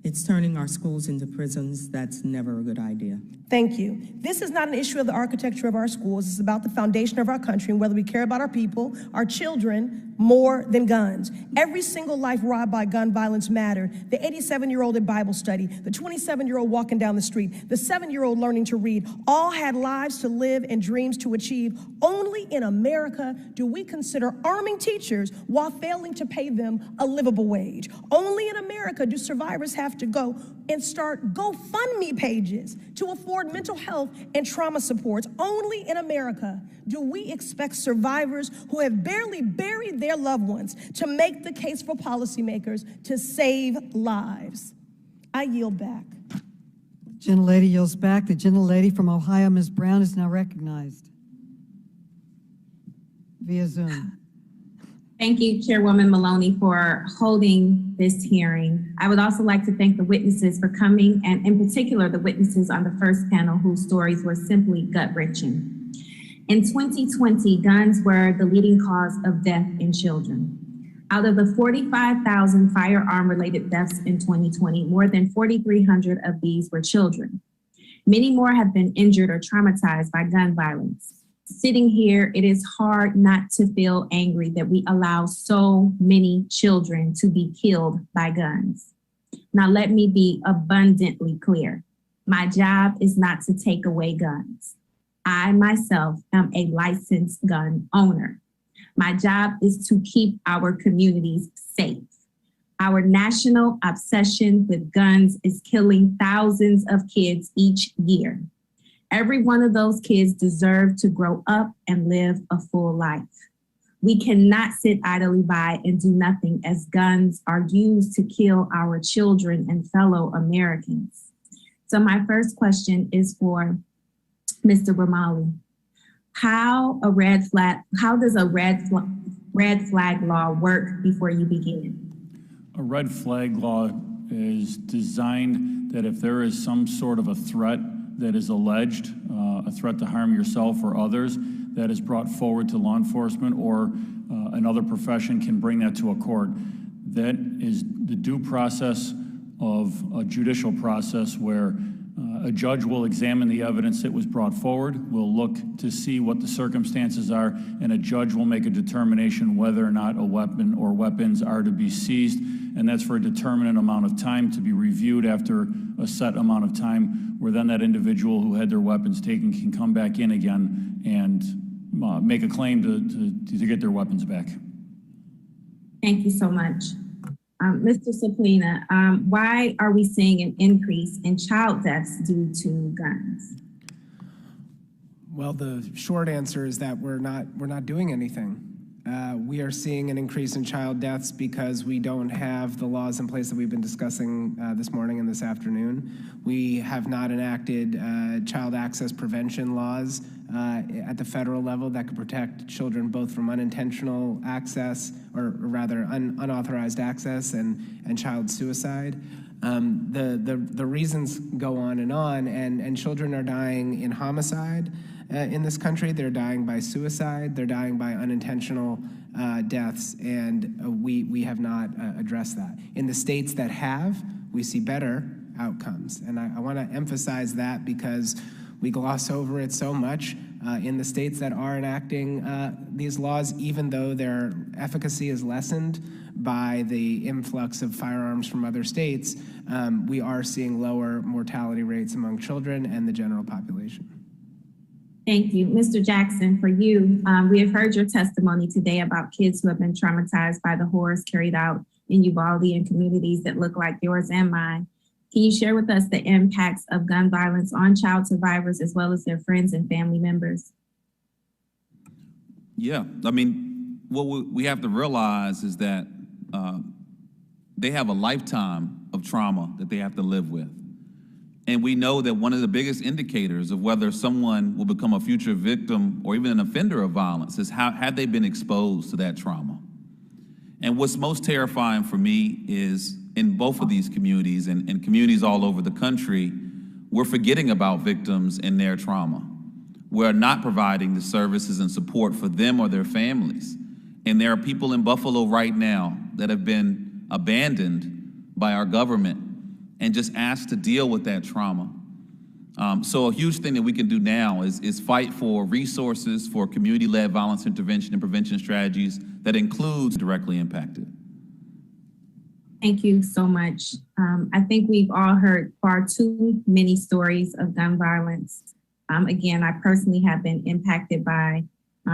It's turning our schools into prisons. That's never a good idea. Thank you. This is not an issue of the architecture of our schools. It's about the foundation of our country and whether we care about our people, our children, more than guns. Every single life robbed by gun violence mattered. The 87-year-old at Bible study, the 27-year-old walking down the street, the 7-year-old learning to read, all had lives to live and dreams to achieve. Only in America do we consider arming teachers while failing to pay them a livable wage. Only in America do survivors have to go and start GoFundMe pages to afford mental health and trauma supports. Only in America do we expect survivors who have barely buried their loved ones to make the case for policymakers to save lives. I yield back. Gentlelady yields back. The gentlelady from Ohio, Ms. Brown, is now recognized via Zoom. Thank you, Chairwoman Maloney, for holding this hearing. I would also like to thank the witnesses for coming, and in particular, the witnesses on the first panel whose stories were simply gut-wrenching. In 2020, guns were the leading cause of death in children. Out of the 45,000 firearm-related deaths in 2020, more than 4,300 of these were children. Many more have been injured or traumatized by gun violence. Sitting here, it is hard not to feel angry that we allow so many children to be killed by guns. Now, let me be abundantly clear. My job is not to take away guns. I myself am a licensed gun owner. My job is to keep our communities safe. Our national obsession with guns is killing thousands of kids each year. Every one of those kids deserve to grow up and live a full life. We cannot sit idly by and do nothing as guns are used to kill our children and fellow Americans. So my first question is for Mr. Gramaglia. How does a red flag law work before you begin? A red flag law is designed that if there is some sort of a threat that is alleged, a threat to harm yourself or others, that is brought forward to law enforcement or another profession can bring that to a court. That is the due process of a judicial process where a judge will examine the evidence that was brought forward, will look to see what the circumstances are, and a judge will make a determination whether or not a weapon or weapons are to be seized, and that's for a determinate amount of time to be reviewed after a set amount of time, where then that individual who had their weapons taken can come back in again and make a claim to get their weapons back. Thank you so much. Mr. Suplina, why are we seeing an increase in child deaths due to guns? Well, the short answer is that we're not doing anything. We are seeing an increase in child deaths because we don't have the laws in place that we've been discussing this morning and this afternoon. We have not enacted child access prevention laws at the federal level that could protect children both from unintentional access, or rather unauthorized access, and child suicide. The reasons go on, and children are dying in homicide in this country. They're dying by suicide. They're dying by unintentional deaths, and we have not addressed that. In the states that have, we see better outcomes, and I want to emphasize that because we gloss over it so much in the states that are enacting these laws, even though their efficacy is lessened by the influx of firearms from other states. We are seeing lower mortality rates among children and the general population. Thank you. Mr. Jackson, for you, we have heard your testimony today about kids who have been traumatized by the horrors carried out in Uvalde and communities that look like yours and mine. Can you share with us the impacts of gun violence on child survivors as well as their friends and family members? Yeah, I mean, what we have to realize is that they have a lifetime of trauma that they have to live with. And we know that one of the biggest indicators of whether someone will become a future victim or even an offender of violence is how had they been exposed to that trauma. And what's most terrifying for me is in both of these communities and communities all over the country, we're forgetting about victims and their trauma. We're not providing the services and support for them or their families. And there are people in Buffalo right now that have been abandoned by our government and just asked to deal with that trauma. So a huge thing that we can do now is fight for resources for community-led violence intervention and prevention strategies that includes directly impacted. Thank you so much. I think we've all heard far too many stories of gun violence. Again, I personally have been impacted by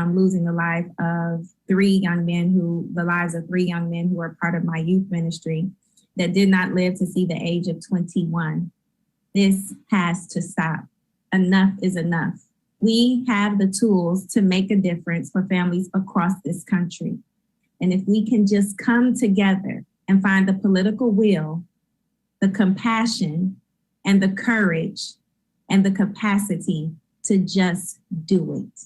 losing the lives of three young men who are part of my youth ministry that did not live to see the age of 21. This has to stop. Enough is enough. We have the tools to make a difference for families across this country. And if we can just come together and find the political will, the compassion, and the courage, and the capacity to just do it.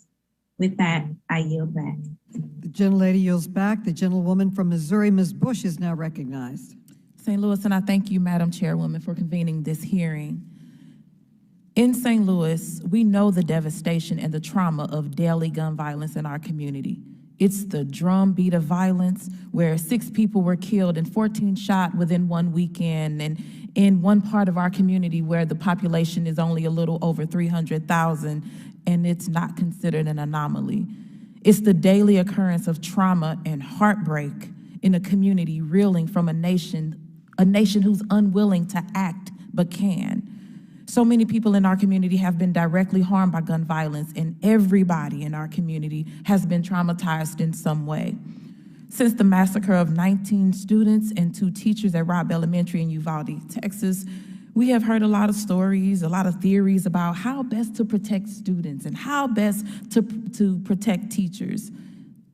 With that, I yield back. The gentlelady yields back. The gentlewoman from Missouri, Ms. Bush, is now recognized. St. Louis, and I thank you, Madam Chairwoman, for convening this hearing. In St. Louis, we know the devastation and the trauma of daily gun violence in our community. It's the drumbeat of violence where 6 people were killed and 14 shot within one weekend, and in one part of our community where the population is only a little over 300,000, and it's not considered an anomaly. It's the daily occurrence of trauma and heartbreak in a community reeling from a nation who's unwilling to act but can. So many people in our community have been directly harmed by gun violence, and everybody in our community has been traumatized in some way. Since the massacre of 19 students and 2 teachers at Robb Elementary in Uvalde, Texas, we have heard a lot of stories, a lot of theories about how best to protect students and how best to protect teachers.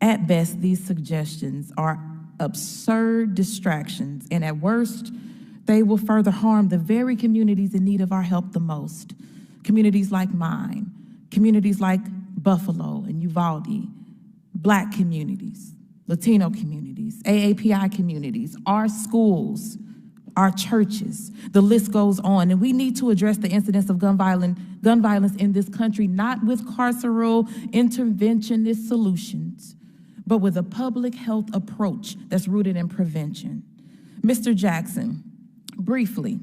At best, these suggestions are absurd distractions, and at worst, they will further harm the very communities in need of our help the most. Communities like mine, communities like Buffalo and Uvalde, Black communities, Latino communities, AAPI communities, our schools, our churches, the list goes on. And we need to address the incidence of gun violence in this country, not with carceral interventionist solutions, but with a public health approach that's rooted in prevention. Mr. Jackson, briefly,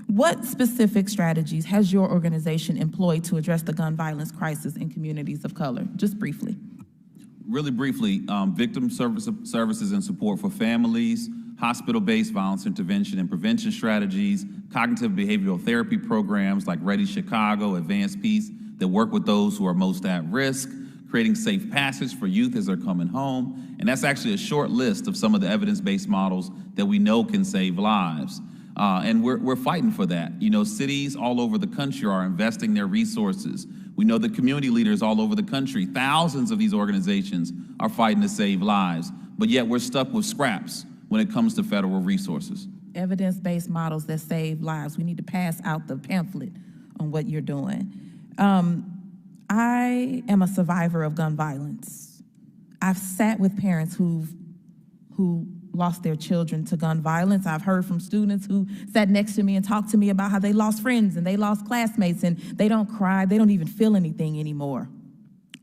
what specific strategies has your organization employed to address the gun violence crisis in communities of color? Just briefly. Really briefly, victim services and support for families, hospital-based violence intervention and prevention strategies, cognitive behavioral therapy programs like Ready Chicago, Advanced Peace, that work with those who are most at risk, creating safe passage for youth as they're coming home. And that's actually a short list of some of the evidence-based models that we know can save lives. And we're fighting for that. You know, cities all over the country are investing their resources. We know that community leaders all over the country, thousands of these organizations are fighting to save lives, but yet we're stuck with scraps when it comes to federal resources. Evidence-based models that save lives. We need to pass out the pamphlet on what you're doing. I am a survivor of gun violence. I've sat with parents who lost their children to gun violence. I've heard from students who sat next to me and talked to me about how they lost friends and they lost classmates, and they don't cry, they don't even feel anything anymore,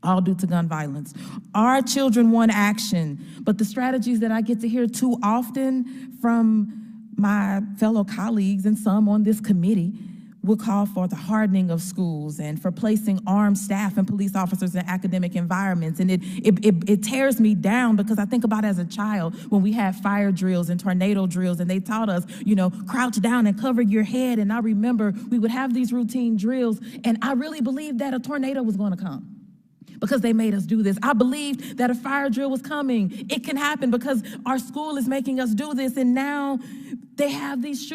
all due to gun violence. Our children want action, but the strategies that I get to hear too often from my fellow colleagues and some on this committee will call for the hardening of schools and for placing armed staff and police officers in academic environments. And it tears me down, because I think about as a child when we had fire drills and tornado drills, and they taught us, you know, crouch down and cover your head. And I remember we would have these routine drills, and I really believed that a tornado was going to come, because they made us do this. I believed that a fire drill was coming. It can happen because our school is making us do this. And now they have these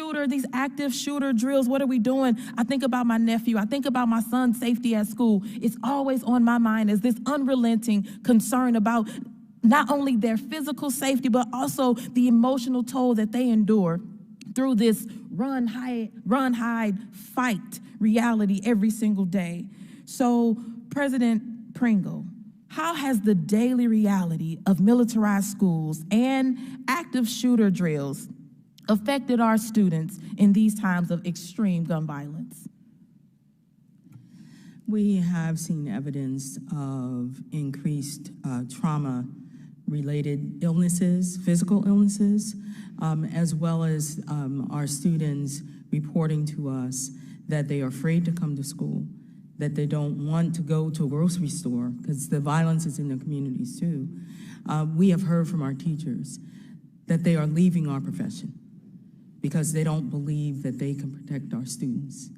active shooter drills. What are we doing? I think about my nephew. I think about my son's safety at school. It's always on my mind as this unrelenting concern about not only their physical safety, but also the emotional toll that they endure through this run, hide, fight reality every single day. So, President Pringle, how has the daily reality of militarized schools and active shooter drills affected our students in these times of extreme gun violence? We have seen evidence of increased trauma-related illnesses, physical illnesses, as well as our students reporting to us that they are afraid to come to school, that they don't want to go to a grocery store because the violence is in their communities too. We have heard from our teachers that they are leaving our profession because they don't believe that they can protect our students.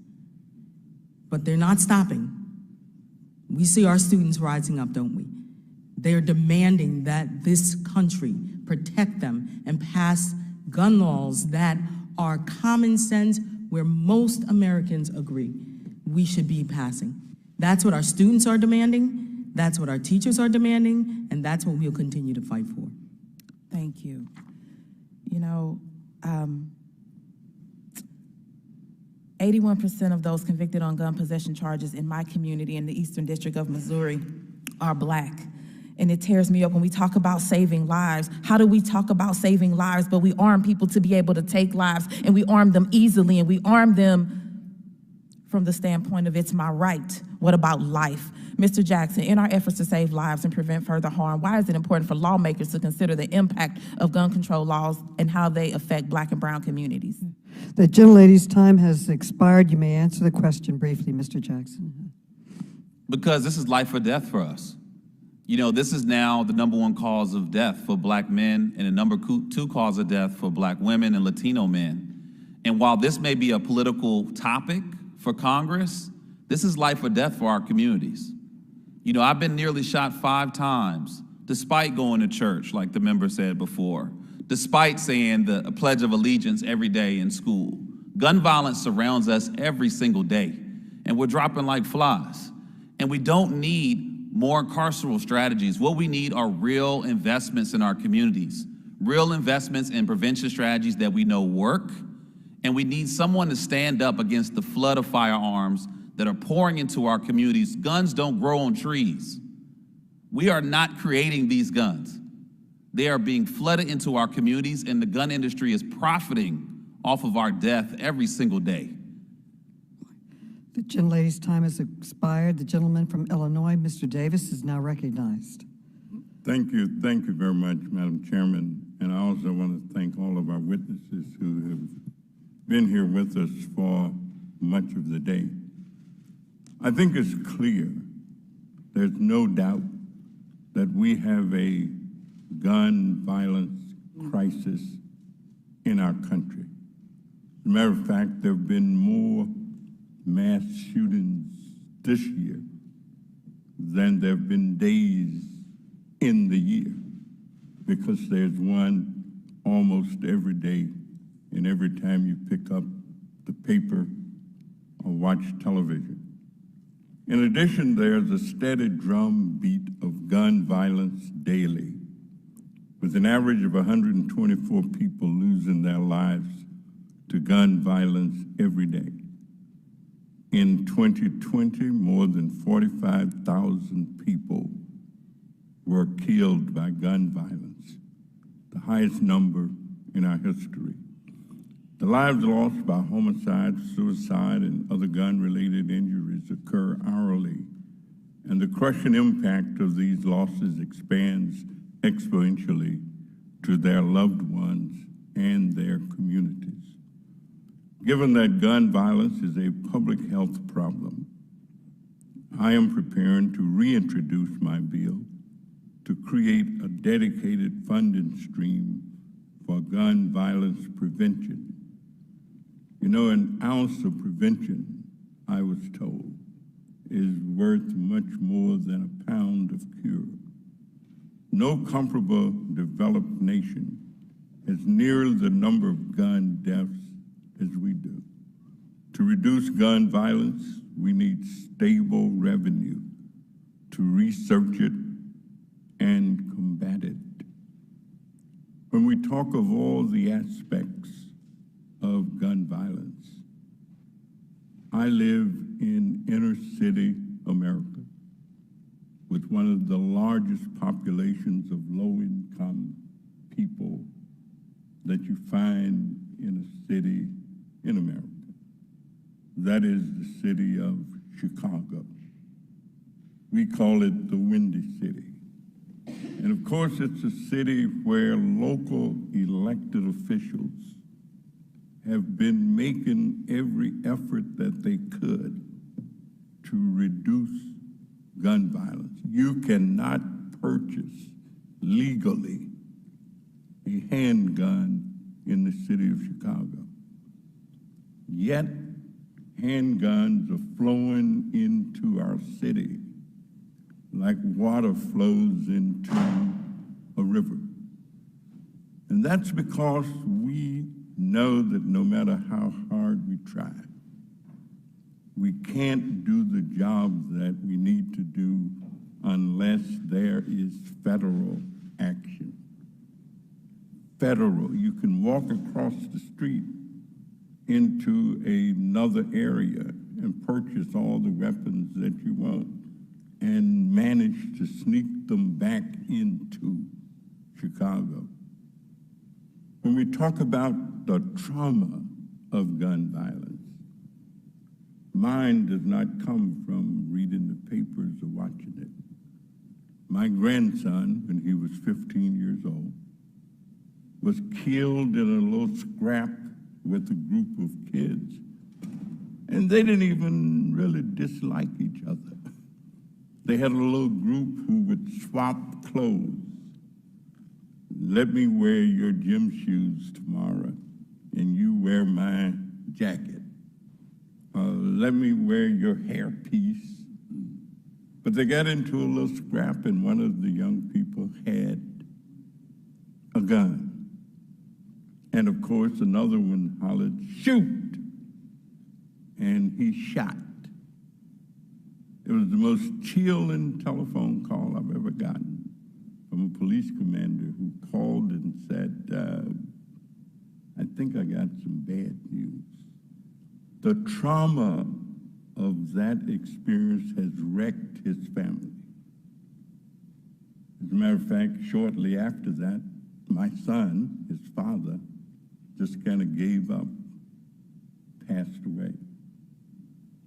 But they're not stopping. We see our students rising up, don't we? They're demanding that this country protect them and pass gun laws that are common sense, where most Americans agree we should be passing. That's what our students are demanding, that's what our teachers are demanding, and that's what we'll continue to fight for. Thank you. You know, 81% of those convicted on gun possession charges in my community in the Eastern District of Missouri are Black. And it tears me up when we talk about saving lives. How do we talk about saving lives, but we arm people to be able to take lives, and we arm them easily, and we arm them from the standpoint of it's my right? What about life? Mr. Jackson, in our efforts to save lives and prevent further harm, why is it important for lawmakers to consider the impact of gun control laws and how they affect Black and brown communities? The gentlelady's time has expired. You may answer the question briefly, Mr. Jackson. Because this is life or death for us. You know, this is now the #1 cause of death for Black men and the #2 cause of death for Black women and Latino men. And while this may be a political topic for Congress, this is life or death for our communities. You know, I've been nearly shot 5 times, despite going to church, like the member said before, despite saying the Pledge of Allegiance every day in school. Gun violence surrounds us every single day, and we're dropping like flies. And we don't need more carceral strategies. What we need are real investments in our communities, real investments in prevention strategies that we know work, and we need someone to stand up against the flood of firearms that are pouring into our communities. Guns don't grow on trees. We are not creating these guns. They are being flooded into our communities, and the gun industry is profiting off of our death every single day. The gentlelady's time has expired. The gentleman from Illinois, Mr. Davis, is now recognized. Thank you very much, Madam Chairman. And I also want to thank all of our witnesses who have been here with us for much of the day. I think it's clear, there's no doubt that we have a gun violence crisis in our country. As a matter of fact, there have been more mass shootings this year than there have been days in the year, because there's one almost every day, and every time you pick up the paper or watch television. In addition, there's a steady drumbeat of gun violence daily, with an average of 124 people losing their lives to gun violence every day. In 2020, more than 45,000 people were killed by gun violence, the highest number in our history. The lives lost by homicide, suicide, and other gun-related injuries occur hourly, and the crushing impact of these losses expands exponentially to their loved ones and their communities. Given that gun violence is a public health problem, I am preparing to reintroduce my bill to create a dedicated funding stream for gun violence prevention. You know, an ounce of prevention, I was told, is worth much more than a pound of cure. No comparable developed nation has nearly the number of gun deaths as we do. To reduce gun violence, we need stable revenue to research it and combat it. When we talk of all the aspects of gun violence. I live in inner city America with one of the largest populations of low-income people that you find in a city in America. That is the city of Chicago. We call it the Windy City. And of course, it's a city where local elected officials have been making every effort that they could to reduce gun violence. You cannot purchase legally a handgun in the city of Chicago. Yet, handguns are flowing into our city like water flows into a river. And that's because we know that no matter how hard we try, we can't do the job that we need to do unless there is federal action. Federal, you can walk across the street into another area and purchase all the weapons that you want and manage to sneak them back into Chicago. When we talk about the trauma of gun violence, mine does not come from reading the papers or watching it. My grandson, when he was 15 years old, was killed in a little scrap with a group of kids. And they didn't even really dislike each other. They had a little group who would swap clothes. Let me wear your gym shoes tomorrow, and you wear my jacket. Let me wear your hairpiece. But they got into a little scrap, and one of the young people had a gun. And of course, another one hollered, "Shoot!" And he shot. It was the most chilling telephone call I've ever gotten from a police commander who called and said, I think I got some bad news. The trauma of that experience has wrecked his family. As a matter of fact, shortly after that, my son, his father, just kind of gave up, passed away.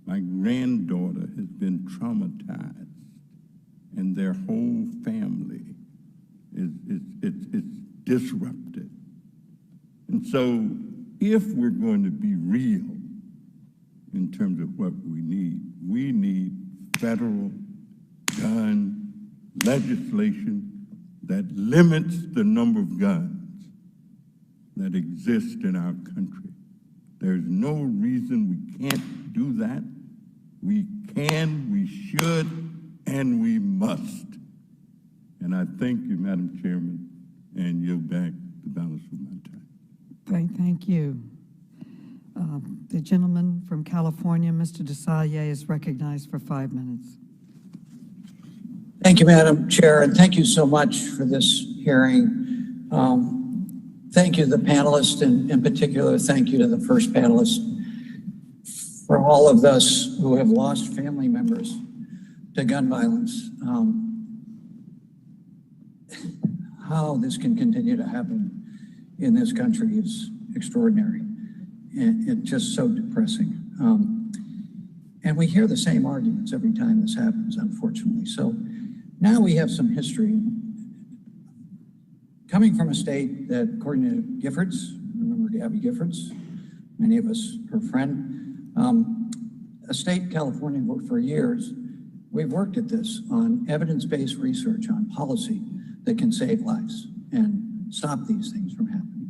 My granddaughter has been traumatized, and their whole family is disrupted. And so if we're going to be real in terms of what we need federal gun legislation that limits the number of guns that exist in our country. There's no reason we can't do that. We can, we should, and we must. And I thank you, Madam Chairman, and yield back the balance of my time. Thank you. The gentleman from California, Mr. DeSalle, is recognized for 5 minutes. Thank you, Madam Chair, and thank you so much for this hearing. Thank you to the panelists, and in particular, thank you to the first panelist for all of us who have lost family members to gun violence. How this can continue to happen in this country is extraordinary, and it's just so depressing. And we hear the same arguments every time this happens, unfortunately. So now we have some history. Coming from a state that, according to Giffords, remember Gabby Giffords, many of us, her friend, a state, California, for years, we've worked at this on evidence-based research on policy that can save lives and stop these things from happening.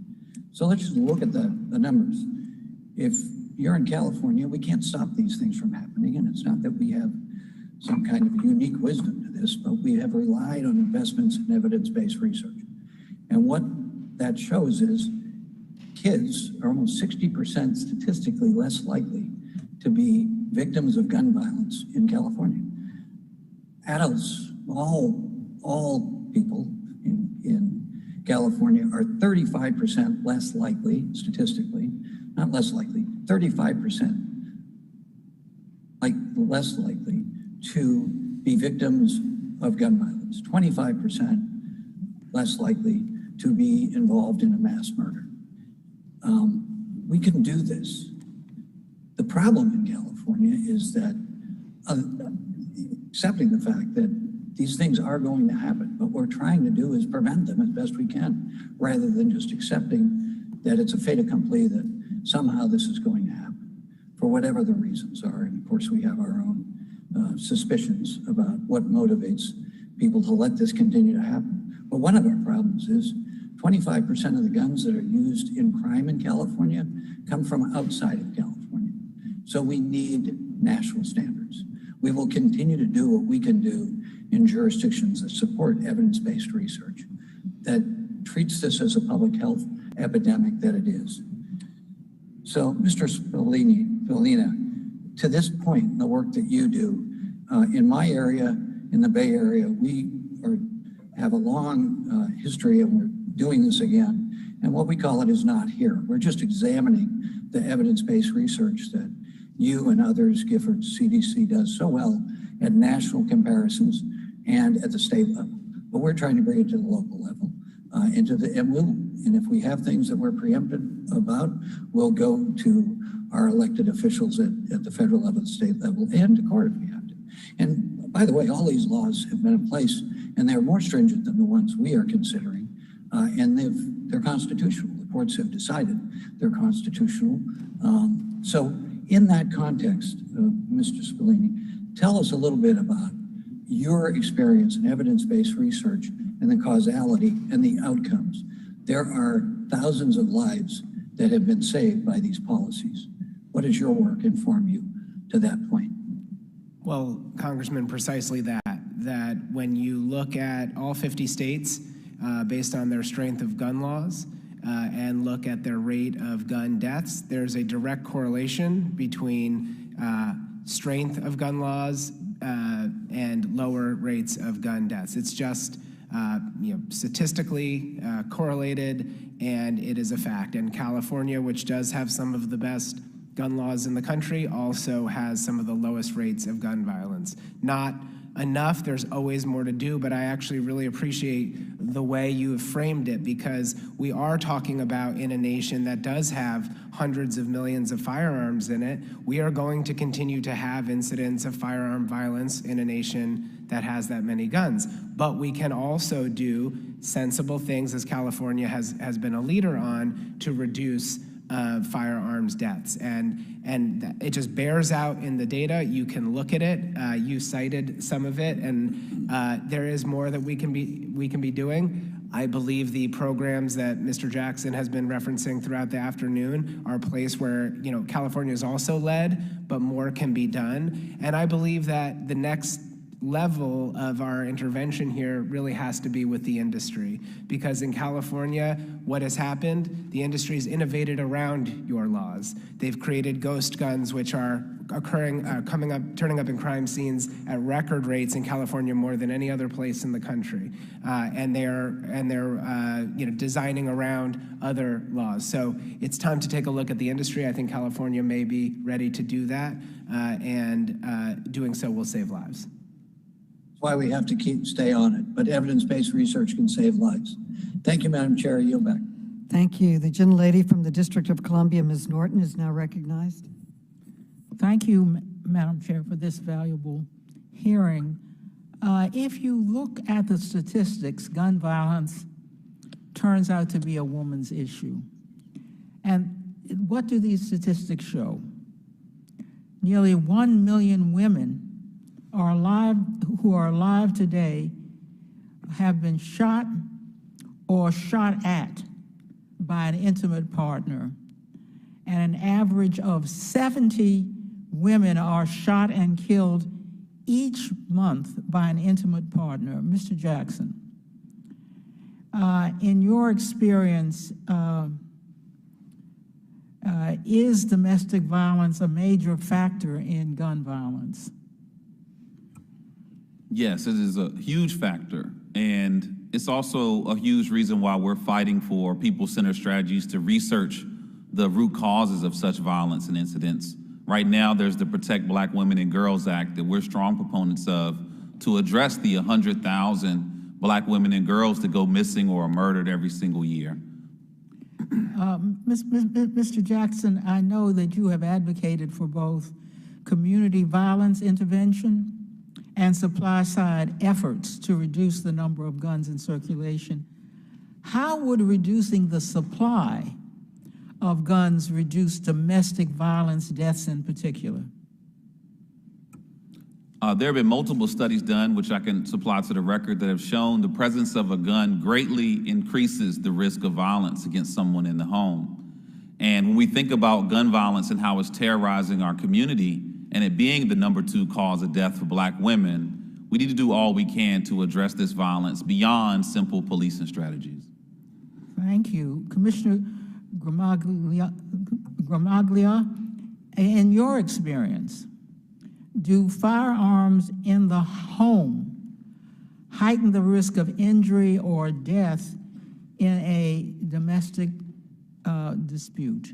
So let's just look at the numbers. If you're in California, we can't stop these things from happening, and it's not that we have some kind of unique wisdom to this, but we have relied on investments in evidence-based research. And what that shows is kids are almost 60% statistically less likely to be victims of gun violence in California. Adults, all people in California are 35% less likely, statistically, not less likely, 35% less likely to be victims of gun violence, 25% less likely to be involved in a mass murder. We can do this. The problem in California is that accepting the fact that these things are going to happen, what we're trying to do is prevent them as best we can, rather than just accepting that it's a fait accompli that somehow this is going to happen, for whatever the reasons are. And of course, we have our own suspicions about what motivates people to let this continue to happen. But one of our problems is 25% of the guns that are used in crime in California come from outside of California. So we need national standards. We will continue to do what we can do in jurisdictions that support evidence-based research, that treats this as a public health epidemic that it is. So, Mr. Suplina, to this point in the work that you do, in my area, in the Bay Area, we have a long history, and we're doing this again. And what we call it is not here. We're just examining the evidence-based research that you and others, Gifford CDC does so well at national comparisons and at the state level. But we're trying to bring it to the local level. And if we have things that we're preempted about, we'll go to our elected officials at the federal level, the state level, and to court if we have to. And by the way, all these laws have been in place, and they're more stringent than the ones we are considering, and they're constitutional. The courts have decided they're constitutional. So in that context, Mr. Suplina, tell us a little bit about your experience in evidence-based research and the causality and the outcomes. There are thousands of lives that have been saved by these policies. What does your work inform you to that point? Well, Congressman, precisely that when you look at all 50 states based on their strength of gun laws and look at their rate of gun deaths, there's a direct correlation between strength of gun laws and lower rates of gun deaths. It's just statistically correlated, and it is a fact. And California, which does have some of the best gun laws in the country, also has some of the lowest rates of gun violence. Not enough, there's always more to do, but I actually really appreciate the way you have framed it, because we are talking about in a nation that does have hundreds of millions of firearms in it. We are going to continue to have incidents of firearm violence in a nation that has that many guns. But we can also do sensible things, as California has been a leader on, to reduce firearms deaths, and it just bears out in the data. You can look at it. You cited some of it, and there is more that we can be doing. I believe the programs that Mr. Jackson has been referencing throughout the afternoon are a place where California is also led, but more can be done. And I believe that the next level of our intervention here really has to be with the industry, because in California, what has happened, the industry's innovated around your laws. They've created ghost guns, which are turning up in crime scenes at record rates in California, more than any other place in the country, and they're designing around other laws. So it's time to take a look at the industry. I think California may be ready to do that, and doing so will save lives. Why we have to stay on it, but evidence-based research can save lives. Thank you, Madam Chair. I yield back. Thank you. The gentlelady from the District of Columbia, Ms. Norton, is now recognized. Thank you, Madam Chair, for this valuable hearing. If you look at the statistics, gun violence turns out to be a woman's issue. And what do these statistics show? Nearly 1 million women who are alive today have been shot or shot at by an intimate partner. And an average of 70 women are shot and killed each month by an intimate partner. Mr. Jackson, in your experience, is domestic violence a major factor in gun violence? Yes, it is a huge factor, and it's also a huge reason why we're fighting for people-centered strategies to research the root causes of such violence and incidents. Right now, there's the Protect Black Women and Girls Act that we're strong proponents of to address the 100,000 black women and girls that go missing or are murdered every single year. Mr. Jackson, I know that you have advocated for both community violence intervention and supply-side efforts to reduce the number of guns in circulation. How would reducing the supply of guns reduce domestic violence deaths in particular? There have been multiple studies done, which I can supply to the record, that have shown the presence of a gun greatly increases the risk of violence against someone in the home. And when we think about gun violence and how it's terrorizing our community, and it being the _2 cause of death for black women, we need to do all we can to address this violence beyond simple policing strategies. Thank you. Commissioner Gramaglia, in your experience, do firearms in the home heighten the risk of injury or death in a domestic dispute?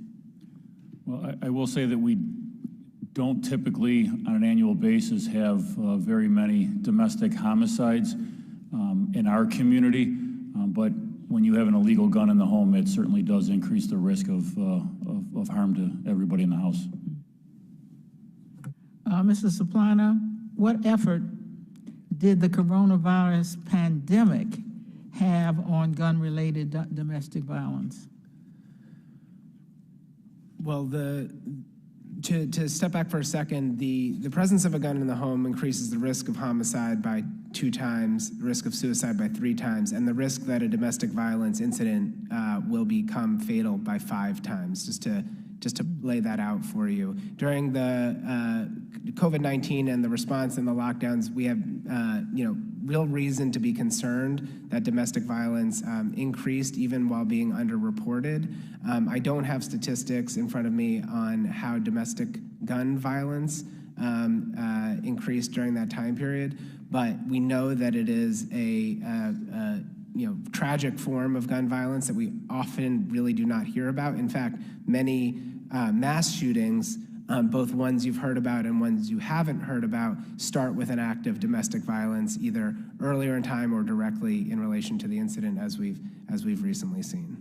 Well, I will say that we don't typically, on an annual basis, have very many domestic homicides in our community, but when you have an illegal gun in the home, it certainly does increase the risk of harm to everybody in the house. Mr. Suplina, what effort did the coronavirus pandemic have on gun-related domestic violence? Well, to step back for a second, the presence of a gun in the home increases the risk of homicide by 2 times, risk of suicide by 3 times, and the risk that a domestic violence incident will become fatal by 5 times, just to lay that out for you. During the COVID-19 and the response and the lockdowns, we have real reason to be concerned that domestic violence increased even while being underreported. I don't have statistics in front of me on how domestic gun violence increased during that time period, but we know that it is a tragic form of gun violence that we often really do not hear about. In fact, many mass shootings, both ones you've heard about and ones you haven't heard about, start with an act of domestic violence, either earlier in time or directly in relation to the incident, as we've recently seen.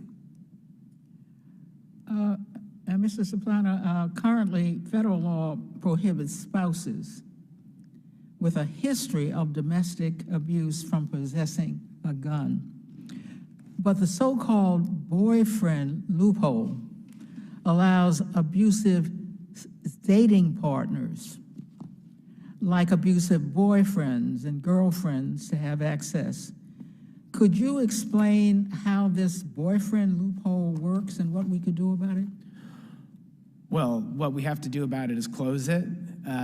And Mr. Suplina, currently federal law prohibits spouses with a history of domestic abuse from possessing a gun. But the so-called boyfriend loophole allows abusive dating partners, like abusive boyfriends and girlfriends, to have access. Could you explain how this boyfriend loophole works and what we could do about it? Well, what we have to do about it is close it.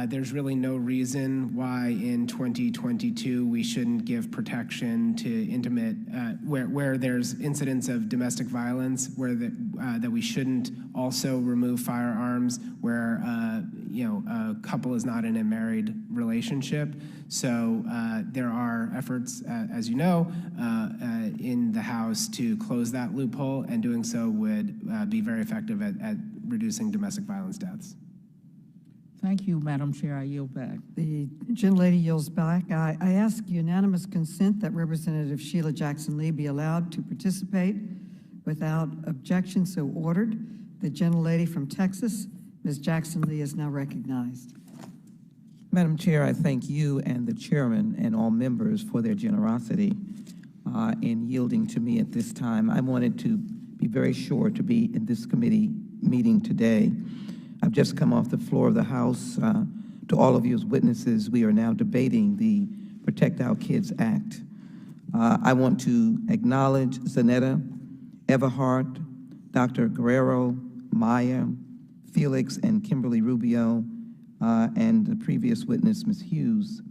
There's really no reason why in 2022 we shouldn't give protection to intimate, where there's incidents of domestic violence, that we shouldn't also remove firearms where a couple is not in a married relationship. So there are efforts, as you know, in the House to close that loophole, and doing so would be very effective at reducing domestic violence deaths. Thank you, Madam Chair. I yield back. The gentlelady yields back. I ask unanimous consent that Representative Sheila Jackson Lee be allowed to participate without objection, so ordered. The gentlelady from Texas, Ms. Jackson Lee, is now recognized. Madam Chair, I thank you and the chairman and all members for their generosity in yielding to me at this time. I wanted to be very sure to be in this committee meeting today. I've just come off the floor of the House. To all of you as witnesses, we are now debating the Protect Our Kids Act. I want to acknowledge Zanetta Everhart, Dr. Guerrero, Miah, Felix, and Kimberly Rubio, and the previous witness, Ms. Hughes.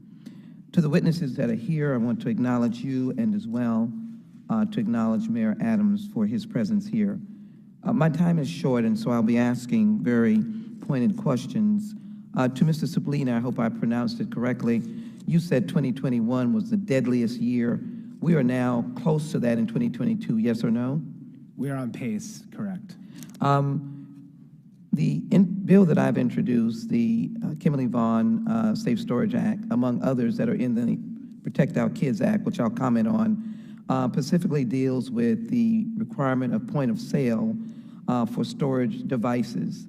To the witnesses that are here, I want to acknowledge you, and as well to acknowledge Mayor Adams for his presence here. My time is short, and so I'll be asking very pointed questions. To Mr. Suplina, I hope I pronounced it correctly. You said 2021 was the deadliest year. We are now close to that in 2022, yes or no? We are on pace, correct. The bill that I've introduced, the Kimberly Vaughn Safe Storage Act, among others that are in the Protect Our Kids Act, which I'll comment on, specifically deals with the requirement of point of sale for storage devices.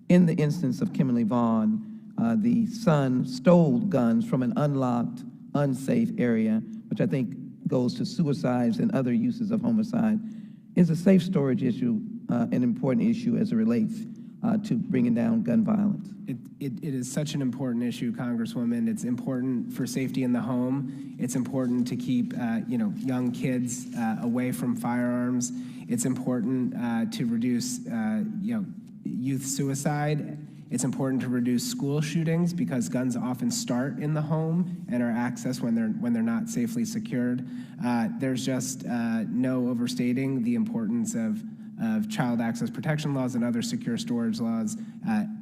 In the instance of Kimberly Vaughn, the son stole guns from an unlocked, unsafe area, which I think goes to suicides and other uses of homicide. Is a safe storage issue an important issue as it relates to bringing down gun violence? It is such an important issue, Congresswoman. It's important for safety in the home. It's important to keep young kids away from firearms. It's important to reduce youth suicide. It's important to reduce school shootings because guns often start in the home and are accessed when they're not safely secured. There's just no overstating the importance of child access protection laws and other secure storage laws,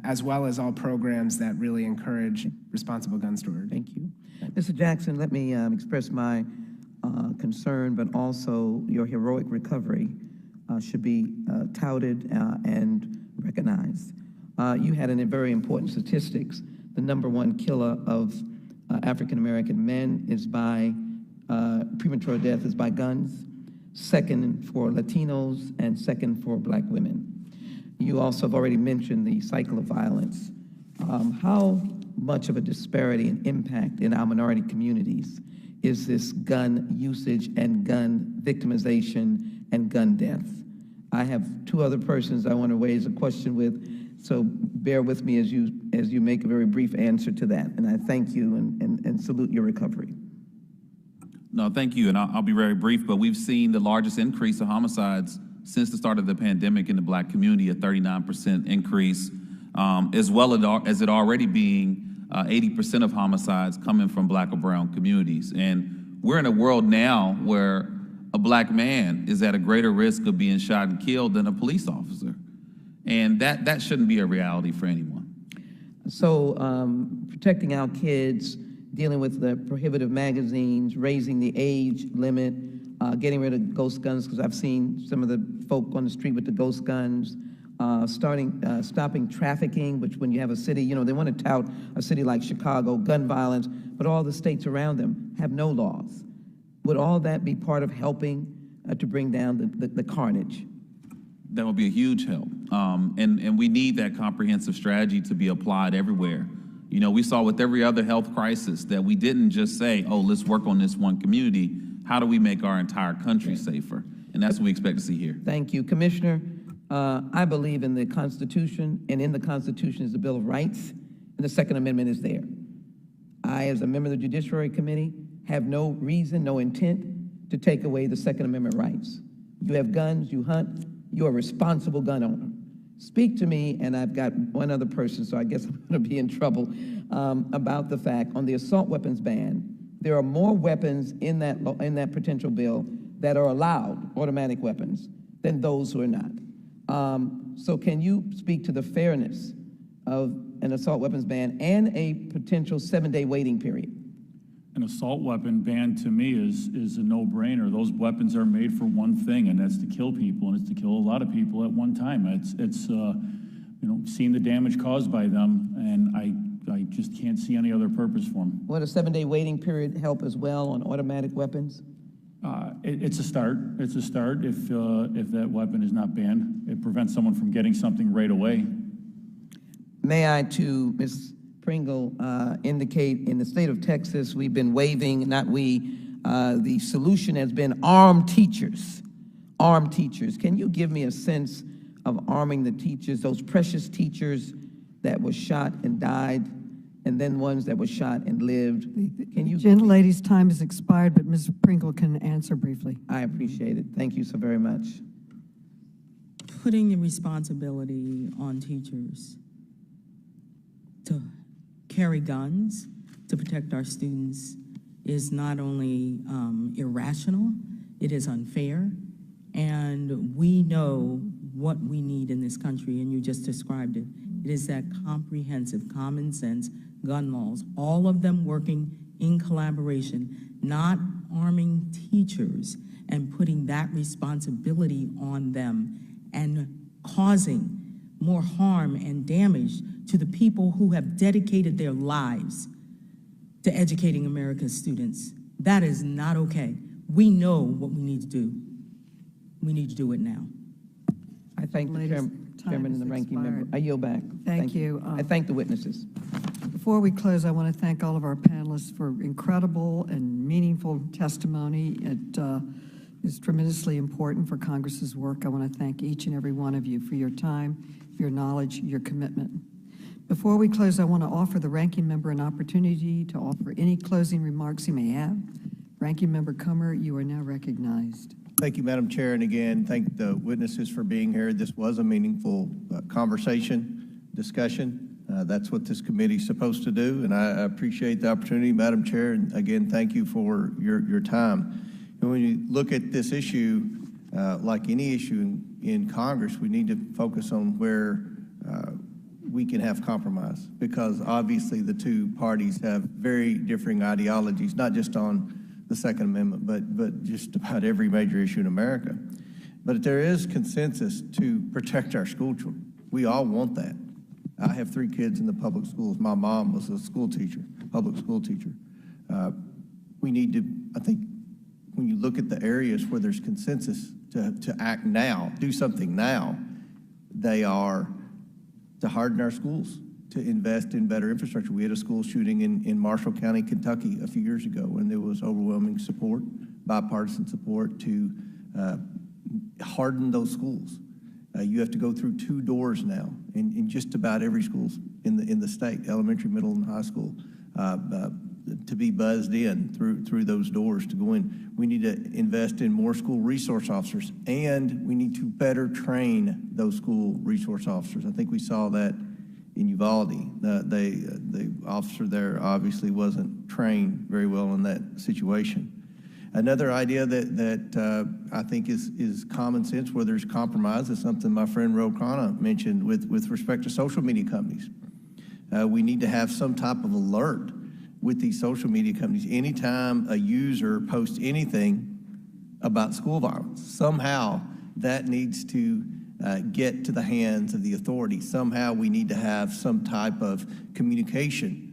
as well as all programs that really encourage responsible gun storage. Thank you. Mr. Jackson, let me express my concern, but also your heroic recovery should be touted and recognized. You had a very important statistics. The #1 killer of African-American men is by premature death is by guns. Second for Latinos, and second for Black women. You also have already mentioned the cycle of violence. How much of a disparity and impact in our minority communities is this gun usage and gun victimization and gun death? I have two other persons I want to raise a question with, so bear with me as you make a very brief answer to that. And I thank you and salute your recovery. No, thank you, and I'll be very brief, but we've seen the largest increase of homicides since the start of the pandemic in the Black community, a 39% increase, as well as it already being 80% of homicides coming from Black or brown communities. And we're in a world now where a Black man is at a greater risk of being shot and killed than a police officer. And that shouldn't be a reality for anyone. So protecting our kids, dealing with the prohibitive magazines, raising the age limit, getting rid of ghost guns, because I've seen some of the folk on the street with the ghost guns, stopping trafficking, which when you have a city, they want to tout a city like Chicago, gun violence, but all the states around them have no laws. Would all that be part of helping to bring down the carnage? That would be a huge help. And we need that comprehensive strategy to be applied everywhere. We saw with every other health crisis that we didn't just say, oh, let's work on this one community. How do we make our entire country safer? And that's what we expect to see here. Thank you. Commissioner, I believe in the Constitution, and in the Constitution is the Bill of Rights, and the Second Amendment is there. I, as a member of the Judiciary Committee, have no reason, no intent to take away the Second Amendment rights. You have guns, you hunt, you're a responsible gun owner. Speak to me, and I've got one other person, so I guess I'm going to be in trouble, about the fact on the assault weapons ban, there are more weapons in that potential bill that are allowed, automatic weapons, than those who are not. So can you speak to the fairness of an assault weapons ban and a potential 7-day waiting period? An assault weapon ban to me is a no-brainer. Those weapons are made for one thing, and that's to kill people, and it's to kill a lot of people at one time. It's seeing the damage caused by them, and I just can't see any other purpose for them. Would a 7-day waiting period help as well on automatic weapons? It's a start. It's a start. If that weapon is not banned, it prevents someone from getting something right away. May I, to Ms. Pringle, indicate in the state of Texas, we've been waiving, the solution has been armed teachers. Armed teachers. Can you give me a sense of arming the teachers, those precious teachers that were shot and died, and then ones that were shot and lived? Can you? Gentlelady's time has expired, but Ms. Pringle can answer briefly. I appreciate it. Thank you so very much. Putting the responsibility on teachers to carry guns to protect our students is not only irrational, it is unfair, and we know what we need in this country, and you just described it. It is that comprehensive, common sense gun laws, all of them working in collaboration, not arming teachers and putting that responsibility on them and causing more harm and damage to the people who have dedicated their lives to educating America's students. That is not okay. We know what we need to do. We need to do it now. I thank the chairman and the ranking member. I yield back. Thank you. I thank the witnesses. Before we close, I want to thank all of our panelists for incredible and meaningful testimony. It is tremendously important for Congress's work. I want to thank each and every one of you for your time, your knowledge, your commitment. Before we close, I want to offer the ranking member an opportunity to offer any closing remarks he may have. Ranking Member Comer, you are now recognized. Thank you, Madam Chair, and again, thank the witnesses for being here. This was a meaningful discussion. That's what this committee is supposed to do, and I appreciate the opportunity, Madam Chair, and again, thank you for your time. And when you look at this issue, like any issue in Congress, we need to focus on where we can have compromise, because obviously the two parties have very differing ideologies, not just on the Second Amendment, but just about every major issue in America. But there is consensus to protect our school children. We all want that. I have 3 kids in the public schools. My mom was a school teacher, public school teacher. We need to, I think, when you look at the areas where there's consensus to act now, do something now, they are to harden our schools, to invest in better infrastructure. We had a school shooting in Marshall County, Kentucky a few years ago, and there was overwhelming support, bipartisan support to harden those schools. You have to go through 2 doors now in just about every school in the state, elementary, middle, and high school, to be buzzed in through those doors to go in. We need to invest in more school resource officers, and we need to better train those school resource officers. I think we saw that in Uvalde. The officer there obviously wasn't trained very well in that situation. Another idea that I think is common sense where there's compromise is something my friend Rob mentioned with respect to social media companies. We need to have some type of alert with these social media companies. Anytime a user posts anything about school violence, somehow that needs to get to the hands of the authorities. Somehow we need to have some type of communication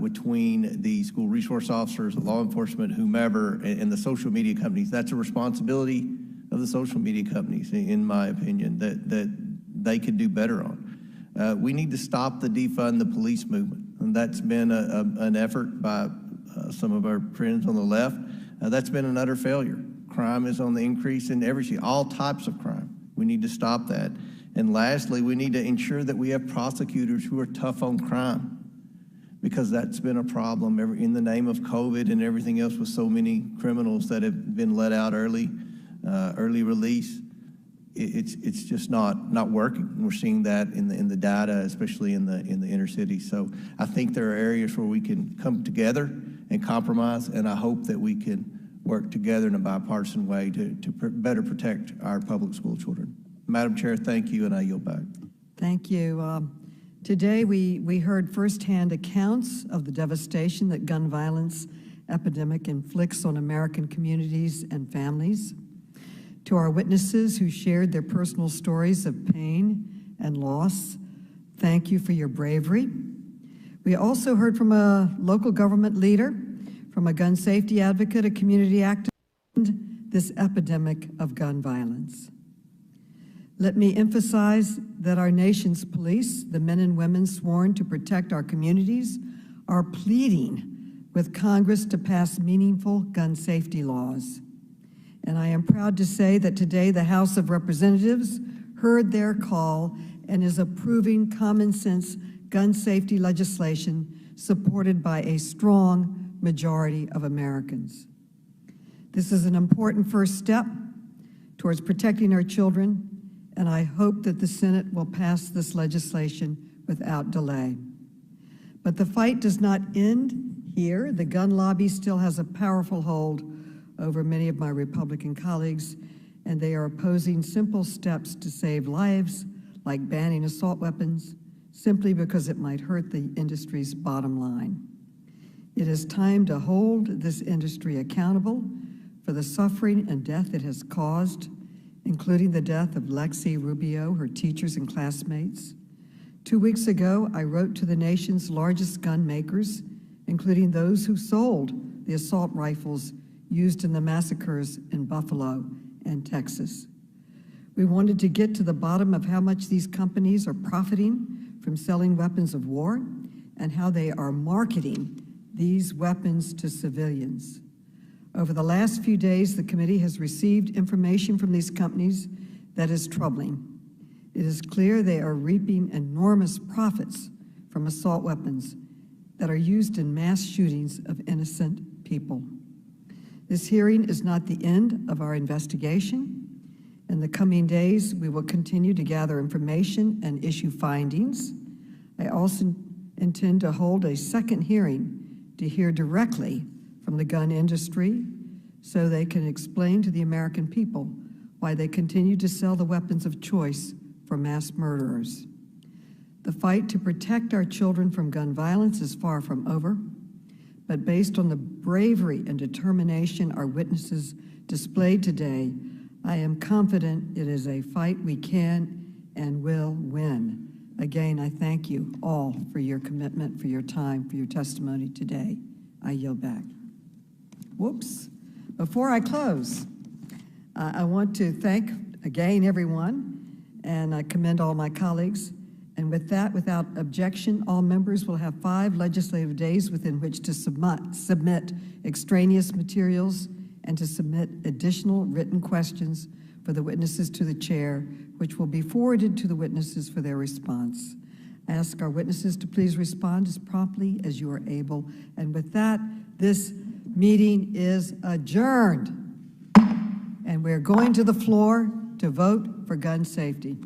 between the school resource officers, law enforcement, whomever, and the social media companies. That's a responsibility of the social media companies, in my opinion, that they could do better on. We need to stop the defund the police movement, and that's been an effort by some of our friends on the left. That's been an utter failure. Crime is on the increase in all types of crime. We need to stop that. And lastly, we need to ensure that we have prosecutors who are tough on crime, because that's been a problem in the name of COVID and everything else with so many criminals that have been let out early release. It's just not working. We're seeing that in the data, especially in the inner city. So I think there are areas where we can come together and compromise, and I hope that we can work together in a bipartisan way to better protect our public school children. Madam Chair, thank you, and I yield back. Thank you. Today, we heard firsthand accounts of the devastation that gun violence epidemic inflicts on American communities and families. To our witnesses who shared their personal stories of pain and loss, thank you for your bravery. We also heard from a local government leader, from a gun safety advocate, a community activist, and this epidemic of gun violence. Let me emphasize that our nation's police, the men and women sworn to protect our communities, are pleading with Congress to pass meaningful gun safety laws. And I am proud to say that today the House of Representatives heard their call and is approving common sense gun safety legislation supported by a strong majority of Americans. This is an important first step towards protecting our children, and I hope that the Senate will pass this legislation without delay. But the fight does not end here. The gun lobby still has a powerful hold over many of my Republican colleagues, and they are opposing simple steps to save lives, like banning assault weapons, simply because it might hurt the industry's bottom line. It is time to hold this industry accountable for the suffering and death it has caused. including the death of Lexi Rubio, her teachers and classmates. 2 weeks ago, I wrote to the nation's largest gun makers, including those who sold the assault rifles used in the massacres in Buffalo and Texas. We wanted to get to the bottom of how much these companies are profiting from selling weapons of war and how they are marketing these weapons to civilians. Over the last few days, the committee has received information from these companies that is troubling. It is clear they are reaping enormous profits from assault weapons that are used in mass shootings of innocent people. This hearing is not the end of our investigation. In the coming days, we will continue to gather information and issue findings. I also intend to hold a second hearing to hear directly from the gun industry so they can explain to the American people why they continue to sell the weapons of choice for mass murderers. The fight to protect our children from gun violence is far from over, but based on the bravery and determination our witnesses displayed today, I am confident it is a fight we can and will win. Again, I thank you all for your commitment, for your time, for your testimony today. I yield back. Whoops. Before I close, I want to thank again everyone, and I commend all my colleagues. And with that, without objection, all members will have 5 legislative days within which to submit extraneous materials and to submit additional written questions for the witnesses to the chair, which will be forwarded to the witnesses for their response. I ask our witnesses to please respond as promptly as you are able. And with that, this meeting is adjourned. And we're going to the floor to vote for gun safety.